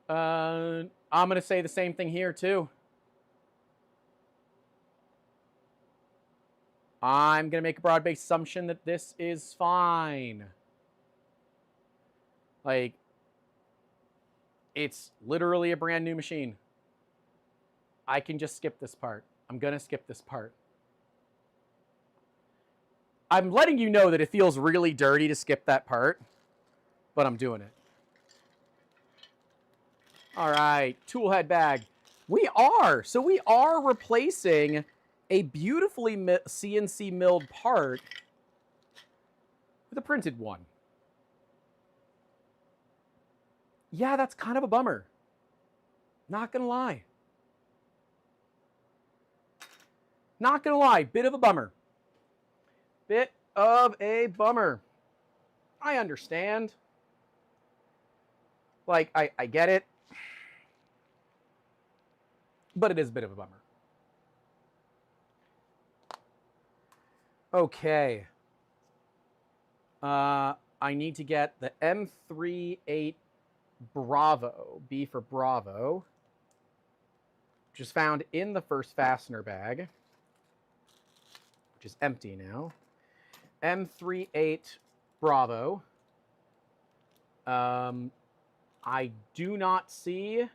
I'm going to say the same thing here, too. I'm going to make a broad-based assumption that this is fine. Like, it's literally a brand new machine. I can just skip this part. I'm going to skip this part. I'm letting you know that it feels really dirty to skip that part, but I'm doing it. All right, Toolhead bag. We are replacing a beautifully CNC milled part with a printed one. Yeah, that's kind of a bummer. Not gonna lie. Not gonna lie, bit of a bummer. Bit of a bummer. I understand. Like, I get it. But it is a bit of a bummer. Okay. I need to get the M38 Bravo, B for Bravo, which is found in the first fastener bag, which is empty now. M38 Bravo. I do not see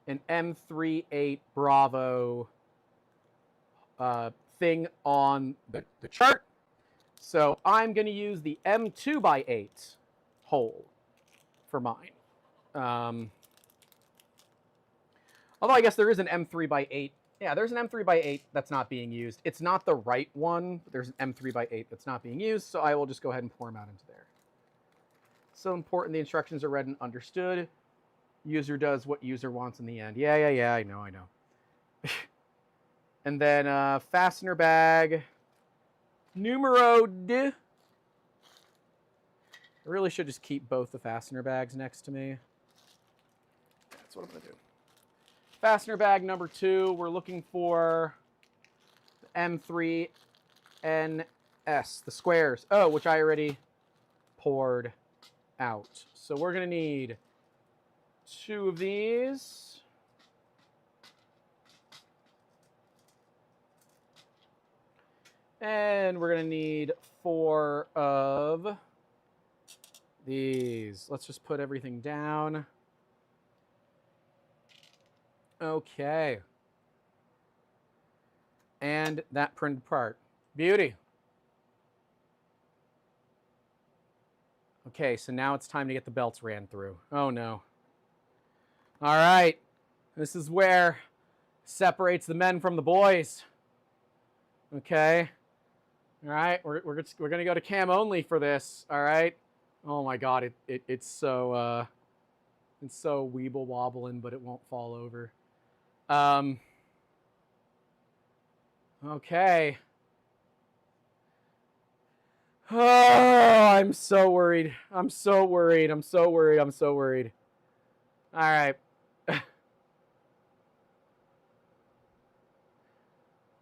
an M38 Bravo thing on the chart. So I'm going to use the M2x8 hole for mine. Although I guess there is an M3x8. Yeah, there's an M3x8 that's not being used. It's not the right one, but there's an M3x8 that's not being used, so I will just go ahead and pour them out into there. So important the instructions are read and understood. User does what user wants in the end. Yeah, I know. And then fastener bag numero 2. I really should just keep both the fastener bags next to me. That's what I'm going to do. Fastener bag number 2, we're looking for the M3NS, the squares. Oh, which I already poured out. So we're going to need 2 of these. And we're going to need 4 of these. Let's just put everything down. Okay. And that printed part. Beauty. Okay, so now it's time to get the belts ran through. Oh, no. All right. This is where separates the men from the boys. Okay. All right. We're going to go to cam only for this. All right. Oh, my God. It's so weeble wobbling, but it won't fall over. Okay. Oh, I'm so worried. I'm so worried. I'm so worried. I'm so worried. All right.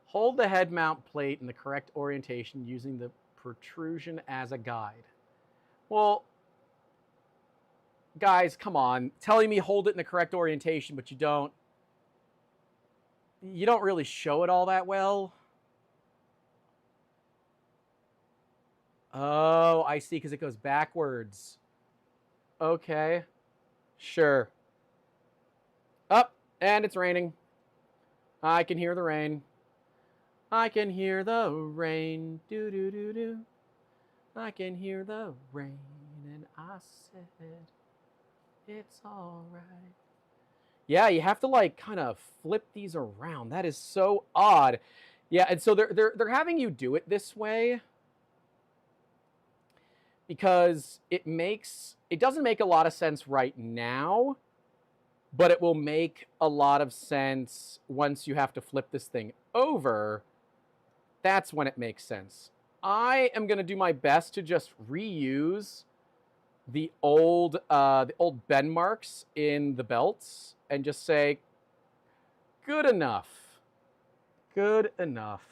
Hold the head mount plate in the correct orientation using the protrusion as a guide. Well, guys, come on. Telling me hold it in the correct orientation, but you don't really show it all that well. Oh, I see, because it goes backwards. Okay. Sure. Up, and it's raining. I can hear the rain. I can hear the rain. Do do do do. I can hear the rain, and I said, it's all right. Yeah, you have to like kind of flip these around. That is so odd. Yeah, and so they're having you do it this way because it doesn't make a lot of sense right now, but it will make a lot of sense once you have to flip this thing over. That's when it makes sense. I am going to do my best to just reuse the old bend marks in the belts and just say, good enough. Good enough.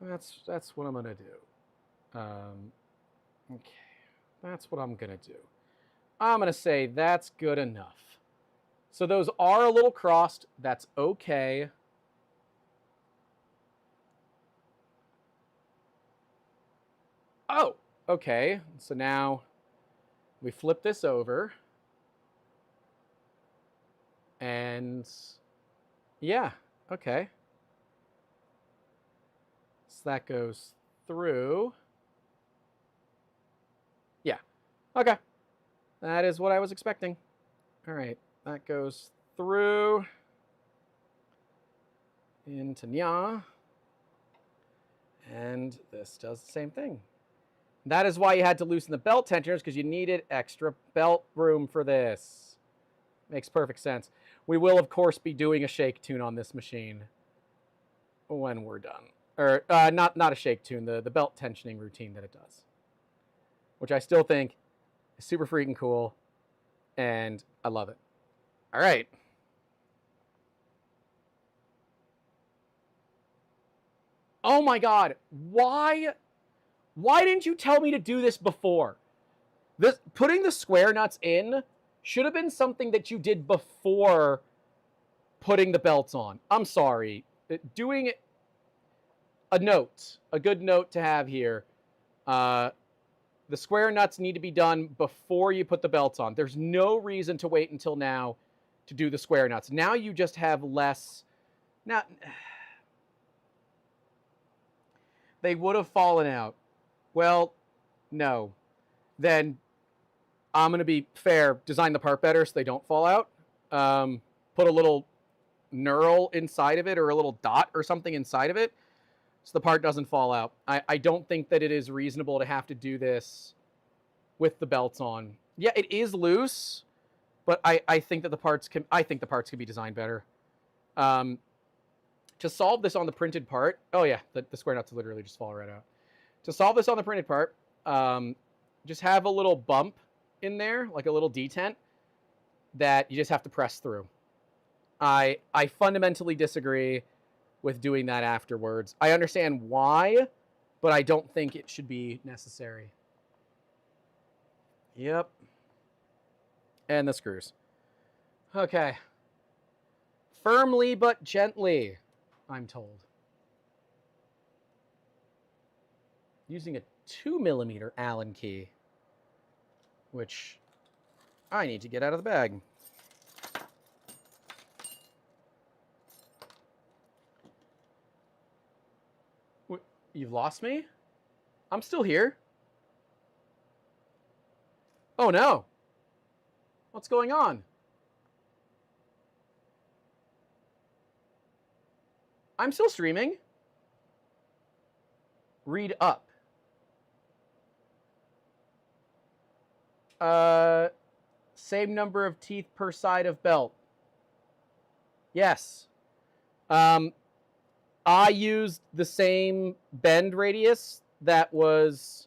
That's what I'm going to do. Okay, that's what I'm going to do. I'm going to say that's good enough. So those are a little crossed. That's okay. Oh, okay. So now we flip this over. And yeah, okay. So that goes through. Yeah, okay. That is what I was expecting. All right, that goes through into nya. And this does the same thing. That is why you had to loosen the belt tensioners, because you needed extra belt room for this. Makes perfect sense. We will, of course, be doing a shake tune on this machine when we're done. Or not a shake tune, the belt tensioning routine that it does. Which I still think is super freaking cool. And I love it. All right. Oh my God. Why didn't you tell me to do this before? Putting the square nuts in should have been something that you did before putting the belts on. I'm sorry. Doing a good note to have here. The square nuts need to be done before you put the belts on. There's no reason to wait until now to do the square nuts. Now you just have less. Now, they would have fallen out. Well, no. Then I'm going to be fair. Design the part better so they don't fall out. Put a little knurl inside of it or a little dot or something inside of it so the part doesn't fall out. I don't think that it is reasonable to have to do this with the belts on. Yeah, it is loose, but I think that the parts can be designed better. To solve this on the printed part, oh yeah, the square nuts literally just fall right out. To solve this on the printed part, just have a little bump in there, like a little detent, that you just have to press through. I fundamentally disagree with doing that afterwards. I understand why, but I don't think it should be necessary. Yep. And the screws. Okay. Firmly but gently, I'm told. Using a 2mm Allen key, which I need to get out of the bag. You've lost me? I'm still here. Oh no. What's going on? I'm still streaming. Read up. Same number of teeth per side of belt. Yes. I used the same bend radius that was...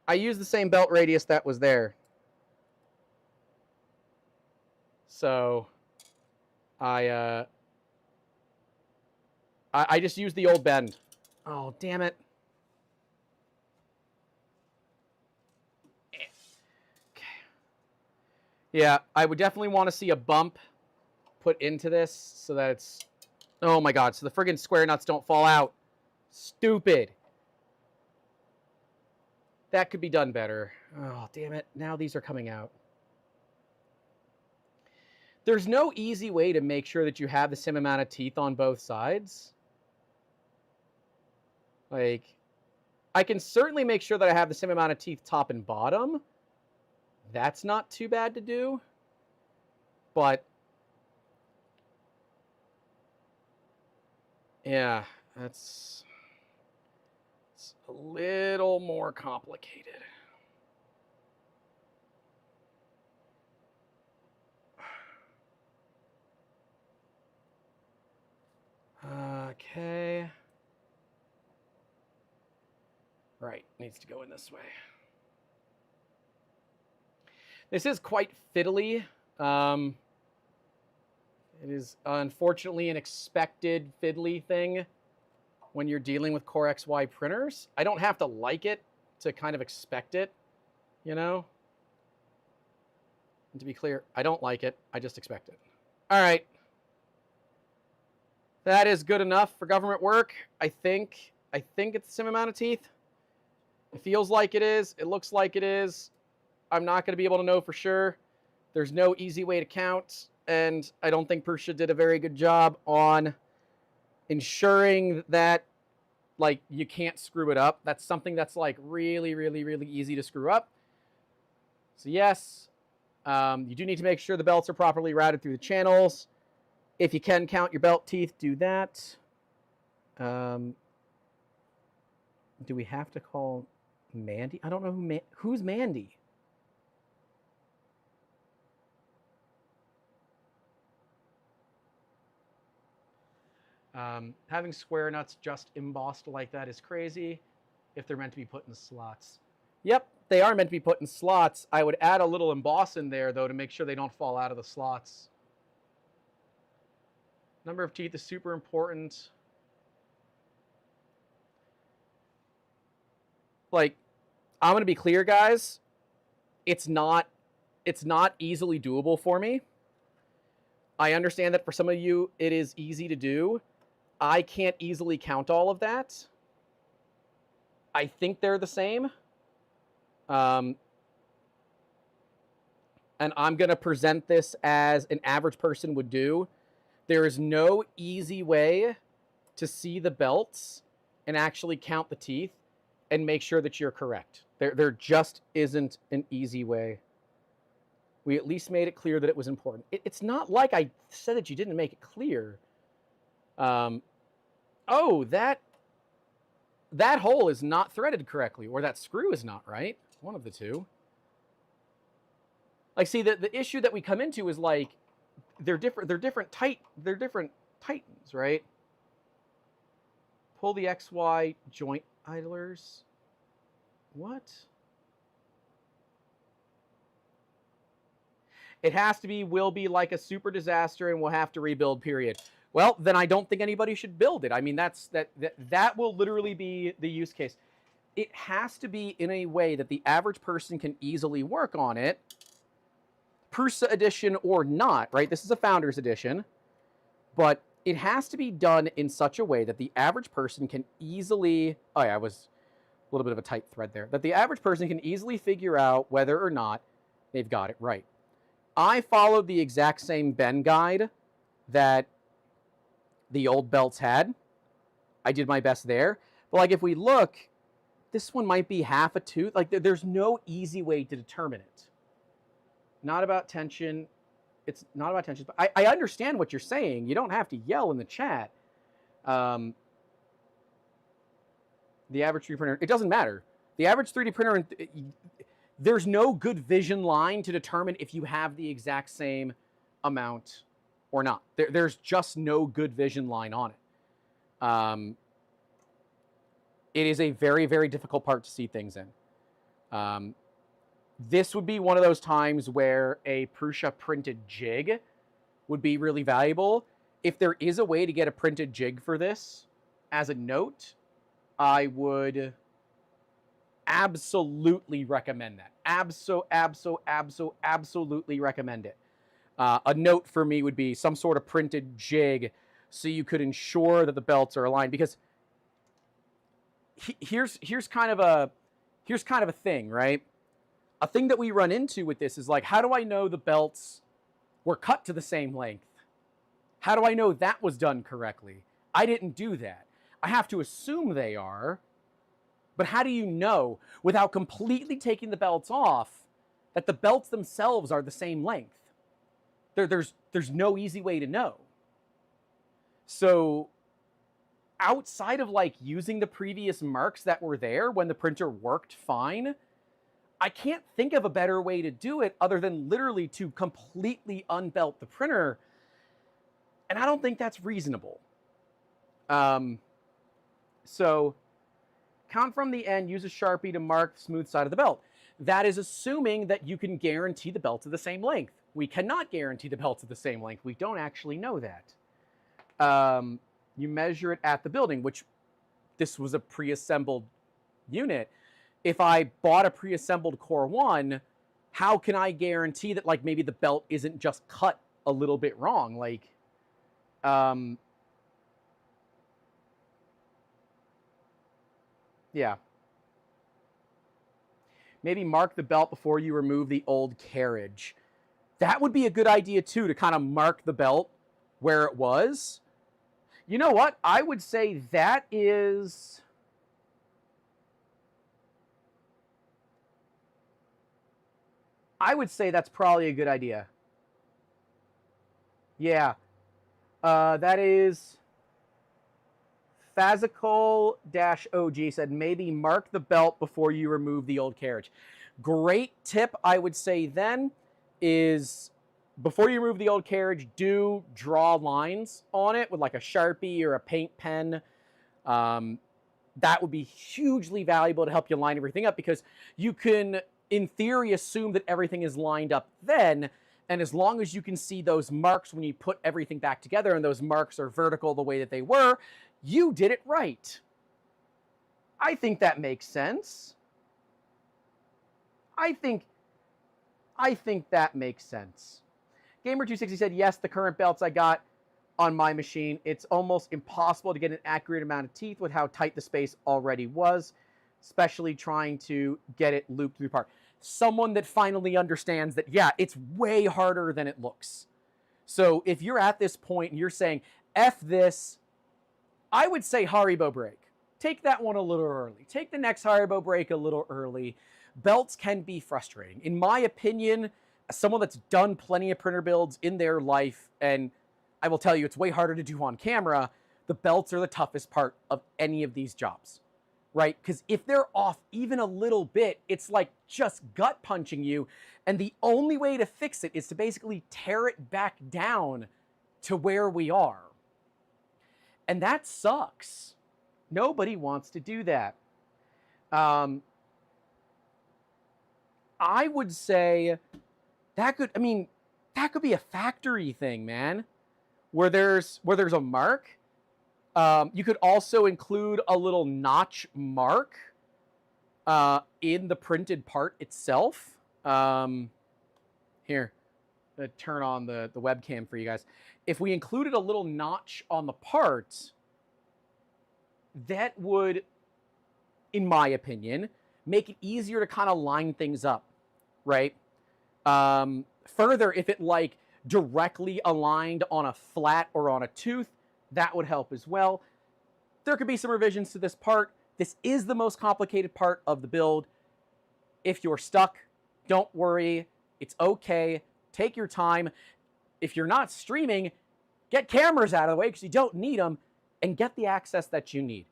I used the same belt radius that was there. So I just used the old bend. Oh, damn it. Okay. Yeah, I would definitely want to see a bump put into this so that it's... Oh my god, so the friggin' square nuts don't fall out. Stupid. That could be done better. Oh, damn it. Now these are coming out. There's no easy way to make sure that you have the same amount of teeth on both sides. Like, I can certainly make sure that I have the same amount of teeth top and bottom. That's not too bad to do. But yeah, it's a little more complicated. Okay. Right, needs to go in this way. This is quite fiddly. It is unfortunately an expected fiddly thing when you're dealing with Core XY printers. I don't have to like it to kind of expect it, you know? And to be clear, I don't like it. I just expect it. All right. That is good enough for government work. I think it's the same amount of teeth. It feels like it is. It looks like it is. I'm not going to be able to know for sure. There's no easy way to count. And I don't think Prusa did a very good job on ensuring that, like, you can't screw it up. That's something that's, like, really, really, really easy to screw up. So, yes, you do need to make sure the belts are properly routed through the channels. If you can count your belt teeth, do that. Do we have to call Mandy? I don't know who's Mandy. Having square nuts just embossed like that is crazy if they're meant to be put in slots. Yep, they are meant to be put in slots. I would add a little emboss in there, though, to make sure they don't fall out of the slots. Number of teeth is super important. Like, I'm going to be clear, guys. It's not easily doable for me. I understand that for some of you, it is easy to do. I can't easily count all of that. I think they're the same. And I'm going to present this as an average person would do. There is no easy way to see the belts and actually count the teeth and make sure that you're correct. There just isn't an easy way. We at least made it clear that it was important. It's not like I said that you didn't make it clear. Oh, that hole is not threaded correctly, or that screw is not right. One of the two. Like, see, the issue that we come into is like they're different tightens, right? Pull the XY joint idlers. What? It has to be, will be like a super disaster and we'll have to rebuild, period. Well, then I don't think anybody should build it. I mean, that will literally be the use case. it has to be in a way that the average person can easily work on it, Prusa edition or not, right? This is a Founders Edition, but it has to be done in such a way that the average person can easily, oh yeah, I was a little bit of a tight thread there, that the average person can easily figure out whether or not they've got it right. I followed the exact same bend guide that the old belts had. I did my best there. But like if we look, this one might be half a tooth. Like there's no easy way to determine it. Not about tension. It's not about tension. But I understand what you're saying. You don't have to yell in the chat. The average 3D printer, it doesn't matter. The average 3D printer, there's no good vision line to determine if you have the exact same amount or not. There's just no good vision line on it. It is a very, very difficult part to see things in. This would be one of those times where a Prusa printed jig would be really valuable. If there is a way to get a printed jig for this as a note, I would absolutely recommend that. Absolutely recommend it. A note for me would be some sort of printed jig so you could ensure that the belts are aligned, because here's kind of a thing, right? A thing that we run into with this is like, how do I know the belts were cut to the same length? How do I know that was done correctly? I didn't do that. I have to assume they are, but how do you know without completely taking the belts off that the belts themselves are the same length? There's no easy way to know. So outside of like using the previous marks that were there when the printer worked fine, I can't think of a better way to do it other than literally to completely unbelt the printer. And I don't think that's reasonable. So count from the end, use a Sharpie to mark the smooth side of the belt. That is assuming that you can guarantee the belts are the same length. We cannot guarantee the belts are the same length. We don't actually know that. You measure it at the building, which this was a pre-assembled unit. If I bought a pre-assembled Core 1, how can I guarantee that like maybe the belt isn't just cut a little bit wrong? Like, yeah. Maybe mark the belt before you remove the old carriage. That would be a good idea too, to kind of mark the belt where it was. You know what? I would say that is... I would say that's probably a good idea. Yeah. That is... Fazical-OG said, maybe mark the belt before you remove the old carriage. Great tip, I would say then, is before you remove the old carriage, do draw lines on it with like a Sharpie or a paint pen. That would be hugely valuable to help you line everything up, because you can, in theory, assume that everything is lined up then, and as long as you can see those marks when you put everything back together and those marks are vertical the way that they were, you did it right. I think that makes sense. I think that makes sense. Gamer260 said, yes, the current belts I got on my machine, it's almost impossible to get an accurate amount of teeth with how tight the space already was, especially trying to get it looped through part. Someone that finally understands that, yeah, it's way harder than it looks. So if you're at this point and you're saying, F this, I would say Haribo break. Take that one a little early. Take the next Haribo break a little early. Belts can be frustrating. In my opinion, as someone that's done plenty of printer builds in their life, and I will tell you it's way harder to do on camera, the belts are the toughest part of any of these jobs, right? Because if they're off even a little bit, it's like just gut punching you. And the only way to fix it is to basically tear it back down to where we are. And that sucks. Nobody wants to do that. I would say that could be a factory thing, man, where there's a mark. You could also include a little notch mark in the printed part itself. Here, I'm gonna turn on the webcam for you guys. If we included a little notch on the part, that would, in my opinion, make it easier to kind of line things up, right? Further, if it like directly aligned on a flat or on a tooth, that would help as well. There could be some revisions to this part. This is the most complicated part of the build. If you're stuck, don't worry. It's okay. Take your time. If you're not streaming, get cameras out of the way because you don't need them, and get the access that you need.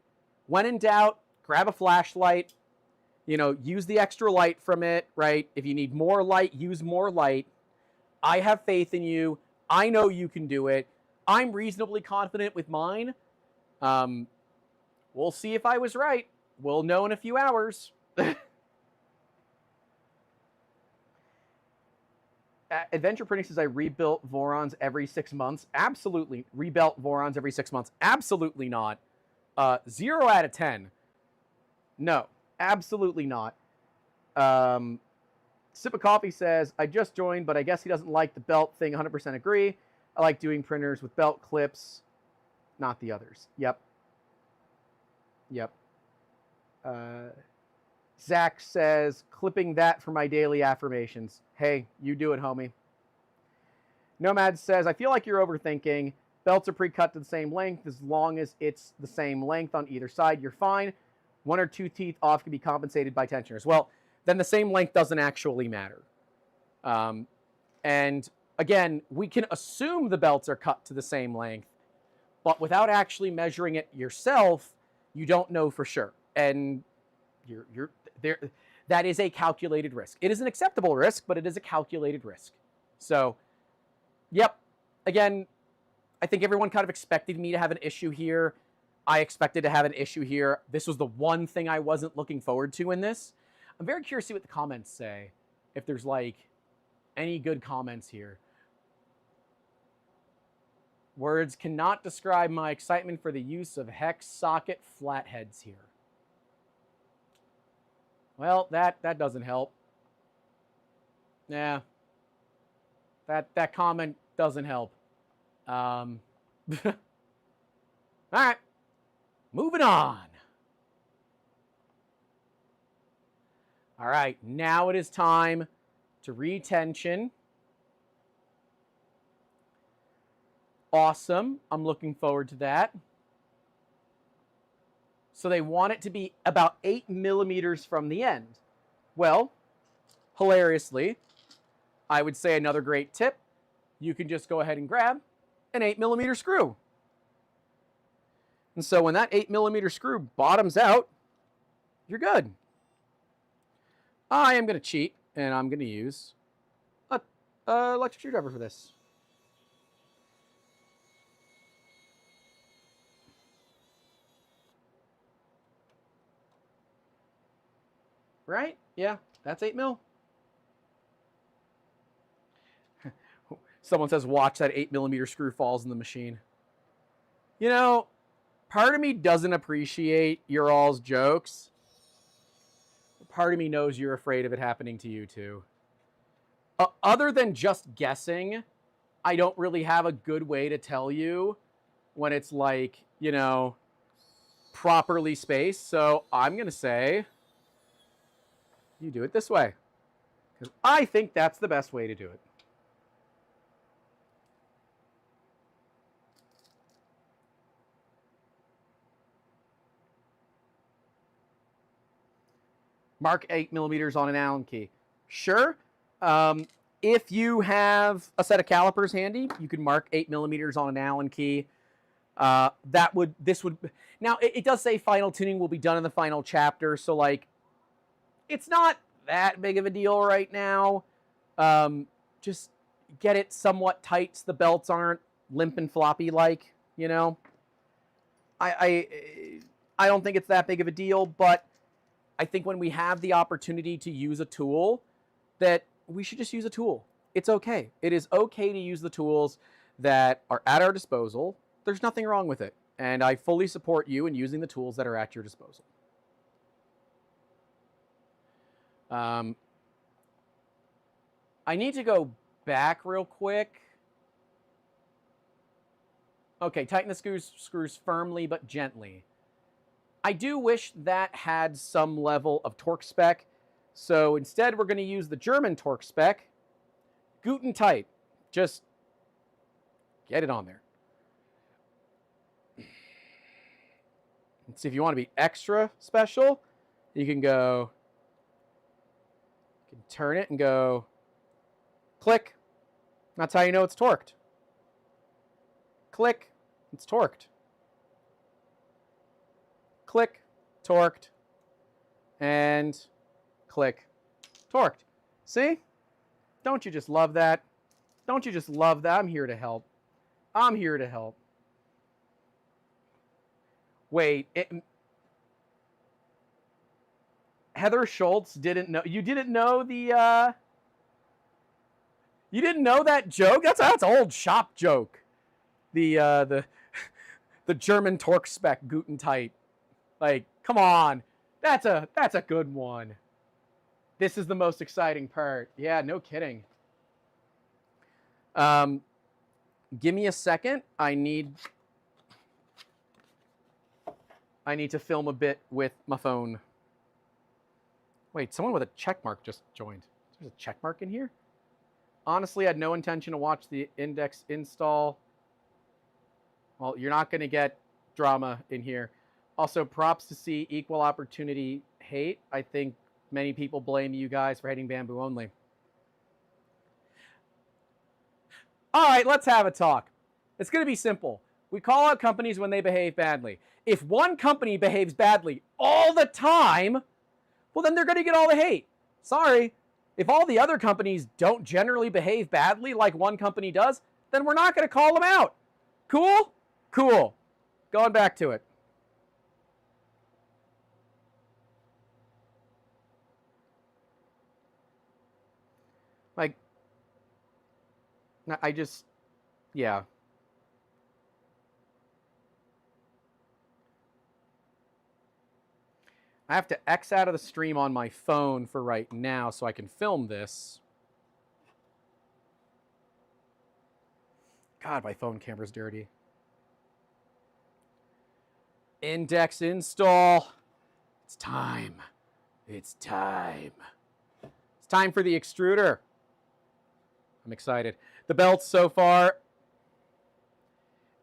When in doubt, grab a flashlight. You know, use the extra light from it, right? If you need more light, use more light. I have faith in you. I know you can do it. I'm reasonably confident with mine. We'll see if I was right. We'll know in a few hours. Adventure Printing says I rebuilt Vorons every 6 months. Absolutely. Rebuilt Vorons every 6 months. Absolutely not. 0 out of 10. No, absolutely not. Sip of Coffee says, I just joined, but I guess he doesn't like the belt thing. 100% agree. I like doing printers with belt clips, not the others. Yep. Yep. Zach says, clipping that for my daily affirmations. Hey, you do it, homie. Nomad says, I feel like you're overthinking. Belts are pre-cut to the same length. As long as it's the same length on either side, you're fine. 1 or 2 teeth off can be compensated by tensioners. Well, then the same length doesn't actually matter. And again, we can assume the belts are cut to the same length, but without actually measuring it yourself, you don't know for sure. And you're there. That is a calculated risk. It is an acceptable risk, but it is a calculated risk. So, yep. Again, I think everyone kind of expected me to have an issue here. I expected to have an issue here. This was the one thing I wasn't looking forward to in this. I'm very curious to see what the comments say. If there's like any good comments here. Words cannot describe my excitement for the use of hex socket flatheads here. Well, that doesn't help. Yeah. That comment doesn't help. All right. Moving on. All right, now it is time to retension. Awesome. I'm looking forward to that. So they want it to be about 8 millimeters from the end. Well, hilariously, I would say another great tip. You can just go ahead and grab an 8 millimeter screw. And so when that 8 millimeter screw bottoms out, you're good. I am going to cheat, and I'm going to use a electric screwdriver for this. Right? Yeah, that's 8 mil. Someone says, watch that 8 millimeter screw falls in the machine. You know, part of me doesn't appreciate your all's jokes. Part of me knows you're afraid of it happening to you too. Other than just guessing, I don't really have a good way to tell you when it's like, you know, properly spaced. So I'm going to say you do it this way. Because I think that's the best way to do it. Mark 8 millimeters on an Allen key. Sure. If you have a set of calipers handy, you can mark 8 millimeters on an Allen key. Now it does say final tuning will be done in the final chapter. So like, it's not that big of a deal right now. Just get it somewhat tight so the belts aren't limp and floppy like, you know. I don't think it's that big of a deal, but I think when we have the opportunity to use a tool, that we should just use a tool. It's okay. It is okay to use the tools that are at our disposal. There's nothing wrong with it. And I fully support you in using the tools that are at your disposal. I need to go back real quick. Okay, tighten the screws firmly but gently. I do wish that had some level of torque spec. So instead, we're going to use the German torque spec. Guten tight. Just get it on there. Let's see, if you want to be extra special, you can go, you can turn it and go click. That's how you know it's torqued. Click, it's torqued. Click, torqued, and click, torqued. See? Don't you just love that? Don't you just love that? I'm here to help. I'm here to help. Wait, Heather Schultz didn't know. You didn't know the. You didn't know that joke? That's an old shop joke. The German torque spec Guten tight. Like, come on, that's a good one. This is the most exciting part. Yeah, no kidding. Give me a second. I need to film a bit with my phone. Wait, someone with a check mark just joined. There's a check mark in here? Honestly, I had no intention to watch the INDX install. Well, you're not going to get drama in here. Also, props to see equal opportunity hate. I think many people blame you guys for hating Bamboo only. All right, let's have a talk. It's going to be simple. We call out companies when they behave badly. If one company behaves badly all the time, well, then they're going to get all the hate. Sorry. If all the other companies don't generally behave badly like one company does, then we're not going to call them out. Cool? Cool. Going back to it. Like, I just, yeah. I have to X out of the stream on my phone for right now so I can film this. God, my phone camera's dirty. INDX install. It's time. It's time. It's time for the extruder. I'm excited. The belts so far,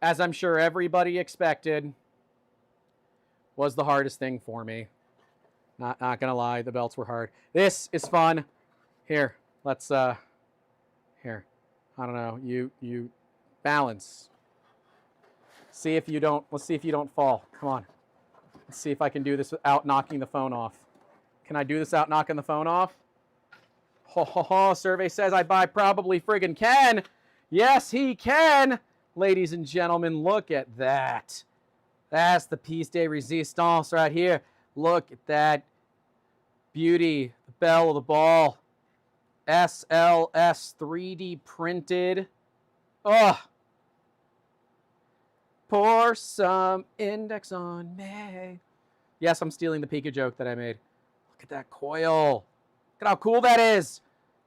as I'm sure everybody expected, was the hardest thing for me. Not gonna lie, the belts were hard. This is fun. Here, let's here. I don't know. You balance. See if you don't. Let's see if you don't fall. Come on. Let's see if I can do this without knocking the phone off. Can I do this without knocking the phone off? Ho ho ho! Survey says I probably friggin' can. Yes, he can. Ladies and gentlemen, look at that. That's the piece de resistance right here. Look at that beauty, the bell of the ball. SLS 3D printed. Oh, pour some INDX on me. Yes, I'm stealing the Pika joke that I made. Look at that coil. Look at how cool that is.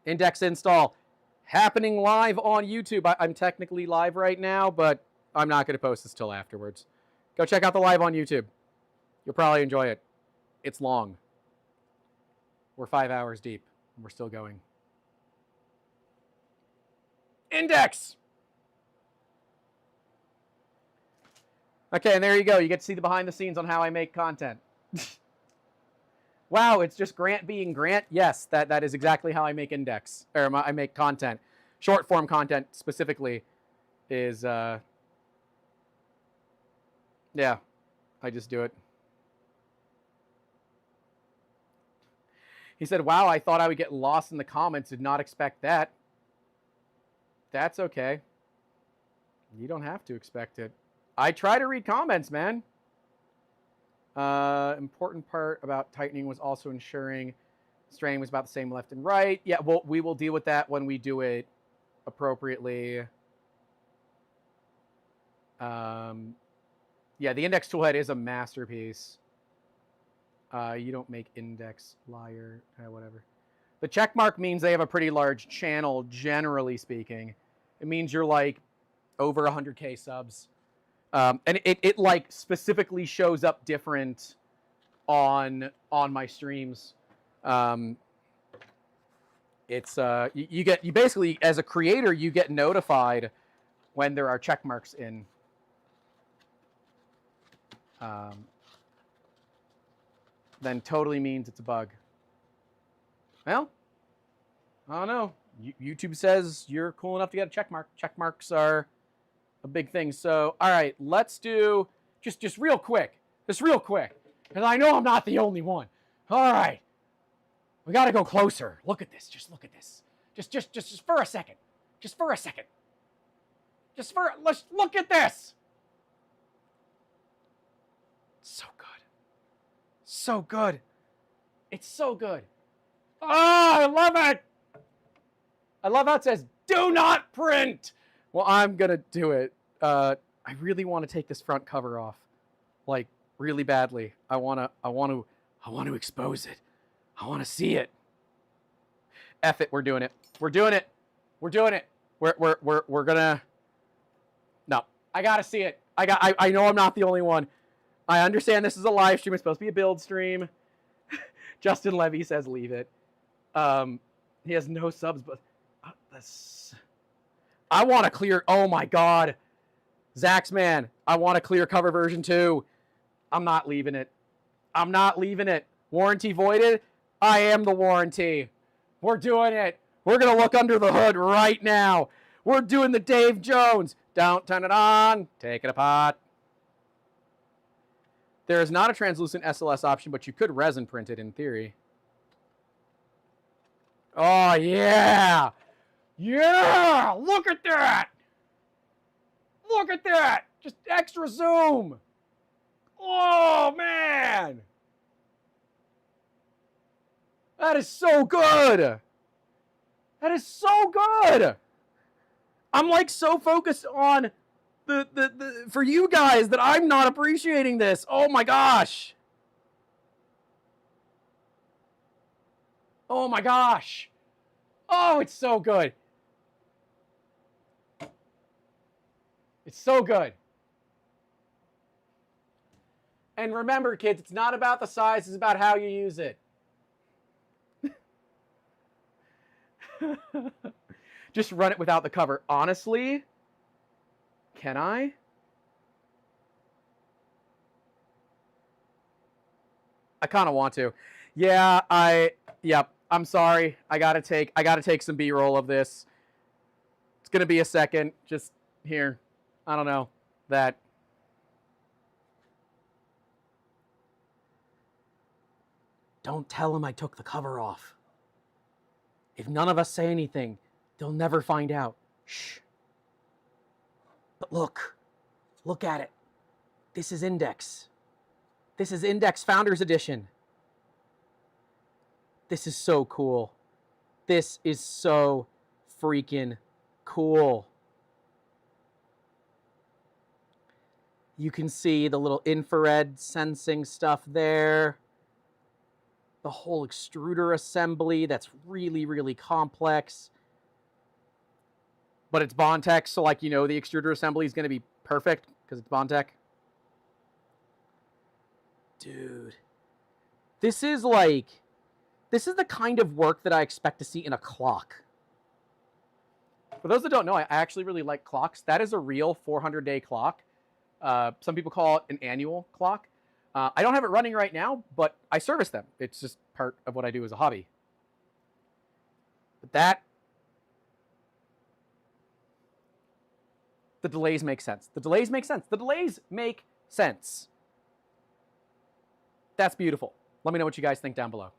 INDX install happening live on YouTube. I'm technically live right now, but I'm not going to post this till afterwards. Go check out the live on YouTube. You'll probably enjoy it. It's long. We're 5 hours deep, and we're still going. INDX! Okay, and there you go. You get to see the behind the scenes on how I make content. Wow, it's just Grant being Grant? Yes, that is exactly how I make INDX, or I make content. Short form content specifically is, yeah, I just do it. He said, wow, I thought I would get lost in the comments. Did not expect that. That's okay. You don't have to expect it. I try to read comments, man. Important part about tightening was also ensuring straining was about the same left and right. Yeah, well, we will deal with that when we do it appropriately. Yeah, the INDX toolhead is a masterpiece. You don't make INDX, liar, whatever. The check mark means they have a pretty large channel, generally speaking. It means you're like over 100K subs. And it like specifically shows up different on my streams. It's you basically, as a creator, you get notified when there are check marks in. Then totally means it's a bug. Well, I don't know. YouTube says you're cool enough to get a check mark. Check marks are a big thing. So, all right, let's do just real quick. Just real quick. Because I know I'm not the only one. All right. We got to go closer. Look at this. Just look at this. Just for a second. Just for a second. Let's look at this. So good. So good. It's so good. Oh, I love it. I love how it says, do not print. Well, I'm going to do it. I really want to take this front cover off. Like, really badly. I want to expose it. I want to see it. F it, we're doing it. We're doing it. We're doing it. We're gonna. No, I gotta see it. I know I'm not the only one. I understand this is a live stream. It's supposed to be a build stream. Justin Levy says leave it. He has no subs, but I want to clear. Oh my God, Zaxman, I want a clear cover version 2. I'm not leaving it. I'm not leaving it. Warranty voided. I am the warranty. We're doing it. We're going to look under the hood right now. We're doing the Dave Jones. Don't turn it on. Take it apart. There is not a translucent SLS option, but you could resin print it in theory. Oh, yeah. Yeah. Look at that. Look at that. Just extra zoom. Oh, man. That is so good. That is so good. I'm like so focused on the for you guys that I'm not appreciating this. Oh my gosh. Oh my gosh. Oh, it's so good. It's so good. And remember, kids, it's not about the size, it's about how you use it. Just run it without the cover. Honestly, can I? I kind of want to. Yeah, I'm sorry. I gotta take some B-roll of this. It's gonna be a second. Just here. I don't know. That. Don't tell him I took the cover off. If none of us say anything, they'll never find out. Shh. But look at it. This is INDX. This is INDX Founders Edition. This is so cool. This is so freaking cool. You can see the little infrared sensing stuff there. The whole extruder assembly that's really, really complex. But it's Bondtech, so like, you know, the extruder assembly is going to be perfect because it's Bondtech. Dude. This is the kind of work that I expect to see in a clock. For those that don't know, I actually really like clocks. That is a real 400-day clock. Some people call it an annual clock. I don't have it running right now, but I service them. It's just part of what I do as a hobby. But the delays make sense. The delays make sense. The delays make sense. That's beautiful. Let me know what you guys think down below.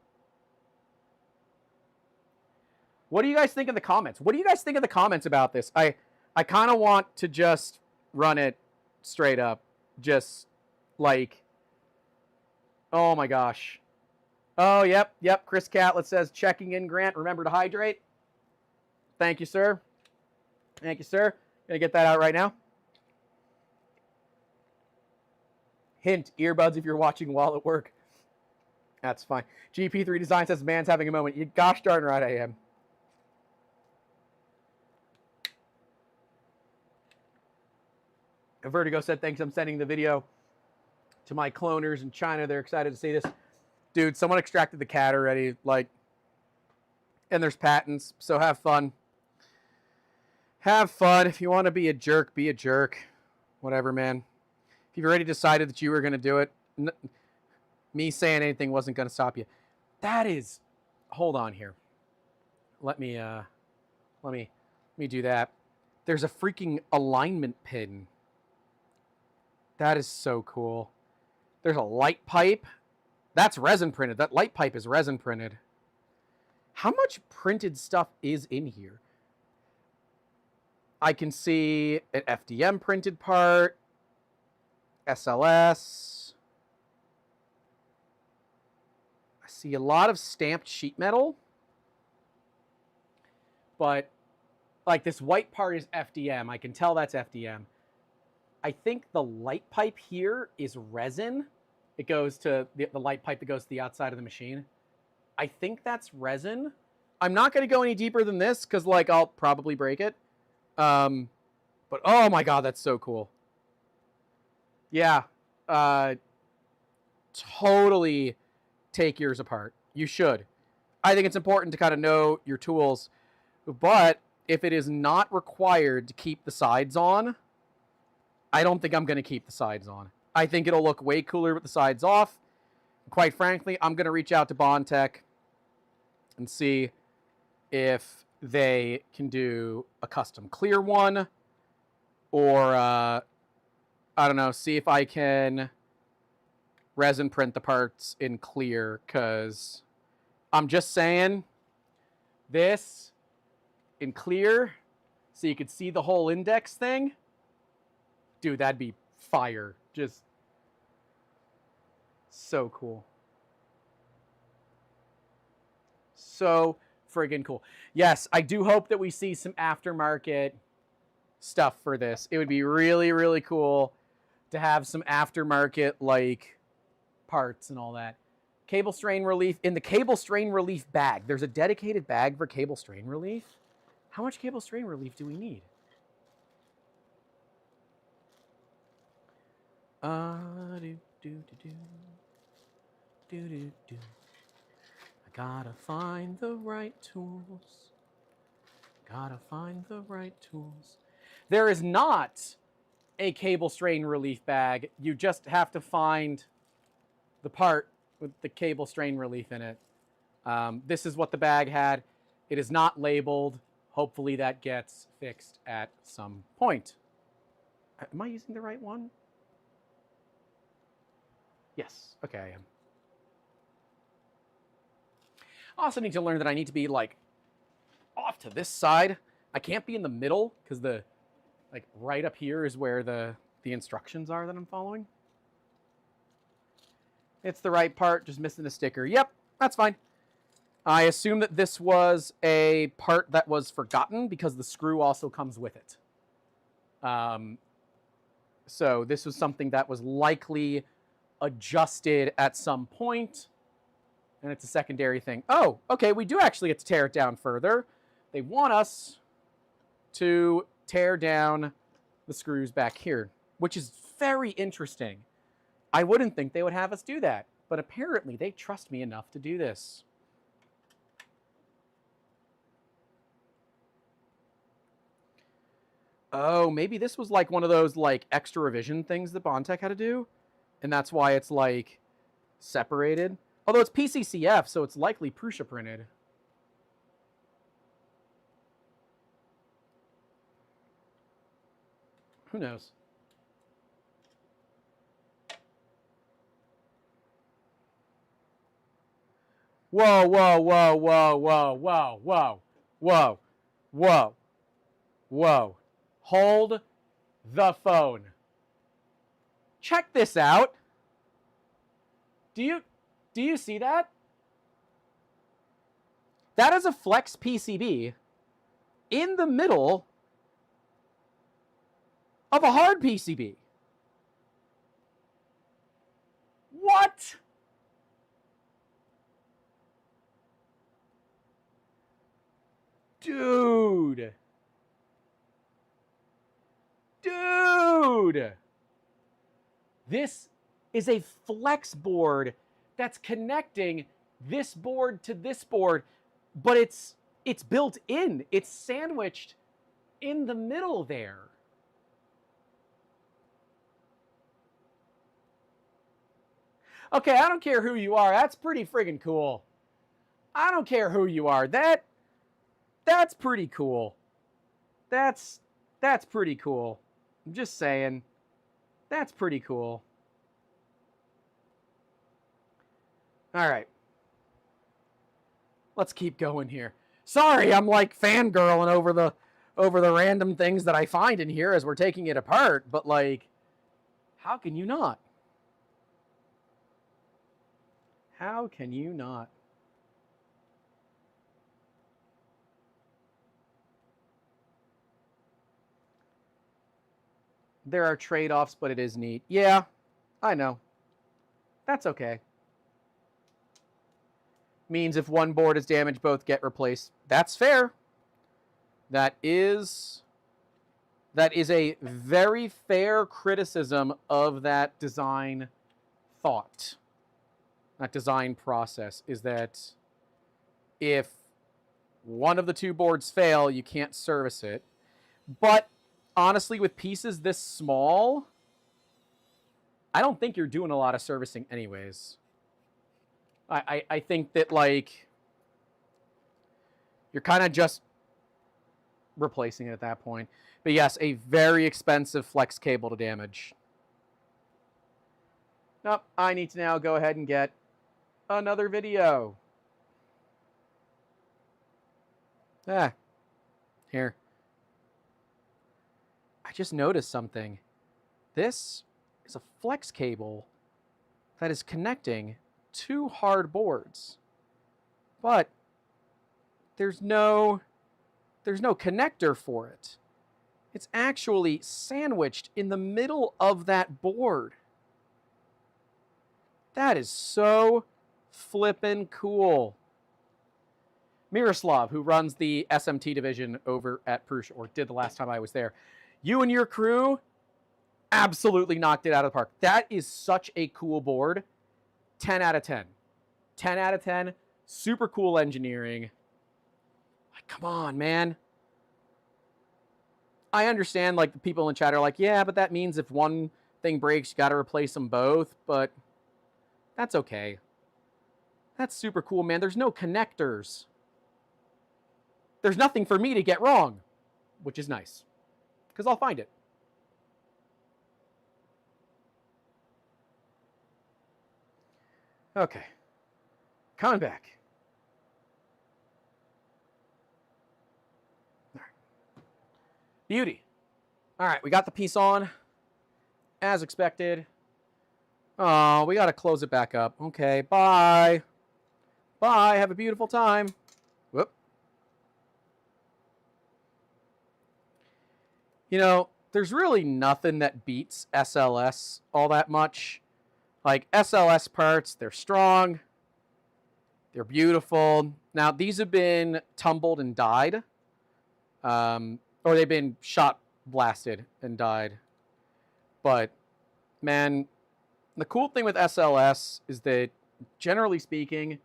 What do you guys think in the comments? What do you guys think in the comments about this? I kind of want to just run it straight up. Just like, oh my gosh. Oh, yep. Chris Catlett says, checking in, Grant. Remember to hydrate. Thank you, sir. Thank you, sir. Gonna get that out right now. Hint, earbuds if you're watching while at work. That's fine. GP3 Design says, man's having a moment. You gosh darn right I am. Vertigo said, thanks, I'm sending the video to my cloners in China. They're excited to see this. Dude, someone extracted the cat already. Like, and there's patents, so have fun. Have fun. If you want to be a jerk, be a jerk. Whatever, man. If you've already decided that you were going to do it, me saying anything wasn't going to stop you. That is, hold on here. Let me do that. There's a freaking alignment pin. That is so cool. There's a light pipe. That's resin printed. That light pipe is resin printed. How much printed stuff is in here? I can see an FDM printed part, SLS. I see a lot of stamped sheet metal. But like this white part is FDM. I can tell that's FDM. I think the light pipe here is resin. It goes to the light pipe that goes to the outside of the machine. I think that's resin. I'm not going to go any deeper than this because like I'll probably break it. But oh my God, that's so cool. Yeah. Totally take yours apart. You should. I think it's important to kind of know your tools, but if it is not required to keep the sides on, I don't think I'm going to keep the sides on. I think it'll look way cooler with the sides off. Quite frankly, I'm going to reach out to Bondtech and see if they can do a custom clear one, or I don't know, see if I can resin print the parts in clear, because I'm just saying this in clear so you could see the whole index thing. Dude, that'd be fire. Just so cool. So friggin' cool. Yes, I do hope that we see some aftermarket stuff for this. It would be really, really cool to have some aftermarket like parts and all that. Cable strain relief. In the cable strain relief bag, there's a dedicated bag for cable strain relief. How much cable strain relief do we need? I gotta find the right tools. Gotta find the right tools. There is not a cable strain relief bag. You just have to find the part with the cable strain relief in it. This is what the bag had. It is not labeled. Hopefully that gets fixed at some point. Am I using the right one? Yes. Okay, I am. I also need to learn that I need to be like off to this side. I can't be in the middle because the like right up here is where the instructions are that I'm following. It's the right part, just missing a sticker. Yep, that's fine. I assume that this was a part that was forgotten because the screw also comes with it. So this was something that was likely adjusted at some point, and it's a secondary thing. Oh, okay, we do actually get to tear it down further. They want us to tear down the screws back here, which is very interesting. I wouldn't think they would have us do that, but apparently they trust me enough to do this. Oh, maybe this was like one of those like extra revision things that Bondtech had to do, and that's why it's like separated. Although it's PCCF, so it's likely Prusa printed. Who knows? Whoa, whoa, whoa, whoa, whoa, whoa, whoa, whoa, whoa, whoa. Hold the phone. Check this out. Do you see that? That is a flex PCB in the middle of a hard PCB. What? Dude. Dude. This is a flex board that's connecting this board to this board, but it's built in. It's sandwiched in the middle there. Okay, I don't care who you are. That's pretty friggin' cool. I don't care who you are. That's pretty cool. That's pretty cool. I'm just saying. That's pretty cool. All right. Let's keep going here. Sorry, I'm like fangirling over the random things that I find in here as we're taking it apart, but like, how can you not? How can you not? There are trade-offs, but it is neat. Yeah, I know. That's okay. Means if one board is damaged, both get replaced. That's fair. That is a very fair criticism of that design thought. That design process is that if one of the two boards fail, you can't service it. But honestly, with pieces this small, I don't think you're doing a lot of servicing anyways. I think that, like, you're kind of just replacing it at that point. But yes, a very expensive flex cable to damage. Nope, I need to now go ahead and get another video. Here. I just noticed something. This is a flex cable that is connecting two hard boards, but there's no connector for it. It's actually sandwiched in the middle of that board. That is so flippin' cool. Miroslav, who runs the SMT division over at Prusa, or did the last time I was there, you and your crew absolutely knocked it out of the park. That is such a cool board. 10 out of 10. 10 out of 10. Super cool engineering. Like, come on, man. I understand, like, the people in chat are like, yeah, but that means if one thing breaks, you got to replace them both. But that's okay. That's super cool, man. There's no connectors. There's nothing for me to get wrong, which is nice, because I'll find it. Okay. Coming back. All right. Beauty. All right, we got the piece on, as expected. Oh, we got to close it back up. Okay, bye. Bye, have a beautiful time. Whoop. You know, there's really nothing that beats SLS all that much. Like, SLS parts, they're strong. They're beautiful. Now, these have been tumbled and dyed. Or they've been shot blasted and dyed. But, man, the cool thing with SLS is that, generally speaking,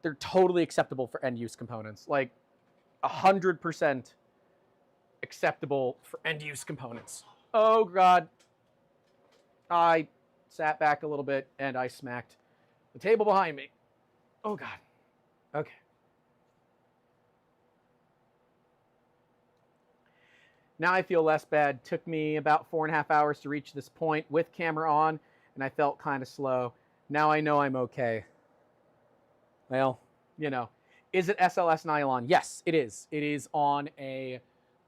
they're totally acceptable for end-use components. Like, 100% acceptable for end-use components. Oh, God. I sat back a little bit, and I smacked the table behind me. Oh, God. Okay. Now I feel less bad. Took me about 4.5 hours to reach this point with camera on, and I felt kind of slow. Now I know I'm okay. Well, you know. Is it SLS nylon? Yes, it is. It is on a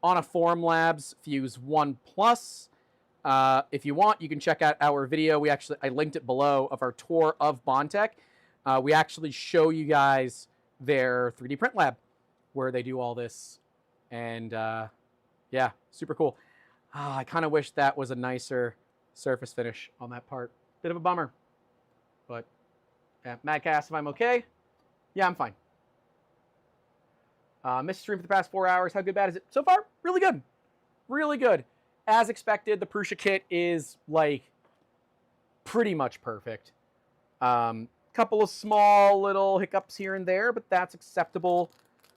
Formlabs Fuse 1 Plus. If you want, you can check out our video. I linked it below, of our tour of Bondtech. We actually show you guys their 3D print lab where they do all this. And yeah, super cool. I kind of wish that was a nicer surface finish on that part. Bit of a bummer. But yeah, Matt asked if I'm okay. Yeah, I'm fine. Missed stream for the past 4 hours. How good, bad is it? So far, really good. Really good. As expected, the Prusa kit is, like, pretty much perfect. Couple of small little hiccups here and there, but that's acceptable,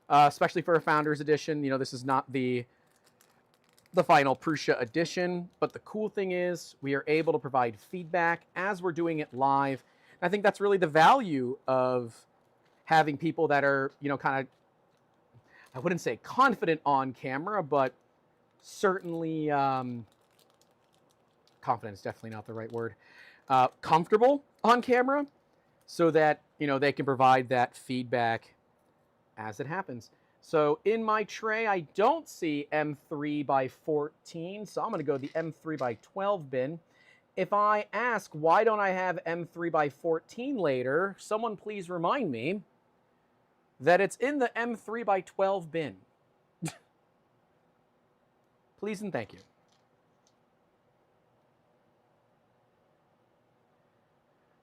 especially for a Founders Edition. You know, this is not the final Prusa edition, but the cool thing is we are able to provide feedback as we're doing it live. And I think that's really the value of having people that are, you know, kind of, I wouldn't say confident on camera, but certainly, confident is definitely not the right word, comfortable on camera, so that, you know, they can provide that feedback as it happens. So in my tray, I don't see M3 by 14, so I'm going to go the M3 by 12 bin. If I ask, why don't I have M3 by 14 later, someone please remind me that it's in the M3 by 12 bin. Please and thank you.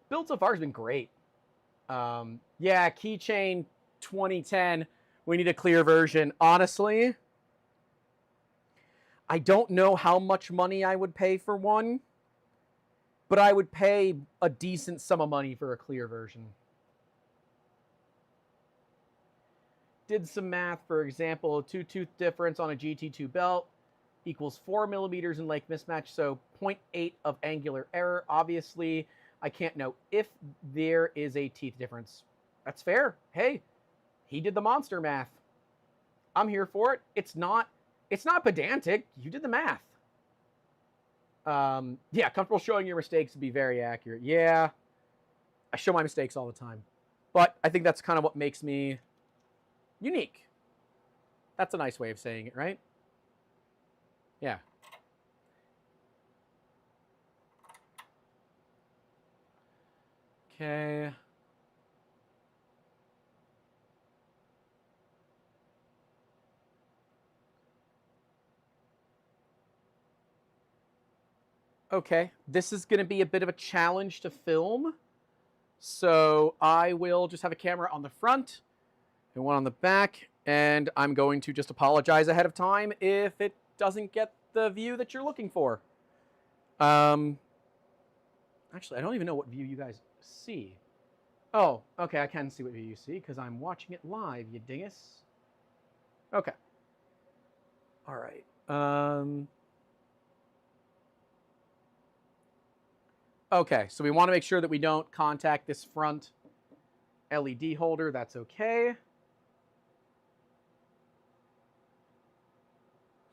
Build so far has been great. Yeah, Keychain 2010. We need a clear version. Honestly, I don't know how much money I would pay for one, but I would pay a decent sum of money for a clear version. Did some math. For example, a 2-tooth difference on a GT2 belt equals 4 millimeters in length mismatch, so 0.8 of angular error. Obviously, I can't know if there is a teeth difference. That's fair. Hey, he did the monster math. I'm here for it. It's not pedantic. You did the math. Yeah, comfortable showing your mistakes to be very accurate. Yeah, I show my mistakes all the time. But I think that's kind of what makes me unique. That's a nice way of saying it, right? Yeah. Okay. Okay, this is going to be a bit of a challenge to film. So I will just have a camera on the front and one on the back. And I'm going to just apologize ahead of time if it doesn't get the view that you're looking for. Actually, I don't even know what view you guys see. Oh, okay, I can see what view you see because I'm watching it live, you dingus. Okay. All right. Okay, so we want to make sure that we don't contact this front LED holder. That's okay.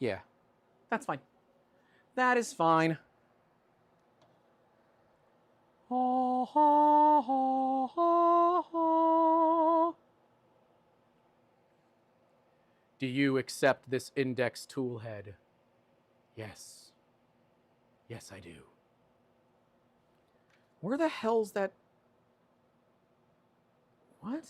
Yeah, that's fine. That is fine. Do you accept this index toolhead? Yes. Yes, I do. Where the hell's that? What?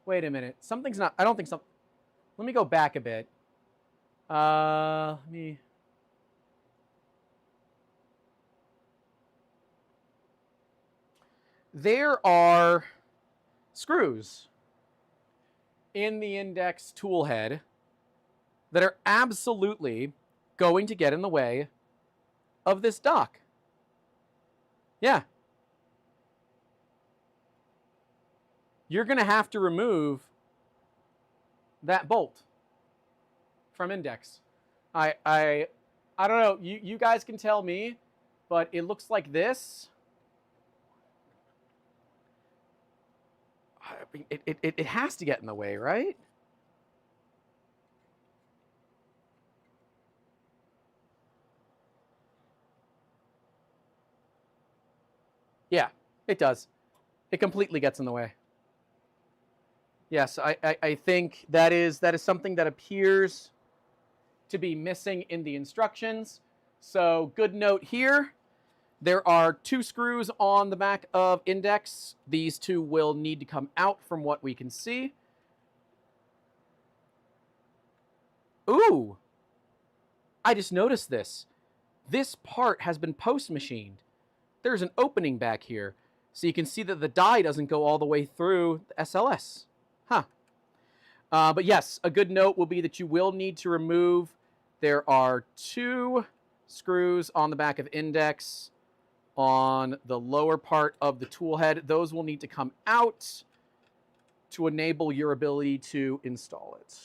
Wait a minute. Something's not, I don't think something, let me go back a bit. There are screws in the index toolhead that are absolutely going to get in the way of this dock. Yeah. You're going to have to remove that bolt from index. I don't know. You guys can tell me, but it looks like this. I mean, it has to get in the way, right? Yeah, it does. It completely gets in the way. Yes, I think that is something that appears to be missing in the instructions. So good note here. There are 2 screws on the back of index. These 2 will need to come out from what we can see. Ooh, I just noticed this. This part has been post-machined. There's an opening back here, so you can see that the die doesn't go all the way through the SLS. Huh. But yes, a good note will be that you will need to remove, there are 2 screws on the back of INDX on the lower part of the tool head. Those will need to come out to enable your ability to install it.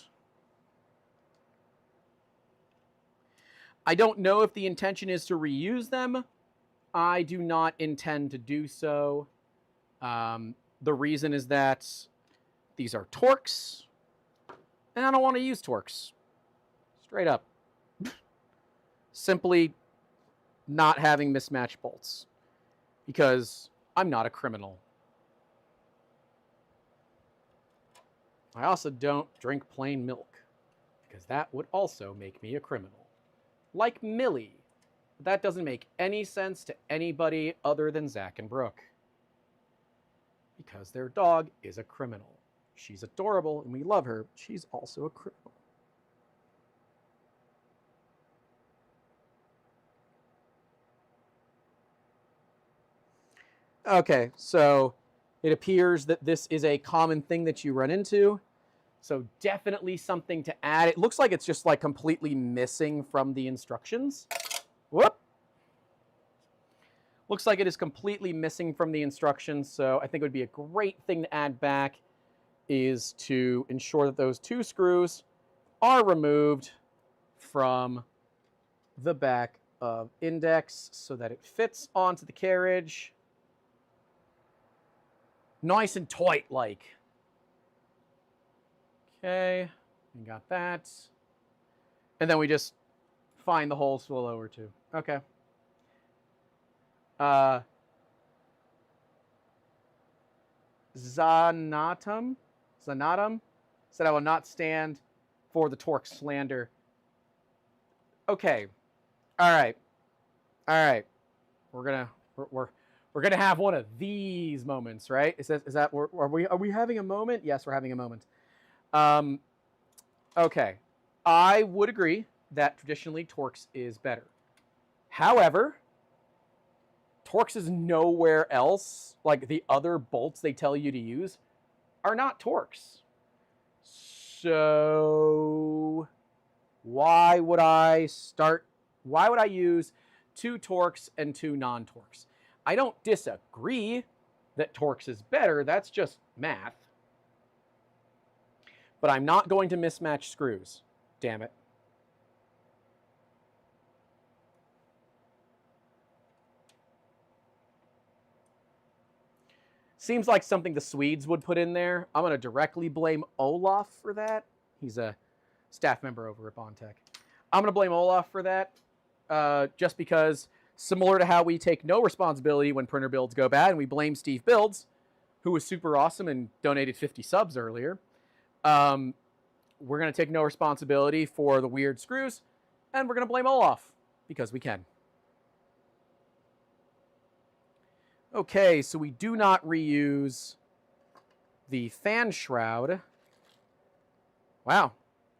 I don't know if the intention is to reuse them. I do not intend to do so. The reason is that these are Torx, and I don't want to use Torx. Straight up. Simply not having mismatched bolts, because I'm not a criminal. I also don't drink plain milk, because that would also make me a criminal. Like Millie. That doesn't make any sense to anybody other than Zach and Brooke, because their dog is a criminal. She's adorable and we love her. She's also a criminal. Okay, so it appears that this is a common thing that you run into. So definitely something to add. It looks like it's just like completely missing from the instructions. Whoop. Looks like it is completely missing from the instructions. So I think it would be a great thing to add back is to ensure that those 2 screws are removed from the back of INDX so that it fits onto the carriage. Nice and tight like. Okay, we got that. And then we just find the holes for the lower 2. Okay. Zanatum said I will not stand for the Torx slander. Okay. All right. We're gonna have one of these moments, right? Are we having a moment? Yes, we're having a moment. Okay. I would agree that traditionally Torx is better. However, Torx is nowhere else. Like the other bolts they tell you to use are not Torx. So why would I use 2 Torx and 2 non-Torx? I don't disagree that Torx is better. That's just math. But I'm not going to mismatch screws. Damn it. Seems like something the Swedes would put in there. I'm going to directly blame Olaf for that. He's a staff member over at Bondtech. I'm going to blame Olaf for that, just because, similar to how we take no responsibility when printer builds go bad, and we blame Steve Builds, who was super awesome and donated 50 subs earlier. We're going to take no responsibility for the weird screws, and we're going to blame Olaf, because we can. Okay, so we do not reuse the fan shroud. Wow,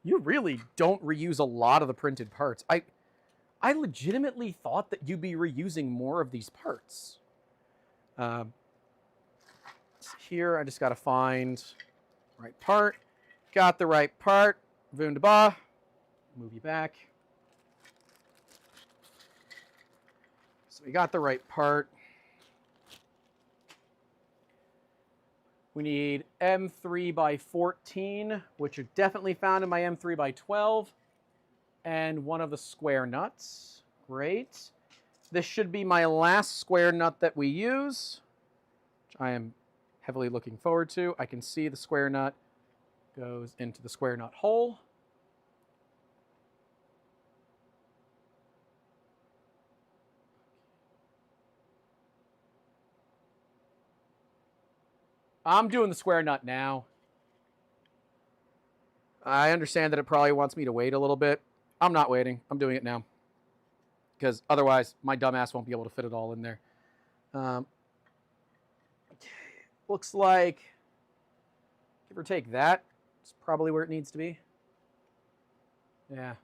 you really don't reuse a lot of the printed parts. I legitimately thought that you'd be reusing more of these parts. Here, I just got to find the right part. Got the right part. Wunderbar. Move you back. So we got the right part. We need M3 by 14, which are definitely found in my M3 by 12, and one of the square nuts. Great. This should be my last square nut that we use, which I am heavily looking forward to. I can see the square nut goes into the square nut hole. I'm doing the square nut now. I understand that it probably wants me to wait a little bit. I'm not waiting. I'm doing it now. Because otherwise, my dumbass won't be able to fit it all in there. Okay. Looks like, give or take that, it's probably where it needs to be. Yeah.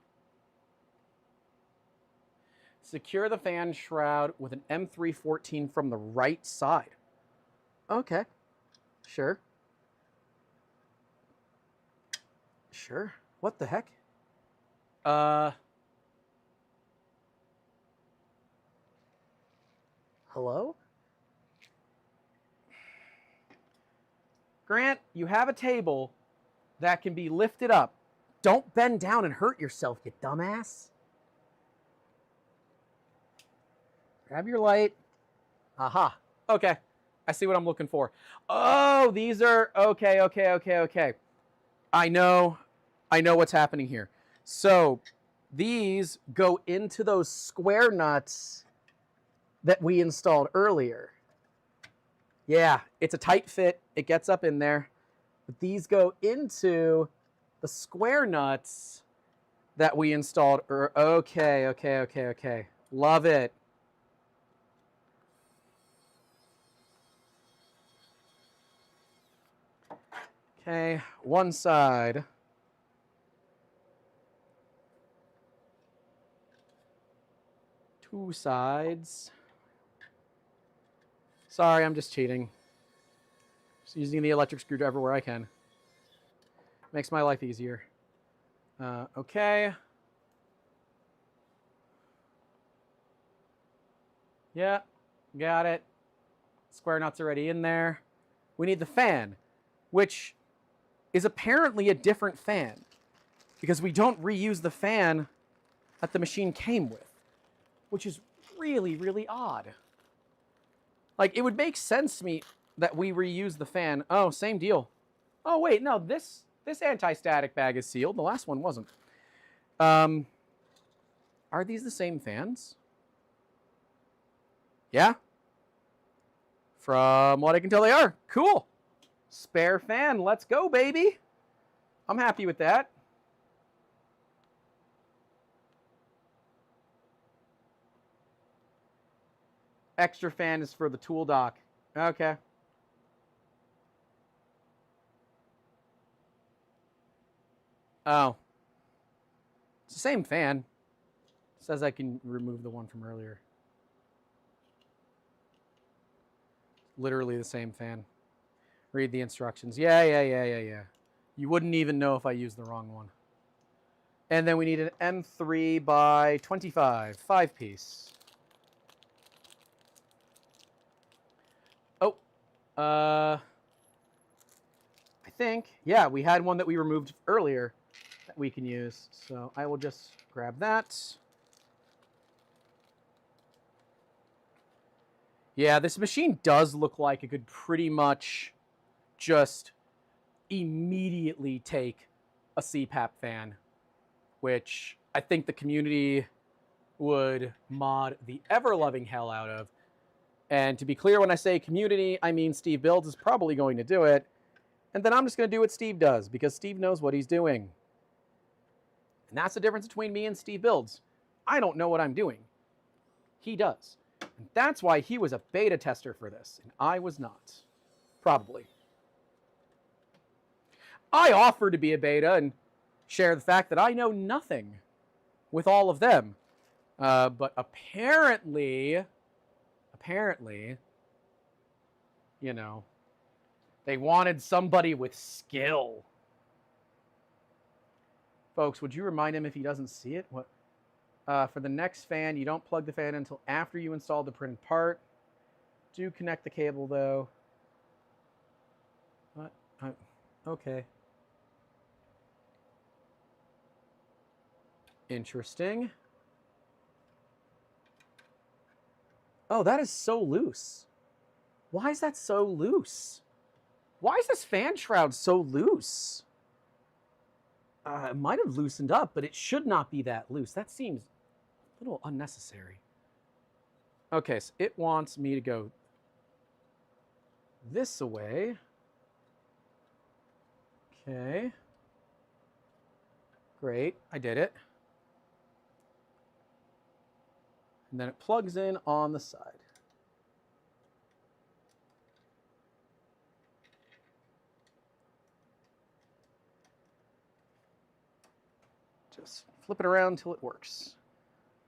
Secure the fan shroud with an M314 from the right side. Okay. Sure. Sure. What the heck? Hello? Grant, you have a table that can be lifted up. Don't bend down and hurt yourself, you dumbass. Grab your light. Aha. Okay. I see what I'm looking for. Oh, these are... Okay. I know what's happening here. So these go into those square nuts that we installed earlier. Yeah, it's a tight fit. It gets up in there. But these go into the square nuts that we installed. Okay. Love it. Okay, one side. Two sides. Sorry, I'm just cheating. Just using the electric screwdriver where I can. Makes my life easier. Okay. Yeah, got it. Square nuts already in there. We need the fan, which is apparently a different fan because we don't reuse the fan that the machine came with, which is really, really odd. Like, it would make sense to me that we reuse the fan. Oh, same deal. Oh, wait, no, this anti-static bag is sealed. The last one wasn't. Are these the same fans? Yeah? From what I can tell, they are. Cool. Spare fan. Let's go, baby. I'm happy with that. Extra fan is for the tool dock. Okay. Oh. It's the same fan. It says I can remove the one from earlier. Literally the same fan. Read the instructions. Yeah. You wouldn't even know if I used the wrong one. And then we need an M3 by 25, 5-piece. Oh, I think, yeah, we had one that we removed earlier that we can use. So I will just grab that. Yeah, this machine does look like it could pretty much just immediately take a CPAP fan, which I think the community would mod the ever-loving hell out of. And to be clear, when I say community, I mean Steve Builds is probably going to do it. And then I'm just going to do what Steve does, because Steve knows what he's doing. And that's the difference between me and Steve Builds. I don't know what I'm doing. He does. And that's why he was a beta tester for this, and I was not. Probably. I offer to be a beta and share the fact that I know nothing with all of them. But apparently, you know, they wanted somebody with skill. Folks, would you remind him if he doesn't see it? What? For the next fan, you don't plug the fan until after you install the printed part. Do connect the cable, though. What? Okay. Interesting. Oh, that is so loose. Why is that so loose? Why is this fan shroud so loose? It might have loosened up, but it should not be that loose. That seems a little unnecessary. Okay, so it wants me to go this way. Okay. Great, I did it. And then it plugs in on the side. Just flip it around until it works.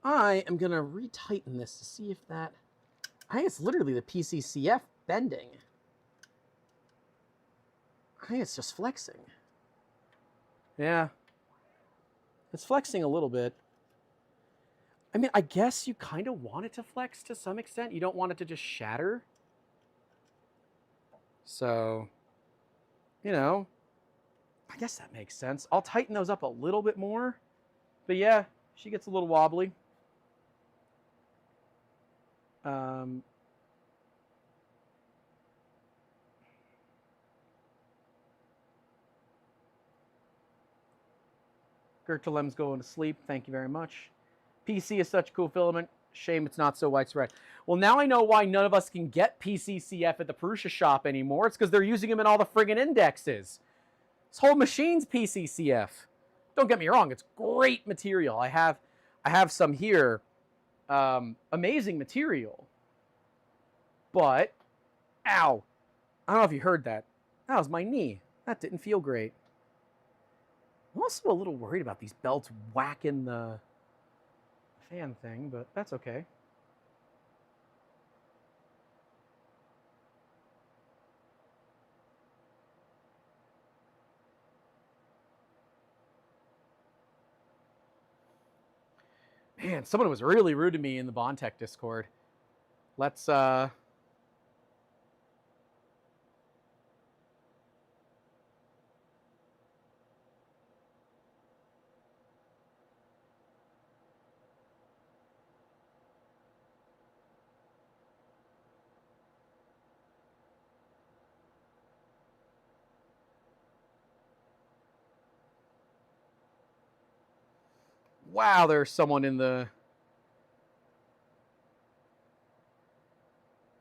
I am going to retighten this to see if that... I think it's literally the PCCF bending. I think it's just flexing. Yeah. It's flexing a little bit. I mean, I guess you kind of want it to flex to some extent. You don't want it to just shatter. So, you know, I guess that makes sense. I'll tighten those up a little bit more. But yeah, she gets a little wobbly. Gertrulem's going to sleep. Thank you very much. PC is such a cool filament. Shame it's not so widespread. Well, now I know why none of us can get PCCF at the Prusa shop anymore. It's because they're using them in all the friggin' indexes. This whole machine's PCCF. Don't get me wrong, it's great material. I have some here. Amazing material. But, ow. I don't know if you heard that. That was my knee. That didn't feel great. I'm also a little worried about these belts whacking the fan thing, but that's okay. Man, someone was really rude to me in the Bondtech Discord. Let's, wow, there's someone in the...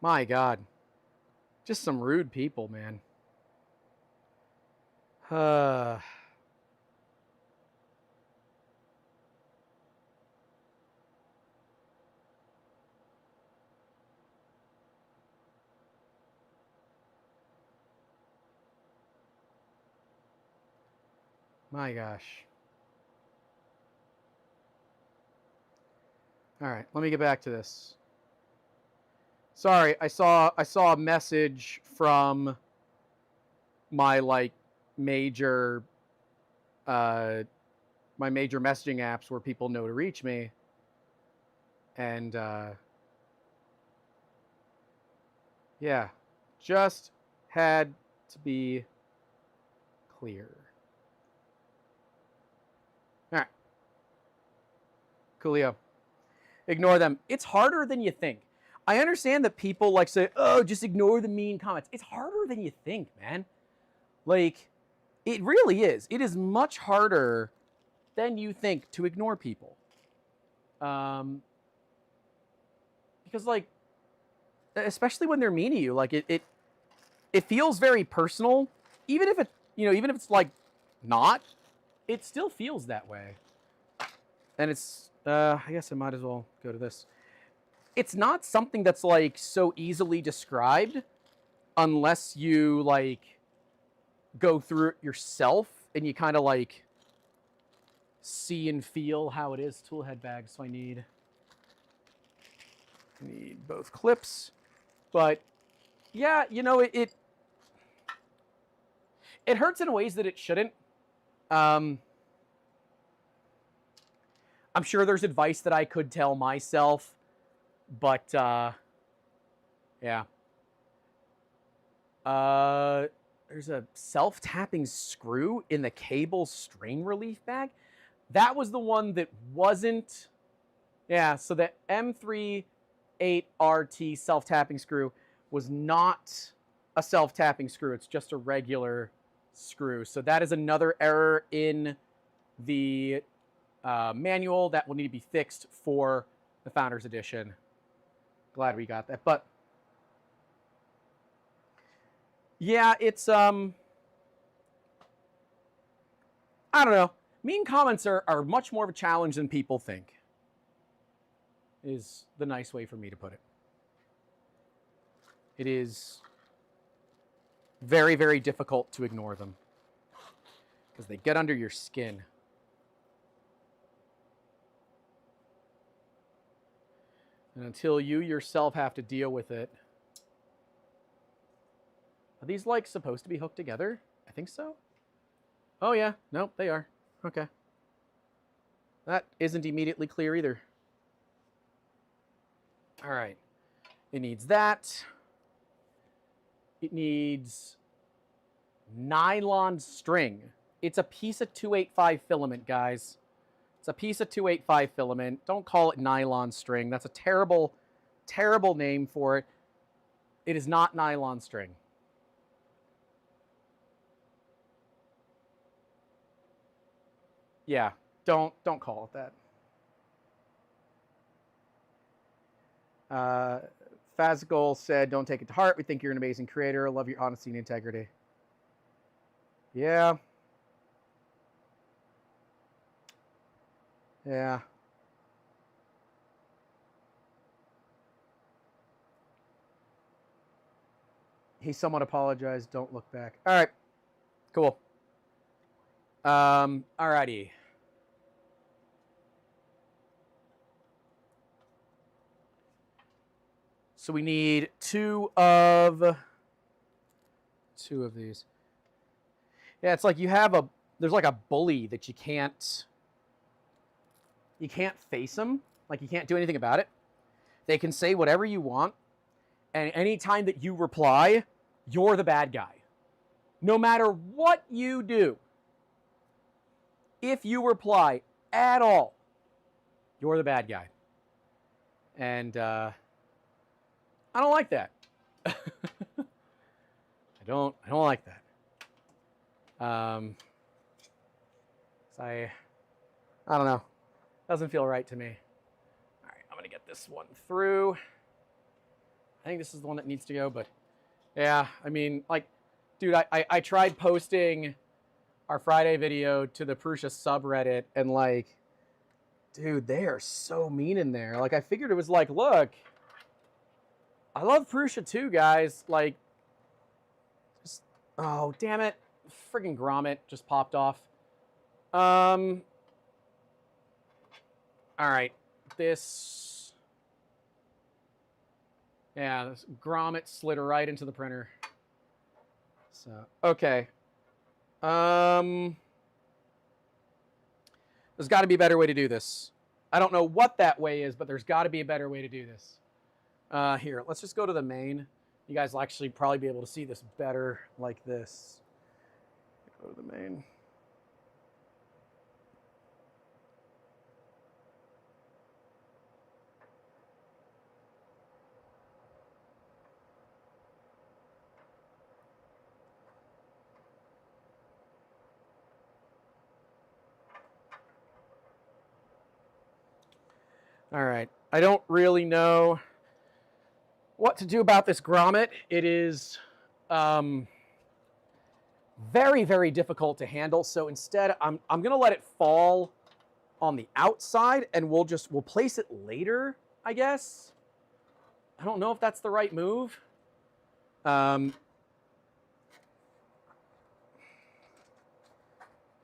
My God. Just some rude people, man. My gosh. All right, let me get back to this. Sorry, I saw a message from my major my major messaging apps where people know to reach me, and yeah, just had to be clear. All right, coolio. Ignore them. It's harder than you think. I understand that people like say, oh, just ignore the mean comments. It's harder than you think, man. Like, it really is. It is much harder than you think to ignore people. Because, like, especially when they're mean to you, like, it feels very personal. Even if it, even if it's, like, not, it still feels that way. And it's, I guess I might as well go to this. It's not something that's, like, so easily described unless you, like, go through it yourself and you kind of, like, see and feel how it is. Toolhead bag, so I need both clips. But, yeah, it hurts in ways that it shouldn't. I'm sure there's advice that I could tell myself, but, yeah. There's a self-tapping screw in the cable strain relief bag. That was the one that wasn't, yeah, so the M38RT self-tapping screw was not a self-tapping screw. It's just a regular screw. So that is another error in the manual that will need to be fixed for the Founders Edition. Glad we got that. But yeah, it's I don't know. Mean comments are much more of a challenge than people think, is the nice way for me to put it. It is very, very difficult to ignore them because they get under your skin. And until you yourself have to deal with it. Are these like supposed to be hooked together? I think so. Oh yeah, nope, they are. Okay. That isn't immediately clear either. All right. It needs that. It needs nylon string. It's a piece of 285 filament, guys. It's a piece of 285 filament. Don't call it nylon string. That's a terrible, terrible name for it. It is not nylon string. Yeah, don't call it that. Fazgol said, don't take it to heart. We think you're an amazing creator. Love your honesty and integrity. Yeah. Yeah. He somewhat apologized. Don't look back. All right. Cool. All righty. So we need two of these. Yeah, it's like you have there's like a bully that you can't face them. Like you can't do anything about it. They can say whatever you want. And anytime that you reply, you're the bad guy. No matter what you do, if you reply at all, you're the bad guy. And I don't like that. I don't like that. I don't know. Doesn't feel right to me. All right, I'm gonna get this one through. I think this is the one that needs to go, but yeah, I mean, like, dude, I tried posting our Friday video to the Prusa subreddit, and like, dude, they are so mean in there. Like, I figured it was like, look, I love Prusa too, guys. Like, just, oh, damn it. Friggin' grommet just popped off. All right, this, yeah, this grommet slid right into the printer. So, okay. There's got to be a better way to do this. I don't know what that way is, but there's got to be a better way to do this. Here, let's just go to the main. You guys will actually probably be able to see this better like this. Go to the main. All right, I don't really know what to do about this grommet. It is very, very difficult to handle. So instead, I'm gonna let it fall on the outside, and we'll place it later, I guess. I don't know if that's the right move. I'm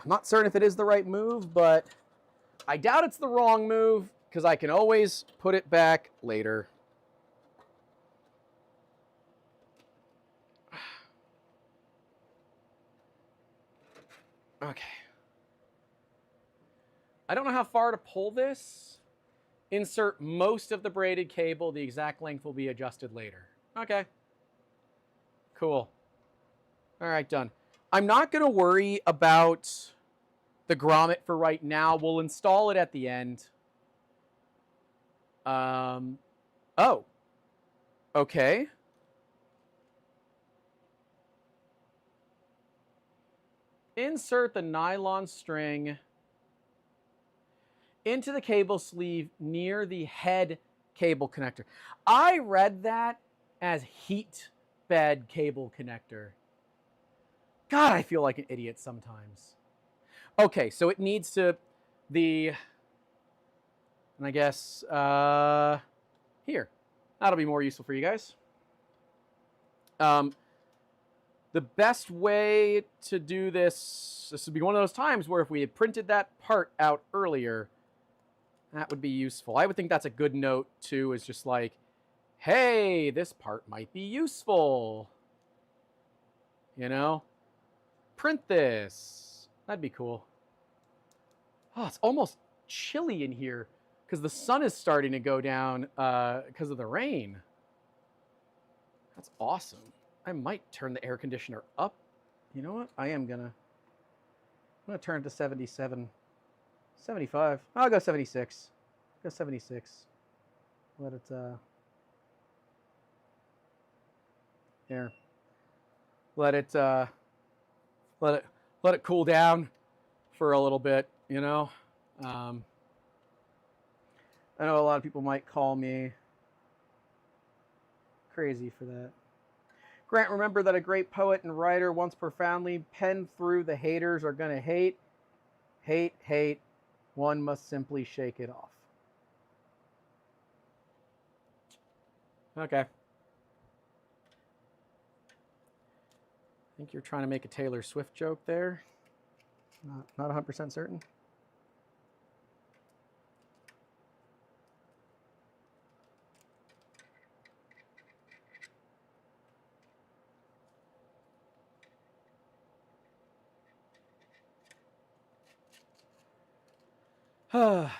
not certain if it is the right move, but I doubt it's the wrong move, because I can always put it back later. Okay. I don't know how far to pull this. Insert most of the braided cable. The exact length will be adjusted later. Okay. Cool. All right, done. I'm not going to worry about the grommet for right now. We'll install it at the end. Oh. Okay. Insert the nylon string into the cable sleeve near the head cable connector. I read that as heat bed cable connector. God, I feel like an idiot sometimes. Okay, so it needs to, and I guess, here. That'll be more useful for you guys. The best way to do this would be one of those times where if we had printed that part out earlier, That would be useful. I would think that's a good note, too, is just like, hey, this part might be useful. You know? Print this. That'd be cool. Oh, it's almost chilly in here because the sun is starting to go down because of the rain. That's awesome. I might turn the air conditioner up. You know what? I'm going to turn it to 77. 75. I'll go 76. Go 76. Let it here. Let it cool down for a little bit, you know. I know a lot of people might call me crazy for that. Grant, remember that a great poet and writer once profoundly penned through the haters are gonna hate. Hate. One must simply shake it off. Okay. I think you're trying to make a Taylor Swift joke there. Not 100% certain.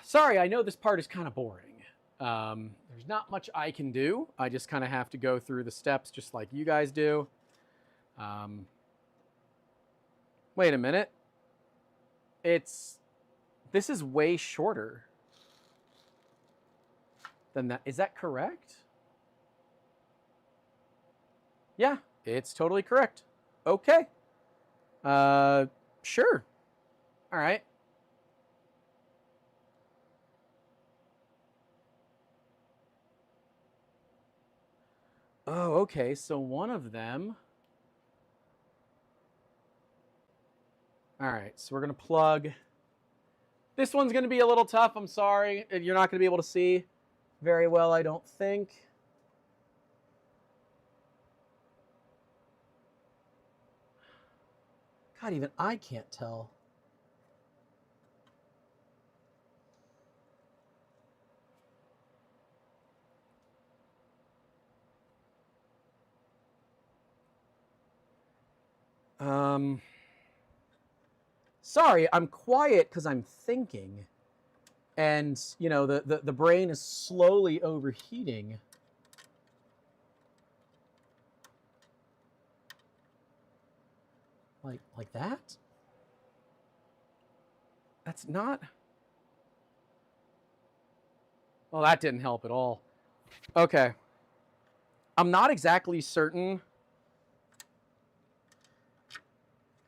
Sorry, I know this part is kind of boring. There's not much I can do. I just kind of have to go through the steps just like you guys do. Wait a minute. This is way shorter than that. Is that correct? Yeah, it's totally correct. Okay. Sure. All right. Oh, okay. So one of them. All right. So we're going to plug. This one's going to be a little tough. I'm sorry. You're not going to be able to see very well, I don't think. God, even I can't tell. Sorry, I'm quiet because I'm thinking. And, you know, the brain is slowly overheating. Like that? That's not... Well, that didn't help at all. Okay. I'm not exactly certain.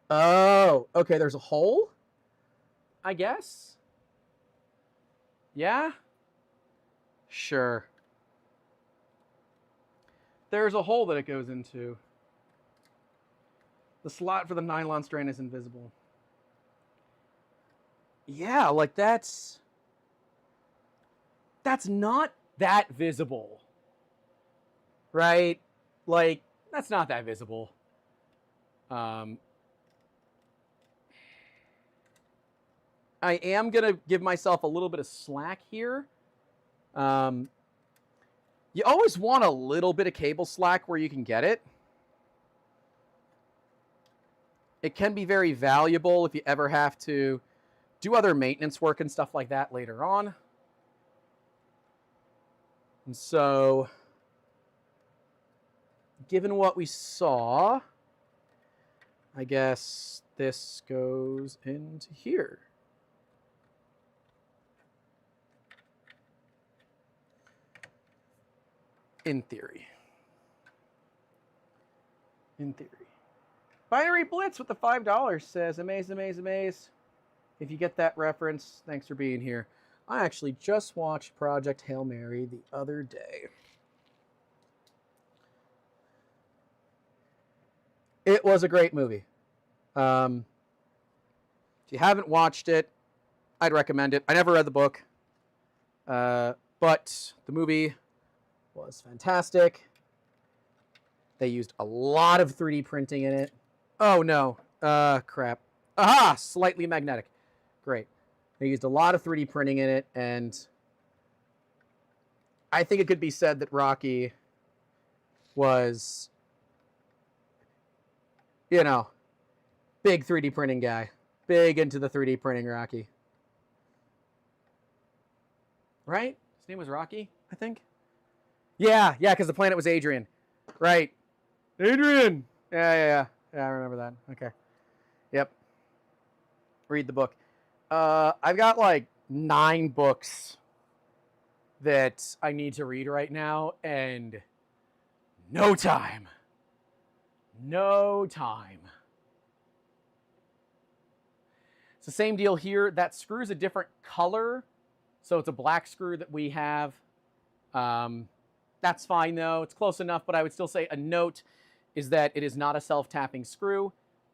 Oh, okay, there's a hole? I guess? Yeah? Sure. There's a hole that it goes into. The slot for the nylon strand is invisible. Yeah, like that's not that visible. Right? Like, that's not that visible. I am going to give myself a little bit of slack here. You always want a little bit of cable slack where you can get it. It can be very valuable if you ever have to do other maintenance work and stuff like that later on. And so, given what we saw, I guess this goes into here. In theory. In theory. Binary Blitz with the $5 says, amaze, amaze, amaze. If you get that reference, thanks for being here. I actually just watched Project Hail Mary the other day. It was a great movie. If you haven't watched it, I'd recommend it. I never read the book, but the movie was fantastic. They used a lot of 3D printing in it. Oh no, crap. Aha, slightly magnetic. Great. They used a lot of 3D printing in it, and I think it could be said that Rocky was, you know, big 3D printing guy. Big into the 3D printing Rocky. Right? His name was Rocky, I think. Yeah, because the planet was Adrian. Right. Adrian! Yeah, I remember that. Okay. Yep. Read the book. I've got like 9 books that I need to read right now, and no time. No time. It's the same deal here. That screw's a different color, so it's a black screw that we have. That's fine, though. It's close enough, but I would still say a note is that it is not a self-tapping screw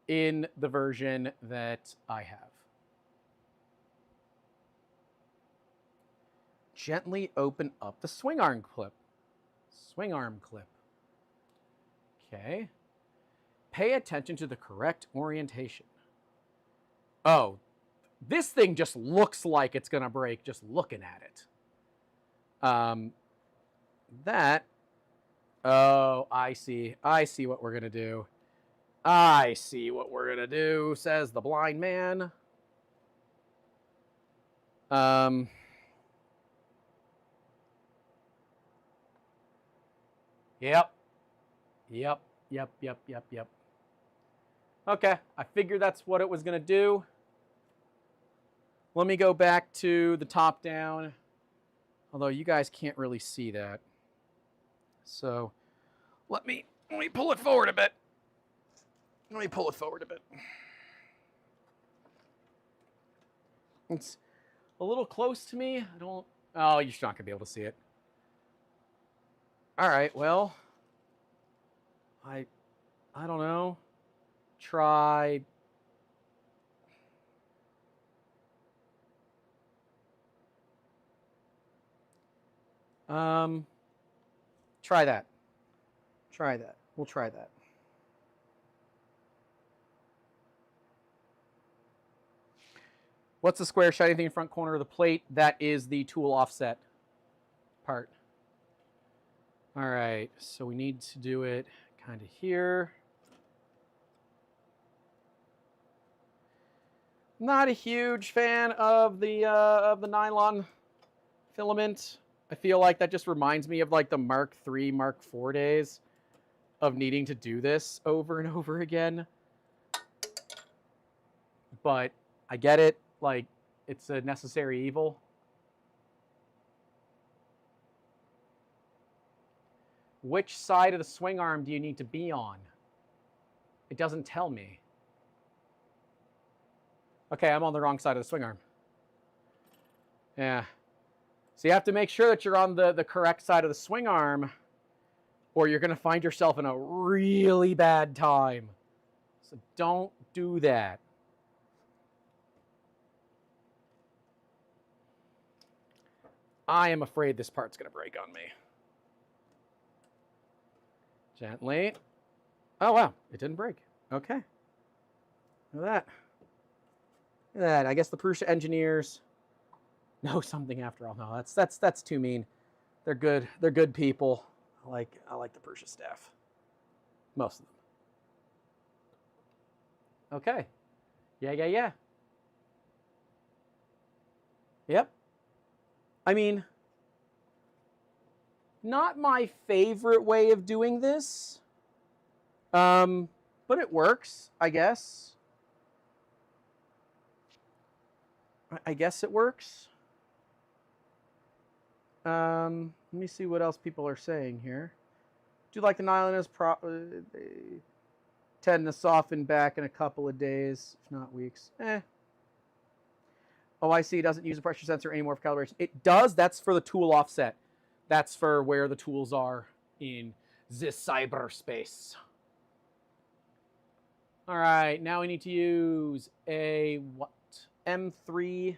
in the version that I have. Gently open up the swing arm clip. Swing arm clip. Okay. Pay attention to the correct orientation. Oh, this thing just looks like it's going to break just looking at it. Oh, I see. I see what we're going to do. I see what we're going to do, says the blind man. Yep. Okay, I figured that's what it was going to do. Let me go back to the top down, although you guys can't really see that. So let me pull it forward a bit. It's a little close to me. Oh, you're not going to be able to see it. All right, well, I don't know. Try that. We'll try that. What's the square shiny thing in front corner of the plate? That is the tool offset part. All right, so we need to do it kind of here. Not a huge fan of the nylon filament. I feel like that just reminds me of like the Mark III, Mark IV days of needing to do this over and over again. But I get it. Like, it's a necessary evil. Which side of the swing arm do you need to be on? It doesn't tell me. Okay, I'm on the wrong side of the swing arm. Yeah. So you have to make sure that you're on the correct side of the swing arm, or you're going to find yourself in a really bad time. So don't do that. I am afraid this part's going to break on me. Gently. Oh, wow. It didn't break. Okay. Look at that. Look at that. I guess the Prusa engineers know something after all. No, that's too mean. They're good. They're good people. I like the Prusa staff. Most of them. Okay. Yeah. Yep. I mean, not my favorite way of doing this. But it works, I guess. I guess it works. Let me see what else people are saying here. Do you like the nylon is they tend to soften back in a couple of days, if not weeks. Oh, I see. It doesn't use a pressure sensor anymore for calibration. It does. That's for the tool offset. That's for where the tools are in the cyberspace. All right. Now we need to use a what? M3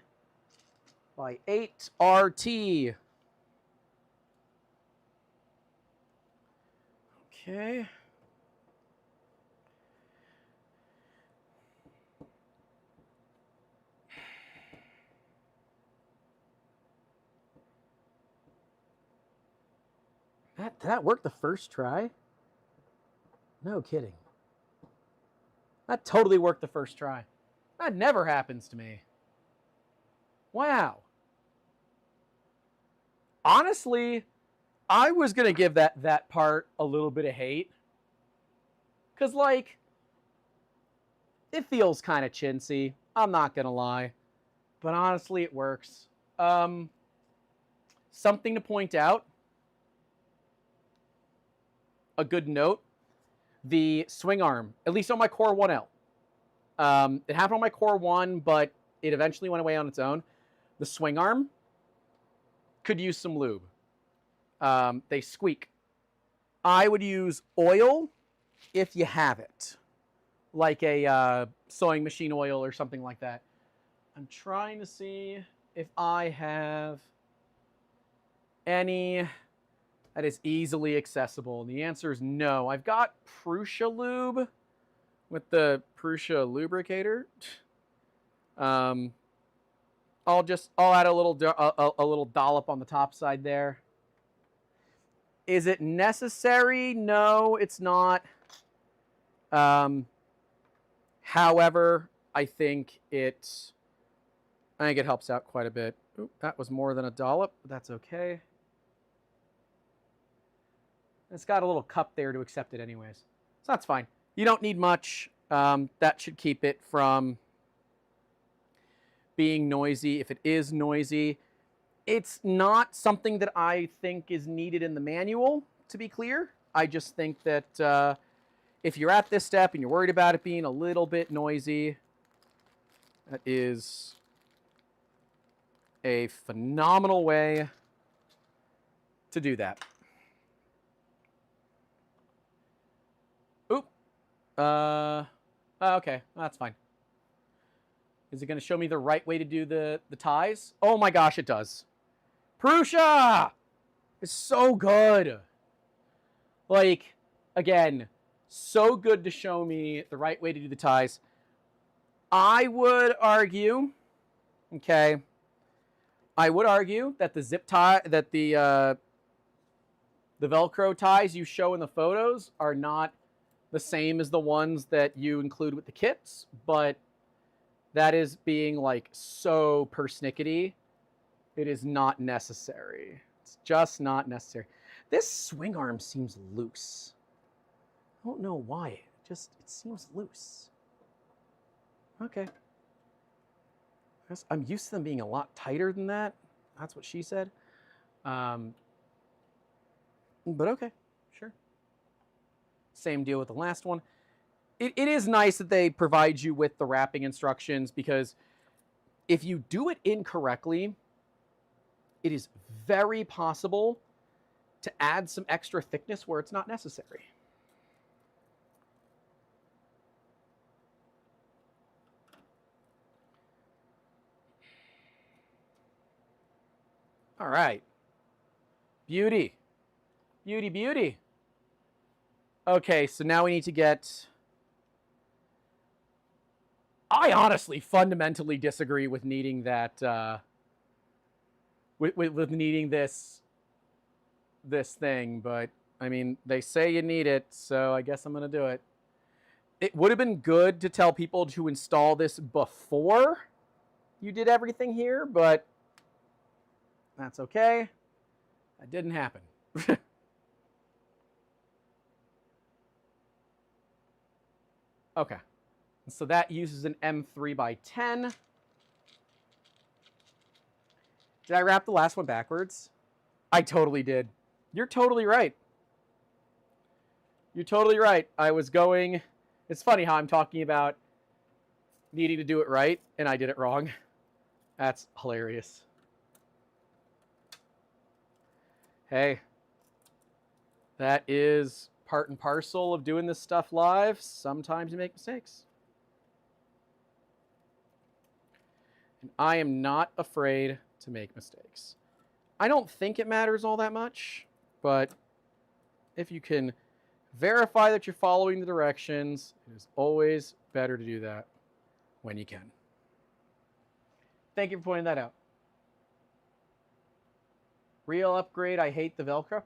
by 8 RT. Okay. Did that work the first try? No kidding. That totally worked the first try. That never happens to me. Wow. Honestly, I was going to give that part a little bit of hate. Because, like, it feels kind of chintzy. I'm not going to lie. But honestly, it works. Something to point out. A good note. The swing arm, at least on my Core 1L. It happened on my Core 1, but it eventually went away on its own. The swing arm could use some lube. They squeak. I would use oil if you have it. Like a sewing machine oil or something like that. I'm trying to see if I have any that is easily accessible. And the answer is no. I've got Prusa lube with the Prusa lubricator. I'll add a little dollop on the top side there. Is it necessary? No, it's not. However, I think it helps out quite a bit. Oop, that was more than a dollop, but that's okay. It's got a little cup there to accept it anyways. So that's fine. You don't need much. That should keep it from being noisy. If it is noisy, it's not something that I think is needed in the manual, to be clear. I just think that if you're at this step and you're worried about it being a little bit noisy, that is a phenomenal way to do that. Oop. Okay, that's fine. Is it going to show me the right way to do the ties? Oh my gosh, it does. Prusa is so good. Like, again, so good to show me the right way to do the ties. I would argue, okay, that the zip tie, that the Velcro ties you show in the photos are not the same as the ones that you include with the kits, but that is being like so persnickety. It is not necessary. It's just not necessary. This swing arm seems loose. I don't know why. It seems loose. Okay. I'm used to them being a lot tighter than that. That's what she said. But okay, sure. Same deal with the last one. It is nice that they provide you with the wrapping instructions, because if you do it incorrectly, it is very possible to add some extra thickness where it's not necessary. All right. Beauty. Beauty, beauty. Okay, so now we need to get... I honestly fundamentally disagree with needing that, with needing this thing, but I mean, they say you need it, so I guess I'm going to do it. It would have been good to tell people to install this before you did everything here, but that's okay. That didn't happen. Okay. So that uses an M3 by 10. Did I wrap the last one backwards? I totally did. You're totally right. You're totally right. I was going... It's funny how I'm talking about needing to do it right, and I did it wrong. That's hilarious. Hey. That is part and parcel of doing this stuff live. Sometimes you make mistakes. And I am not afraid to make mistakes. I don't think it matters all that much, but if you can verify that you're following the directions, it is always better to do that when you can. Thank you for pointing that out. Real upgrade, I hate the Velcro.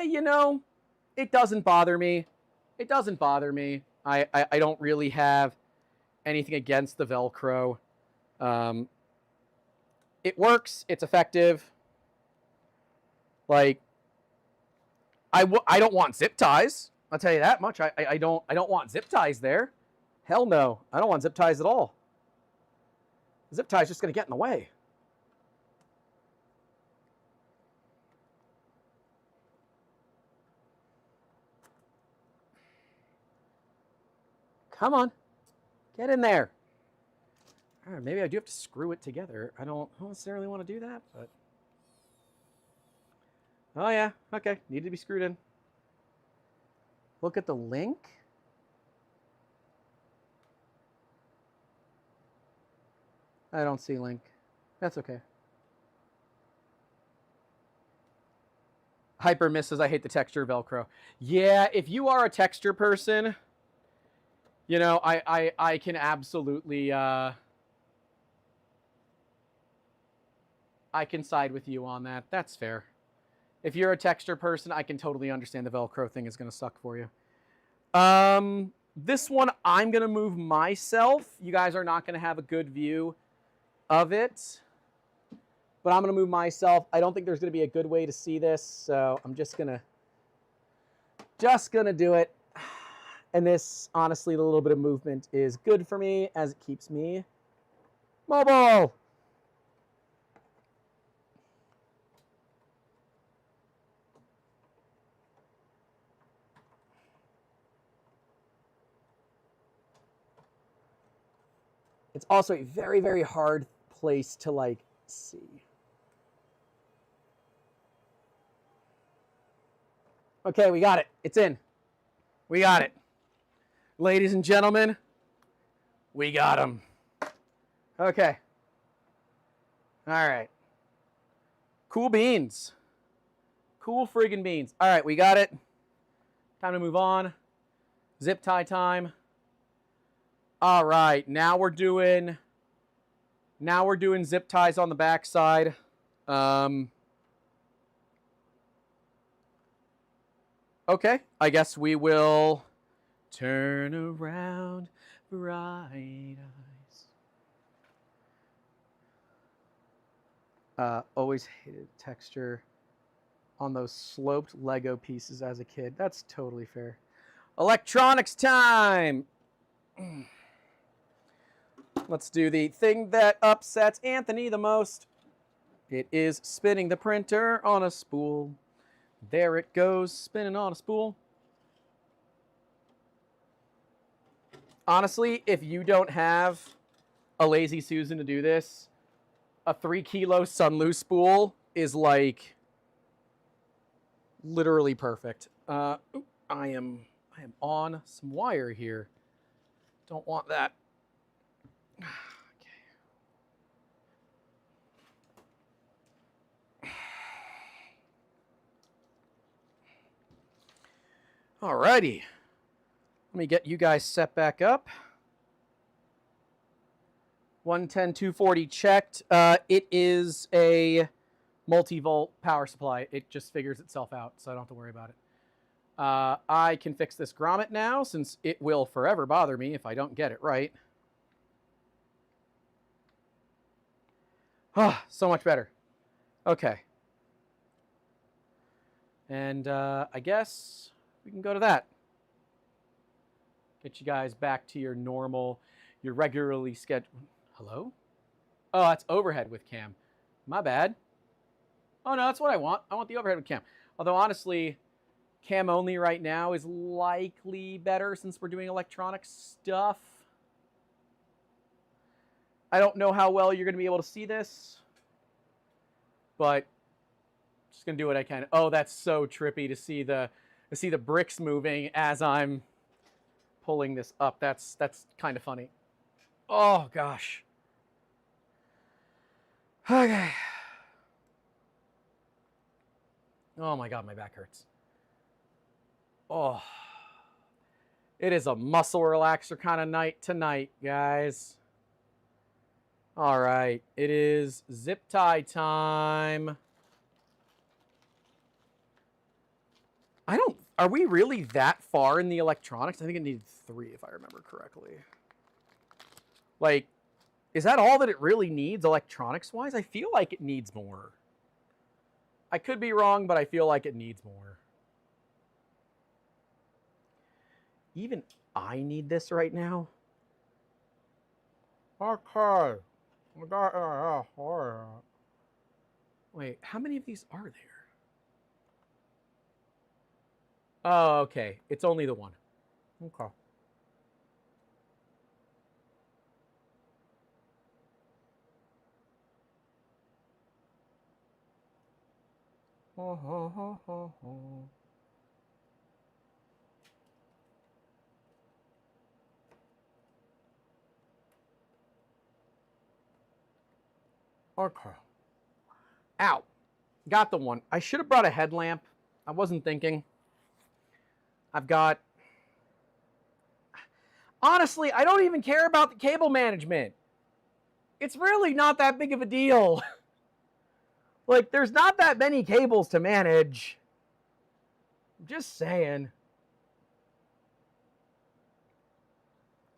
You know, it doesn't bother me. It doesn't bother me. I don't really have anything against the Velcro. It works. It's effective. Like, I don't want zip ties. I'll tell you that much. I don't want zip ties there. Hell no. I don't want zip ties at all. Zip ties just going to get in the way. Come on. Get in there. All right, maybe I do have to screw it together. I don't necessarily want to do that, but... Oh, yeah. Okay. Need to be screwed in. Look at the link. I don't see link. That's okay. Hyper misses. I hate the texture of Velcro. Yeah, if you are a texture person, you know, I can absolutely... I can side with you on that. That's fair. If you're a texture person, I can totally understand the Velcro thing is going to suck for you. This one, I'm going to move myself. You guys are not going to have a good view of it. But I'm going to move myself. I don't think there's going to be a good way to see this. So I'm just going to do it. And this, honestly, the little bit of movement is good for me as it keeps me mobile. It's also a very, very hard place to, like, see. Okay, we got it. It's in. We got it. Ladies and gentlemen, we got them. Okay. All right. Cool beans. Cool friggin' beans. All right, we got it. Time to move on. Zip tie time. All right, now we're doing zip ties on the back side. Okay, I guess we will turn around, bright eyes. Always hated texture on those sloped Lego pieces as a kid. That's totally fair. Electronics time! Let's do the thing that upsets Anthony the most. It is spinning the printer on a spool. There it goes, spinning on a spool. Honestly, if you don't have a Lazy Susan to do this, a 3-kilo Sunloo spool is like literally perfect. I am on some wire here. Don't want that. Alrighty. Let me get you guys set back up. 110, 240 checked. It is a multi-volt power supply. It just figures itself out, so I don't have to worry about it. I can fix this grommet now, since it will forever bother me if I don't get it right. Ah, so much better. Okay. And I guess we can go to that. Get you guys back to your normal, your regularly scheduled... Hello? Oh, that's overhead with cam. My bad. Oh, no, that's what I want. I want the overhead with cam. Although, honestly, cam only right now is likely better since we're doing electronic stuff. I don't know how well you're going to be able to see this, but I'm just going to do what I can. Oh, that's so trippy to see the bricks moving as I'm pulling this up. That's kind of funny. Oh, gosh. Okay. Oh, my God, my back hurts. Oh. It is a muscle relaxer kind of night tonight, guys. All right. It is zip tie time. I don't... Are we really that far in the electronics? I think it needed 3, if I remember correctly. Like, is that all that it really needs electronics-wise? I feel like it needs more. I could be wrong, but I feel like it needs more. Even I need this right now? Okay. Wait, how many of these are there? Oh, okay. It's only the one. Okay. Okay. Ow. Got the one. I should have brought a headlamp. I wasn't thinking. I've got... Honestly, I don't even care about the cable management. It's really not that big of a deal. Like, there's not that many cables to manage. I'm just saying.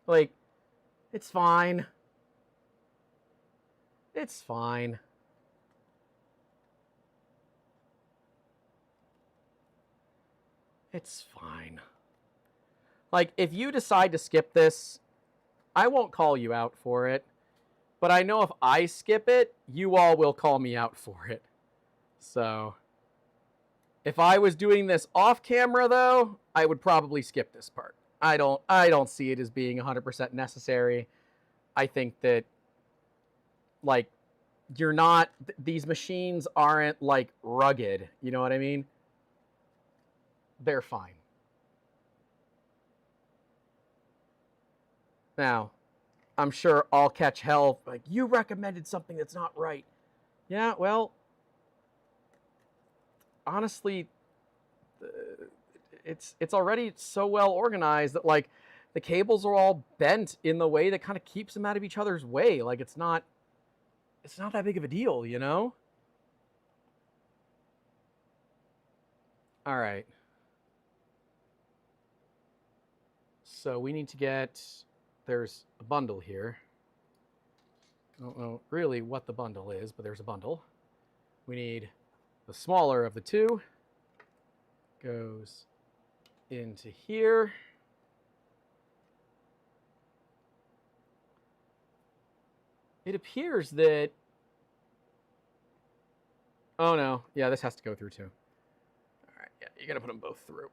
Like, it's fine. It's fine. It's fine. Like, if you decide to skip this, I won't call you out for it. But I know if I skip it, you all will call me out for it. So, if I was doing this off camera, though, I would probably skip this part. I don't see it as being 100% necessary. I think that, like, you're not... These machines aren't, like, rugged. You know what I mean? They're fine. Now, I'm sure I'll catch hell, like, you recommended something that's not right. Yeah, well, honestly, it's already so well organized that, like, the cables are all bent in the way that kind of keeps them out of each other's way. Like, it's not that big of a deal, you know? All right. So we need to get... There's a bundle here. I don't know really what the bundle is, but there's a bundle. We need the smaller of the two. Goes into here. It appears that... Oh no, yeah, this has to go through too. All right, yeah, you gotta put them both through.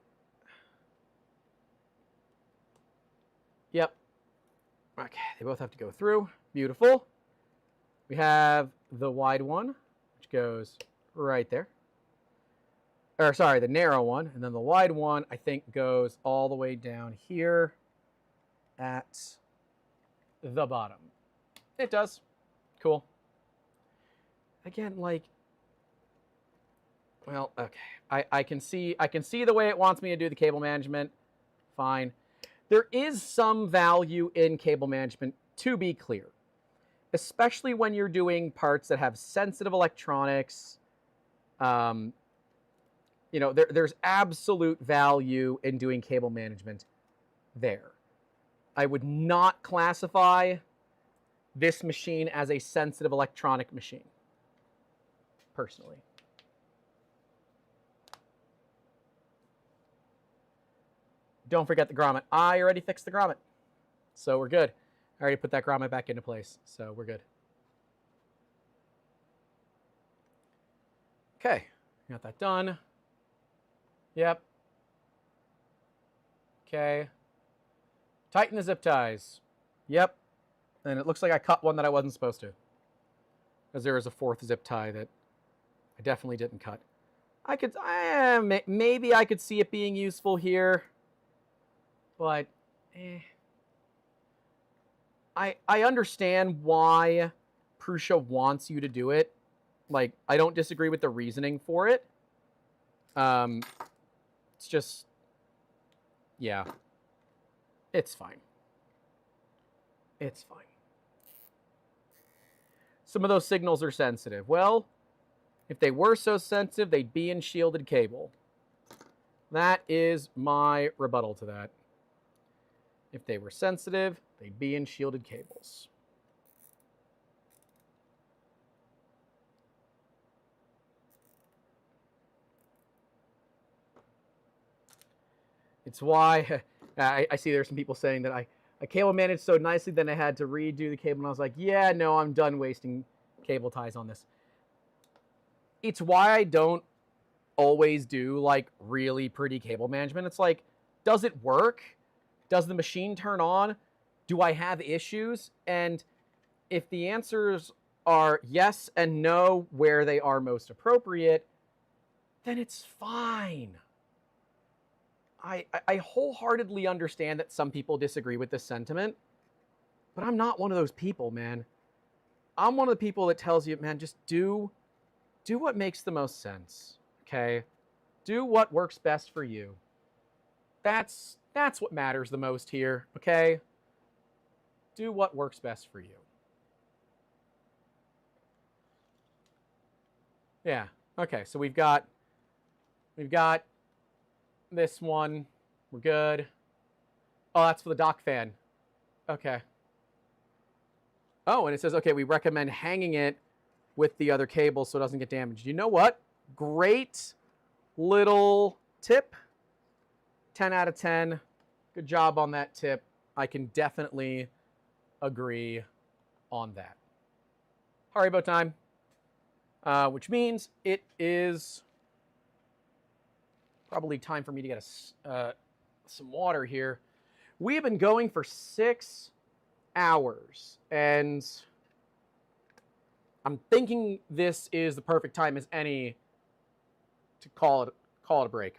Yep. Okay, they both have to go through. Beautiful. We have the wide one, which goes right there. Or sorry, the narrow one. And then the wide one, I think, goes all the way down here at the bottom. It does. Cool. Again, like... Well, okay. I can see the way it wants me to do the cable management. Fine. There is some value in cable management, to be clear, especially when you're doing parts that have sensitive electronics. You know, there's absolute value in doing cable management there. I would not classify this machine as a sensitive electronic machine, personally. Don't forget the grommet. I already fixed the grommet, so we're good. I already put that grommet back into place, so we're good. Okay, got that done. Yep. Okay. Tighten the zip ties. Yep. And it looks like I cut one that I wasn't supposed to, because there was a 4th zip tie that I definitely didn't cut. Maybe I could see it being useful here. But I understand why Prusa wants you to do it. Like, I don't disagree with the reasoning for it. It's just, yeah, it's fine. It's fine. Some of those signals are sensitive. Well, if they were so sensitive, they'd be in shielded cable. That is my rebuttal to that. If they were sensitive, they'd be in shielded cables. It's why I see there's some people saying that I cable managed so nicely, then I had to redo the cable, and I was like, yeah, no, I'm done wasting cable ties on this. It's why I don't always do like really pretty cable management. It's like, does it work? Does the machine turn on? Do I have issues? And if the answers are yes and no where they are most appropriate, then it's fine. I wholeheartedly understand that some people disagree with this sentiment, but I'm not one of those people, man. I'm one of the people that tells you, man, just do what makes the most sense, okay? Do what works best for you. That's what matters the most here, okay? Do what works best for you. Yeah, okay, so we've got this one. We're good. Oh, that's for the dock fan. Okay. Oh, and it says, okay, we recommend hanging it with the other cable so it doesn't get damaged. You know what? Great little tip. 10 out of 10. Good job on that tip. I can definitely agree on that. Haribo time. Which means it is probably time for me to get some water here. We have been going for 6 hours, and I'm thinking this is the perfect time as any to call it a break.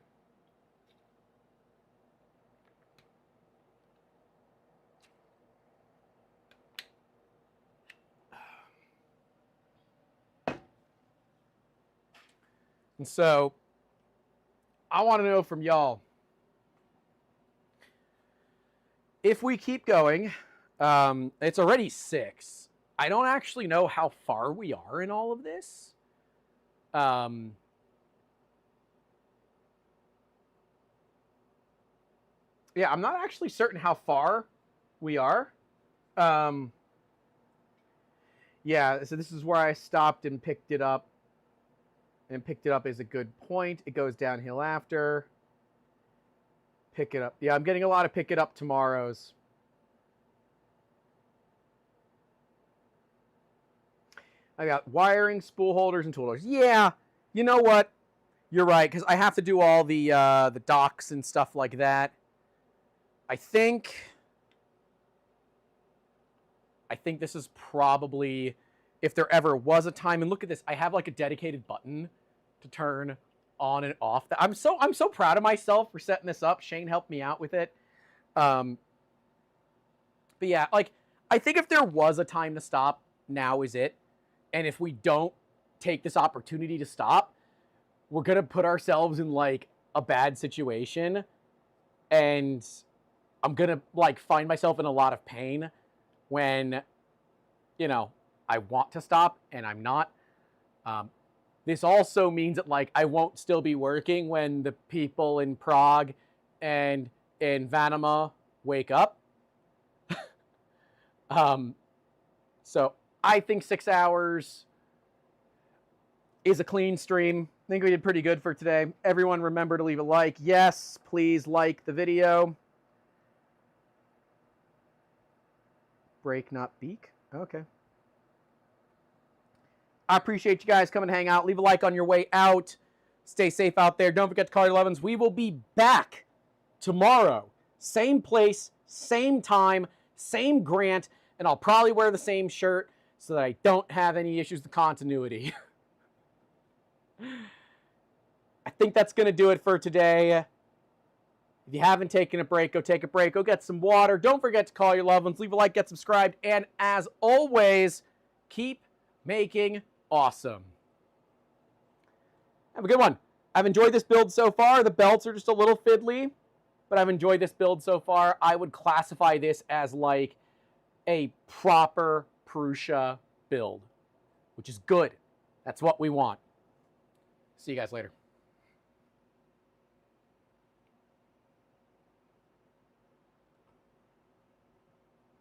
And so I want to know from y'all, if we keep going, it's already 6. I don't actually know how far we are in all of this. Yeah, I'm not actually certain how far we are. Yeah, so this is where I stopped and picked it up. And picked it up is a good point. It goes downhill after. Pick it up. Yeah, I'm getting a lot of pick it up tomorrows. I got wiring, spool holders, and tool holders. Yeah, you know what? You're right, because I have to do all the docks and stuff like that. I think this is probably, if there ever was a time, and look at this, I have like a dedicated button to turn on and off. I'm so proud of myself for setting this up. Shane helped me out with it. But yeah, like, I think if there was a time to stop, now is it. And if we don't take this opportunity to stop, we're going to put ourselves in like a bad situation. And I'm going to like find myself in a lot of pain when, you know, I want to stop and I'm not. This also means that like I won't still be working when the people in Prague and in Vanama wake up. So I think 6 hours is a clean stream. I think we did pretty good for today. Everyone remember to leave a like. Yes, please like the video. Break, not beak. Okay. I appreciate you guys coming to hang out. Leave a like on your way out. Stay safe out there. Don't forget to call your 11s. We will be back tomorrow. Same place, same time, same Grant, and I'll probably wear the same shirt so that I don't have any issues with continuity. I think that's going to do it for today. If you haven't taken a break, go take a break. Go get some water. Don't forget to call your loved ones. Leave a like, get subscribed, and as always, keep making awesome. Have a good one. I've enjoyed this build so far. The belts are just a little fiddly, but I've enjoyed this build so far. I would classify this as like a proper Prusa build, which is good. That's what we want. See you guys later.